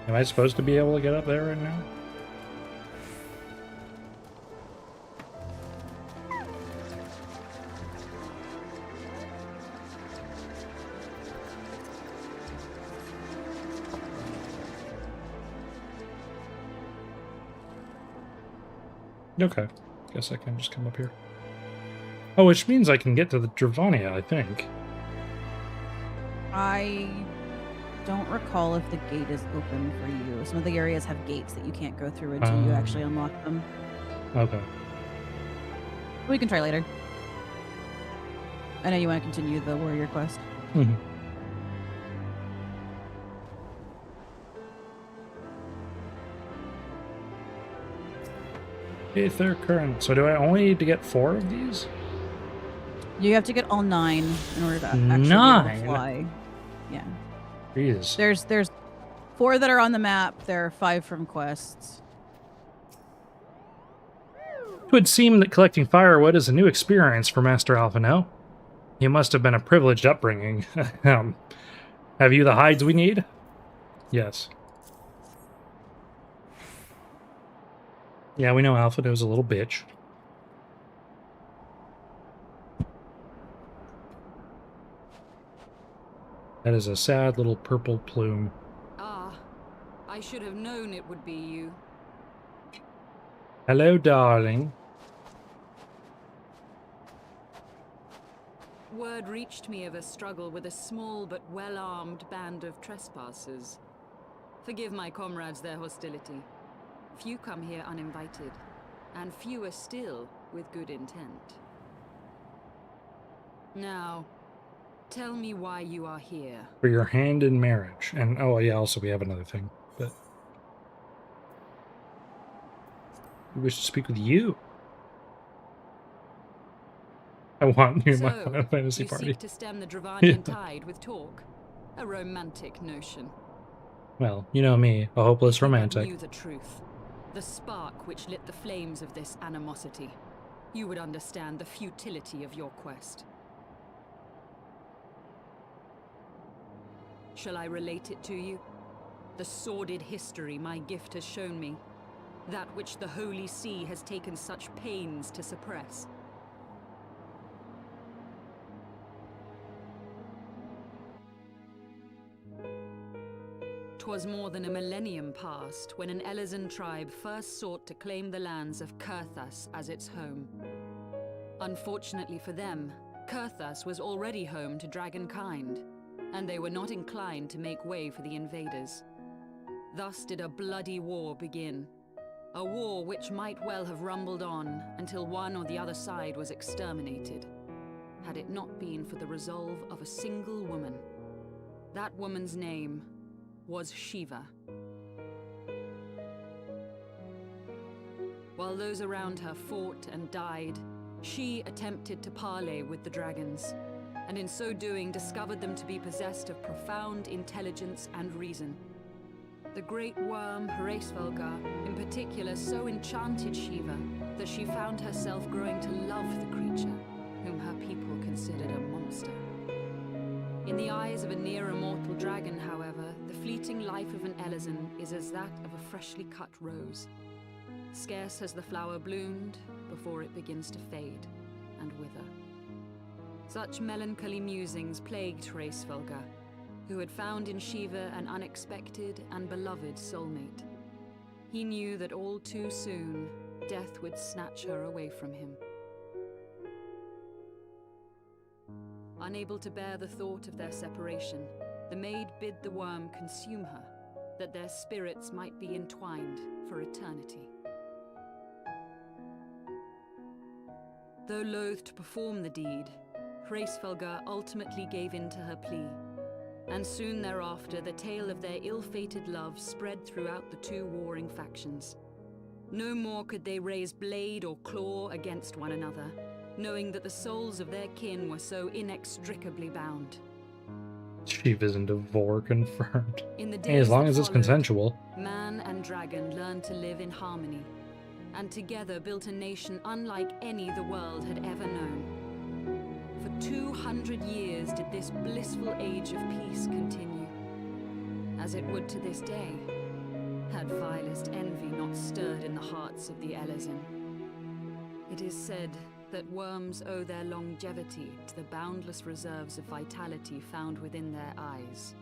Am I supposed to be able to get up there right now? Okay. Guess I can just come up here. Oh, which means I can get to the Dravania, I think. I don't recall if the gate is open for you. Some of the areas have gates that you can't go through until you actually unlock them. Okay. We can try later. I know you want to continue the warrior quest. Mm-hmm. Aether current. So do I only need to get 4 of these? You have to get all 9 in order to actually be able to fly. Yeah. Jesus. There's 4 that are on the map. There are 5 from quests. It would seem that collecting firewood is a new experience for Master Alphino. You must have been a privileged upbringing. Have you the hides we need? Yes. Yeah, we know Alphino's a little bitch. That is a sad little purple plume. Ah, I should have known it would be you. Hello, darling. Word reached me of a struggle with a small but well-armed band of trespassers. Forgive my comrades their hostility. Few come here uninvited. and fewer still with good intent. Now, tell me why you are here. For your hand in marriage. And, oh yeah, also we have another thing, but... we wish to speak with you. I want you in my Final Fantasy you party. seek to stem the Dravanian tide with talk. A romantic notion. Well, you know me, a hopeless romantic. If you knew the truth, the spark which lit the flames of this animosity, you would understand the futility of your quest. Shall I relate it to you? The sordid history my gift has shown me. That which the Holy See has taken such pains to suppress. 'Twas more than a millennium past when an Elezen tribe first sought to claim the lands of Kurthas as its home. Unfortunately for them, Kurthas was already home to dragonkind, and they were not inclined to make way for the invaders. Thus did a bloody war begin, a war which might well have rumbled on until one or the other side was exterminated, had it not been for the resolve of a single woman. That woman's name was Shiva. While those around her fought and died, she attempted to parley with the dragons, and in so doing discovered them to be possessed of profound intelligence and reason. The great worm Hraesvelgar, in particular, so enchanted Shiva that she found herself growing to love the creature, whom her people considered a monster. In the eyes of a near-immortal dragon, however, the fleeting life of an Elezen is as that of a freshly cut rose. Scarce has the flower bloomed before it begins to fade and wither. Such melancholy musings plagued Hraesvelgar, who had found in Shiva an unexpected and beloved soulmate. He knew that all too soon, death would snatch her away from him. Unable to bear the thought of their separation, the maid bid the worm consume her, that their spirits might be entwined for eternity. Though loath to perform the deed, Hraesvelgar ultimately gave in to her plea, and soon thereafter the tale of their ill-fated love spread throughout the two warring factions. No more could they raise blade or claw against one another, knowing that the souls of their kin were so inextricably bound. Shiva's and Devore confirmed. In the Hey, as days long that as it's followed, consensual. Man and dragon learned to live in harmony, and together built a nation unlike any the world had ever known. For 200 years did this blissful age of peace continue, as it would to this day, had vilest envy not stirred in the hearts of the Elezen. It is said that worms owe their longevity to the boundless reserves of vitality found within their eyes.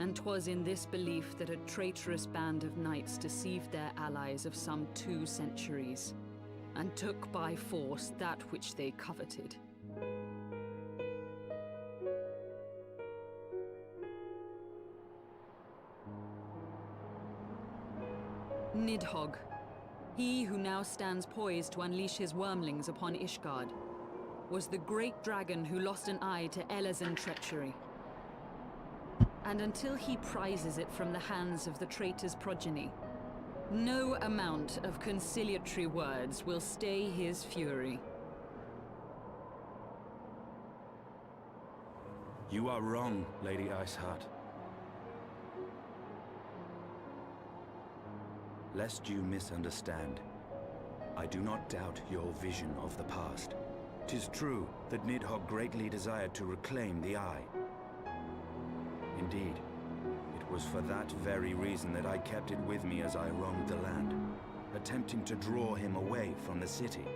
And 'twas in this belief that a traitorous band of knights deceived their allies of some 2 centuries, and took by force that which they coveted. Nidhogg, he who now stands poised to unleash his wormlings upon Ishgard, was the great dragon who lost an eye to Elezen treachery. And until he prizes it from the hands of the traitor's progeny, no amount of conciliatory words will stay his fury. You are wrong, Lady Iceheart. Lest you misunderstand, I do not doubt your vision of the past. 'Tis true that Nidhogg greatly desired to reclaim the Eye. Indeed, it was for that very reason that I kept it with me as I roamed the land, attempting to draw him away from the city.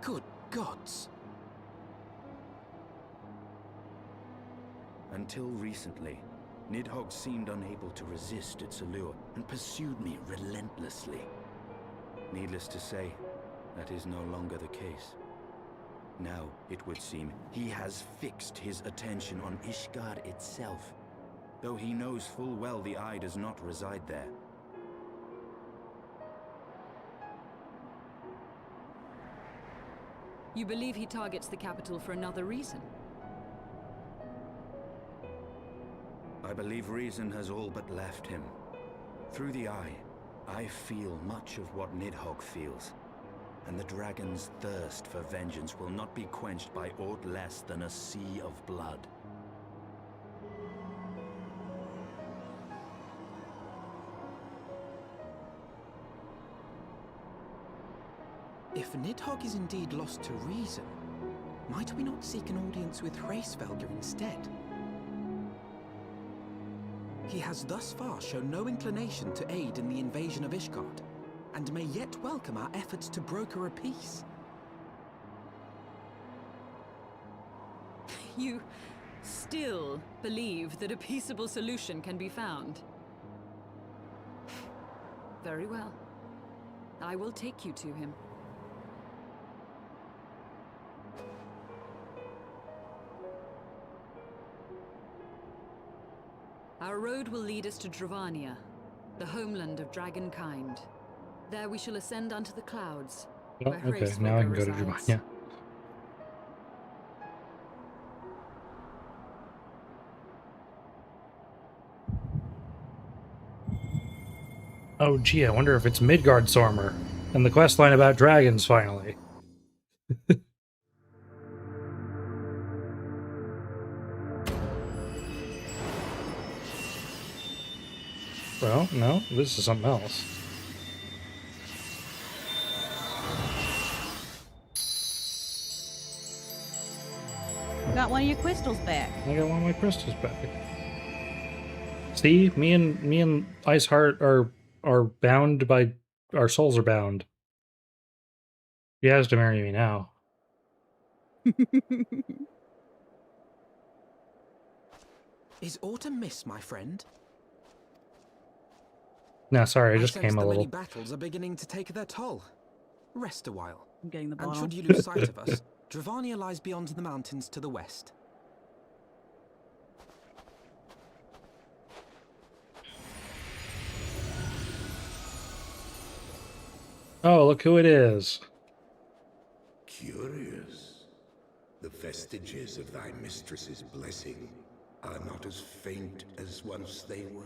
Good gods! Until recently, Nidhogg seemed unable to resist its allure and pursued me relentlessly. Needless to say, that is no longer the case. Now, it would seem, he has fixed his attention on Ishgard itself, though he knows full well the eye does not reside there. You believe he targets the capital for another reason? I believe reason has all but left him. Through the eye, I feel much of what Nidhogg feels, and the dragon's thirst for vengeance will not be quenched by aught less than a sea of blood. If Nidhogg is indeed lost to reason, might we not seek an audience with Hraesvelgr instead? He has thus far shown no inclination to aid in the invasion of Ishgard, and may yet welcome our efforts to broker a peace. You still believe that a peaceable solution can be found? Very well. I will take you to him. Our road will lead us to Dravania, the homeland of dragonkind. There we shall ascend unto the clouds, Oh, where okay, Hraesvelgr now I can go to resides. Dravania. Oh, gee, I wonder if it's Midgard Sormer and the questline about dragons, finally. Well, no, this is something else. Got one of your crystals back. I got one of my crystals back. See, me and Iceheart are bound by our souls are bound. She has to marry me now. Is autumn miss, my friend? No, sorry, I just sense came a the little. many battles are beginning to take their toll. Rest a while. I'm getting the And bottle. should you lose sight of us, Dravania lies beyond the mountains to the west. Oh, look who it is. Curious. The vestiges of thy mistress's blessing are not as faint as once they were.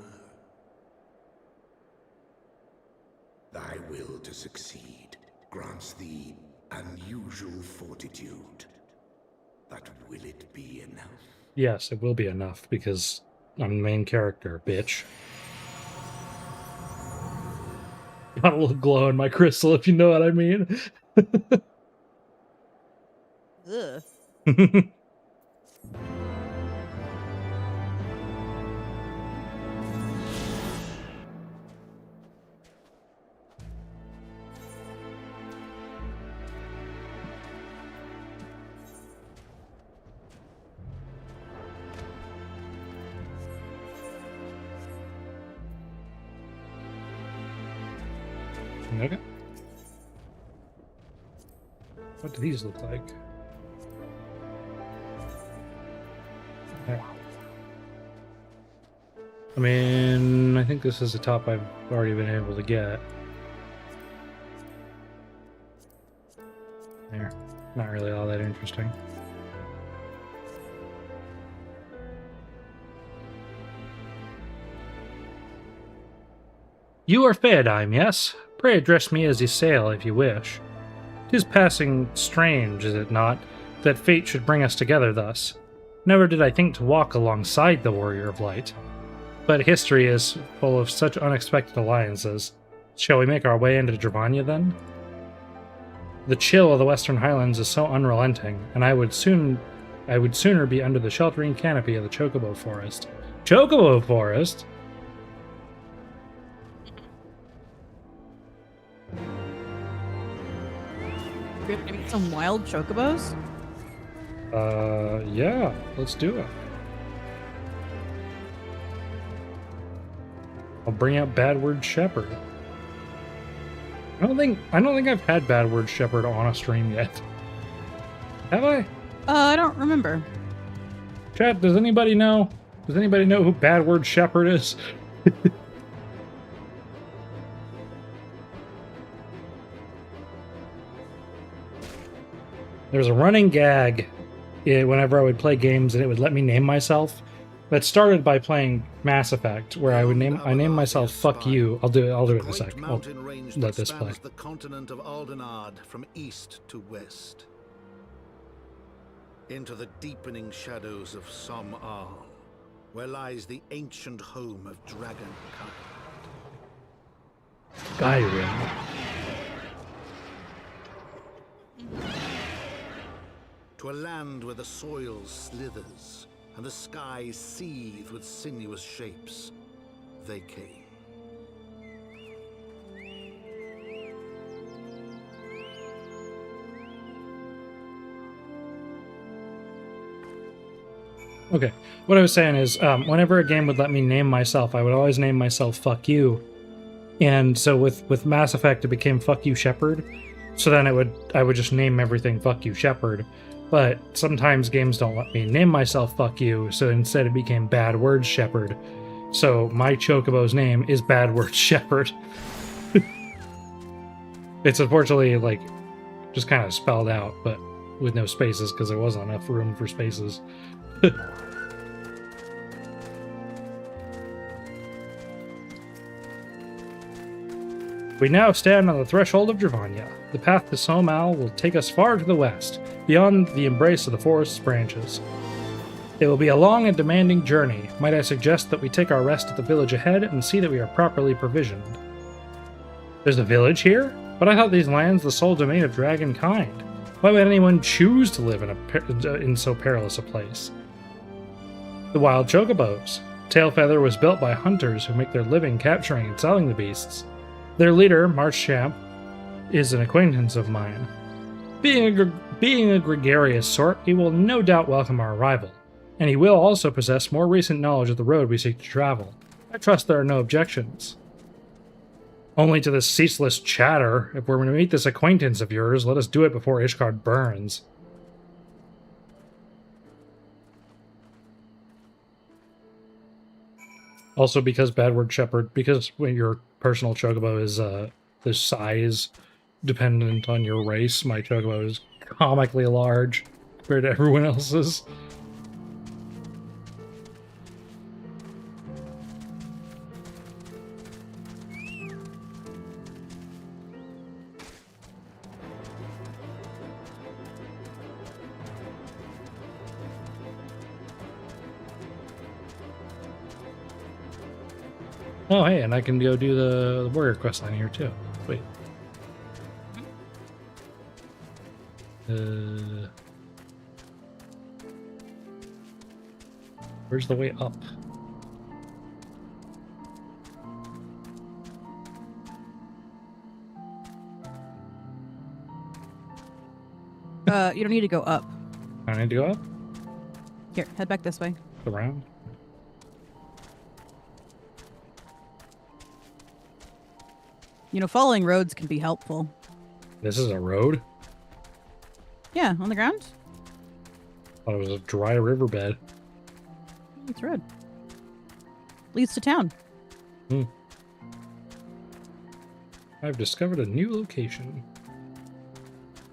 Thy will to succeed grants thee unusual fortitude. But will it be enough? Yes, it will be enough because I'm the main character, bitch. Got a little glow in my crystal, if you know what I mean. Ugh. Okay. What do these look like? Okay. I mean, I think this is a top I've already been able to get. There. Not really all that interesting. You are Feodime, yes? Pray address me as Ysael, if you wish. 'Tis passing strange, is it not, that fate should bring us together thus? Never did I think to walk alongside the Warrior of Light. But history is full of such unexpected alliances. Shall we make our way into Dravania, then? The chill of the Western Highlands is so unrelenting, and I would sooner be under the sheltering canopy of the Chocobo Forest. Chocobo Forest? We have to meet some wild chocobos? Yeah, let's do it. I'll bring out Badward Shepherd. I don't think I've had Badward Shepherd on a stream yet. Have I? I don't remember. Chat, does anybody know? Does anybody know who Bad Word Shepherd is? There's a running gag whenever I would play games and it would let me name myself. That started by playing Mass Effect, where I name myself "Fuck You." I'll do it in a sec. I'll let this play. The continent of Aldenard from east to west, into the deepening shadows of Som-Al, where lies the ancient home of Dragonkind. Skyrim. To a land where the soil slithers and the skies seethe with sinuous shapes, they came. Okay, what I was saying is, whenever a game would let me name myself, I would always name myself "Fuck You," and so with Mass Effect, it became "Fuck You Shepard." So then I would just name everything "Fuck You Shepard." But sometimes games don't let me name myself "Fuck You," so instead it became Bad Word Shepherd. So my Chocobo's name is Bad Word Shepherd. It's unfortunately like just kind of spelled out, but with no spaces because there wasn't enough room for spaces. We now stand on the threshold of Dravania. The path to Som-Al will take us far to the west, beyond the embrace of the forest's branches. It will be a long and demanding journey. Might I suggest that we take our rest at the village ahead and see that we are properly provisioned? There's a village here? But I thought these lands the sole domain of Dragonkind. Why would anyone choose to live in so perilous a place? The wild chocobos. Tailfeather was built by hunters who make their living capturing and selling the beasts. Their leader, Marshchamp, is an acquaintance of mine. Being a gregarious sort, he will no doubt welcome our arrival, and he will also possess more recent knowledge of the road we seek to travel. I trust there are no objections. Only to this ceaseless chatter. If we're going to meet this acquaintance of yours, let us do it before Ishgard burns. Also, because Bad Word Shepherd, because when your personal chocobo is the size dependent on your race, my chocobo is comically large compared to everyone else's. Oh, hey, and I can go do the warrior quest line here, too. Wait. Where's the way up? You don't need to go up. I need to go up? Here, head back this way. Around? You know, following roads can be helpful. This is a road? Yeah, on the ground. Thought it was a dry riverbed. It's road. Leads to town. I've discovered a new location.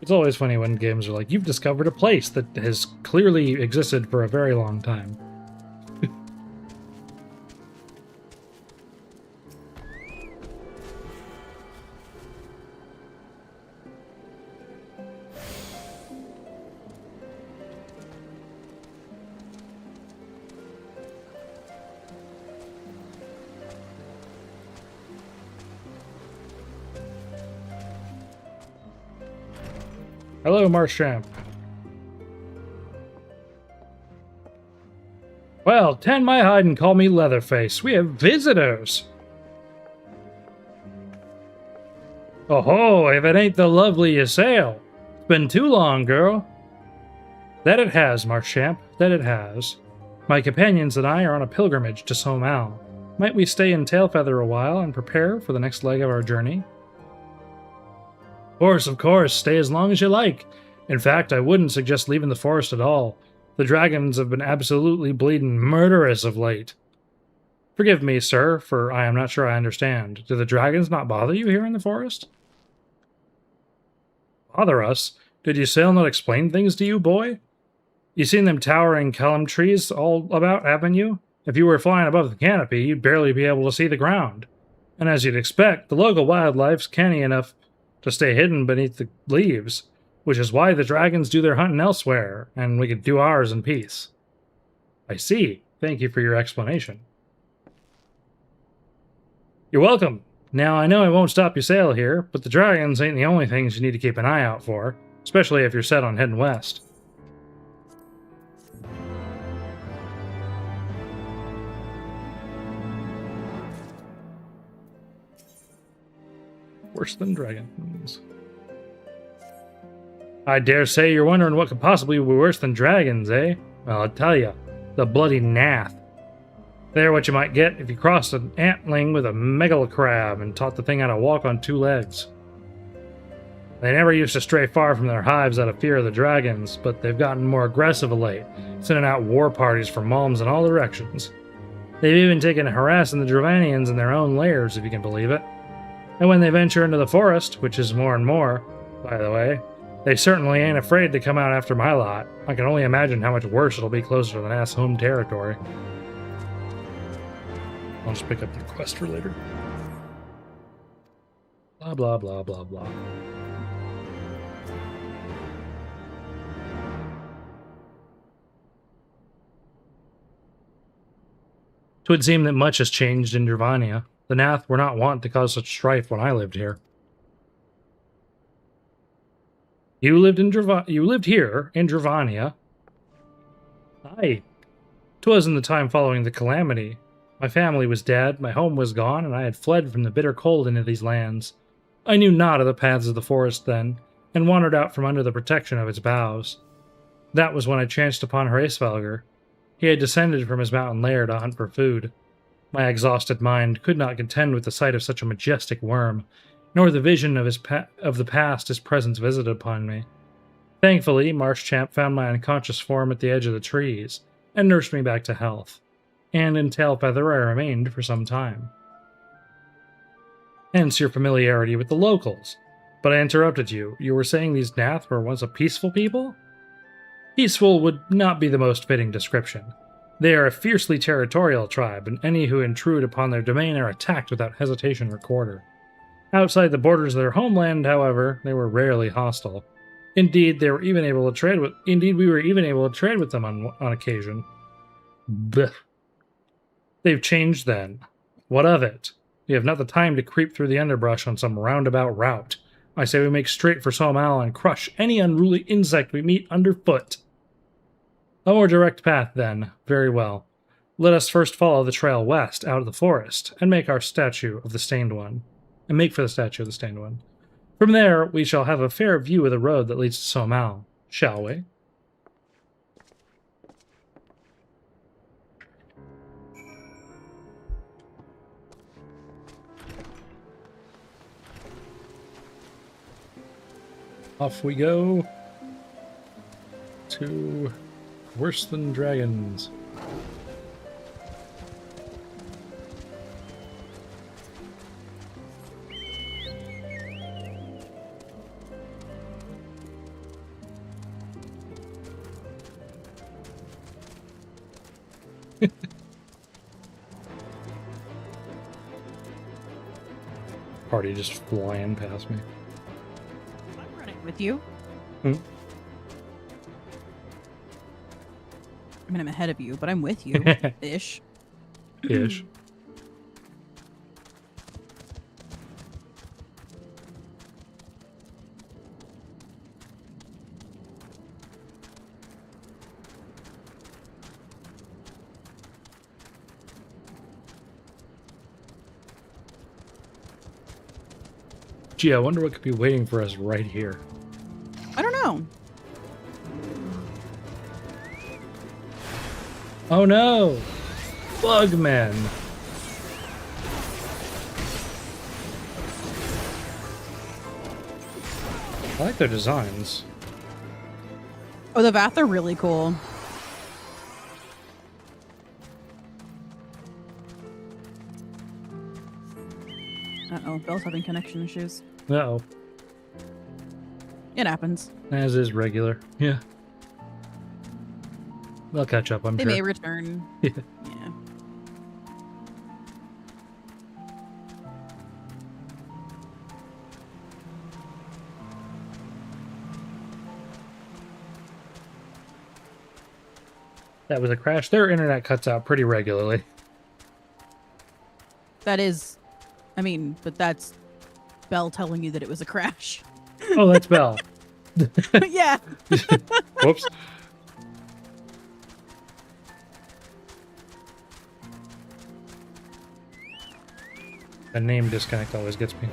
It's always funny when games are like, you've discovered a place that has clearly existed for a very long time. Hello, Marshchamp. Well, tan my hide and call me Leatherface. We have visitors. Oh ho, if it ain't the lovely Ysayle. It's been too long, girl. That it has, Marshchamp, that it has. My companions and I are on a pilgrimage to Som-Al. Might we stay in Tailfeather a while and prepare for the next leg of our journey? Of course, stay as long as you like. In fact, I wouldn't suggest leaving the forest at all. The dragons have been absolutely bleeding murderous of late. Forgive me, sir, for I am not sure I understand. Do the dragons not bother you here in the forest? Bother us? Did Ysayle not explain things to you, boy? You seen them towering column trees all about, haven't you? If you were flying above the canopy, you'd barely be able to see the ground. And as you'd expect, the local wildlife's canny enough to stay hidden beneath the leaves, which is why the dragons do their hunting elsewhere, and we could do ours in peace. I see. Thank you for your explanation. You're welcome. Now, I know I won't stop Ysayle here, but the dragons ain't the only things you need to keep an eye out for, especially if you're set on heading west. Worse than dragons. I dare say you're wondering what could possibly be worse than dragons, eh? Well, I'll tell ya. The bloody Nath. They're what you might get if you crossed an antling with a megalocrab and taught the thing how to walk on 2 legs. They never used to stray far from their hives out of fear of the dragons, but they've gotten more aggressive of late, sending out war parties for moms in all directions. They've even taken to harassing the Dravanians in their own lairs, if you can believe it. And when they venture into the forest, which is more and more, by the way, they certainly ain't afraid to come out after my lot. I can only imagine how much worse it'll be closer to the Nath's home territory. I'll just pick up the quest for later. Blah, blah, blah, blah, blah. Twould seem that much has changed in Dravania. The Nath were not wont to cause such strife when I lived here. You lived here in Dravania? Aye. 'Twas in the time following the calamity. My family was dead, my home was gone, and I had fled from the bitter cold into these lands. I knew not of the paths of the forest then, and wandered out from under the protection of its boughs. That was when I chanced upon Hraesvelgr. He had descended from his mountain lair to hunt for food. My exhausted mind could not contend with the sight of such a majestic worm, nor the vision of the past his presence visited upon me. Thankfully, Marshchamp found my unconscious form at the edge of the trees, and nursed me back to health. And in Tailfeather I remained for some time. Hence your familiarity with the locals. But I interrupted you. You were saying these Nath were once a peaceful people? Peaceful would not be the most fitting description. They are a fiercely territorial tribe, and any who intrude upon their domain are attacked without hesitation or quarter. Outside the borders of their homeland, however, they were rarely hostile. Indeed, we were even able to trade with them on occasion. Blech. They've changed then. What of it? We have not the time to creep through the underbrush on some roundabout route. I say we make straight for Somal and crush any unruly insect we meet underfoot. A more direct path, then. Very well. Let us first follow the trail west out of the forest, and make for the statue of the Stained One. From there, we shall have a fair view of the road that leads to Somal, shall we? Off we go to Worse Than Dragons. Party just flying past me. With you? Hmm? I mean, I'm ahead of you, but I'm with you. Ish. Ish. Gee, I wonder what could be waiting for us right here. I don't know. Oh no! Bugmen! I like their designs. Oh, the Vath are really cool. Uh-oh, Belle's having connection issues. Uh-oh. It happens. As is regular. Yeah. They'll catch up, I'm They sure. may return. Yeah. Yeah. That was a crash. Their internet cuts out pretty regularly. That is, I mean, but that's Belle telling you that it was a crash. Oh, that's Belle. Yeah. Whoops. The name disconnect always gets me.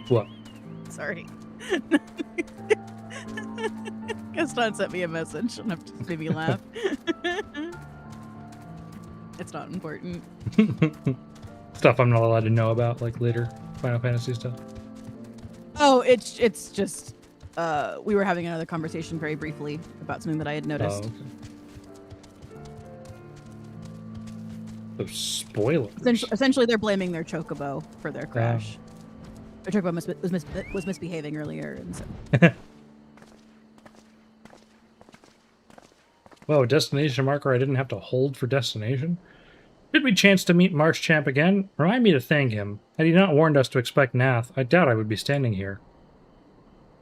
What? Sorry. Gaston sent me a message and it made me laugh. It's not important. Stuff I'm not allowed to know about, like later Final Fantasy stuff. Oh, it's just we were having another conversation very briefly about something that I had noticed. Oh, okay. Those spoilers. Essentially, they're blaming their chocobo for their crash. Their chocobo was misbehaving earlier, and so. Whoa, destination marker I didn't have to hold for destination? Did we chance to meet Marshchamp again? Remind me to thank him. Had he not warned us to expect Nath, I doubt I would be standing here.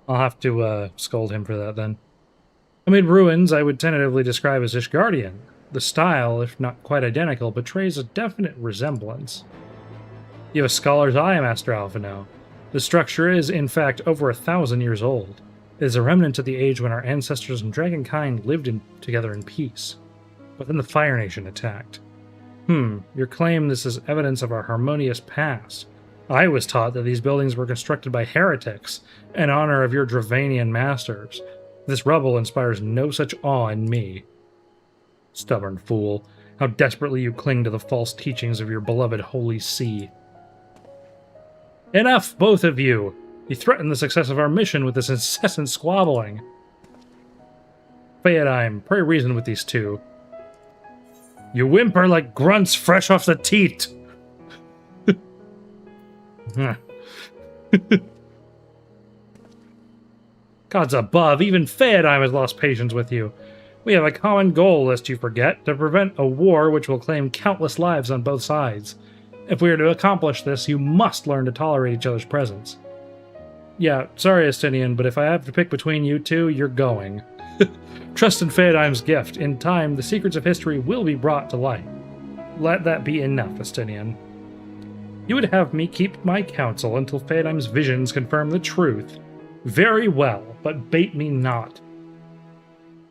I'll have to scold him for that then. Amid ruins, I would tentatively describe as Ishgardian. The style, if not quite identical, betrays a definite resemblance. You have a scholar's eye, Master Alphino. The structure is, in fact, over 1,000 years old. It is a remnant of the age when our ancestors and dragonkind lived together in peace. But then the Fire Nation attacked. Your claim this is evidence of our harmonious past. I was taught that these buildings were constructed by heretics in honor of your Dravanian masters. This rubble inspires no such awe in me. Stubborn fool, how desperately you cling to the false teachings of your beloved Holy See. Enough, both of you! You threaten the success of our mission with this incessant squabbling. Phaedime, pray reason with these two. You whimper like grunts fresh off the teat! Gods above, even Phaedime has lost patience with you. We have a common goal, lest you forget, to prevent a war which will claim countless lives on both sides. If we are to accomplish this, you must learn to tolerate each other's presence. Yeah, sorry, Estinian, but if I have to pick between you two, you're going. Trust in Phaedime's gift. In time, the secrets of history will be brought to light. Let that be enough, Estinian. You would have me keep my counsel until Phaedime's visions confirm the truth. Very well, but bait me not.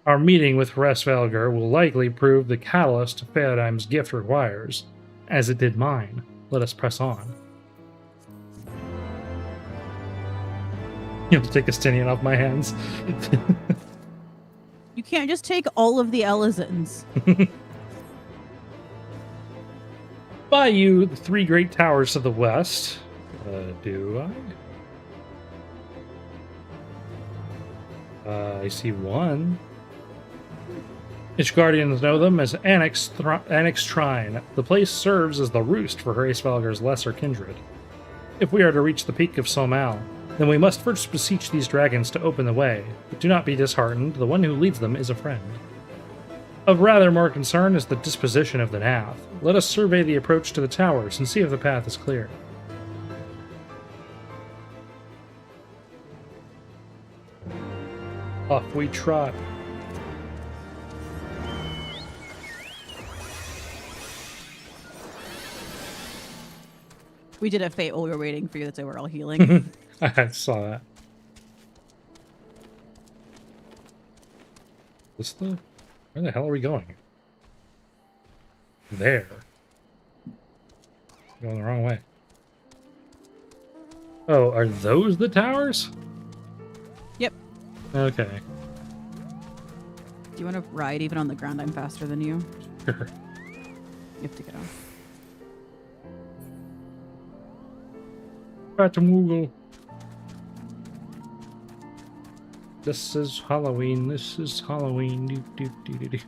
Our meeting with Hresvelgar will likely prove the catalyst Phaedime's gift requires, as it did mine. Let us press on. You have to take Estinian off my hands. You can't just take all of the Elizons. By you, the three great towers to the west. Do I? I see one. Ishgardians know them as Annex Shrine. The place serves as the roost for Hresvelgar's lesser kindred. If we are to reach the peak of Somal, then we must first beseech these dragons to open the way. But do not be disheartened, the one who leads them is a friend. Of rather more concern is the disposition of the Nath. Let us survey the approach to the towers and see if the path is clear. Off we trot. We did a fate while we were waiting for you. That's why we're all healing. I saw that. Where the hell are we going? There. Going the wrong way. Oh, are those the towers? Yep. Okay. Do you want to ride even on the ground? I'm faster than you. Sure. You have to get off. Moogle. This is Halloween. This is Halloween. Do, do, do, do, do.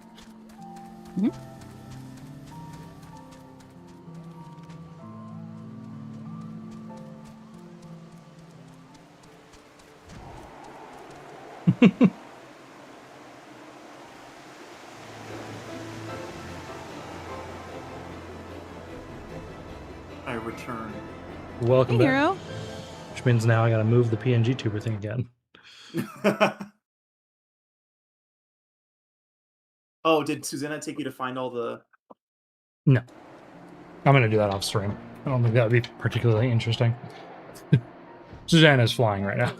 I return. Welcome Hey, back. Hero. Which means now I gotta move the PNG tuber thing again. Oh, did Susanna take you to find all the... No. I'm gonna do that off stream. I don't think that would be particularly interesting. Susanna's flying right now.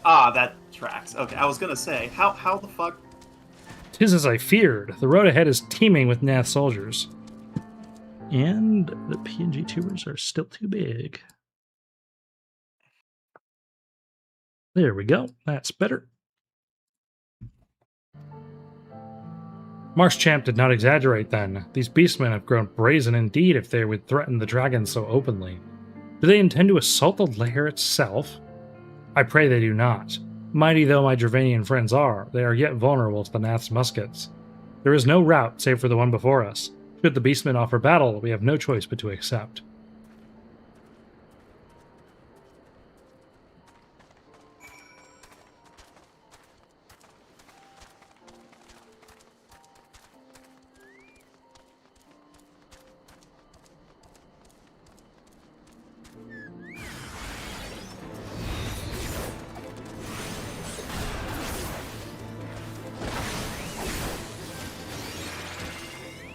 Ah, that tracks. Okay, I was gonna say, how the fuck... 'Tis as I feared. The road ahead is teeming with Nath soldiers. And the PNG tubers are still too big. There we go. That's better. Marshchamp did not exaggerate then. These beastmen have grown brazen indeed if they would threaten the dragons so openly. Do they intend to assault the lair itself? I pray they do not. Mighty though my Dravanian friends are, they are yet vulnerable to the Nath's muskets. There is no route save for the one before us. Should the beastmen offer battle, we have no choice but to accept.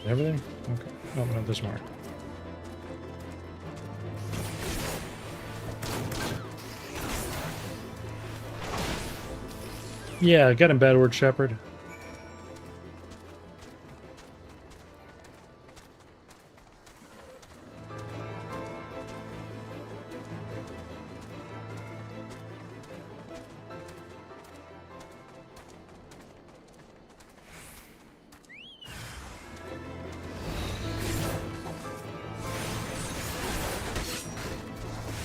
Everything? Okay. Oh, no, there's more. Yeah, get him, Bedward Shepherd.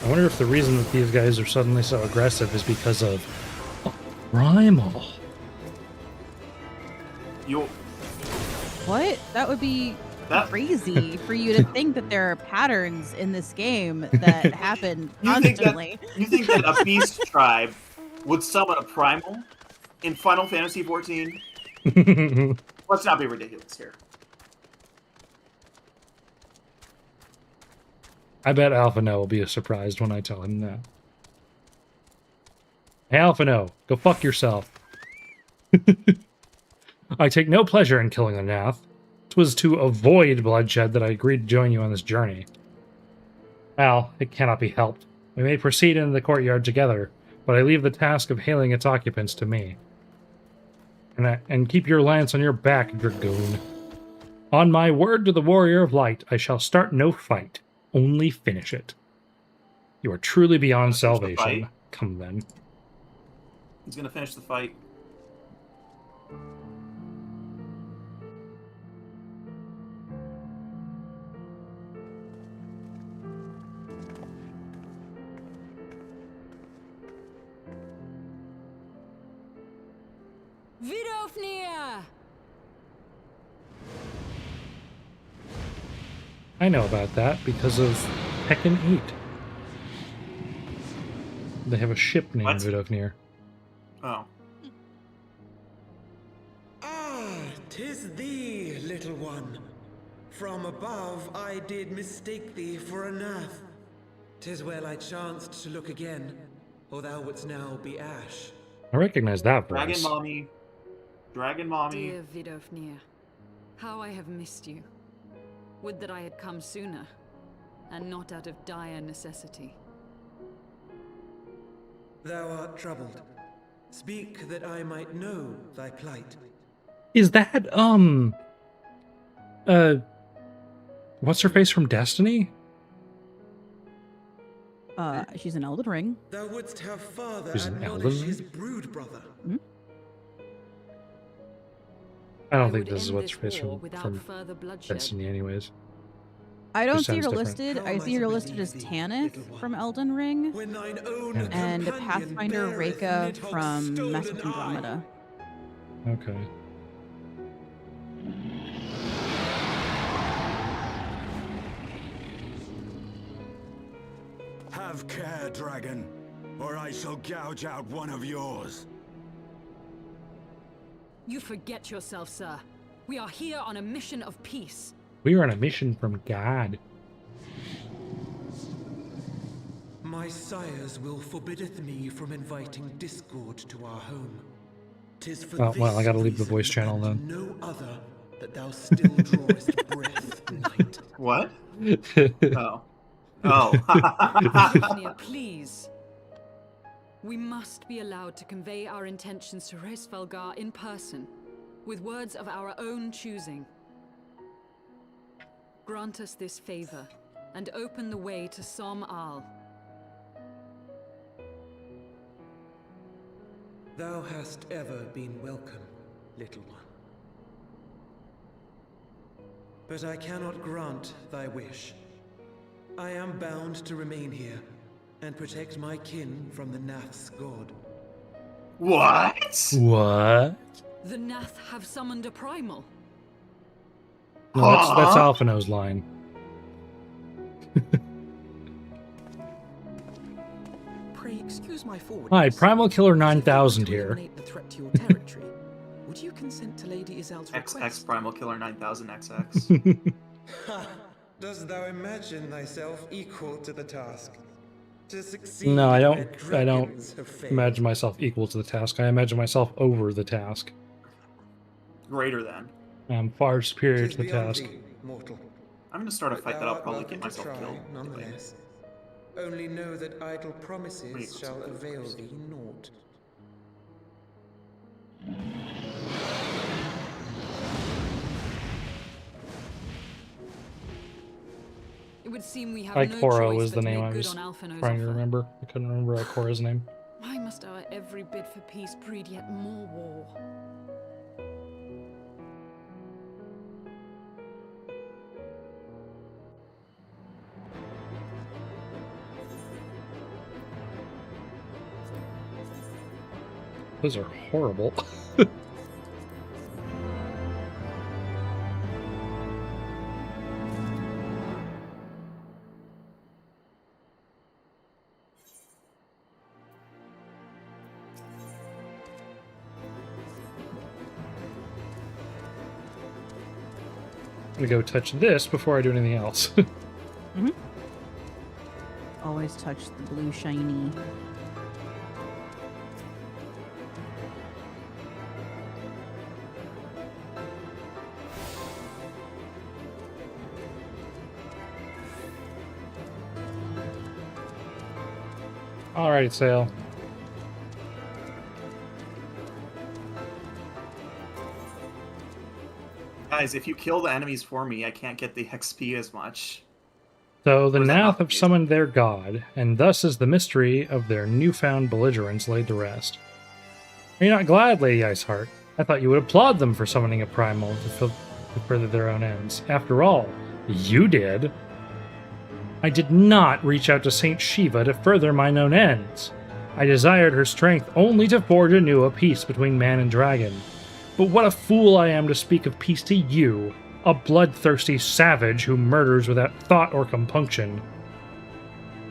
I wonder if the reason that these guys are suddenly so aggressive is because of Primal. What? That would be crazy for you to think that there are patterns in this game that happen constantly. You think that a beast tribe would summon a primal in Final Fantasy XIV? Let's not be ridiculous here. I bet Alphino will be surprised when I tell him that. Hey, Alphino, go fuck yourself. I take no pleasure in killing the Nath. 'Twas to avoid bloodshed that I agreed to join you on this journey. Well, it cannot be helped. We may proceed into the courtyard together, but I leave the task of hailing its occupants to me. And keep your lance on your back, dragoon. On my word to the warrior of light, I shall start no fight. Only finish it. You are truly beyond salvation. Come then. He's gonna finish the fight. Vidofnir! I know about that because of Tekken 8. They have a ship named Vidofnir. Oh. Ah, 'tis thee, little one. From above I did mistake thee for a Nath. 'Tis well I chanced to look again, or thou wouldst now be ash. I recognize that voice. Dragon Mommy. Dragon Mommy. Dear Vidofnir, how I have missed you. Would that I had come sooner, and not out of dire necessity. Thou art troubled. Speak that I might know thy plight. Is that, what's her face from Destiny? She's an Elden Ring. Thou wouldst have father She's an acknowledge Elden Ring? his brood brother. I don't I think would this is end what's this faced war from without further bloodshed. Destiny, anyways. I don't Just see her sounds different. listed. I see her listed as Tanith from Elden Ring and Pathfinder Reka from Mass Effect Andromeda. Okay. Have care, dragon, or I shall gouge out one of yours. You forget yourself, sir. We are here on a mission of peace. We are on a mission from God. My sires will forbiddeth me from inviting discord to our home. 'Tis for Oh, well, I this gotta leave the reason voice channel and then. no other that thou still drawest breath, knight. What? Oh. Oh. Daphne, please. We must be allowed to convey our intentions to Hraesvelgar in person, with words of our own choosing. Grant us this favor, and open the way to Som Al. Thou hast ever been welcome, little one. But I cannot grant thy wish. I am bound to remain here and protect my kin from the Nath's god. What? What? The Nath have summoned a primal. No, that's Alphino's line. Pray excuse my forwardness. Hi, Primal Killer 9000 To here. eliminate the threat to your territory, would you consent to Lady Izel's request? XX Primal Killer 9000 XX. Ha! Dost thou imagine thyself equal to the task? To succeed No, I where don't dragons have failed? imagine myself equal to the task. I imagine myself over the task. Greater than. I'm far superior to the Beyond task. thee, mortal. I'm gonna start a But fight that thou I'll art probably welcome get to myself try, killed. nonetheless. Only know that idle promises Wait, shall avail thee naught. It would seem we have no Ikora choice was but the to name make I good was on Alphino's trying to offer. remember. I couldn't remember Ikora's name. Why must our every bid for peace breed yet more war? Those are horrible. I'm gonna go touch this before I do anything else. Mm-hmm. Always touch the blue shiny. Alright, Sail. Guys, if you kill the enemies for me, I can't get the XP as much. So the Or is that Nath not the have case? summoned their god, and thus is the mystery of their newfound belligerence laid to rest. Are you not glad, Lady Iceheart? I thought you would applaud them for summoning a primal to further their own ends. After all, you did. I did not reach out to Saint Shiva to further mine own ends. I desired her strength only to forge anew a peace between man and dragon. But what a fool I am to speak of peace to you, a bloodthirsty savage who murders without thought or compunction.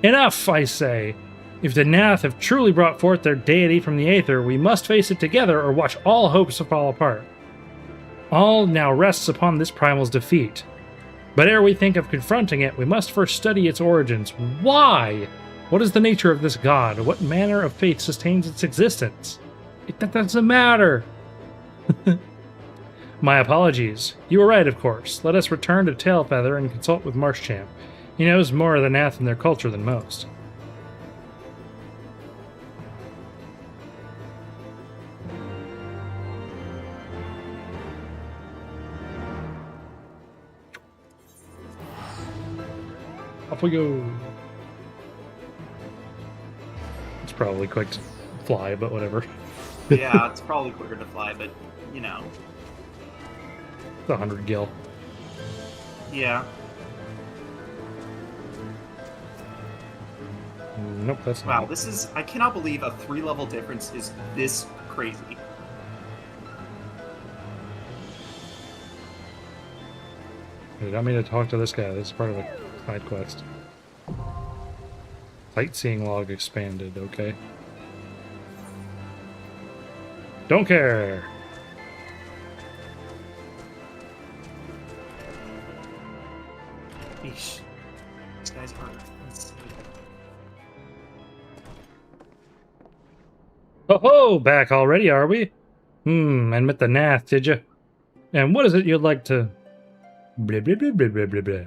Enough, I say! If the Nath have truly brought forth their deity from the Aether, we must face it together or watch all hopes to fall apart. All now rests upon this primal's defeat. But ere we think of confronting it, we must first study its origins. Why? What is the nature of this god? What manner of faith sustains its existence? That doesn't matter. My apologies. You were right, of course. Let us return to Tailfeather and consult with Marshchamp. He knows more of the Nath and their culture than most. Off we go. It's probably quick to fly, but whatever. Yeah, it's probably quicker to fly, but, you know. the 100 gil. Yeah. Nope, that's wow, not. This is... I cannot believe a 3-level difference is this crazy. They got me to talk to this guy. This is part of a side quest. Sightseeing log expanded, okay. Don't care! Eesh. These guys are insane. Oh ho! Back already, are we? And met the Nath, did you? And what is it you'd like to... Blah blah blah blah blah blah blah.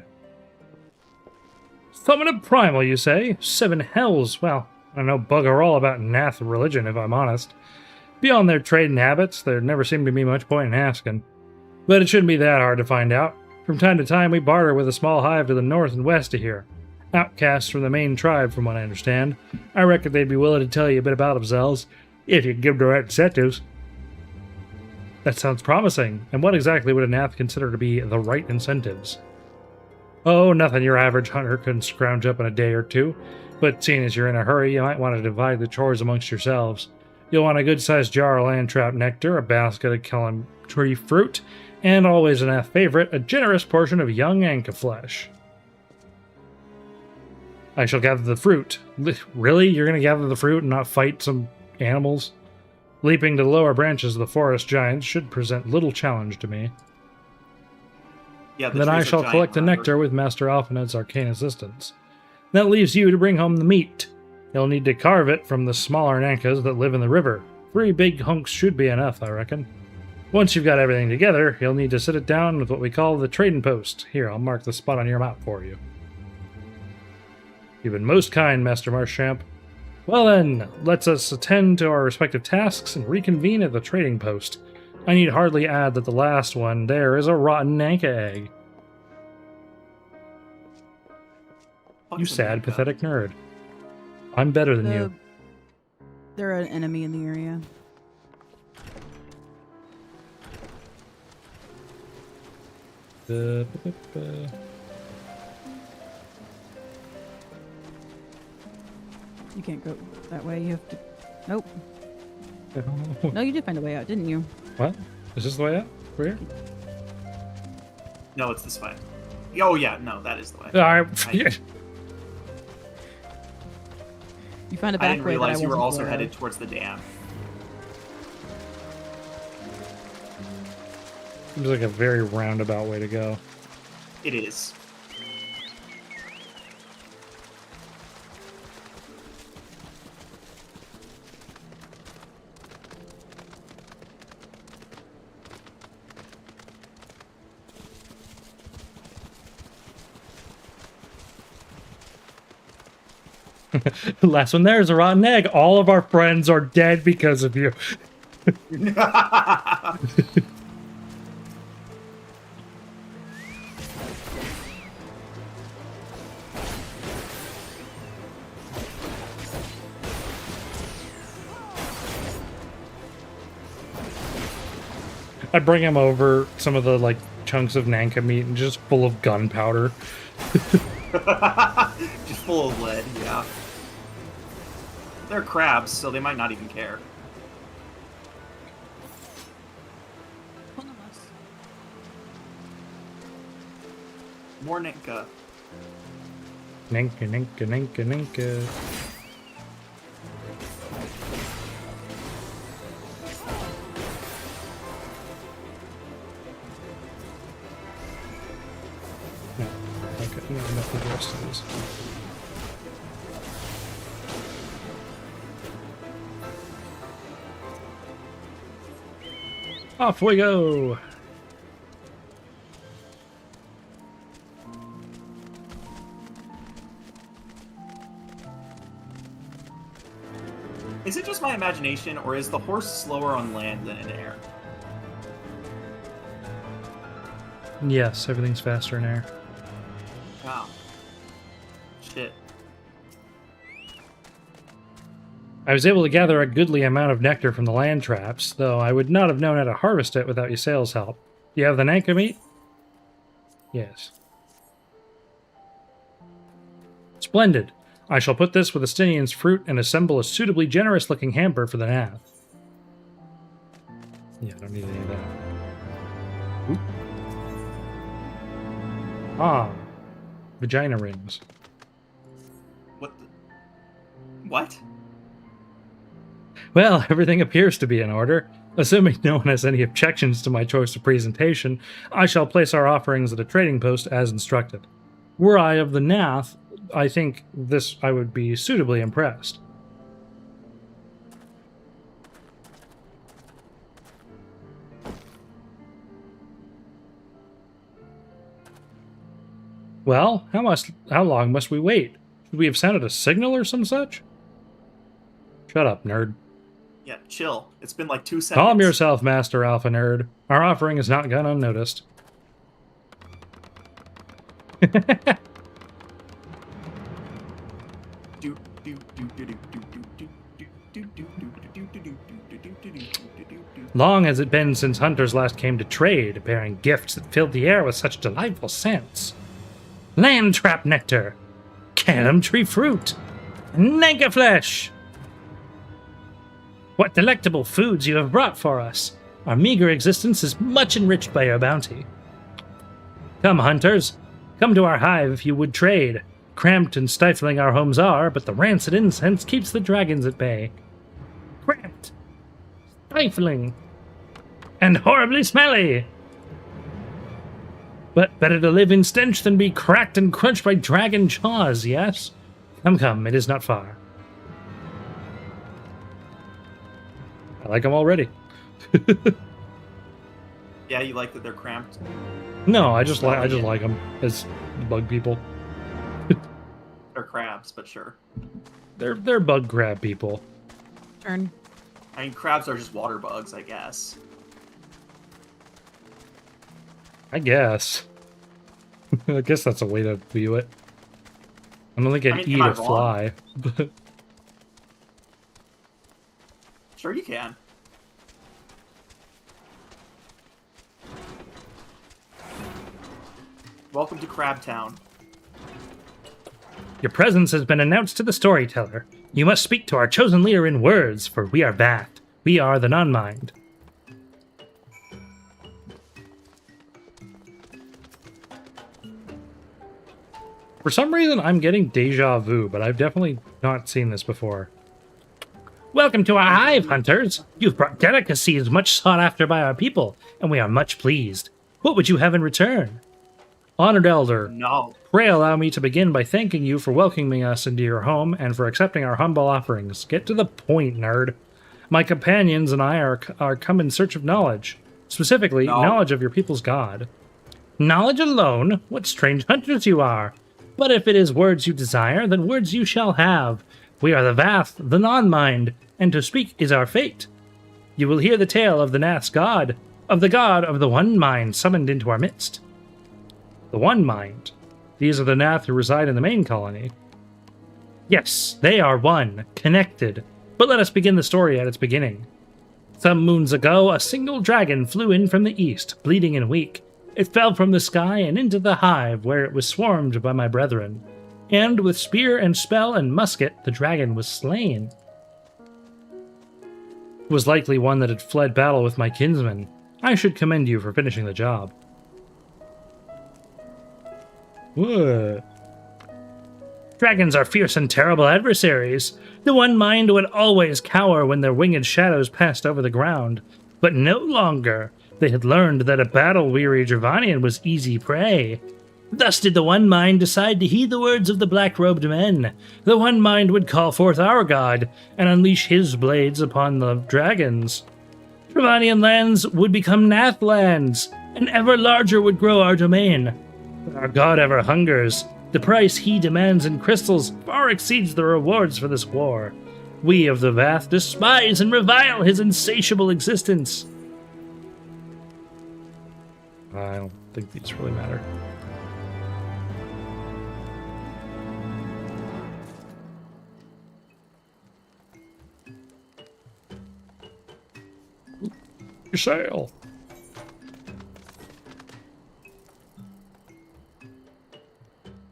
Summon a primal, you say? 7 hells. Well, I know bugger all about Nath religion, if I'm honest. Beyond their trading habits, there never seemed to be much point in asking. But it shouldn't be that hard to find out. From time to time, we barter with a small hive to the north and west of here. Outcasts from the main tribe, from what I understand. I reckon they'd be willing to tell you a bit about themselves, if you give them the right incentives. That sounds promising. And what exactly would a Nath consider to be the right incentives? Oh, nothing your average hunter couldn't scrounge up in a day or two. But seeing as you're in a hurry, you might want to divide the chores amongst yourselves. You'll want a good-sized jar of land trout nectar, a basket of Kellam tree fruit, and always an Nath favorite, a generous portion of young Anka flesh. I shall gather the fruit. Really? You're going to gather the fruit and not fight some animals? Leaping to the lower branches of the forest giants should present little challenge to me. Yeah, then I shall collect the nectar with Master Alphanet's arcane assistance. That leaves you to bring home the meat. You'll need to carve it from the smaller Nankas that live in the river. 3 big hunks should be enough, I reckon. Once you've got everything together, you'll need to sit it down with what we call the trading post. Here, I'll mark the spot on your map for you. You've been most kind, Master Marshchamp. Well then, let's us attend to our respective tasks and reconvene at the trading post. I need hardly add that the last one there is a rotten Nanka egg. You sad, pathetic nerd. I'm better than you. They're an enemy in the area. You can't go that way. You have to... Nope. No, you did find a way out, didn't you? What? Is this the way out? We're here? No, it's this way. Oh, yeah, no, that is the way. You found a back way. I didn't realize you were also headed towards the dam. Seems like a very roundabout way to go. It is. The last one there is a rotten egg. All of our friends are dead because of you. I bring him over some of the like chunks of Nanka meat and just full of gunpowder. Just full of lead, yeah. They're crabs, so they might not even care. More Nanka. Nanka, Nanka, Nanka, Nanka. No, okay, no, nothing the rest of these. Off we go! Is it just my imagination, or is the horse slower on land than in air? Yes, everything's faster in air. Wow. Shit. I was able to gather a goodly amount of nectar from the land traps, though I would not have known how to harvest it without Ysael's help. You have the Nanka meat? Yes. Splendid. I shall put this with Estinian's fruit and assemble a suitably generous-looking hamper for the Nath. Yeah, I don't need any of that. Oop. Ah. Vagina rings. What? Well, everything appears to be in order. Assuming no one has any objections to my choice of presentation, I shall place our offerings at a trading post as instructed. Were I of the Nath, I think I would be suitably impressed. Well, how long must we wait? Should we have sounded a signal or some such? Shut up, nerd. Yeah, chill. It's been like 2 seconds. Calm yourself, Master Alpha Nerd. Our offering has not gone unnoticed. Long has it been since hunters last came to trade, bearing gifts that filled the air with such delightful scents. Land trap nectar, carum tree fruit, Nanka flesh. What delectable foods you have brought for us! Our meager existence is much enriched by your bounty. Come, hunters, come to our hive if you would trade. Cramped and stifling our homes are, but the rancid incense keeps the dragons at bay. Cramped, stifling, and horribly smelly! But better to live in stench than be cracked and crunched by dragon jaws, yes? Come, come, it is not far. I like them already. Yeah, you like that they're cramped? No, I just like them as bug people. They're crabs, but sure. They're bug crab people. Turn. I mean, crabs are just water bugs, I guess. I guess. I guess that's a way to view it. I don't think I'd eat a fly. But sure you can. Welcome to Crab Town. Your presence has been announced to the storyteller. You must speak to our chosen leader in words, for we are Vath. We are the non-mind. For some reason, I'm getting deja vu, but I've definitely not seen this before. Welcome to our hive, hunters! You've brought delicacies much sought after by our people, and we are much pleased. What would you have in return? Honored Elder, no. Pray allow me to begin by thanking you for welcoming us into your home and for accepting our humble offerings. Get to the point, nerd. My companions and I are come in search of knowledge. Specifically, knowledge of your people's god. Knowledge alone? What strange hunters you are! But if it is words you desire, then words you shall have. We are the Vath, the non-mind, and to speak is our fate. You will hear the tale of the Nath's god, of the god of the One Mind summoned into our midst. The One Mind. These are the Nath who reside in the main colony. Yes, they are one, connected. But let us begin the story at its beginning. Some moons ago, a single dragon flew in from the east, bleeding and weak. It fell from the sky and into the hive, where it was swarmed by my brethren. And with spear and spell and musket, the dragon was slain. It was likely one that had fled battle with my kinsmen. I should commend you for finishing the job. What? Dragons are fierce and terrible adversaries. The One Mind would always cower when their winged shadows passed over the ground. But no longer. They had learned that a battle-weary Dravanian was easy prey. Thus did the One Mind decide to heed the words of the black-robed men. The One Mind would call forth our god and unleash his blades upon the dragons. Dravanian lands would become Nath lands, and ever larger would grow our domain. But our god ever hungers. The price he demands in crystals far exceeds the rewards for this war. We of the Vath despise and revile his insatiable existence. I don't think these really matter. Your sail.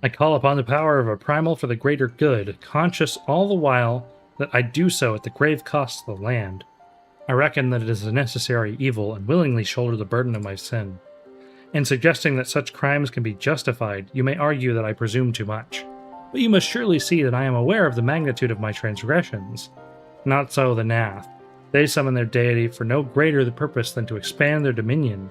I call upon the power of a primal for the greater good, conscious all the while that I do so at the grave cost of the land. I reckon that it is a necessary evil and willingly shoulder the burden of my sin. In suggesting that such crimes can be justified, you may argue that I presume too much. But you must surely see that I am aware of the magnitude of my transgressions. Not so the Nath. They summon their deity for no greater the purpose than to expand their dominion.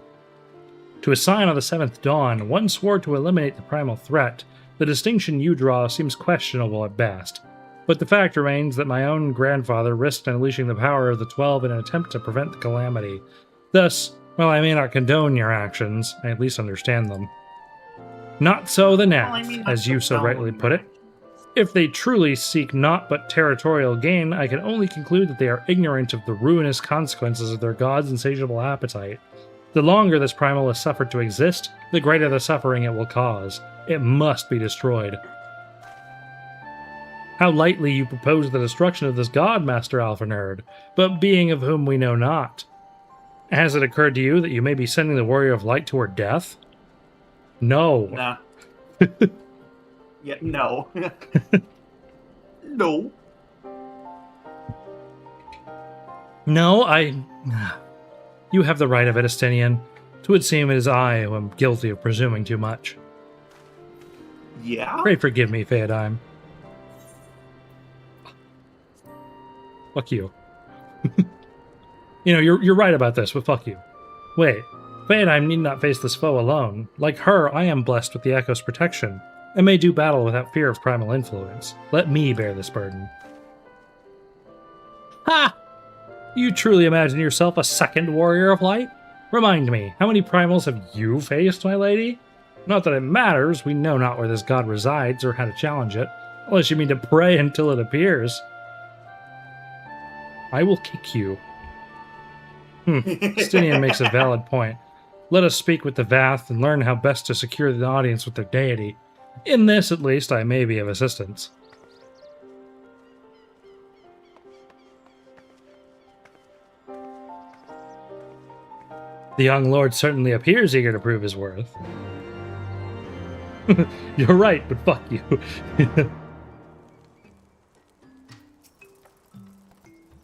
To assign on the seventh dawn, one swore to eliminate the primal threat. The distinction you draw seems questionable at best. But the fact remains that my own grandfather risked unleashing the power of the 12 in an attempt to prevent the calamity. Thus, while I may not condone your actions, I at least understand them. Not so the Nath, as you so rightly put it. If they truly seek naught but territorial gain, I can only conclude that they are ignorant of the ruinous consequences of their god's insatiable appetite. The longer this primal is suffered to exist, the greater the suffering it will cause. It must be destroyed. How lightly you propose the destruction of this god, Master Alphanerd, but being of whom we know not. Has it occurred to you that you may be sending the Warrior of Light toward death? No. Nah. Yeah, no. No. No, You have the right of it, Estinian. 'Twould seem it is I who am guilty of presuming too much. Yeah? Pray forgive me, Theodime. Fuck you. You know, you're right about this, but fuck you. Wait, Theodime need not face this foe alone. Like her, I am blessed with the Echo's protection, and may do battle without fear of primal influence. Let me bear this burden. Ha! You truly imagine yourself a second Warrior of Light? Remind me, how many primals have you faced, my lady? Not that it matters, we know not where this god resides or how to challenge it, unless you mean to pray until it appears. I will kick you. Stinian makes a valid point. Let us speak with the Vath and learn how best to secure the audience with their deity. In this, at least, I may be of assistance. The young lord certainly appears eager to prove his worth. You're right, but fuck you.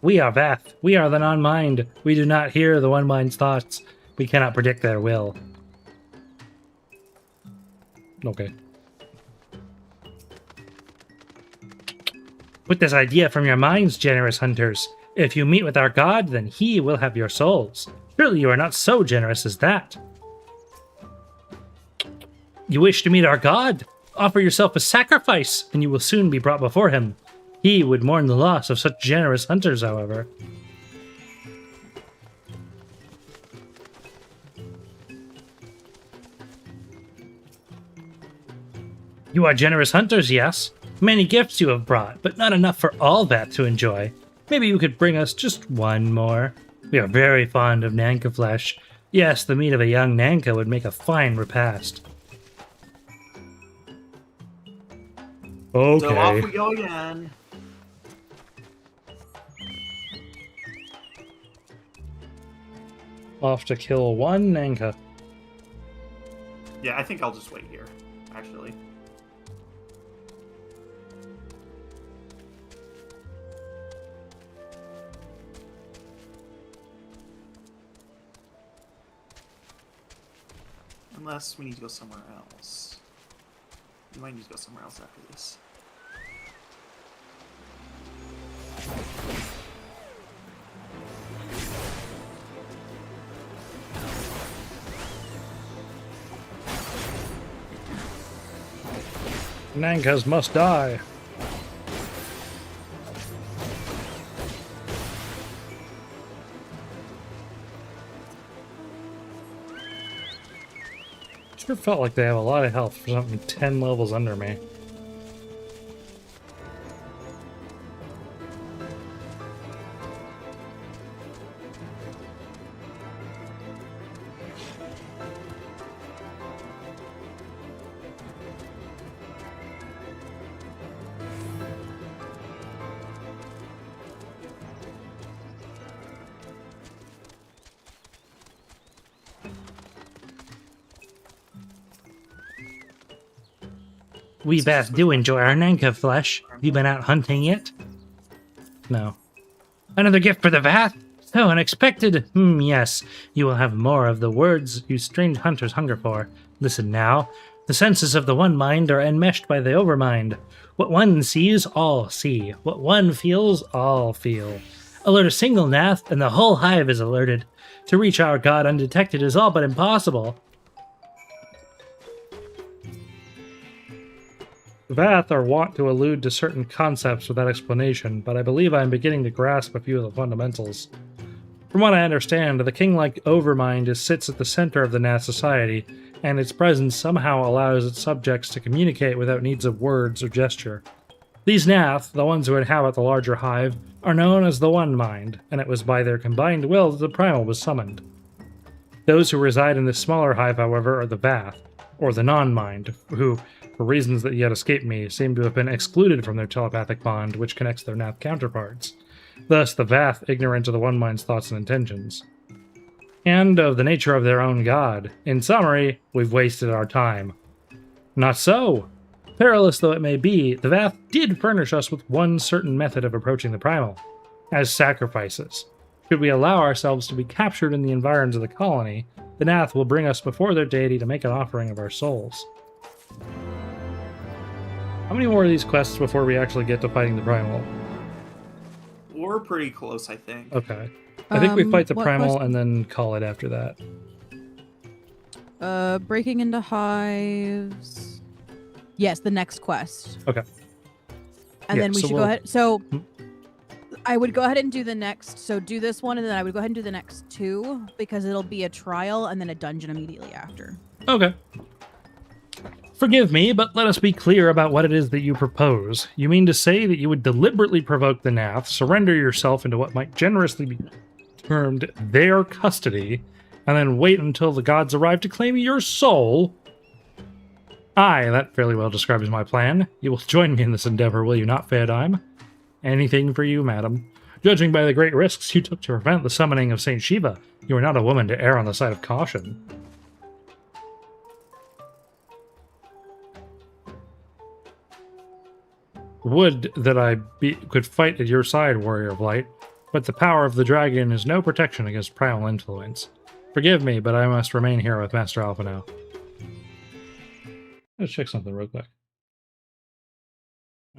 We are Vath. We are the non-mind. We do not hear the one mind's thoughts. We cannot predict their will. Okay. Put this idea from your minds, generous hunters. If you meet with our god, then he will have your souls. Surely you are not so generous as that. You wish to meet our god? Offer yourself a sacrifice, and you will soon be brought before him. He would mourn the loss of such generous hunters, however. You are generous hunters, yes? Many gifts you have brought, but not enough for all that to enjoy. Maybe you could bring us just one more. We are very fond of Nanka flesh. Yes, the meat of a young Nanka would make a fine repast. Okay. So off we go again. Off to kill one Nanka. Yeah, I think I'll just wait here, actually. Unless we need to go somewhere else. We might need to go somewhere else after this. Nankas must die. Sure felt like they have a lot of health for something 10 levels under me. We Vath do enjoy our Nanka flesh. Have you been out hunting yet? No. Another gift for the Vath? So unexpected. Yes. You will have more of the words you strange hunters hunger for. Listen now. The senses of the one mind are enmeshed by the overmind. What one sees, all see. What one feels, all feel. Alert a single Nath, and the whole hive is alerted. To reach our god undetected is all but impossible. The Vath are wont to allude to certain concepts without explanation, but I believe I am beginning to grasp a few of the fundamentals. From what I understand, the king-like overmind sits at the center of the Nath society, and its presence somehow allows its subjects to communicate without needs of words or gesture. These Nath, the ones who inhabit the larger hive, are known as the One Mind, and it was by their combined will that the Primal was summoned. Those who reside in this smaller hive, however, are the Vath, or the Non-Mind, who, for reasons that yet escape me, seem to have been excluded from their telepathic bond which connects their Nath counterparts. Thus, the Vath ignorant of the One Mind's thoughts and intentions. And of the nature of their own god. In summary, we've wasted our time. Not so! Perilous though it may be, the Vath did furnish us with one certain method of approaching the Primal. As sacrifices. Should we allow ourselves to be captured in the environs of the colony, the Nath will bring us before their deity to make an offering of our souls. How many more of these quests before we actually get to fighting the Primal? We're pretty close, I think. Okay. I think we fight the Primal question? and then call it after that. Breaking into hives. Yes, the next quest. Okay. And Yeah, then we so should go ahead. So I would go ahead and do the next. So do this one, and then I would go ahead and do the next two because it'll be a trial and then a dungeon immediately after. Okay. Forgive me, but let us be clear about what it is that you propose. You mean to say that you would deliberately provoke the Nath, surrender yourself into what might generously be termed their custody, and then wait until the gods arrive to claim your soul? Aye, that fairly well describes my plan. You will join me in this endeavor, will you not, Fairdyme? Anything for you, madam. Judging by the great risks you took to prevent the summoning of Saint Shiva, you are not a woman to err on the side of caution. Would that I could fight at your side, Warrior of Light, but the power of the dragon is no protection against primal influence. Forgive me, but I must remain here with Master Alpha now. Let's check something real quick.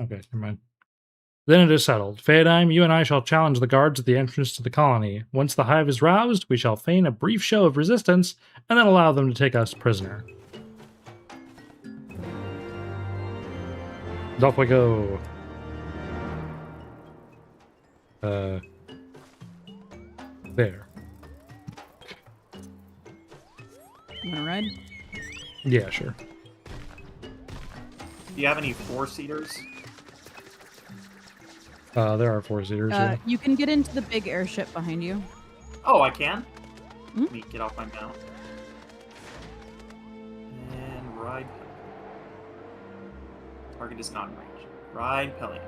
Okay, never mind. Then it is settled. Fairdyme, you and I shall challenge the guards at the entrance to the colony. Once the hive is roused, we shall feign a brief show of resistance, and then allow them to take us prisoner. Off we go. There. You wanna ride? Yeah, sure. Do you have any four-seaters? There are four-seaters, yeah. You can get into the big airship behind you. Oh, I can? Let me get off my mount. And ride. Target is not in range. Ride Pelican.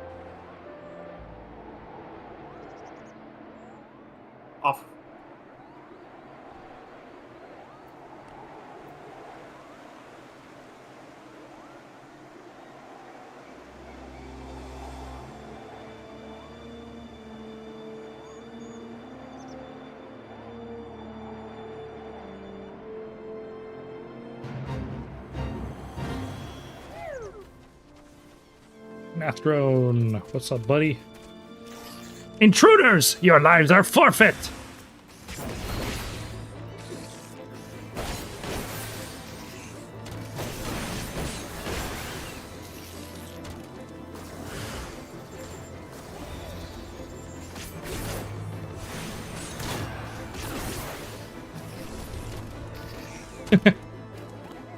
Off. Nathrone, what's up, buddy? Intruders! Your lives are forfeit!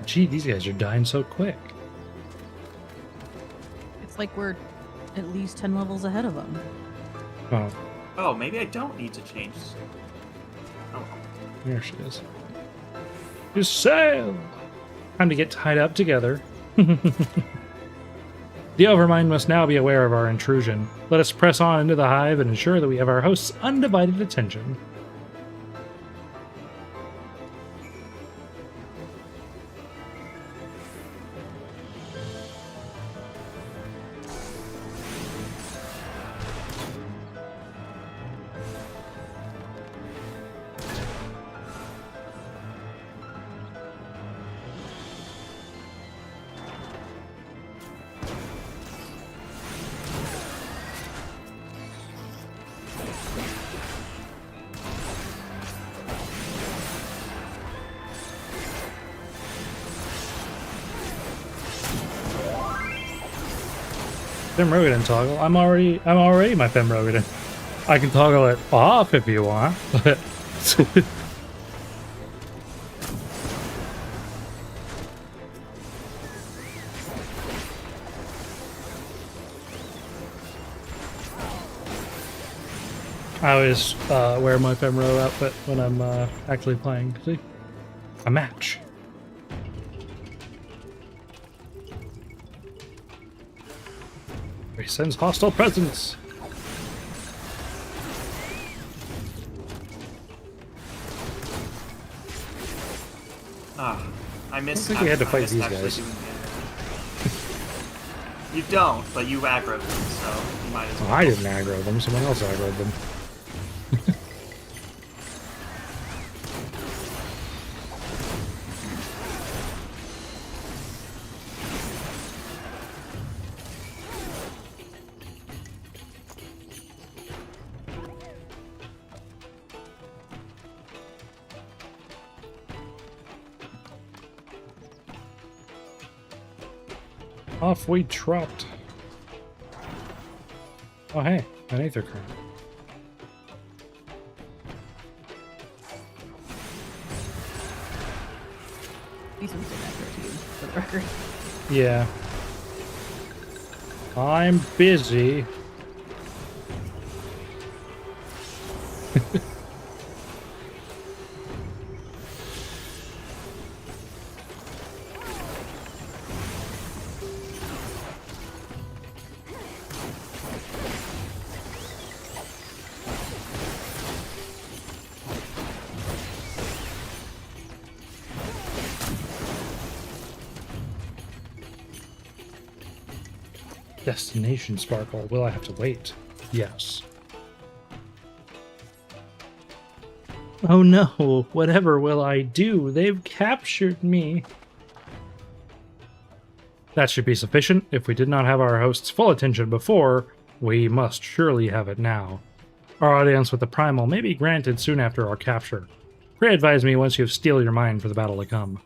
Gee, these guys are dying so quick. It's like we're at least 10 levels ahead of them. Oh, Oh, maybe I don't need to change. Oh. there she is. You sail! Time to get tied up together. The Overmind must now be aware of our intrusion. Let us press on into the hive and ensure that we have our host's undivided attention. Fimrogadin toggle. I'm already my Fimrogadin. I can toggle it off if you want, but I always wear my Femro outfit when I'm actually playing. See? A match. He sends hostile presence. I miss. I don't think we had to fight these guys. You don't, but you aggroed them, so you might as well. Oh, I didn't aggro them. Someone else aggroed them. Off we trot. Oh hey, an Aether Current. These ones did accurate to you, for the record. Yeah. I'm busy. Destination Sparkle. Will I have to wait? Yes. Oh no, whatever will I do? They've captured me. That should be sufficient. If we did not have our host's full attention before, we must surely have it now. Our audience with the Primal may be granted soon after our capture. Pray advise me once you have steeled your mind for the battle to come.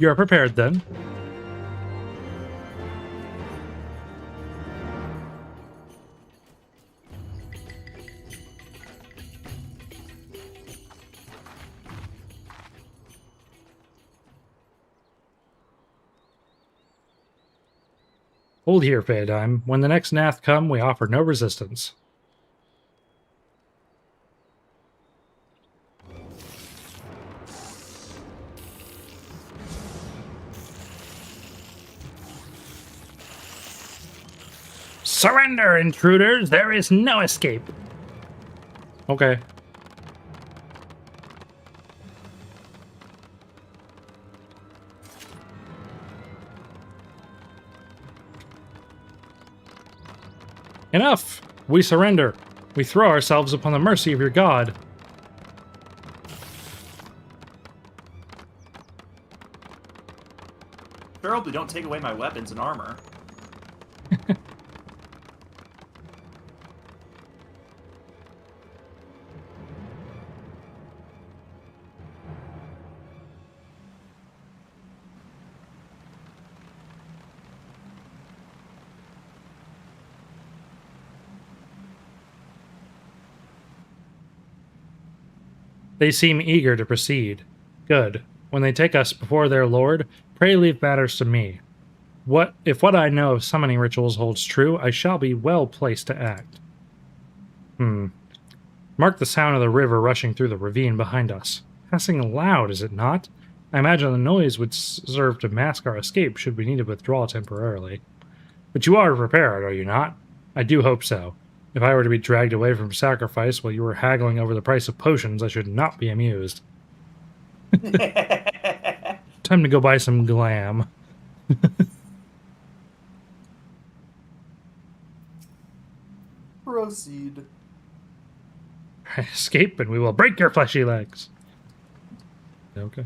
You are prepared, then? Hold here, Phaedime. When the next Nath come, we offer no resistance. Surrender, intruders! There is no escape! Okay. Enough! We surrender. We throw ourselves upon the mercy of your god. Preferably don't take away my weapons and armor. They seem eager to proceed. Good. When they take us before their lord, pray leave matters to me. If what I know of summoning rituals holds true, I shall be well placed to act. Mark the sound of the river rushing through the ravine behind us. Passing loud, is it not? I imagine the noise would serve to mask our escape should we need to withdraw temporarily. But you are prepared, are you not? I do hope so. If I were to be dragged away from sacrifice while you were haggling over the price of potions, I should not be amused. Time to go buy some glam. Proceed. Escape and we will break your fleshy legs. Okay.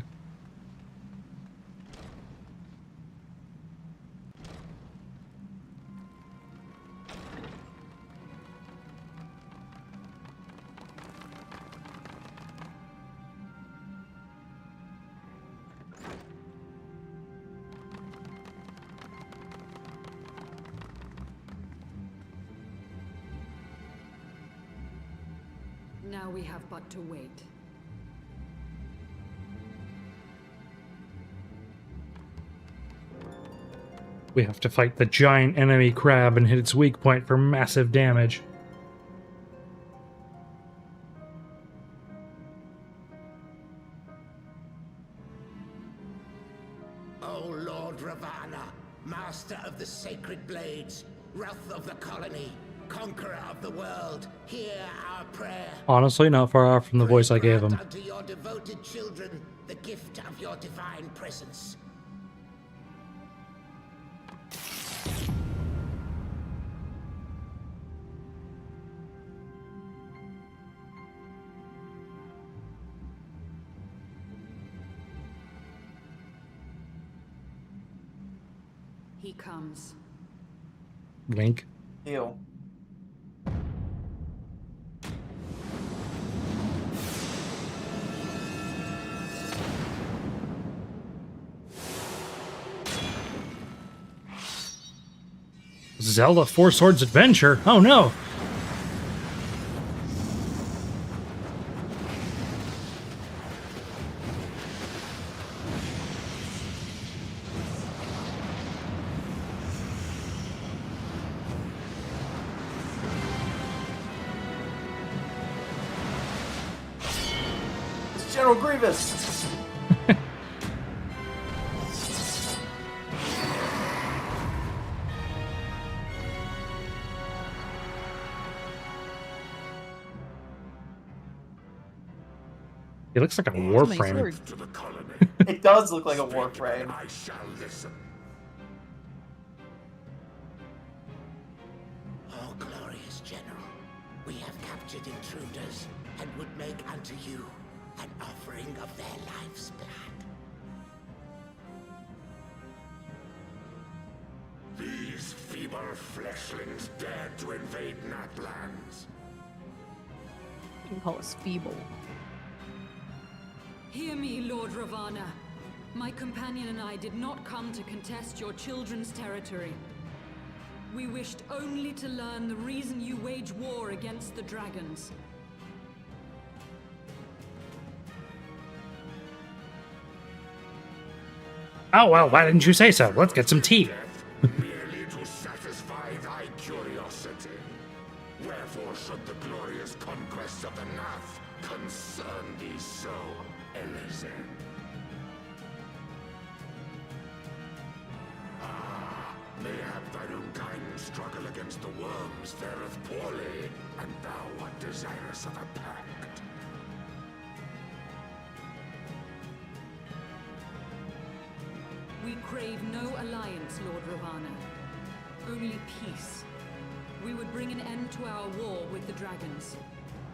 Now we have but to wait. We have to fight the giant enemy crab and hit its weak point for massive damage. O Lord Ravana, master of the sacred blades, wrath of the colony, conqueror of the world, hear our prayer. Honestly, not far off from the voice I gave him. Unto your devoted children the gift of your divine presence. He comes. Link. Ew. Zelda Four Swords Adventure? Oh no! It's General Grievous! He looks like a warframe. It does look like a warframe. I shall listen. Oh, glorious General, we have captured intruders and would make unto you an offering of their life's blood. These feeble fleshlings dared to invade Natlands. You can call us feeble. Hear me, Lord Ravana. My companion and I did not come to contest your children's territory. We wished only to learn the reason you wage war against the dragons. Oh well, why didn't you say so? Let's get some tea. Merely to satisfy thy curiosity. Wherefore should the glorious conquest of the Nath concern thee so, Elezen? Mayhap thine own kind struggle against the worms fareth poorly, and thou art desirous of a pact. We crave no alliance, Lord Ravana. Only peace. We would bring an end to our war with the dragons.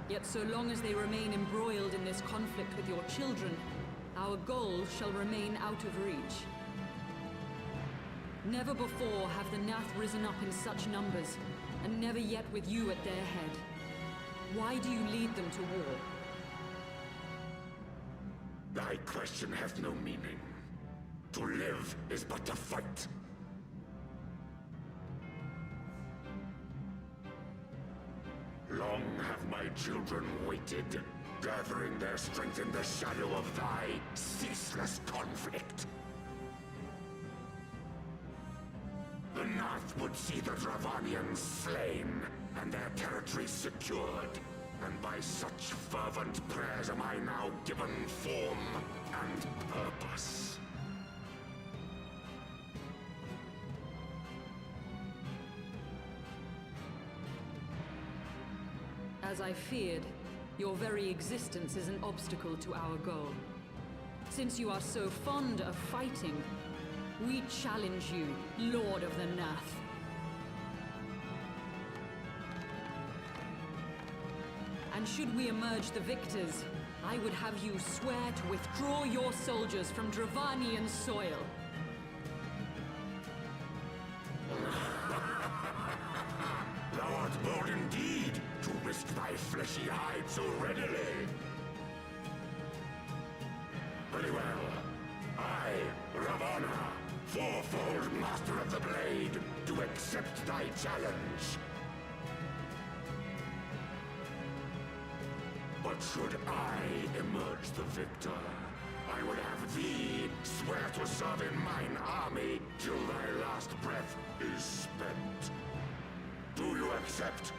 Yet so long as they remain embroiled in this conflict with your children, our goal shall remain out of reach. Never before have the Nath risen up in such numbers, and never yet with you at their head. Why do you lead them to war? Thy question hath no meaning. To live is but to fight. Long have my children waited, gathering their strength in the shadow of thy ceaseless conflict. The Nath would see the Dravanians slain, and their territories secured. And by such fervent prayers am I now given form and purpose. As I feared, your very existence is an obstacle to our goal. Since you are so fond of fighting, we challenge you, Lord of the Nath. And should we emerge the victors, I would have you swear to withdraw your soldiers from Dravanian soil. Thou art bold indeed to risk thy fleshy hide so readily. Very well. I, Ravana, fourfold master of the blade, do accept thy challenge. But should I emerge the victor, I would have thee swear to serve in mine army till thy last breath is spent. Do you accept?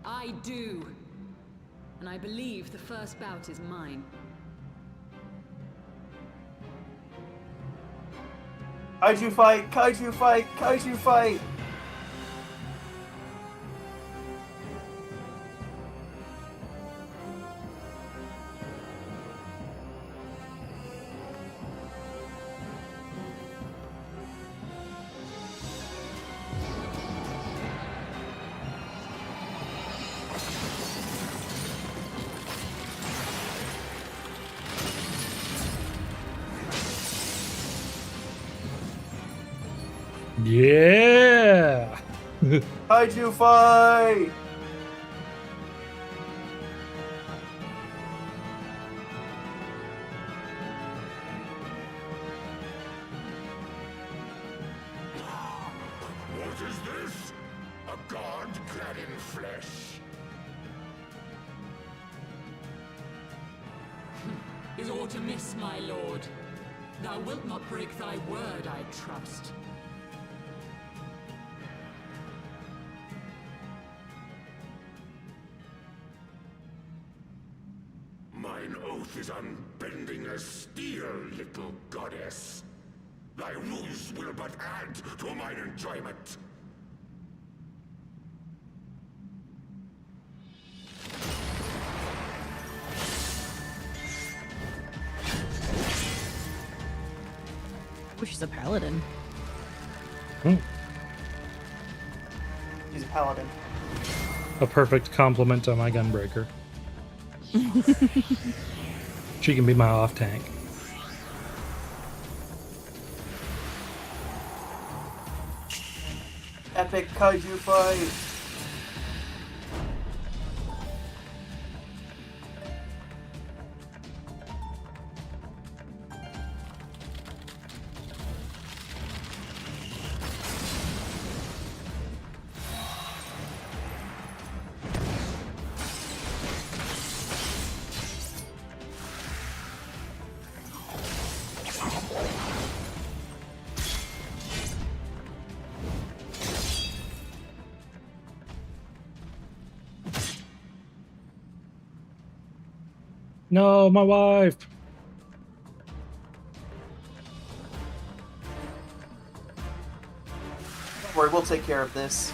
I do. And I believe the first bout is mine. Kaiju fight! Kaiju fight! Kaiju fight! Yeah! Kaiju fight! What is this? A god clad in flesh? Is aught amiss, my lord? Thou wilt not break thy word, I trust. Mine oath is unbending as steel, little goddess. Thy ruse will but add to mine enjoyment. Wish she's a paladin. He's a paladin. A perfect compliment to my gunbreaker. She can be my off tank. Epic kaiju fight! No, my wife! Don't worry, we'll take care of this.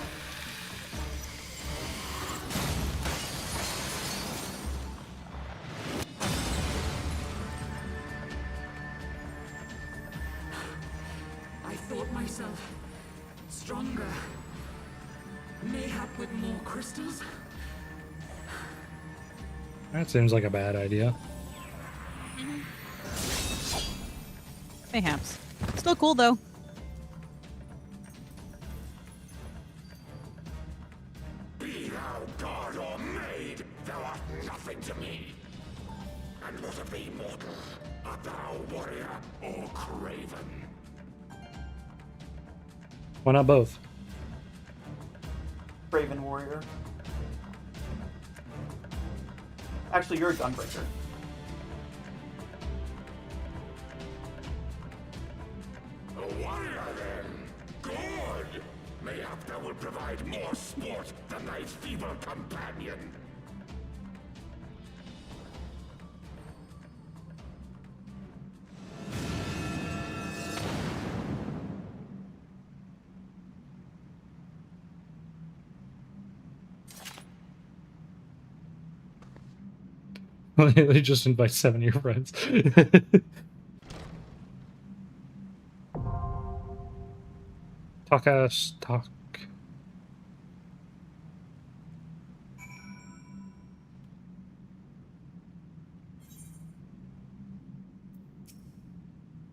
I thought myself stronger. Mayhap with more crystals? That seems like a bad idea. Mayhaps. Still cool though. Be thou god or maid, thou art nothing to me. And what of thee, mortal? Art thou warrior or craven? Why not both? Raven warrior. Actually, you're a gunbreaker. A warrior, then. Good. Mayhap thou will provide more sport than thy feeble companion. They just invite 7 of your friends. Talk.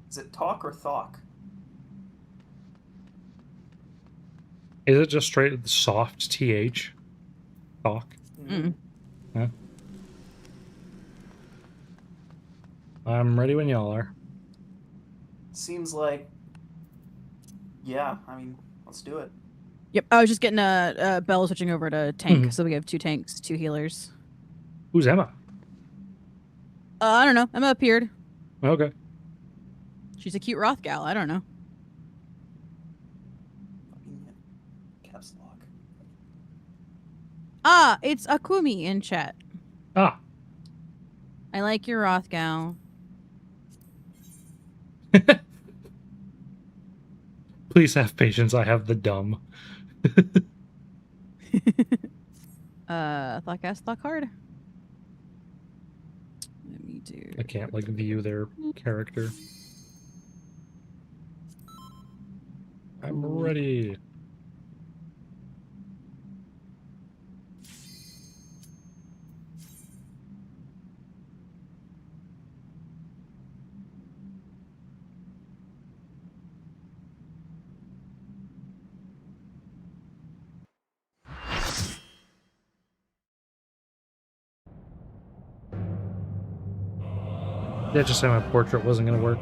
Is it talk or thok? Is it just straight soft TH? Talk? Mm. Huh? I'm ready when y'all are. Seems like... Yeah, I mean, let's do it. Yep, I was just getting a Bell switching over to tank, so we have 2 tanks, 2 healers. Who's Emma? I don't know. Emma appeared. Okay. She's a cute Roth gal. I don't know. Caps lock. Ah, it's Akumi in chat. Ah. I like your Roth gal. Please have patience. I have the dumb. Thoughtcast, thought hard. Let me do. I can't like view their character. I'm ready. Yeah, just say my portrait wasn't gonna work.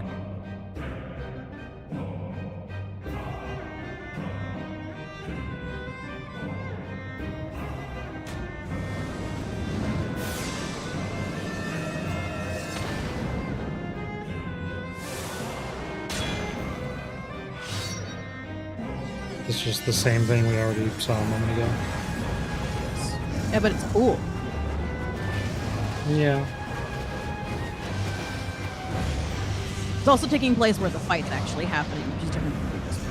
It's just the same thing we already saw a moment ago. Yeah, but it's cool. Yeah. It's also taking place where the fight's actually happening, which is different from previous one.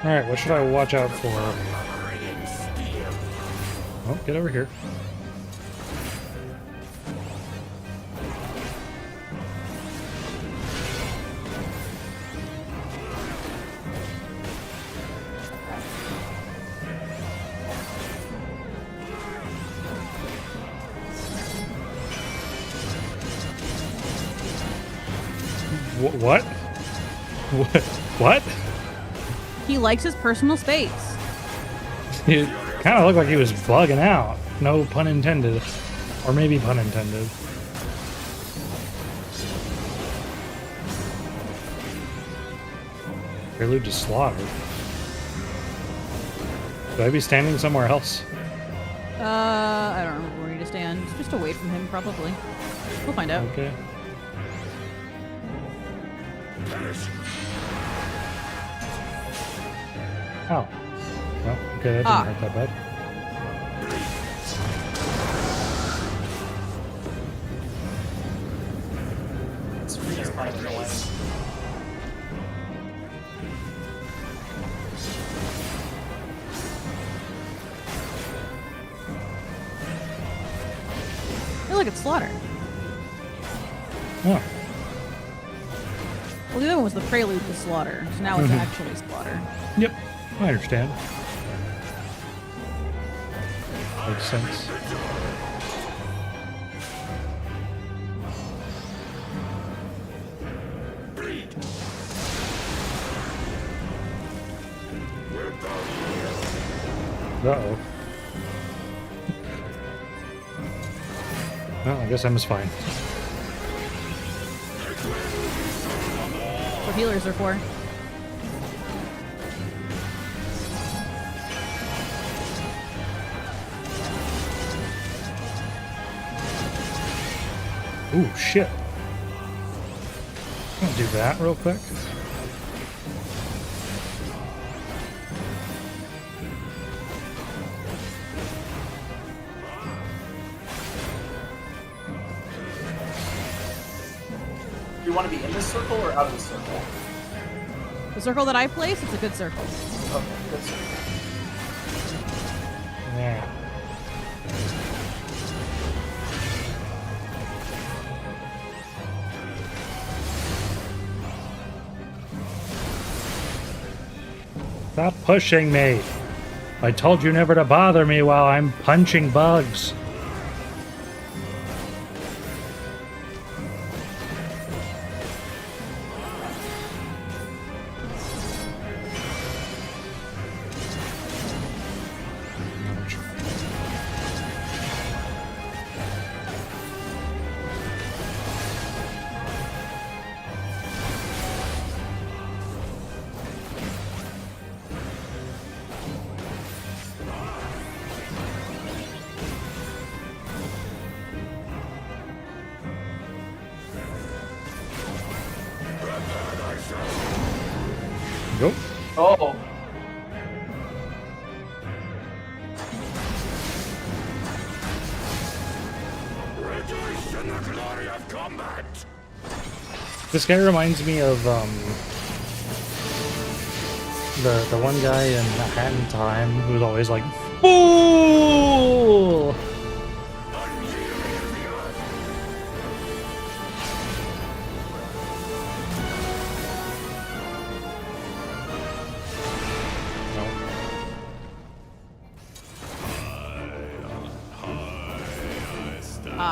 Alright, what should I watch out for? Oh, get over here. What? What? He likes his personal space. It kind of looked like he was bugging out. No pun intended. Or maybe pun intended. Prelude to Slaughter. Should I be standing somewhere else? I don't remember where you need to stand. Just away from him, probably. We'll find out. Okay. Oh. Well, okay, that didn't hurt that bad. Hey, look, it's Slaughter. Oh. Well, the other one was the prelude to Slaughter, so now it's actually Slaughter. Yep, I understand. Makes sense. Uh-oh. Well, I guess Emma's fine. What healers are for. Ooh, shit. I'll do that real quick. You want to be in this circle or out of the circle? The circle that I place, it's a good circle. Okay, good circle. Yeah. Stop pushing me. I told you never to bother me while I'm punching bugs. Go. Oh. Rejoice in the glory of combat! This guy reminds me of the one guy in A Hat in Time who's always like, fool!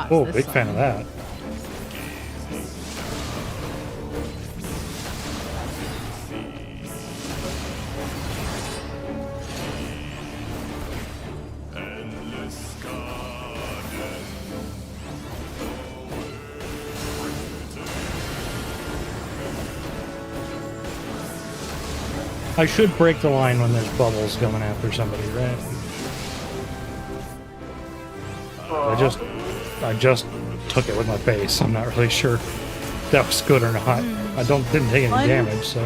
Oh, big fan of that. I should break the line when there's bubbles coming after somebody, right? I just took it with my face. I'm not really sure if that was good or not. I didn't take any damage, so.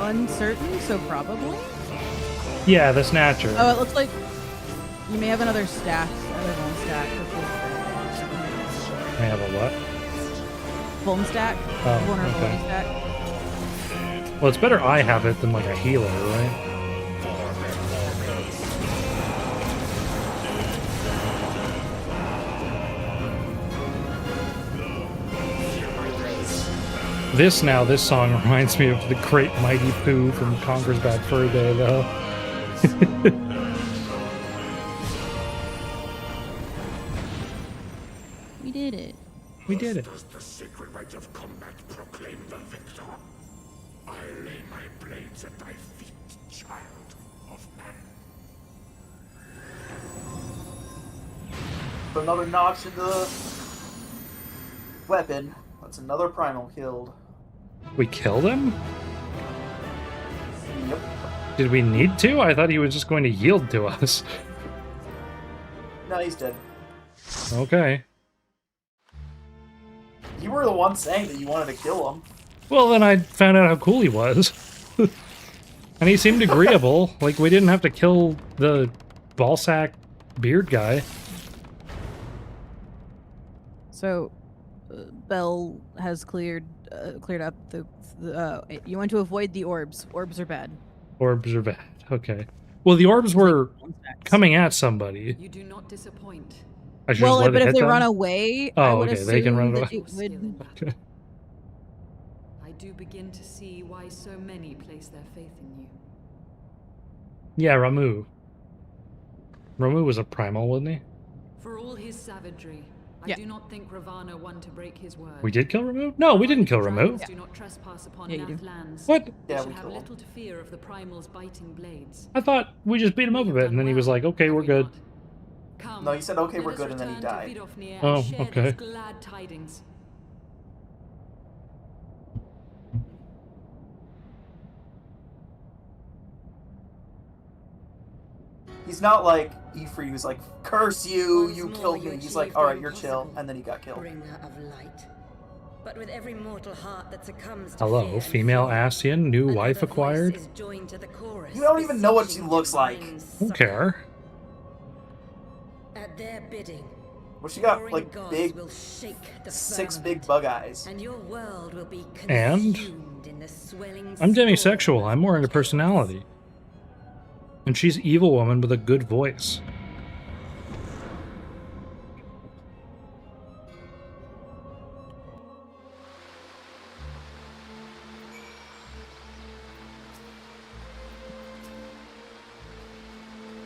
Uncertain, so probably. Yeah, the snatcher. Oh, it looks like you may have another stack, bone stack. May have a what? Bone stack. Oh, Vulnerability okay. stack. Well, it's better I have it than like a healer, right? This song reminds me of the Great Mighty Pooh from Conker's Bad Fur Day, though. We did it. We did it. Does the sacred rite of combat proclaim the victor? I lay my blades at thy feet, child of man. Another notch in the weapon. That's another primal killed. We killed him? Yep. Did we need to? I thought he was just going to yield to us. No, he's dead. Okay. You were the one saying that you wanted to kill him. Well, then I found out how cool he was. And he seemed agreeable. Like, we didn't have to kill the ballsack beard guy. So, Bell has cleared up the you want to avoid the orbs. Orbs are bad. Orbs are bad. Okay. Well, the orbs were coming at somebody. You do not disappoint. I should just let but it if hit they them? run away, Oh, I would okay, they can run assume that away. it would. Okay. I do begin to see why so many place their faith in you. Yeah, Ramu. Ramu was a primal, wasn't he? For all his savagery, I do not think Ravana won to break his word. We did kill Ramu? No, we didn't kill Ramu. Do not trespass upon Yeah, you Nath do. lands. What? They Yeah, should we have killed him. little to fear of the primals biting blades. I thought we just beat him up a bit, and then he was like, okay, we're good. Come, No, he said, okay, let we're us good, and then he return to died. Vidofnir Oh, and share okay. these glad tidings. He's not like Ifrit, who's like, curse you, you killed me. He's like, alright, you're chill, and then he got killed. Bringer of light. But with every mortal heart that succumbs to Hello, fear and female fear, Ascian, new another wife voice acquired? is joined to the chorus, You don't even know what she beseeching looks like. divine Don't succor. care. At their bidding, Well, she got, warring like, gods big, will shake the 6 firmament, big bug eyes. and your world will be And? consumed in the swelling I'm storm demisexual, of I'm more into personality. And she's evil woman with a good voice.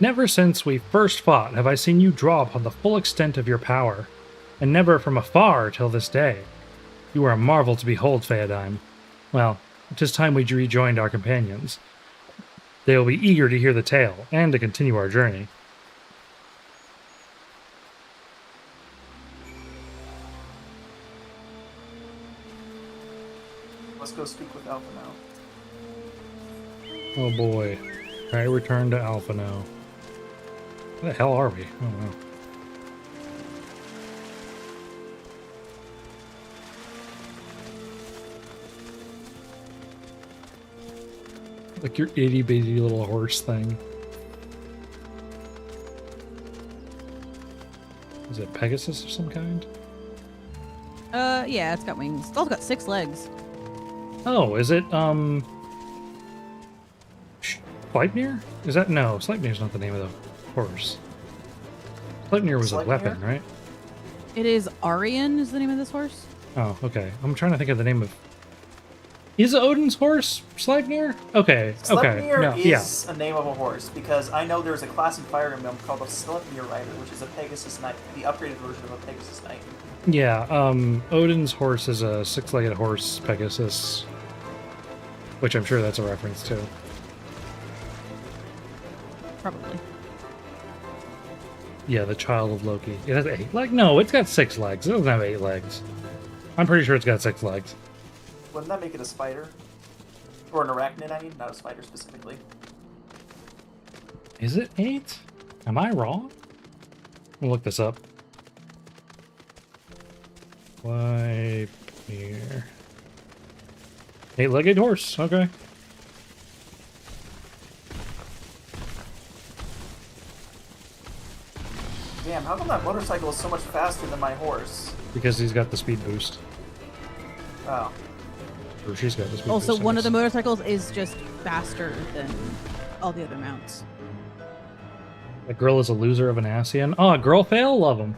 Never since we first fought have I seen you draw upon the full extent of your power, and never from afar till this day. You are a marvel to behold, Theodyme. Well, 'tis time we rejoined our companions. They will be eager to hear the tale, and to continue our journey. Let's go speak with Alpha now. Oh boy. I return to Alpha now. Where the hell are we? Oh no. Like your itty bitty little horse thing. Is it Pegasus of some kind? Yeah, it's got wings. It's also got 6 legs. Oh, is it, Sleipnir? Is that, no, Sleipnir's not the name of the horse. Sleipnir was a weapon, right? It is Arian is the name of this horse. Oh, okay. I'm trying to think of the name of... Is Odin's horse Sleipnir? Okay, okay. Sleipnir No, is a name of a horse, because I know there's a class in Fire Emblem called a Sleipnir Rider, which is a Pegasus Knight, the upgraded version of a Pegasus Knight. Yeah, Odin's horse is a 6-legged horse, Pegasus. Which I'm sure that's a reference to. Probably. Yeah, the child of Loki. It has 8 legs? No, it's got 6 legs. It doesn't have 8 legs. I'm pretty sure it's got 6 legs. Wouldn't that make it a spider? Or an arachnid, I mean, not a spider specifically. Is it 8? Am I wrong? I'll look this up. Sleipnir. 8-legged horse, okay. Damn, how come that motorcycle is so much faster than my horse? Because he's got the speed boost. Oh. Or she's got the speed Also, boost. one of the motorcycles is just faster than all the other mounts. That girl is a loser of an Asian. Oh, girl fail? Love him.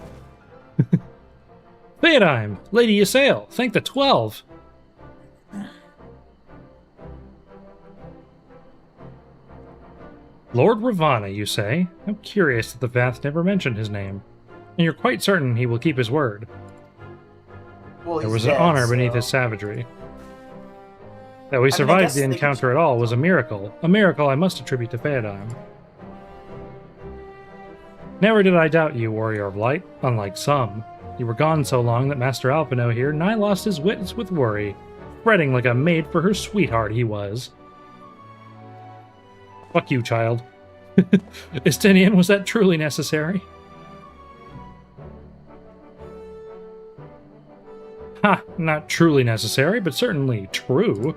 Theodyme, Lady Ysayle, thank the 12. Lord Ravana, you say? I'm curious that the Vath never mentioned his name. And you're quite certain he will keep his word. Well, There was an honor beneath his savagery. That we I survived guess the they could- encounter at all was a miracle. A miracle I must attribute to Theodyme. Never did I doubt you, warrior of light, unlike some. You were gone so long that Master Alphino here nigh lost his wits with worry. Fretting like a maid for her sweetheart he was. Fuck you, child. Estinian, was that truly necessary? Ha! Not truly necessary, but certainly true.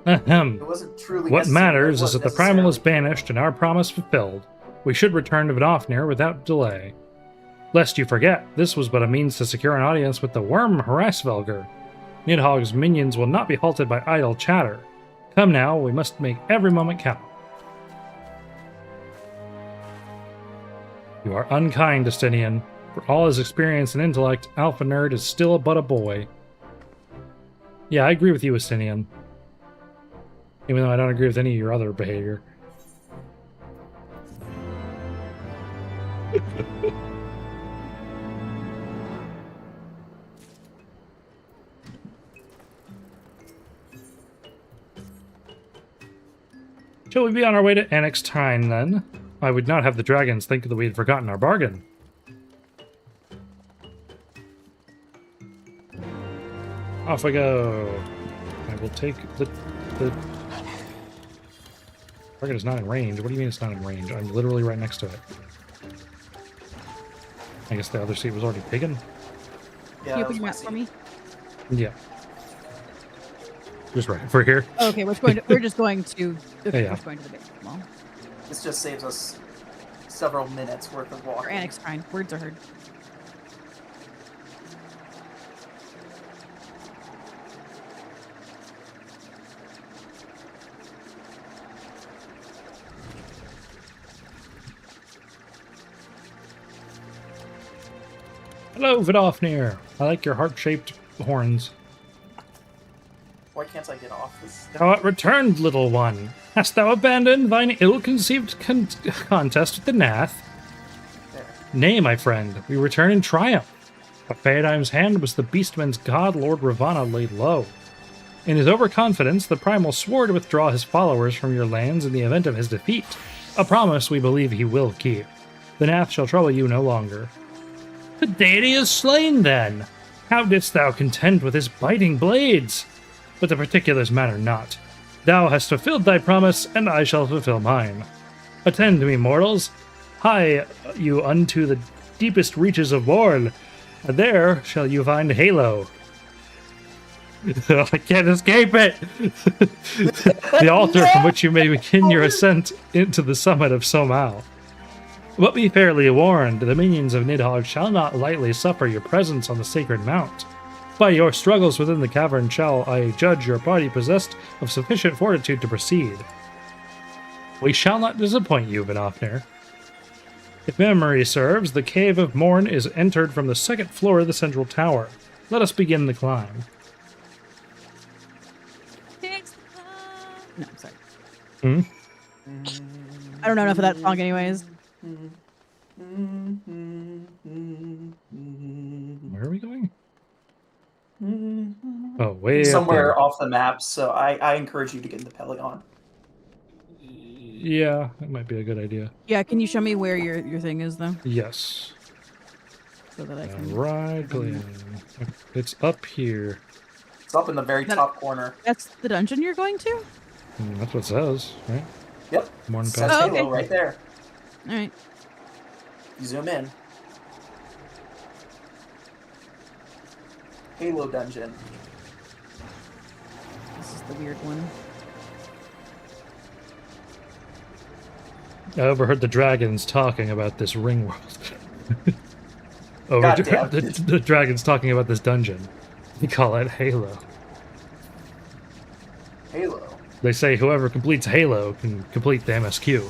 Ahem. It wasn't truly What necessary, matters but it is that was the primal is necessary. banished and our promise fulfilled. We should return to Vidofnir without delay. Lest you forget, this was but a means to secure an audience with the worm Hraesvelgr. Nidhogg's minions will not be halted by idle chatter. Come now, we must make every moment count. You are unkind, Estinian. For all his experience and intellect, Alpha Nerd is still but a boy. Yeah, I agree with you, Estinian. Even though I don't agree with any of your other behavior. Shall we be on our way to Annex Tyne, then? I would not have the dragons think that we had forgotten our bargain. Off we go. I will take the target is not in range. What do you mean it's not in range? I'm literally right next to it. I guess the other seat was already taken? Can you open your map for me? Yeah. Just right. For here? Okay, we're just going to. Okay, Yeah. we're just going to the base mall. This just saves us several minutes worth of walking. Or Annex Shrine. Words are heard. Hello, Vidofnir. I like your heart-shaped horns. Why can't I get off this? Thou art returned, little one. Hast thou abandoned thine ill-conceived contest with the Nath? There. Nay, my friend, we return in triumph. By Phaedim's hand was the beastman's god, Lord Ravana, laid low. In his overconfidence, the Primal swore to withdraw his followers from your lands in the event of his defeat, a promise we believe he will keep. The Nath shall trouble you no longer. The deity is slain, then! How didst thou contend with his biting blades? But the particulars matter not. Thou hast fulfilled thy promise, and I shall fulfill mine. Attend to me, mortals. Hie you unto the deepest reaches of Worn, and there shall you find Halo. I can't escape it! The altar from which you may begin your ascent into the summit of Somal. But be fairly warned, the minions of Nidhogg shall not lightly suffer your presence on the sacred mount. By your struggles within the cavern shall I judge your party possessed of sufficient fortitude to proceed. We shall not disappoint you, Vidofnir. If memory serves, the Cave of Morn is entered from the second floor of the central tower. Let us begin the climb. No, I'm sorry. Hmm? I don't know enough of that song anyways. Where are we going? Oh, way somewhere up off the map, so I encourage you to get in the Pelion. Yeah, that might be a good idea. Yeah, can you show me where your thing is, though? Yes. So that I can... Right, it's up here. It's up in the very top corner. That's the dungeon you're going to? That's what it says, right? Yep. Morn Says Pass. Halo right there. Alright. You zoom in. Halo dungeon. This is the weird one. I overheard the dragons talking about this ring world. The dragons talking about this dungeon. They call it Halo. Halo. They say whoever completes Halo can complete the MSQ.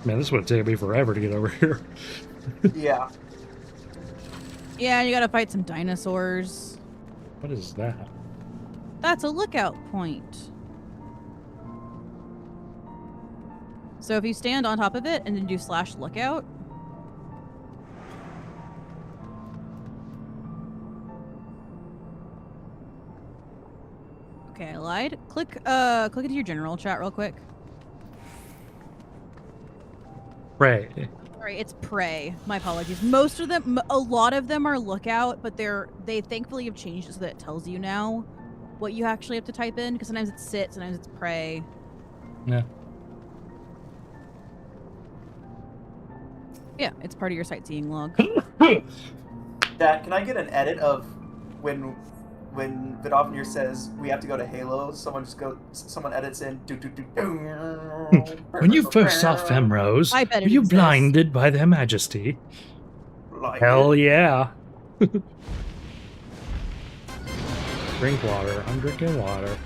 Man, this would have taken me forever to get over here. Yeah. Yeah, you gotta fight some dinosaurs. What is that? That's a lookout point. So if you stand on top of it and then do /lookout. Okay, I lied. Click into your general chat real quick. Prey. Sorry, it's prey. My apologies. Most of them, a lot of them are lookout, but they thankfully have changed it so that it tells you now what you actually have to type in, because sometimes it's sit, sometimes it's prey. Yeah. Yeah, it's part of your sightseeing log. Dad, can I get an edit of when Vidofnir says we have to go to Halo? Someone edits in. When you first saw Femrose, were you blinded by their majesty? Blinded. Hell yeah. Drink water. I'm drinking water.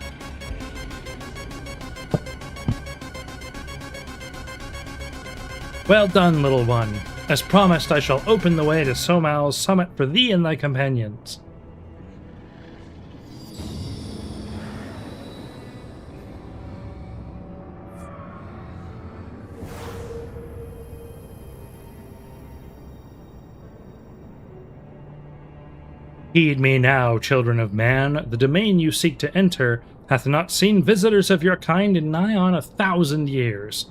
Well done, little one. As promised, I shall open the way to Somal's summit for thee and thy companions. Heed me now, children of man. The domain you seek to enter hath not seen visitors of your kind in nigh on 1,000 years.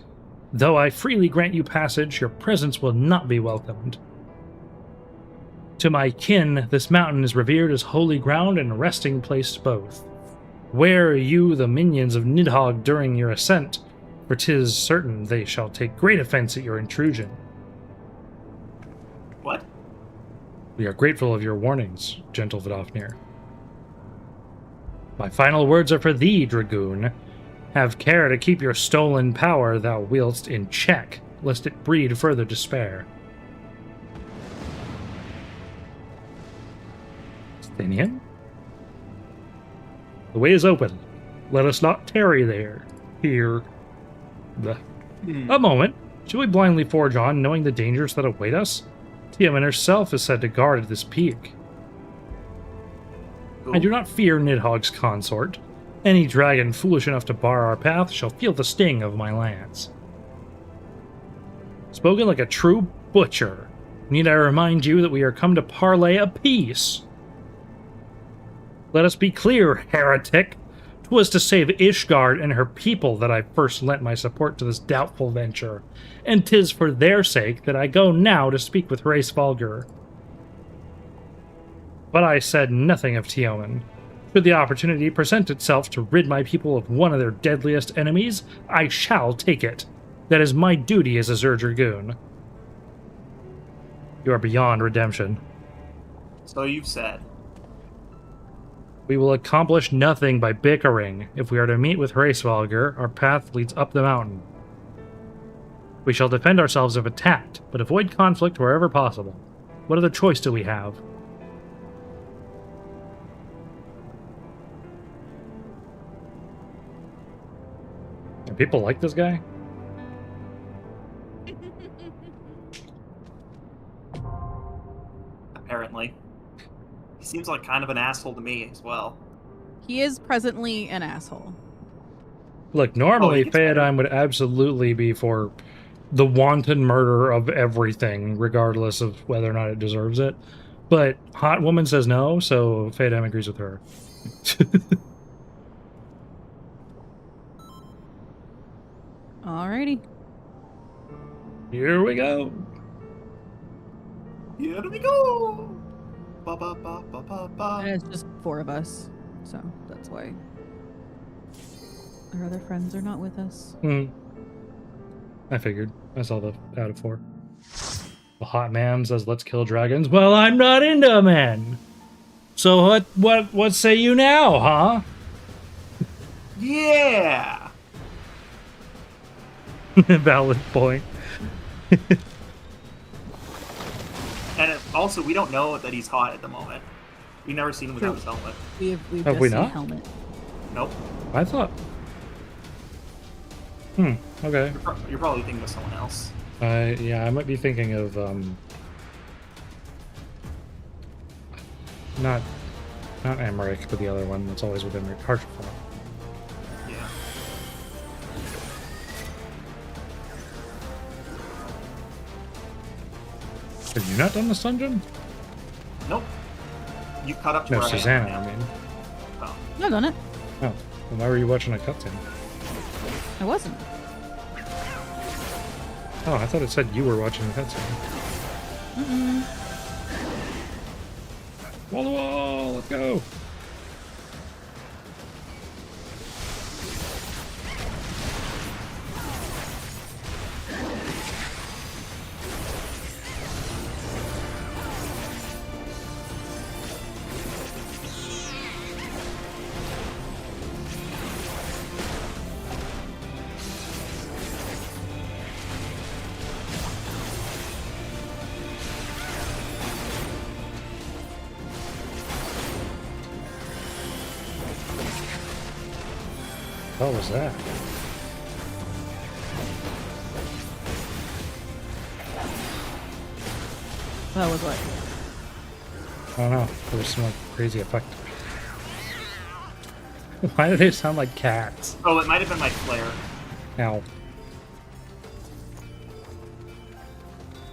Though I freely grant you passage, your presence will not be welcomed. To my kin, this mountain is revered as holy ground and resting place both. Where you the minions of Nidhogg during your ascent, for 'tis certain they shall take great offense at your intrusion. What? We are grateful of your warnings, gentle Vidofnir. My final words are for thee, Dragoon. Have care to keep your stolen power thou wieldst in check, lest it breed further despair. Finian? The way is open. Let us not tarry there. Here. A moment. Should we blindly forge on, knowing the dangers that await us? Tiamat herself is said to guard at this peak. I do not fear Nidhogg's consort. Any dragon foolish enough to bar our path shall feel the sting of my lance. Spoken like a true butcher. Need I remind you that we are come to parley a peace? Let us be clear, heretic. 'Twas to save Ishgard and her people that I first lent my support to this doubtful venture, and 'tis for their sake that I go now to speak with Hraesvalgr. But I said nothing of Teoman. Should the opportunity present itself to rid my people of one of their deadliest enemies, I shall take it. That is my duty as a Zerg Dragoon. You are beyond redemption. So you've said. We will accomplish nothing by bickering. If we are to meet with Hraesvalgr, our path leads up the mountain. We shall defend ourselves if attacked, but avoid conflict wherever possible. What other choice do we have? Do people like this guy? Apparently. He seems like kind of an asshole to me as well. He is presently an asshole. Look, normally Theoden would absolutely be for the wanton murder of everything, regardless of whether or not it deserves it. But Hot Woman says no, so Theoden agrees with her. Alrighty. Here we go. Here we go. Ba, ba, ba, ba, ba, ba. And it's just 4 of us, so that's why our other friends are not with us. I figured. I saw the out of 4. The Hot Man says, "Let's kill dragons." Well, I'm not into men. So what say you now, huh? Yeah. Valid point. And also, we don't know that he's hot at the moment. We've never seen him without his helmet. We've Have just we seen not? helmet. Nope. I thought. Okay. You're probably thinking of someone else. Yeah, I might be thinking of not Emmerich, but the other one that's always with Emmerich. Harshfall. Yeah. Have you not done this dungeon? Nope. You caught up to No, where Susanna, I am. I mean. Oh. I've done it. Oh, well, why were you watching a cutscene? I wasn't. Oh, I thought it said you were watching a cutscene. Wall to wall, let's go! What was that? That was what? I don't know. There was some like crazy effect. Why do they sound like cats? Oh, it might have been my flare. Ow.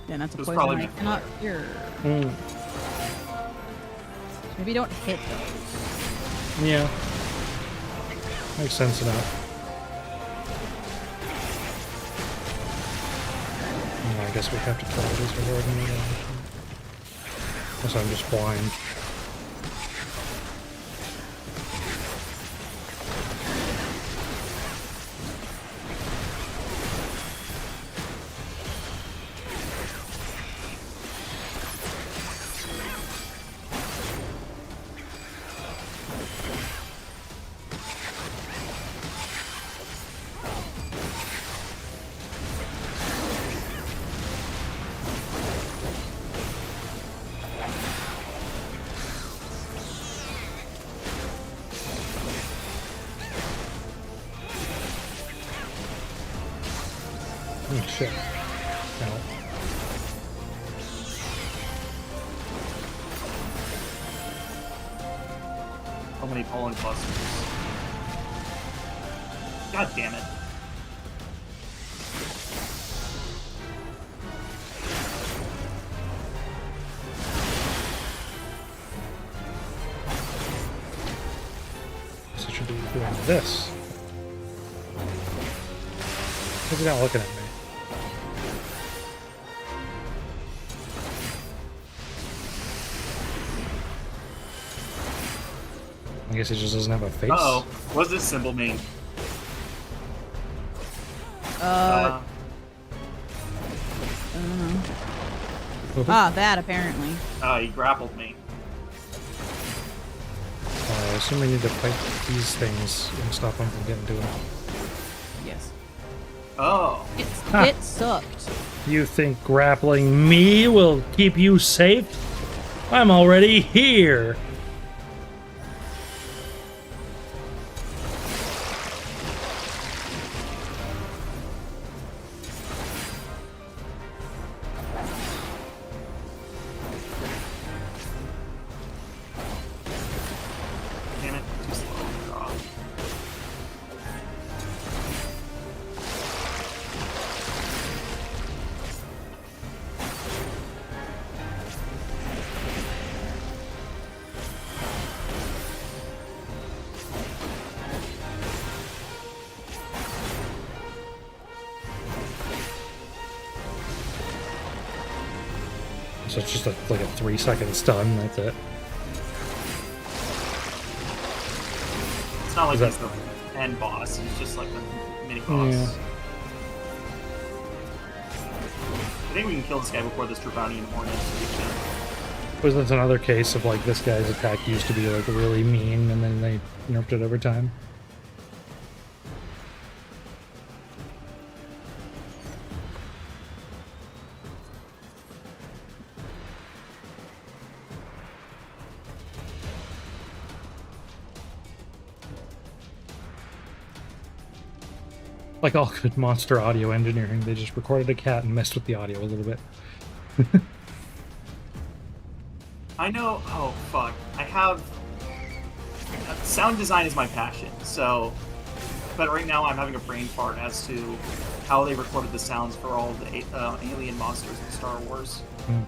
Yeah, that's a It was poison probably I my cannot hear. Maybe don't hit those. Yeah. Makes sense enough. I guess we have to kill these before we can move on. Unless I'm just blind. Oh, shit. No. So many pollen clusters. God damn it. So should be doing this. Who's he not looking at me? I guess he just doesn't have a face. Uh-oh. What does this symbol mean? I don't know. Ah, that apparently. He grappled me. I assume we need to fight these things and stop them from getting to them. Yes. Oh. It sucked. You think grappling me will keep you safe? I'm already here. Damn it, too slow to draw. So it's just like a 3-second stun, that's it. It's not like Is he's the end boss, he's just like the mini boss. Yeah. I think we can kill this guy before this Dravanian Hornet sweeps in. Was that another case of like this guy's attack used to be like really mean and then they nerfed it over time? Like all good monster audio engineering, they just recorded a cat and messed with the audio a little bit. I know. Oh fuck! I have sound design is my passion. So, but right now I'm having a brain fart as to how they recorded the sounds for all of the alien monsters in Star Wars. Mm.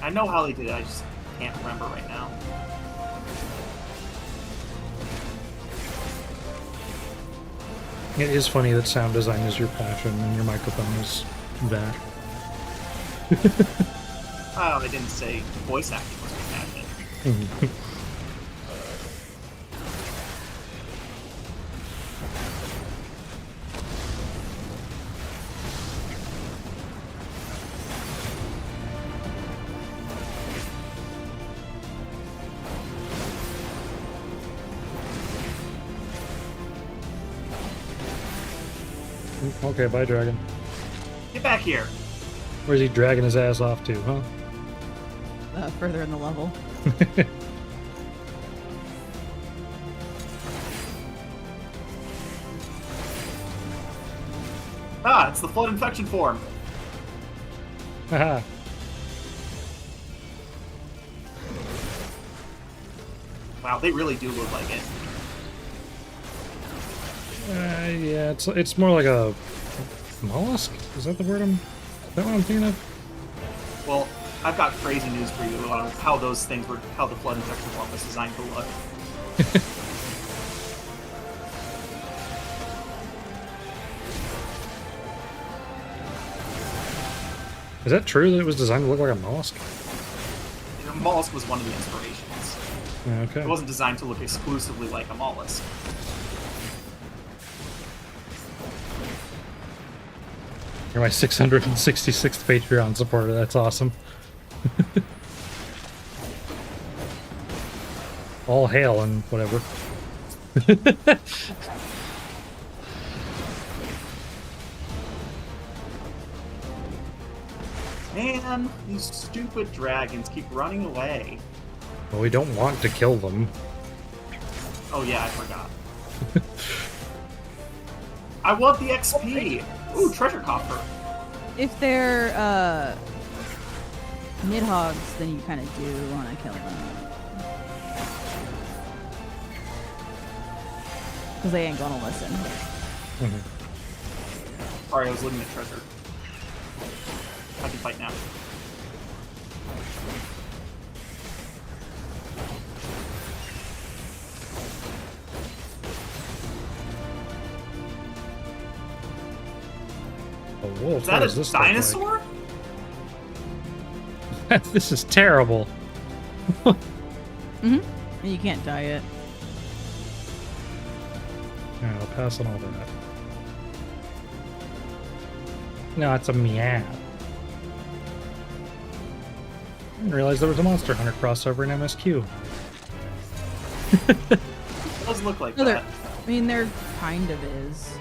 I know how they did it. I just can't remember right now. It is funny that sound design is your passion and your microphone is that. Oh, they didn't say voice acting was my passion. Okay, bye, dragon. Get back here. Where's he dragging his ass off to, huh? Further in the level. Ah, it's the flood infection form. Haha. Wow, they really do look like it. Yeah, it's more like a mollusk. Is that the word is that what I'm thinking of? Well, I've got crazy news for you on how those things were, how the flood infection form was designed to look. Is that true that it was designed to look like a mollusk? The mollusk was one of the inspirations. Okay. It wasn't designed to look exclusively like a mollusk. You're my 666th Patreon supporter. That's awesome. All hail and whatever. Man, these stupid dragons keep running away. Well, we don't want to kill them. Oh yeah, I forgot. I want the XP! Ooh, treasure coffer. if they're Nidhogg's, then you kind of do want to kill them. Because they ain't gonna listen. Sorry, I was looking at treasure. I can fight now. A wolf? Is that What a this look dinosaur? like? This is terrible. And you can't dye it. Alright, I'll pass on all that. No, it's a meow. I didn't realize there was a Monster Hunter crossover in MSQ. It does look like No, that. I mean, there kind of is.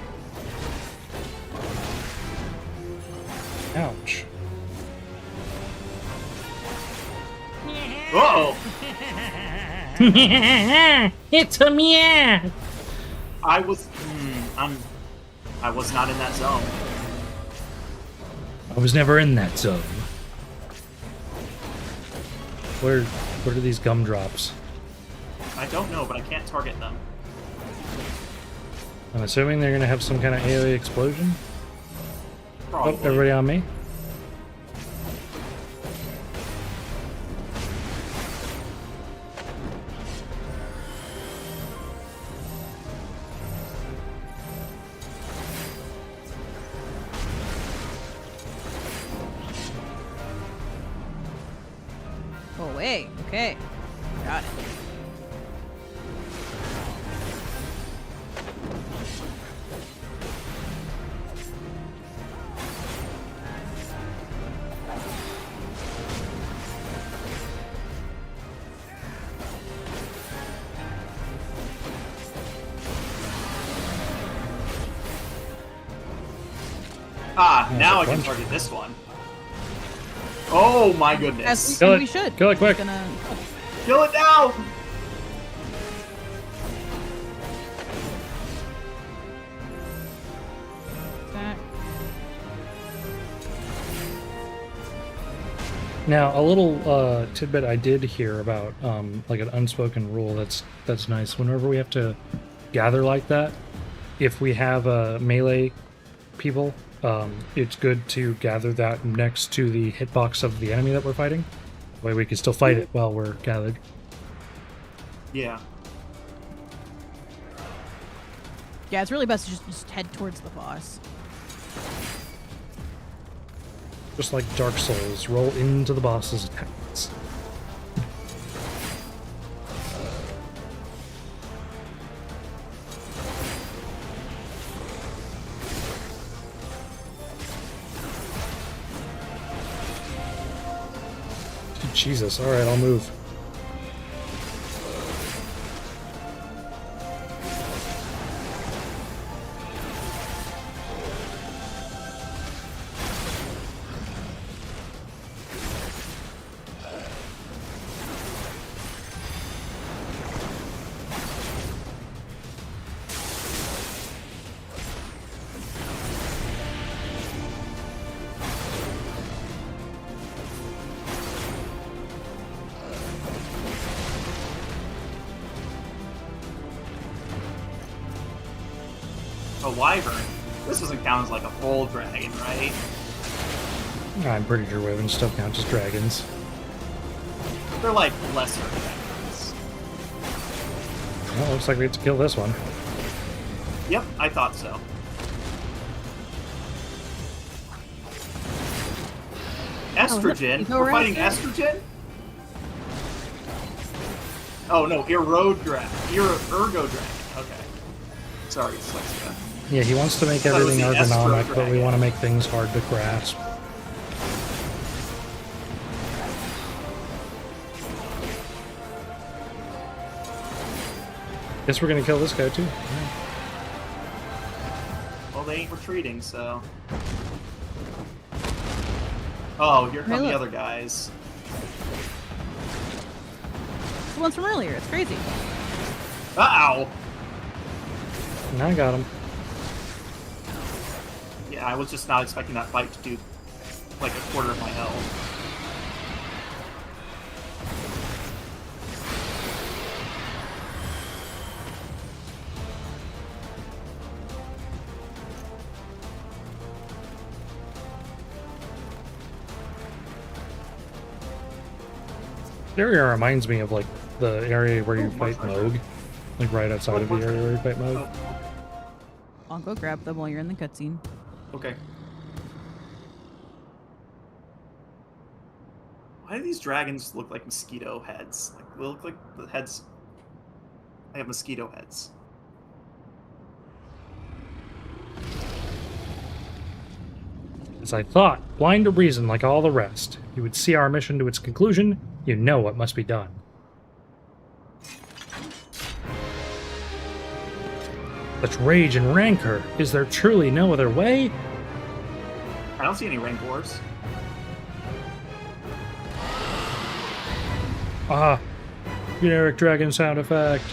Ouch. Uh-oh! It's a meow! I was not in that zone. I was never in that zone. What are these gumdrops? I don't know, but I can't target them. I'm assuming they're gonna have some kind of AoE explosion? Probably. Oh, everybody on me? Go away. Okay. Got it. Ah, Oh, now I it's a can bunch. target this one. Oh my goodness. As Kill we, it. we should. Kill it quick. It's gonna- Kill it now! Attack. Now, a little tidbit I did hear about, like an unspoken rule that's nice. Whenever we have to gather like that, if we have melee people, it's good to gather that next to the hitbox of the enemy that we're fighting. That way we can still fight it while we're gathered. Yeah. Yeah, it's really best to just head towards the boss. Just like Dark Souls, roll into the boss's attacks. Jesus, alright, I'll move. A wyvern. This doesn't count as like a full dragon, right? I'm pretty sure wyverns still count as dragons. They're like lesser dragons. Well, looks like we have to kill this one. Yep, I thought so. Estrogen? go We're right fighting there. estrogen? Oh no, Ergo dragon. Okay. Sorry, dyslexia. Yeah, he wants to make I thought it was everything the Estro ergonomic, but we dragon. want to make things hard to grasp. Guess we're gonna kill this guy too. Yeah. Well, they ain't retreating, so. Oh, here come Hey, the look. other guys. It's the ones from earlier. It's crazy. Ow! Now I got him. Yeah, I was just not expecting that fight to do like a quarter of my health. The area reminds me of like the area where you fight Moog, like right outside of the area where you fight Moog. I'll go grab them while you're in the cutscene. Okay. Why do these dragons look like mosquito heads? Like they look like the heads. They have mosquito heads. As I thought, blind to reason like all the rest, you would see our mission to its conclusion, you know what must be done. Such rage and rancor, is there truly no other way? I don't see any rancors. Ah, generic dragon sound effect.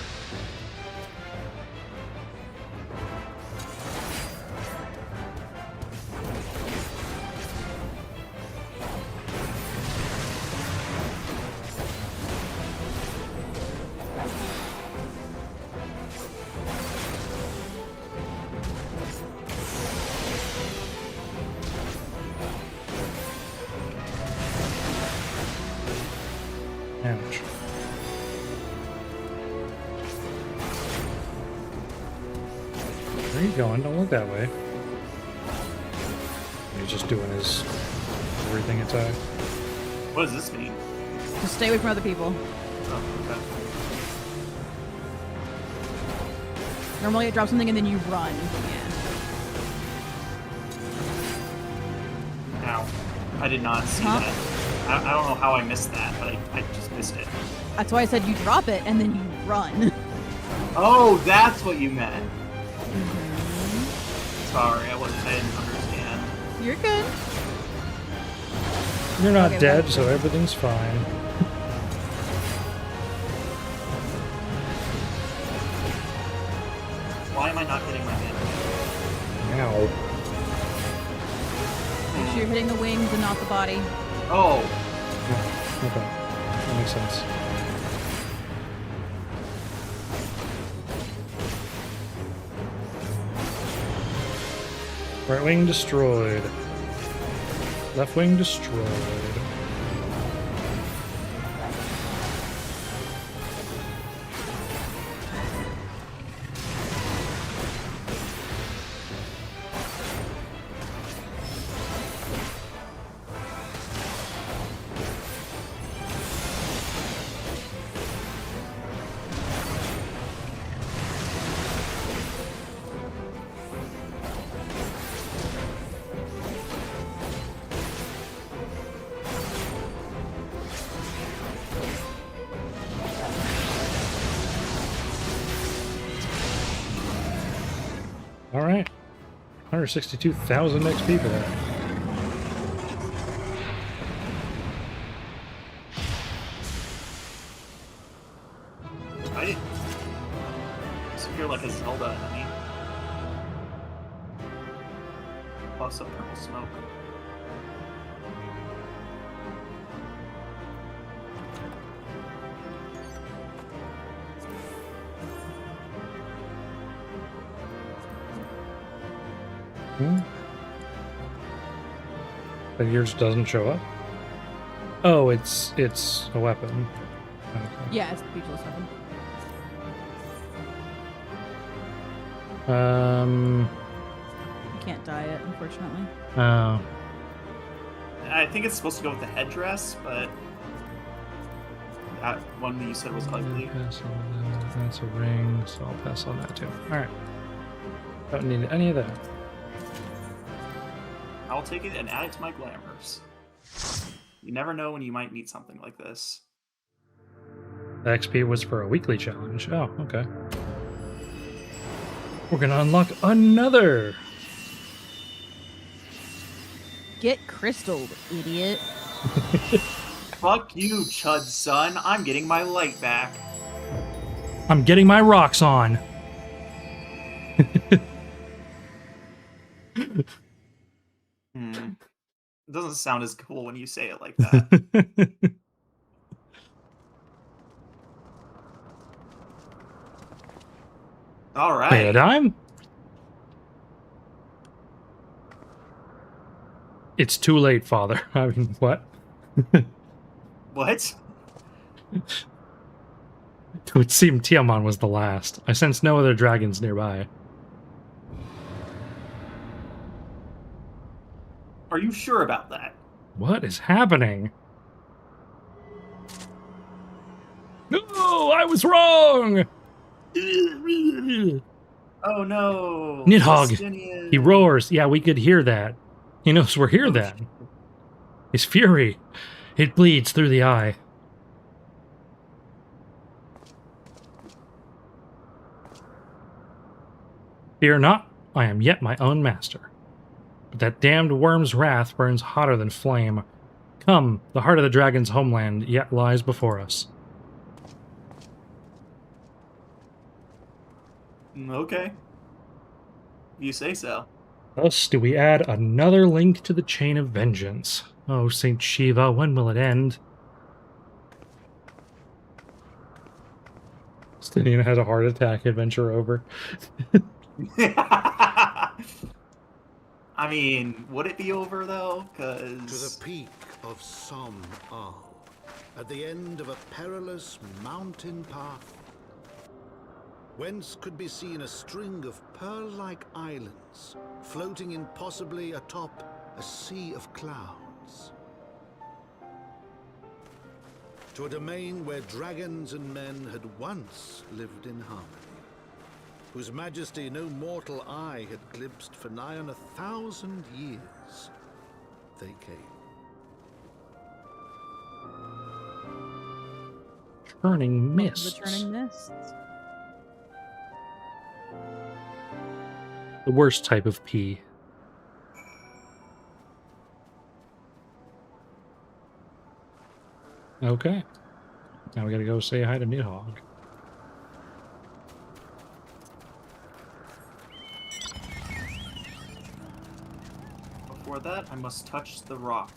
Ouch. Where are you going? Don't look that way. He's just doing his everything attack. What does this mean? Just stay away from other people. Oh, okay. Normally it drops something and then you run. Yeah. Ow. I did not see that. I don't know how I missed that, but I just missed it. That's why I said you drop it and then you run. Oh, that's what you meant. Sorry, I didn't understand. You're good. You're not Okay, dead, well. so everything's fine. Why am I not hitting my hand? Ow. Make sure you're hitting the wings and not the body. Oh. Okay. That makes sense. Right wing destroyed. Left wing destroyed. Alright. 162,000 XP for that. I didn't. Just feel like a Zelda enemy. Plus some purple smoke. But yours doesn't show up? Oh, it's a weapon. Okay. Yeah, it's the speechless weapon. You can't dye it, unfortunately. Oh. I think it's supposed to go with the headdress, but that one that you said was ugly. Pass on that. That's a ring, so I'll pass on that too. Alright. Don't need any of that. I'll take it and add it to my glamours. You never know when you might meet something like this. The XP was for a weekly challenge. Oh, okay. We're gonna unlock another! Get crystalled, idiot. Fuck you, Chud son. I'm getting my light back. I'm getting my rocks on! It doesn't sound as cool when you say it like that. All right. Paradigm? It's too late, Father. I mean, what? What? It would seem Tiamat was the last. I sense no other dragons nearby. Are you sure about that? What is happening? No, I was wrong! Oh no! Nidhogg! Justinian. He roars. Yeah, we could hear that. He knows we're here then. His fury. It bleeds through the eye. Fear not, I am yet my own master. But that damned worm's wrath burns hotter than flame. Come, the heart of the dragon's homeland yet lies before us. Okay. You say so. Thus do we add another link to the chain of vengeance. Oh, Saint Shiva, when will it end? Justinian has a heart attack, adventure over. I mean, would it be over though? Cause to the peak of Som Al, at the end of a perilous mountain path, whence could be seen a string of pearl-like islands floating impossibly atop a sea of clouds. To a domain where dragons and men had once lived in harmony, whose majesty no mortal eye had glimpsed for nigh on 1,000 years, they came. Churning mists. The churning mists. The worst type of pea. Okay. Now we gotta go say hi to Nidhogg. before that, I must touch the rock.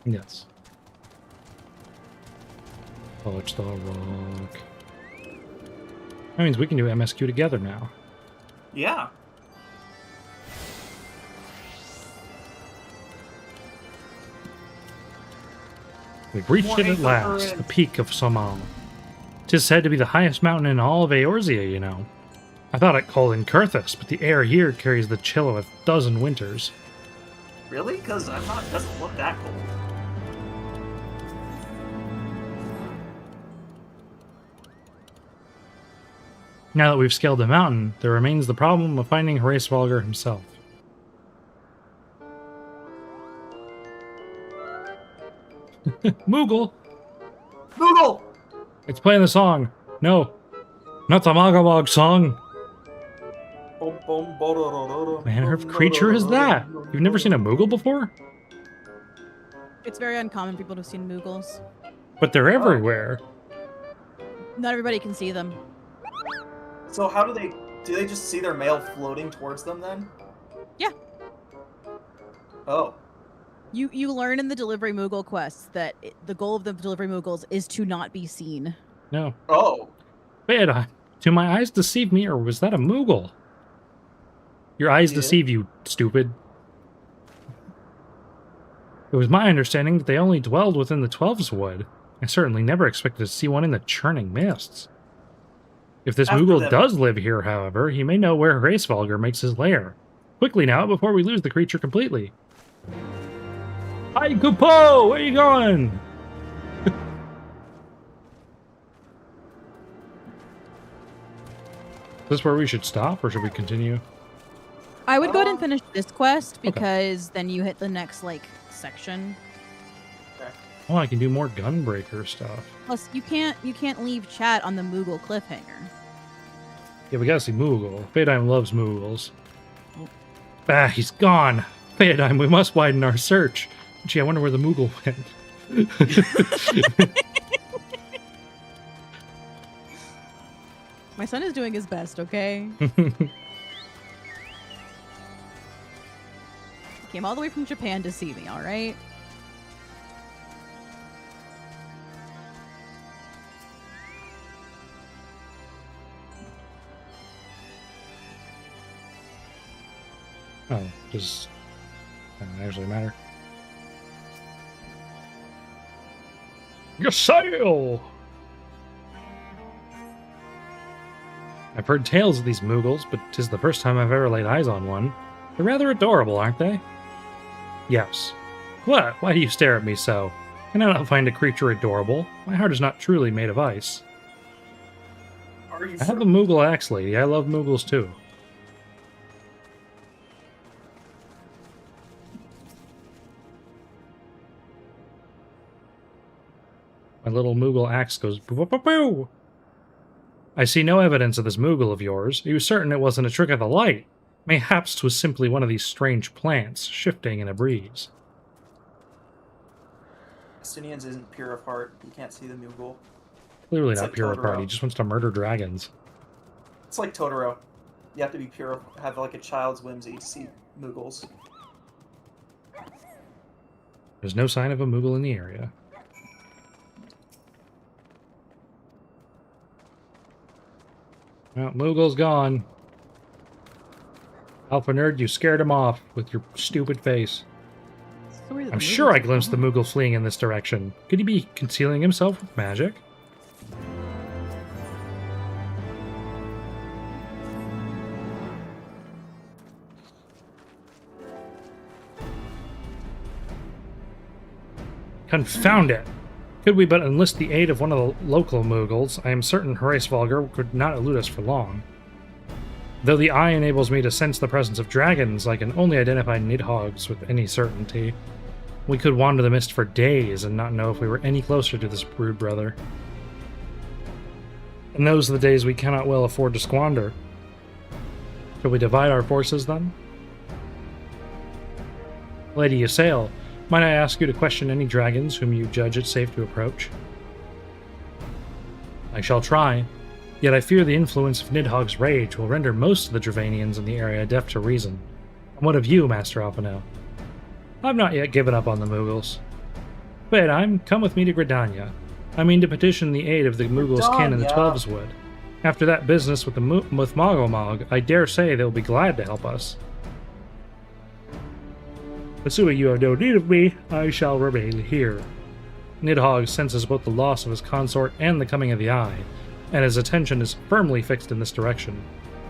Yes. Touch the rock. That means we can do MSQ together now. Yeah. We've reached it at last, the peak of Somal. 'Tis said to be the highest mountain in all of Eorzea, you know. I thought it cold in Kurthus, but the air here carries the chill of 1,000 winters. Really? Because I'm not. It doesn't look that cold. Now that we've scaled the mountain, there remains the problem of finding Hraesvalgr himself. Moogle! Moogle! It's playing the song. No. Not the Magawog song. Man, what creature is that? You've never seen a Moogle before? It's very uncommon for people to have seen Moogles. But they're everywhere. Not everybody can see them. So how do they just see their mail floating towards them then? Yeah. Oh. You learn in the Delivery Moogle quests that the goal of the Delivery Moogles is to not be seen. No. Oh. Wait, do my eyes deceive me, or was that a Moogle? Your eyes deceive you, stupid. It was my understanding that they only dwelled within the Twelveswood. I certainly never expected to see one in the churning mists. If this Moogle does live here, however, he may know where Hraesvalgr makes his lair. Quickly now, before we lose the creature completely. Hi, Kupo! Where you going? Is this where we should stop, or should we continue? I would go ahead and finish this quest, because then you hit the next, section. Oh, I can do more Gunbreaker stuff. Plus, you can't leave chat on the Moogle cliffhanger. Yeah, we gotta see Moogle. Phaedime loves Moogles. Ah, he's gone. Phaedime, we must widen our search. Gee, I wonder where the Moogle went. My son is doing his best, okay? Came all the way from Japan to see me, alright? Oh, doesn't actually matter. Your sail! I've heard tales of these Moogles, but 'tis the first time I've ever laid eyes on one. They're rather adorable, aren't they? Yes. What? Why do you stare at me so? Can I not find a creature adorable? My heart is not truly made of ice. I have a Moogle axe, lady. I love Moogles too. My little Moogle axe goes boo boo boo boo. I see no evidence of this Moogle of yours. Are you certain it wasn't a trick of the light? Mayhaps 'twas simply one of these strange plants, shifting in a breeze. Estinians isn't pure of heart. You can't see the Moogle. Clearly It's not like pure of heart. Totoro. He just wants to murder dragons. It's like Totoro. You have to be pure, have like a child's whimsy to see Moogles. There's no sign of a Moogle in the area. Well, Moogle's gone. Alpha Nerd, you scared him off with your stupid face. I'm sure I glimpsed the Moogle fleeing in this direction. Could he be concealing himself with magic? Confound it! Could we but enlist the aid of one of the local Moogles, I am certain Hraesvalgr could not elude us for long. Though the eye enables me to sense the presence of dragons, I can only identify Nidhogg's with any certainty. We could wander the mist for days and not know if we were any closer to this brood brother. And those are the days we cannot well afford to squander. Shall we divide our forces, then? Lady Ysayle, might I ask you to question any dragons whom you judge it safe to approach? I shall try, yet I fear the influence of Nidhogg's rage will render most of the Dravanians in the area deaf to reason. And what of you, Master Alphinaud? I've not yet given up on the Moogles. Faedheim, come with me to Gridania. I mean to petition the aid of the Moogles' kin in the Twelveswood. After that business with Mogomog, I dare say they'll be glad to help us. Assuming you have no need of me, I shall remain here. Nidhogg senses both the loss of his consort and the coming of the Eye, and his attention is firmly fixed in this direction.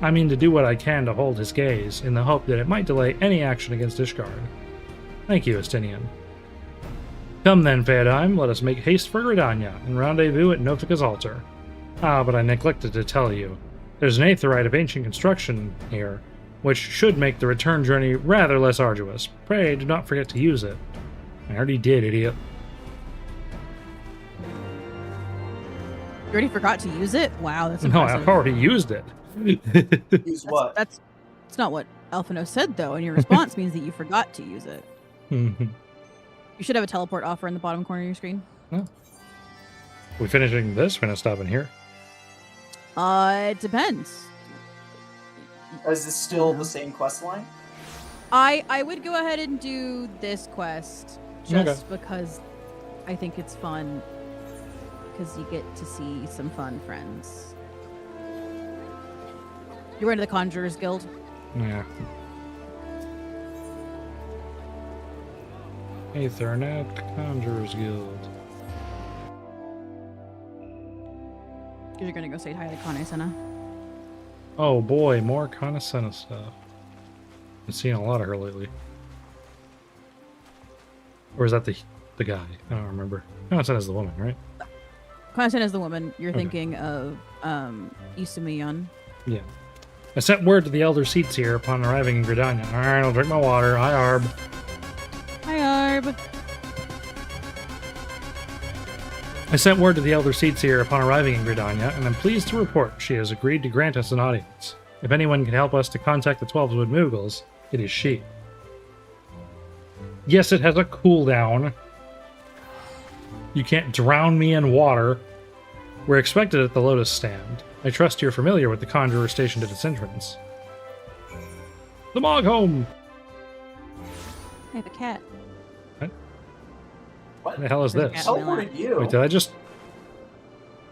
I mean to do what I can to hold his gaze, in the hope that it might delay any action against Ishgard. Thank you, Estinian. Come then, Faedheim, let us make haste for Gridania, and rendezvous at Nofika's altar. Ah, but I neglected to tell you. There's an aetheryte of ancient construction here, which should make the return journey rather less arduous. Pray do not forget to use it. I already did, idiot. You already forgot to use it? Wow, that's No, impressive. I've already used it. Use what? That's not what Alphinaud said, though, and your response means that you forgot to use it. You should have a teleport offer in the bottom corner of your screen. Oh. We finishing this? We're gonna stop in here. It depends. Is this still the same quest line? I would go ahead and do this quest just because I think it's fun. Because you get to see some fun friends. You're into the Conjurers Guild? Yeah. Aethernet Conjurers Guild. Because you're gonna go say hi to Kane Senna. Oh boy, more Kanasena stuff. Been seeing a lot of her lately. Or is that the guy? I don't remember. Kanasena's the woman, right? Kane Senna is the woman. You're thinking of Isumiyon. Yeah. I sent word to the Elder Seats here upon arriving in Gridania. Alright, I'll drink my water. Hi, Arb. Hi, Arb. I sent word to the Elder Seats here upon arriving in Gridania, and I'm pleased to report she has agreed to grant us an audience. If anyone can help us to contact the Twelveswood Moogles, it is she. Yes, it has a cooldown. You can't drown me in water. We're expected at the Lotus Stand. I trust you're familiar with the Conjurer stationed at its entrance. The Mog Home! I have a cat. What the hell is There's a this? cat in my lap. Teleported you. Wait, did I just...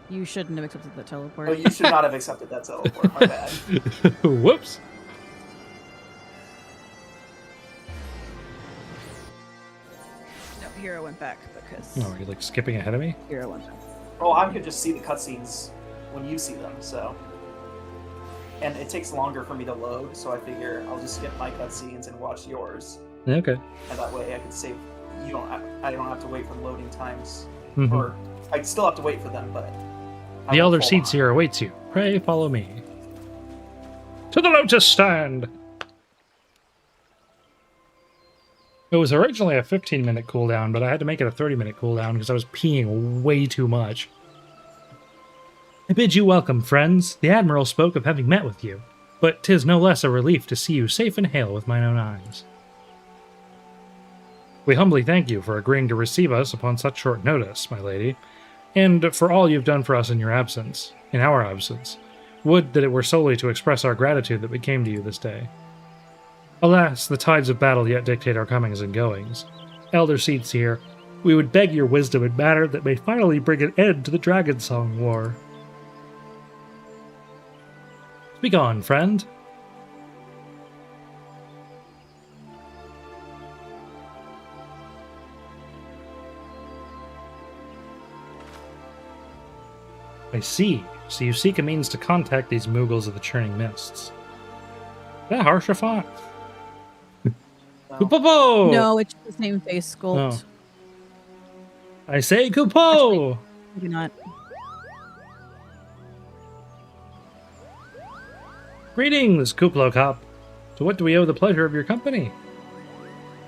You shouldn't have accepted that teleport. Oh, you should not have accepted that teleport. My bad. Whoops. No, Hero went back because... Oh, are you like skipping ahead of me? Hero went back. Oh, I could just see the cutscenes when you see them, so. And it takes longer for me to load, so I figure I'll just skip my cutscenes and watch yours. Okay. And that way I can save. I don't have to wait for loading times, Mhm. or I still have to wait for them, but. I The won't elder fall seats here awaits you. Pray follow me. To the Lotus Stand! It was originally a 15-minute cooldown, but I had to make it a 30-minute cooldown because I was peeing way too much. I bid you welcome, friends. The Admiral spoke of having met with you, but 'tis no less a relief to see you safe and hale with mine own eyes. We humbly thank you for agreeing to receive us upon such short notice, my lady, and for all you've done for us in our absence. Would that it were solely to express our gratitude that we came to you this day. Alas, the tides of battle yet dictate our comings and goings. Elder seats here, we would beg your wisdom in matter that may finally bring an end to the Dragon Song War. Speak on, friend. I see. So you seek a means to contact these Moogles of the Churning Mists. Is that Harsha font? Kupopo! No, it's just the same face sculpt. Oh. I say Kupo! Maybe not. Greetings, Kuplo Cop. To what do we owe the pleasure of your company?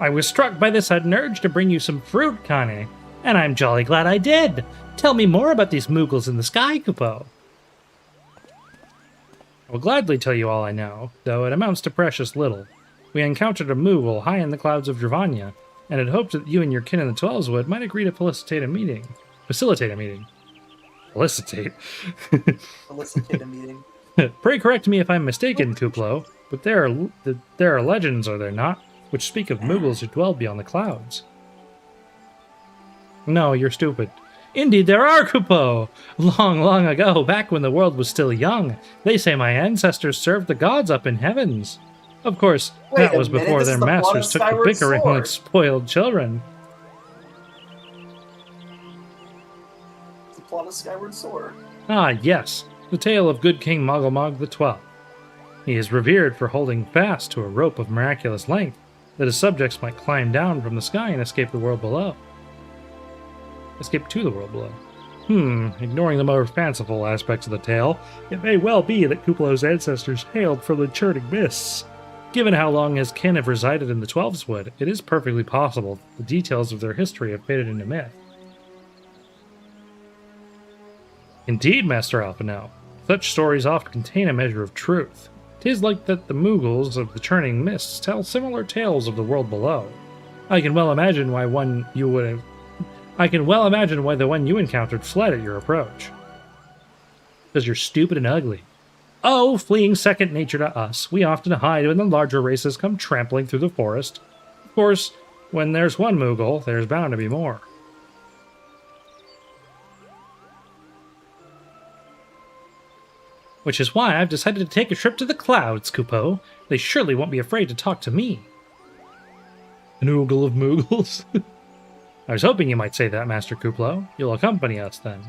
I was struck by the sudden urge to bring you some fruit, Kane, and I'm jolly glad I did. Tell me more about these Moogles in the sky, Kupo. I will gladly tell you all I know, though it amounts to precious little. We encountered a Moogle high in the clouds of Dravanya, and had hoped that you and your kin in the Twelveswood might agree to facilitate a meeting. Felicitate. Felicitate a meeting. Pray correct me if I'm mistaken, Kuplo, but there are legends, are there not, which speak of Moogles who dwell beyond the clouds. No, you're stupid. Indeed there are, Kupo! Long, long ago, back when the world was still young, they say my ancestors served the gods up in heavens. Of course, that was before their masters took to bickering like spoiled children. It's the plot of Skyward Sword. Ah, yes, the tale of good King Mogglmog XII. He is revered for holding fast to a rope of miraculous length that his subjects might climb down from the sky and escape the world below. Escape to the world below. Ignoring the more fanciful aspects of the tale, it may well be that Kuplo's ancestors hailed from the churning mists. Given how long his kin have resided in the Twelveswood, it is perfectly possible that the details of their history have faded into myth. Indeed, Master Alphino, such stories often contain a measure of truth. 'Tis like that the Moogles of the churning mists tell similar tales of the world below. I can well imagine why the one you encountered fled at your approach. Because you're stupid and ugly. Oh, fleeing second nature to us, we often hide when the larger races come trampling through the forest. Of course, when there's one Moogle, there's bound to be more. Which is why I've decided to take a trip to the clouds, Kupo. They surely won't be afraid to talk to me. An oogle of Moogles? I was hoping you might say that, Master Kuplo. You'll accompany us, then.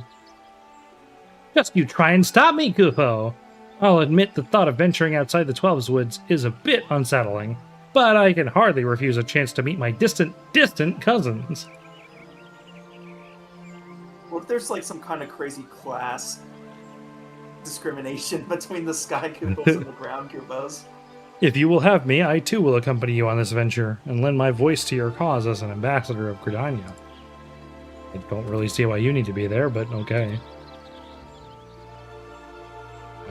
Just you try and stop me, Kupo! I'll admit the thought of venturing outside the Twelveswoods is a bit unsettling, but I can hardly refuse a chance to meet my distant cousins. What if there's like some kind of crazy class discrimination between the Sky Koopos and the Ground Koopos? If you will have me, I too will accompany you on this venture, and lend my voice to your cause as an ambassador of Gridania. I don't really see why you need to be there, but okay.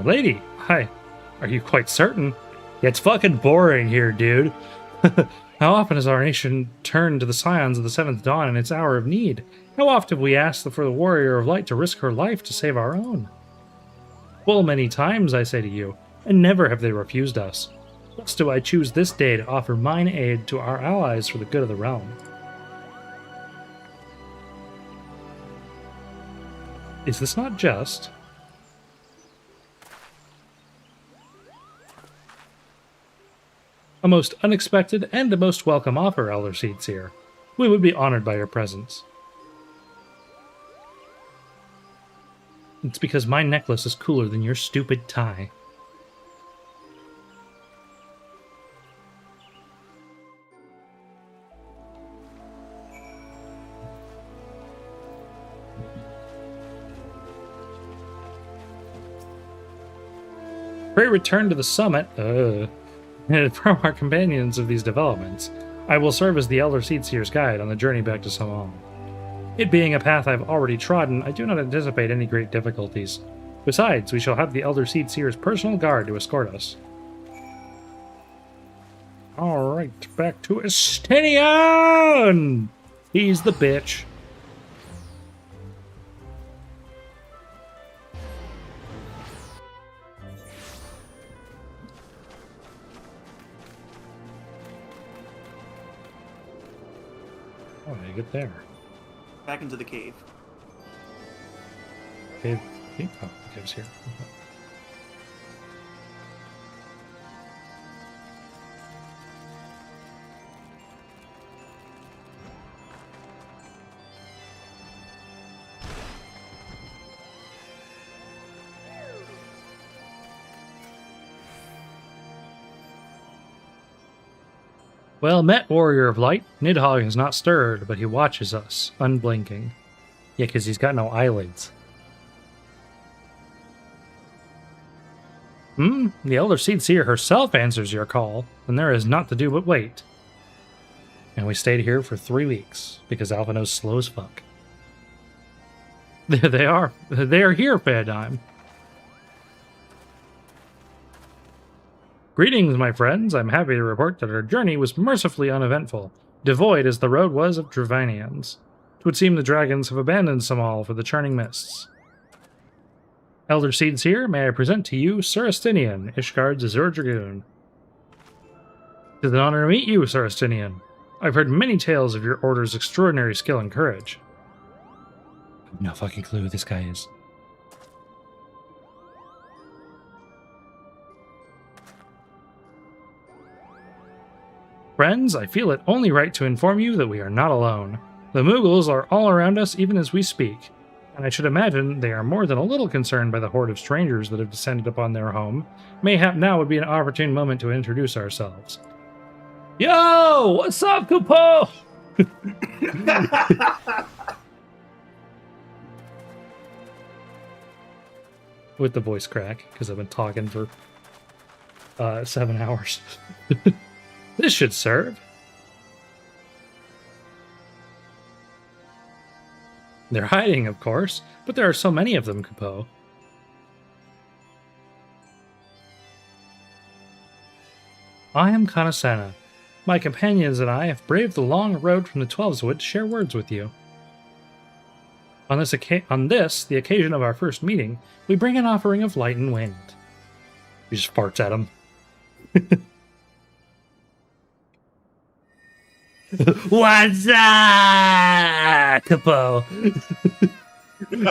Lady, hi. Are you quite certain? It's fucking boring here, dude. How often has our nation turned to the scions of the Seventh Dawn in its hour of need? How often have we asked for the Warrior of Light to risk her life to save our own? Full many times, I say to you, and never have they refused us. Thus do I choose this day to offer mine aid to our allies for the good of the realm. Is this not just? A most unexpected and a most welcome offer, Elder Seedseer. We would be honored by your presence. It's because my necklace is cooler than your stupid tie. Pray return to the summit, from our companions of these developments. I will serve as the Elder Seedseer's guide on the journey back to Samal. It being a path I've already trodden, I do not anticipate any great difficulties. Besides, we shall have the Elder Seedseer's personal guard to escort us. Alright, back to Estinian! He's the bitch. Oh, I get there. Back into the cave. Cave? Oh, the cave's here. Well met, Warrior of Light. Nidhogg has not stirred, but he watches us, unblinking. Yeah, because he's got no eyelids. The Elder Seedseer herself answers your call, and there is naught to do but wait. And we stayed here for 3 weeks, because Alphino's slow as fuck. There they are. They are here, Fadime. Greetings, my friends. I'm happy to report that our journey was mercifully uneventful, devoid as the road was of Dravanians. It would seem the dragons have abandoned Samal for the churning mists. Elder Seedseer, may I present to you Sir Estinian, Ishgard's Azure Dragoon. It is an honor to meet you, Sir Estinian. I've heard many tales of your order's extraordinary skill and courage. I have no fucking clue who this guy is. Friends, I feel it only right to inform you that we are not alone. The Moogles are all around us even as we speak, and I should imagine they are more than a little concerned by the horde of strangers that have descended upon their home. Mayhap now would be an opportune moment to introduce ourselves. Yo! What's up, Kupo? With the voice crack, because I've been talking for 7 hours. This should serve. They're hiding, of course, but there are so many of them, Kupo. I am Kanasana. My companions and I have braved the long road from the Twelveswood to share words with you. On this, the occasion of our first meeting, we bring an offering of light and wind. He just farts at him. What's up, Capo? The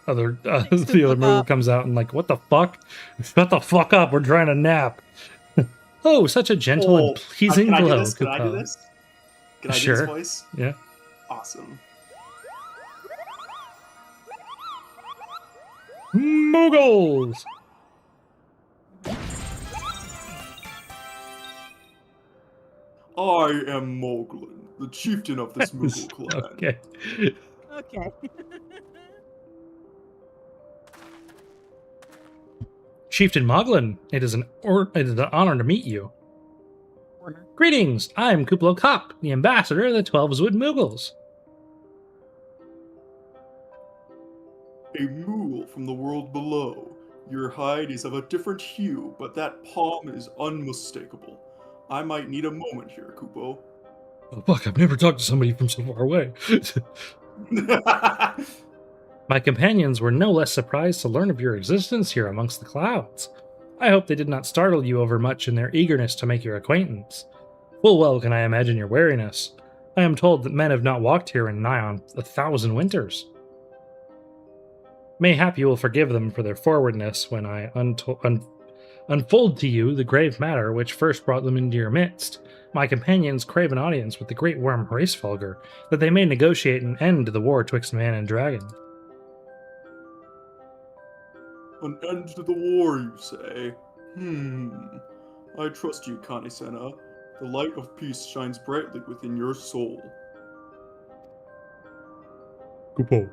other Moogle comes out and like, what the fuck? Shut the fuck up, we're trying to nap. Oh, such a gentle and pleasing glow, Can I do this? Can I do this voice? Yeah. Awesome. Moogles! I am Moglin, the chieftain of this Moogle clan. Okay. Okay. Chieftain Moglin, it is an honor to meet you. Greetings, I'm Kuplo Kopp, the ambassador of the Twelveswood Moogles. A Moogle from the world below. Your hide is of a different hue, but that palm is unmistakable. I might need a moment here, Kupo. Oh fuck, I've never talked to somebody from so far away. My companions were no less surprised to learn of your existence here amongst the clouds. I hope they did not startle you overmuch in their eagerness to make your acquaintance. Full well can I imagine your wariness. I am told that men have not walked here in nigh on 1,000 winters. Mayhap you will forgive them for their forwardness when I unfold to you the grave matter which first brought them into your midst. My companions crave an audience with the great worm Hracefelger, that they may negotiate an end to the war twixt man and dragon. An end to the war, you say? I trust you, Kanisena. The light of peace shines brightly within your soul. Kupo.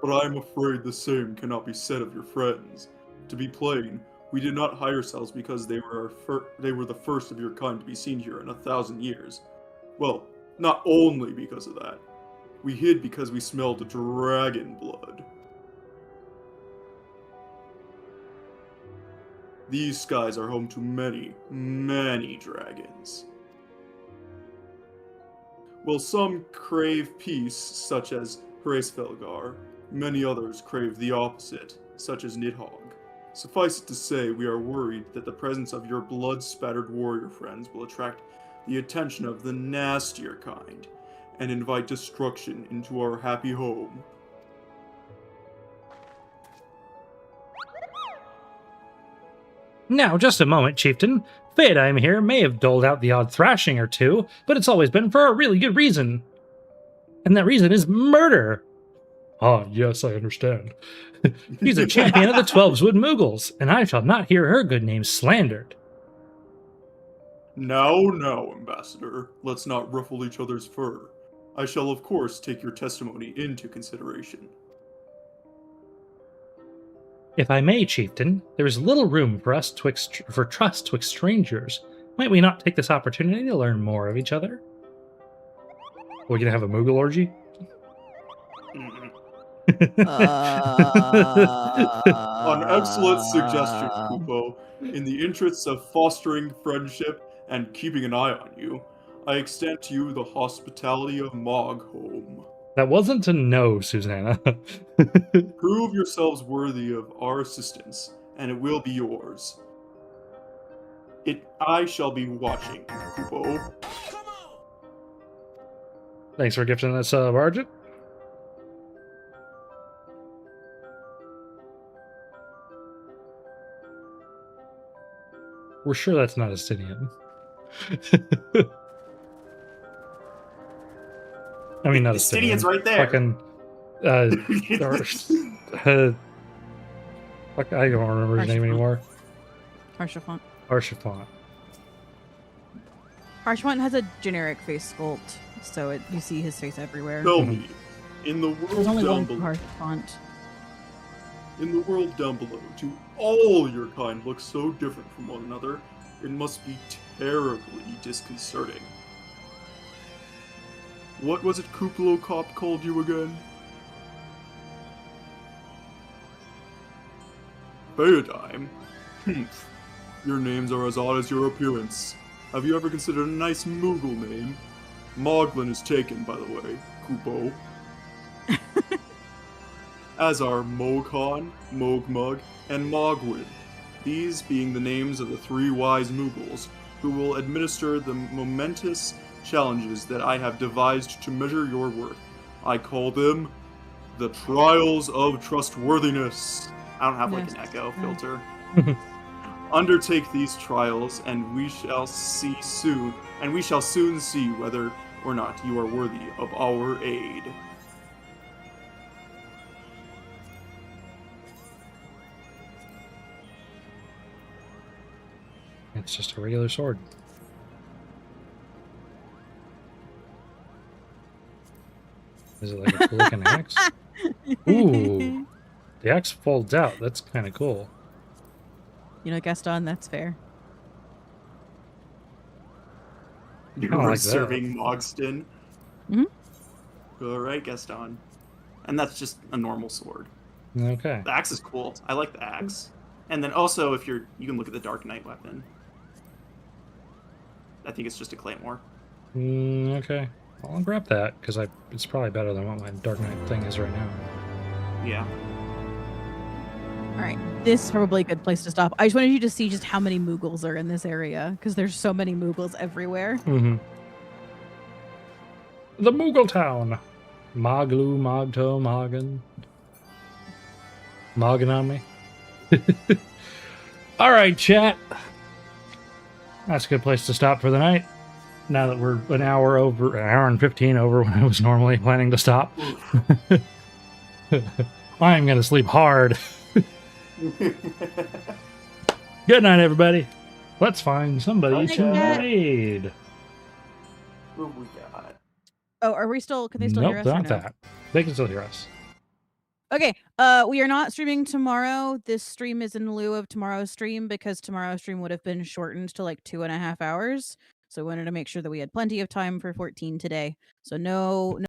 But I am afraid the same cannot be said of your friends. To be plain, we did not hide ourselves because they were the first of your kind to be seen here in 1,000 years. Well, not only because of that. We hid because we smelled dragon blood. These skies are home to many, many dragons. While some crave peace, such as Hracefelgar, many others crave the opposite, such as Nidhogg. Suffice it to say, we are worried that the presence of your blood-spattered warrior friends will attract the attention of the nastier kind, and invite destruction into our happy home. Now, just a moment, Chieftain. Theodime here may have doled out the odd thrashing or two, but it's always been for a really good reason. And that reason is murder. Ah, yes, I understand. She's a champion of the Twelveswood Moogles, and I shall not hear her good name slandered. Now, Ambassador, let's not ruffle each other's fur. I shall, of course, take your testimony into consideration. If I may, Chieftain, there is little room for trust twixt strangers. Might we not take this opportunity to learn more of each other? We're gonna have a Moogle orgy? An excellent suggestion, Kupo. In the interests of fostering friendship and keeping an eye on you, I extend to you the hospitality of Moghome. That wasn't a no, Susanna. Prove yourselves worthy of our assistance, and it will be yours. I shall be watching, Kupo. Thanks for gifting us, Argent. We're sure that's not Estinian. I mean, not Estinian's Estinian. right there. Fucking, fuck, I don't remember his name anymore. Harshafont. Harshafont. Harshafont has a generic face sculpt, so you see his face everywhere. Tell me, in the world There's only down one below, Harshafont. in the world down below, do all your kind look so different from one another? It must be terribly disconcerting. What was it Kuplo Cop called you again? Theodime? Humph. Your names are as odd as your appearance. Have you ever considered a nice Moogle name? Moglin is taken, by the way, Kupo. As are Moghon, Mogmug, and Mogwin. These being the names of the 3 wise Moogles who will administer the momentous challenges that I have devised to measure your worth. I call them the Trials of Trustworthiness. I don't have like an echo filter. Undertake these trials, and we shall soon see whether or not you are worthy of our aid. It's just a regular sword. Is it like a cool looking axe? Ooh. The axe folds out. That's kind of cool. You know, Gaston, that's fair. You I were like serving Mogston. Mm-hmm. Alright, Gaston. And that's just a normal sword. Okay. The axe is cool. I like the axe. And then also, if you can look at the Dark Knight weapon. I think it's just a claymore. Okay. I'll grab that, because it's probably better than what my Dark Knight thing is right now. Yeah. All right, this is probably a good place to stop. I just wanted you to see just how many Moogles are in this area, because there's so many Moogles everywhere. Mm-hmm. The Moogle Town. Moglu, Mogto, Moggan. Mogganami. All right, chat. That's a good place to stop for the night. Now that we're an hour and 15 over when I was normally planning to stop. I'm going to sleep hard. Good night, everybody. Let's find somebody to raid. What we got? Oh, are we still? Can they still hear us? Nope, not that. They can still hear us. Okay. We are not streaming tomorrow. This stream is in lieu of tomorrow's stream because tomorrow's stream would have been shortened to like 2.5 hours. So we wanted to make sure that we had plenty of time for 14 today. So no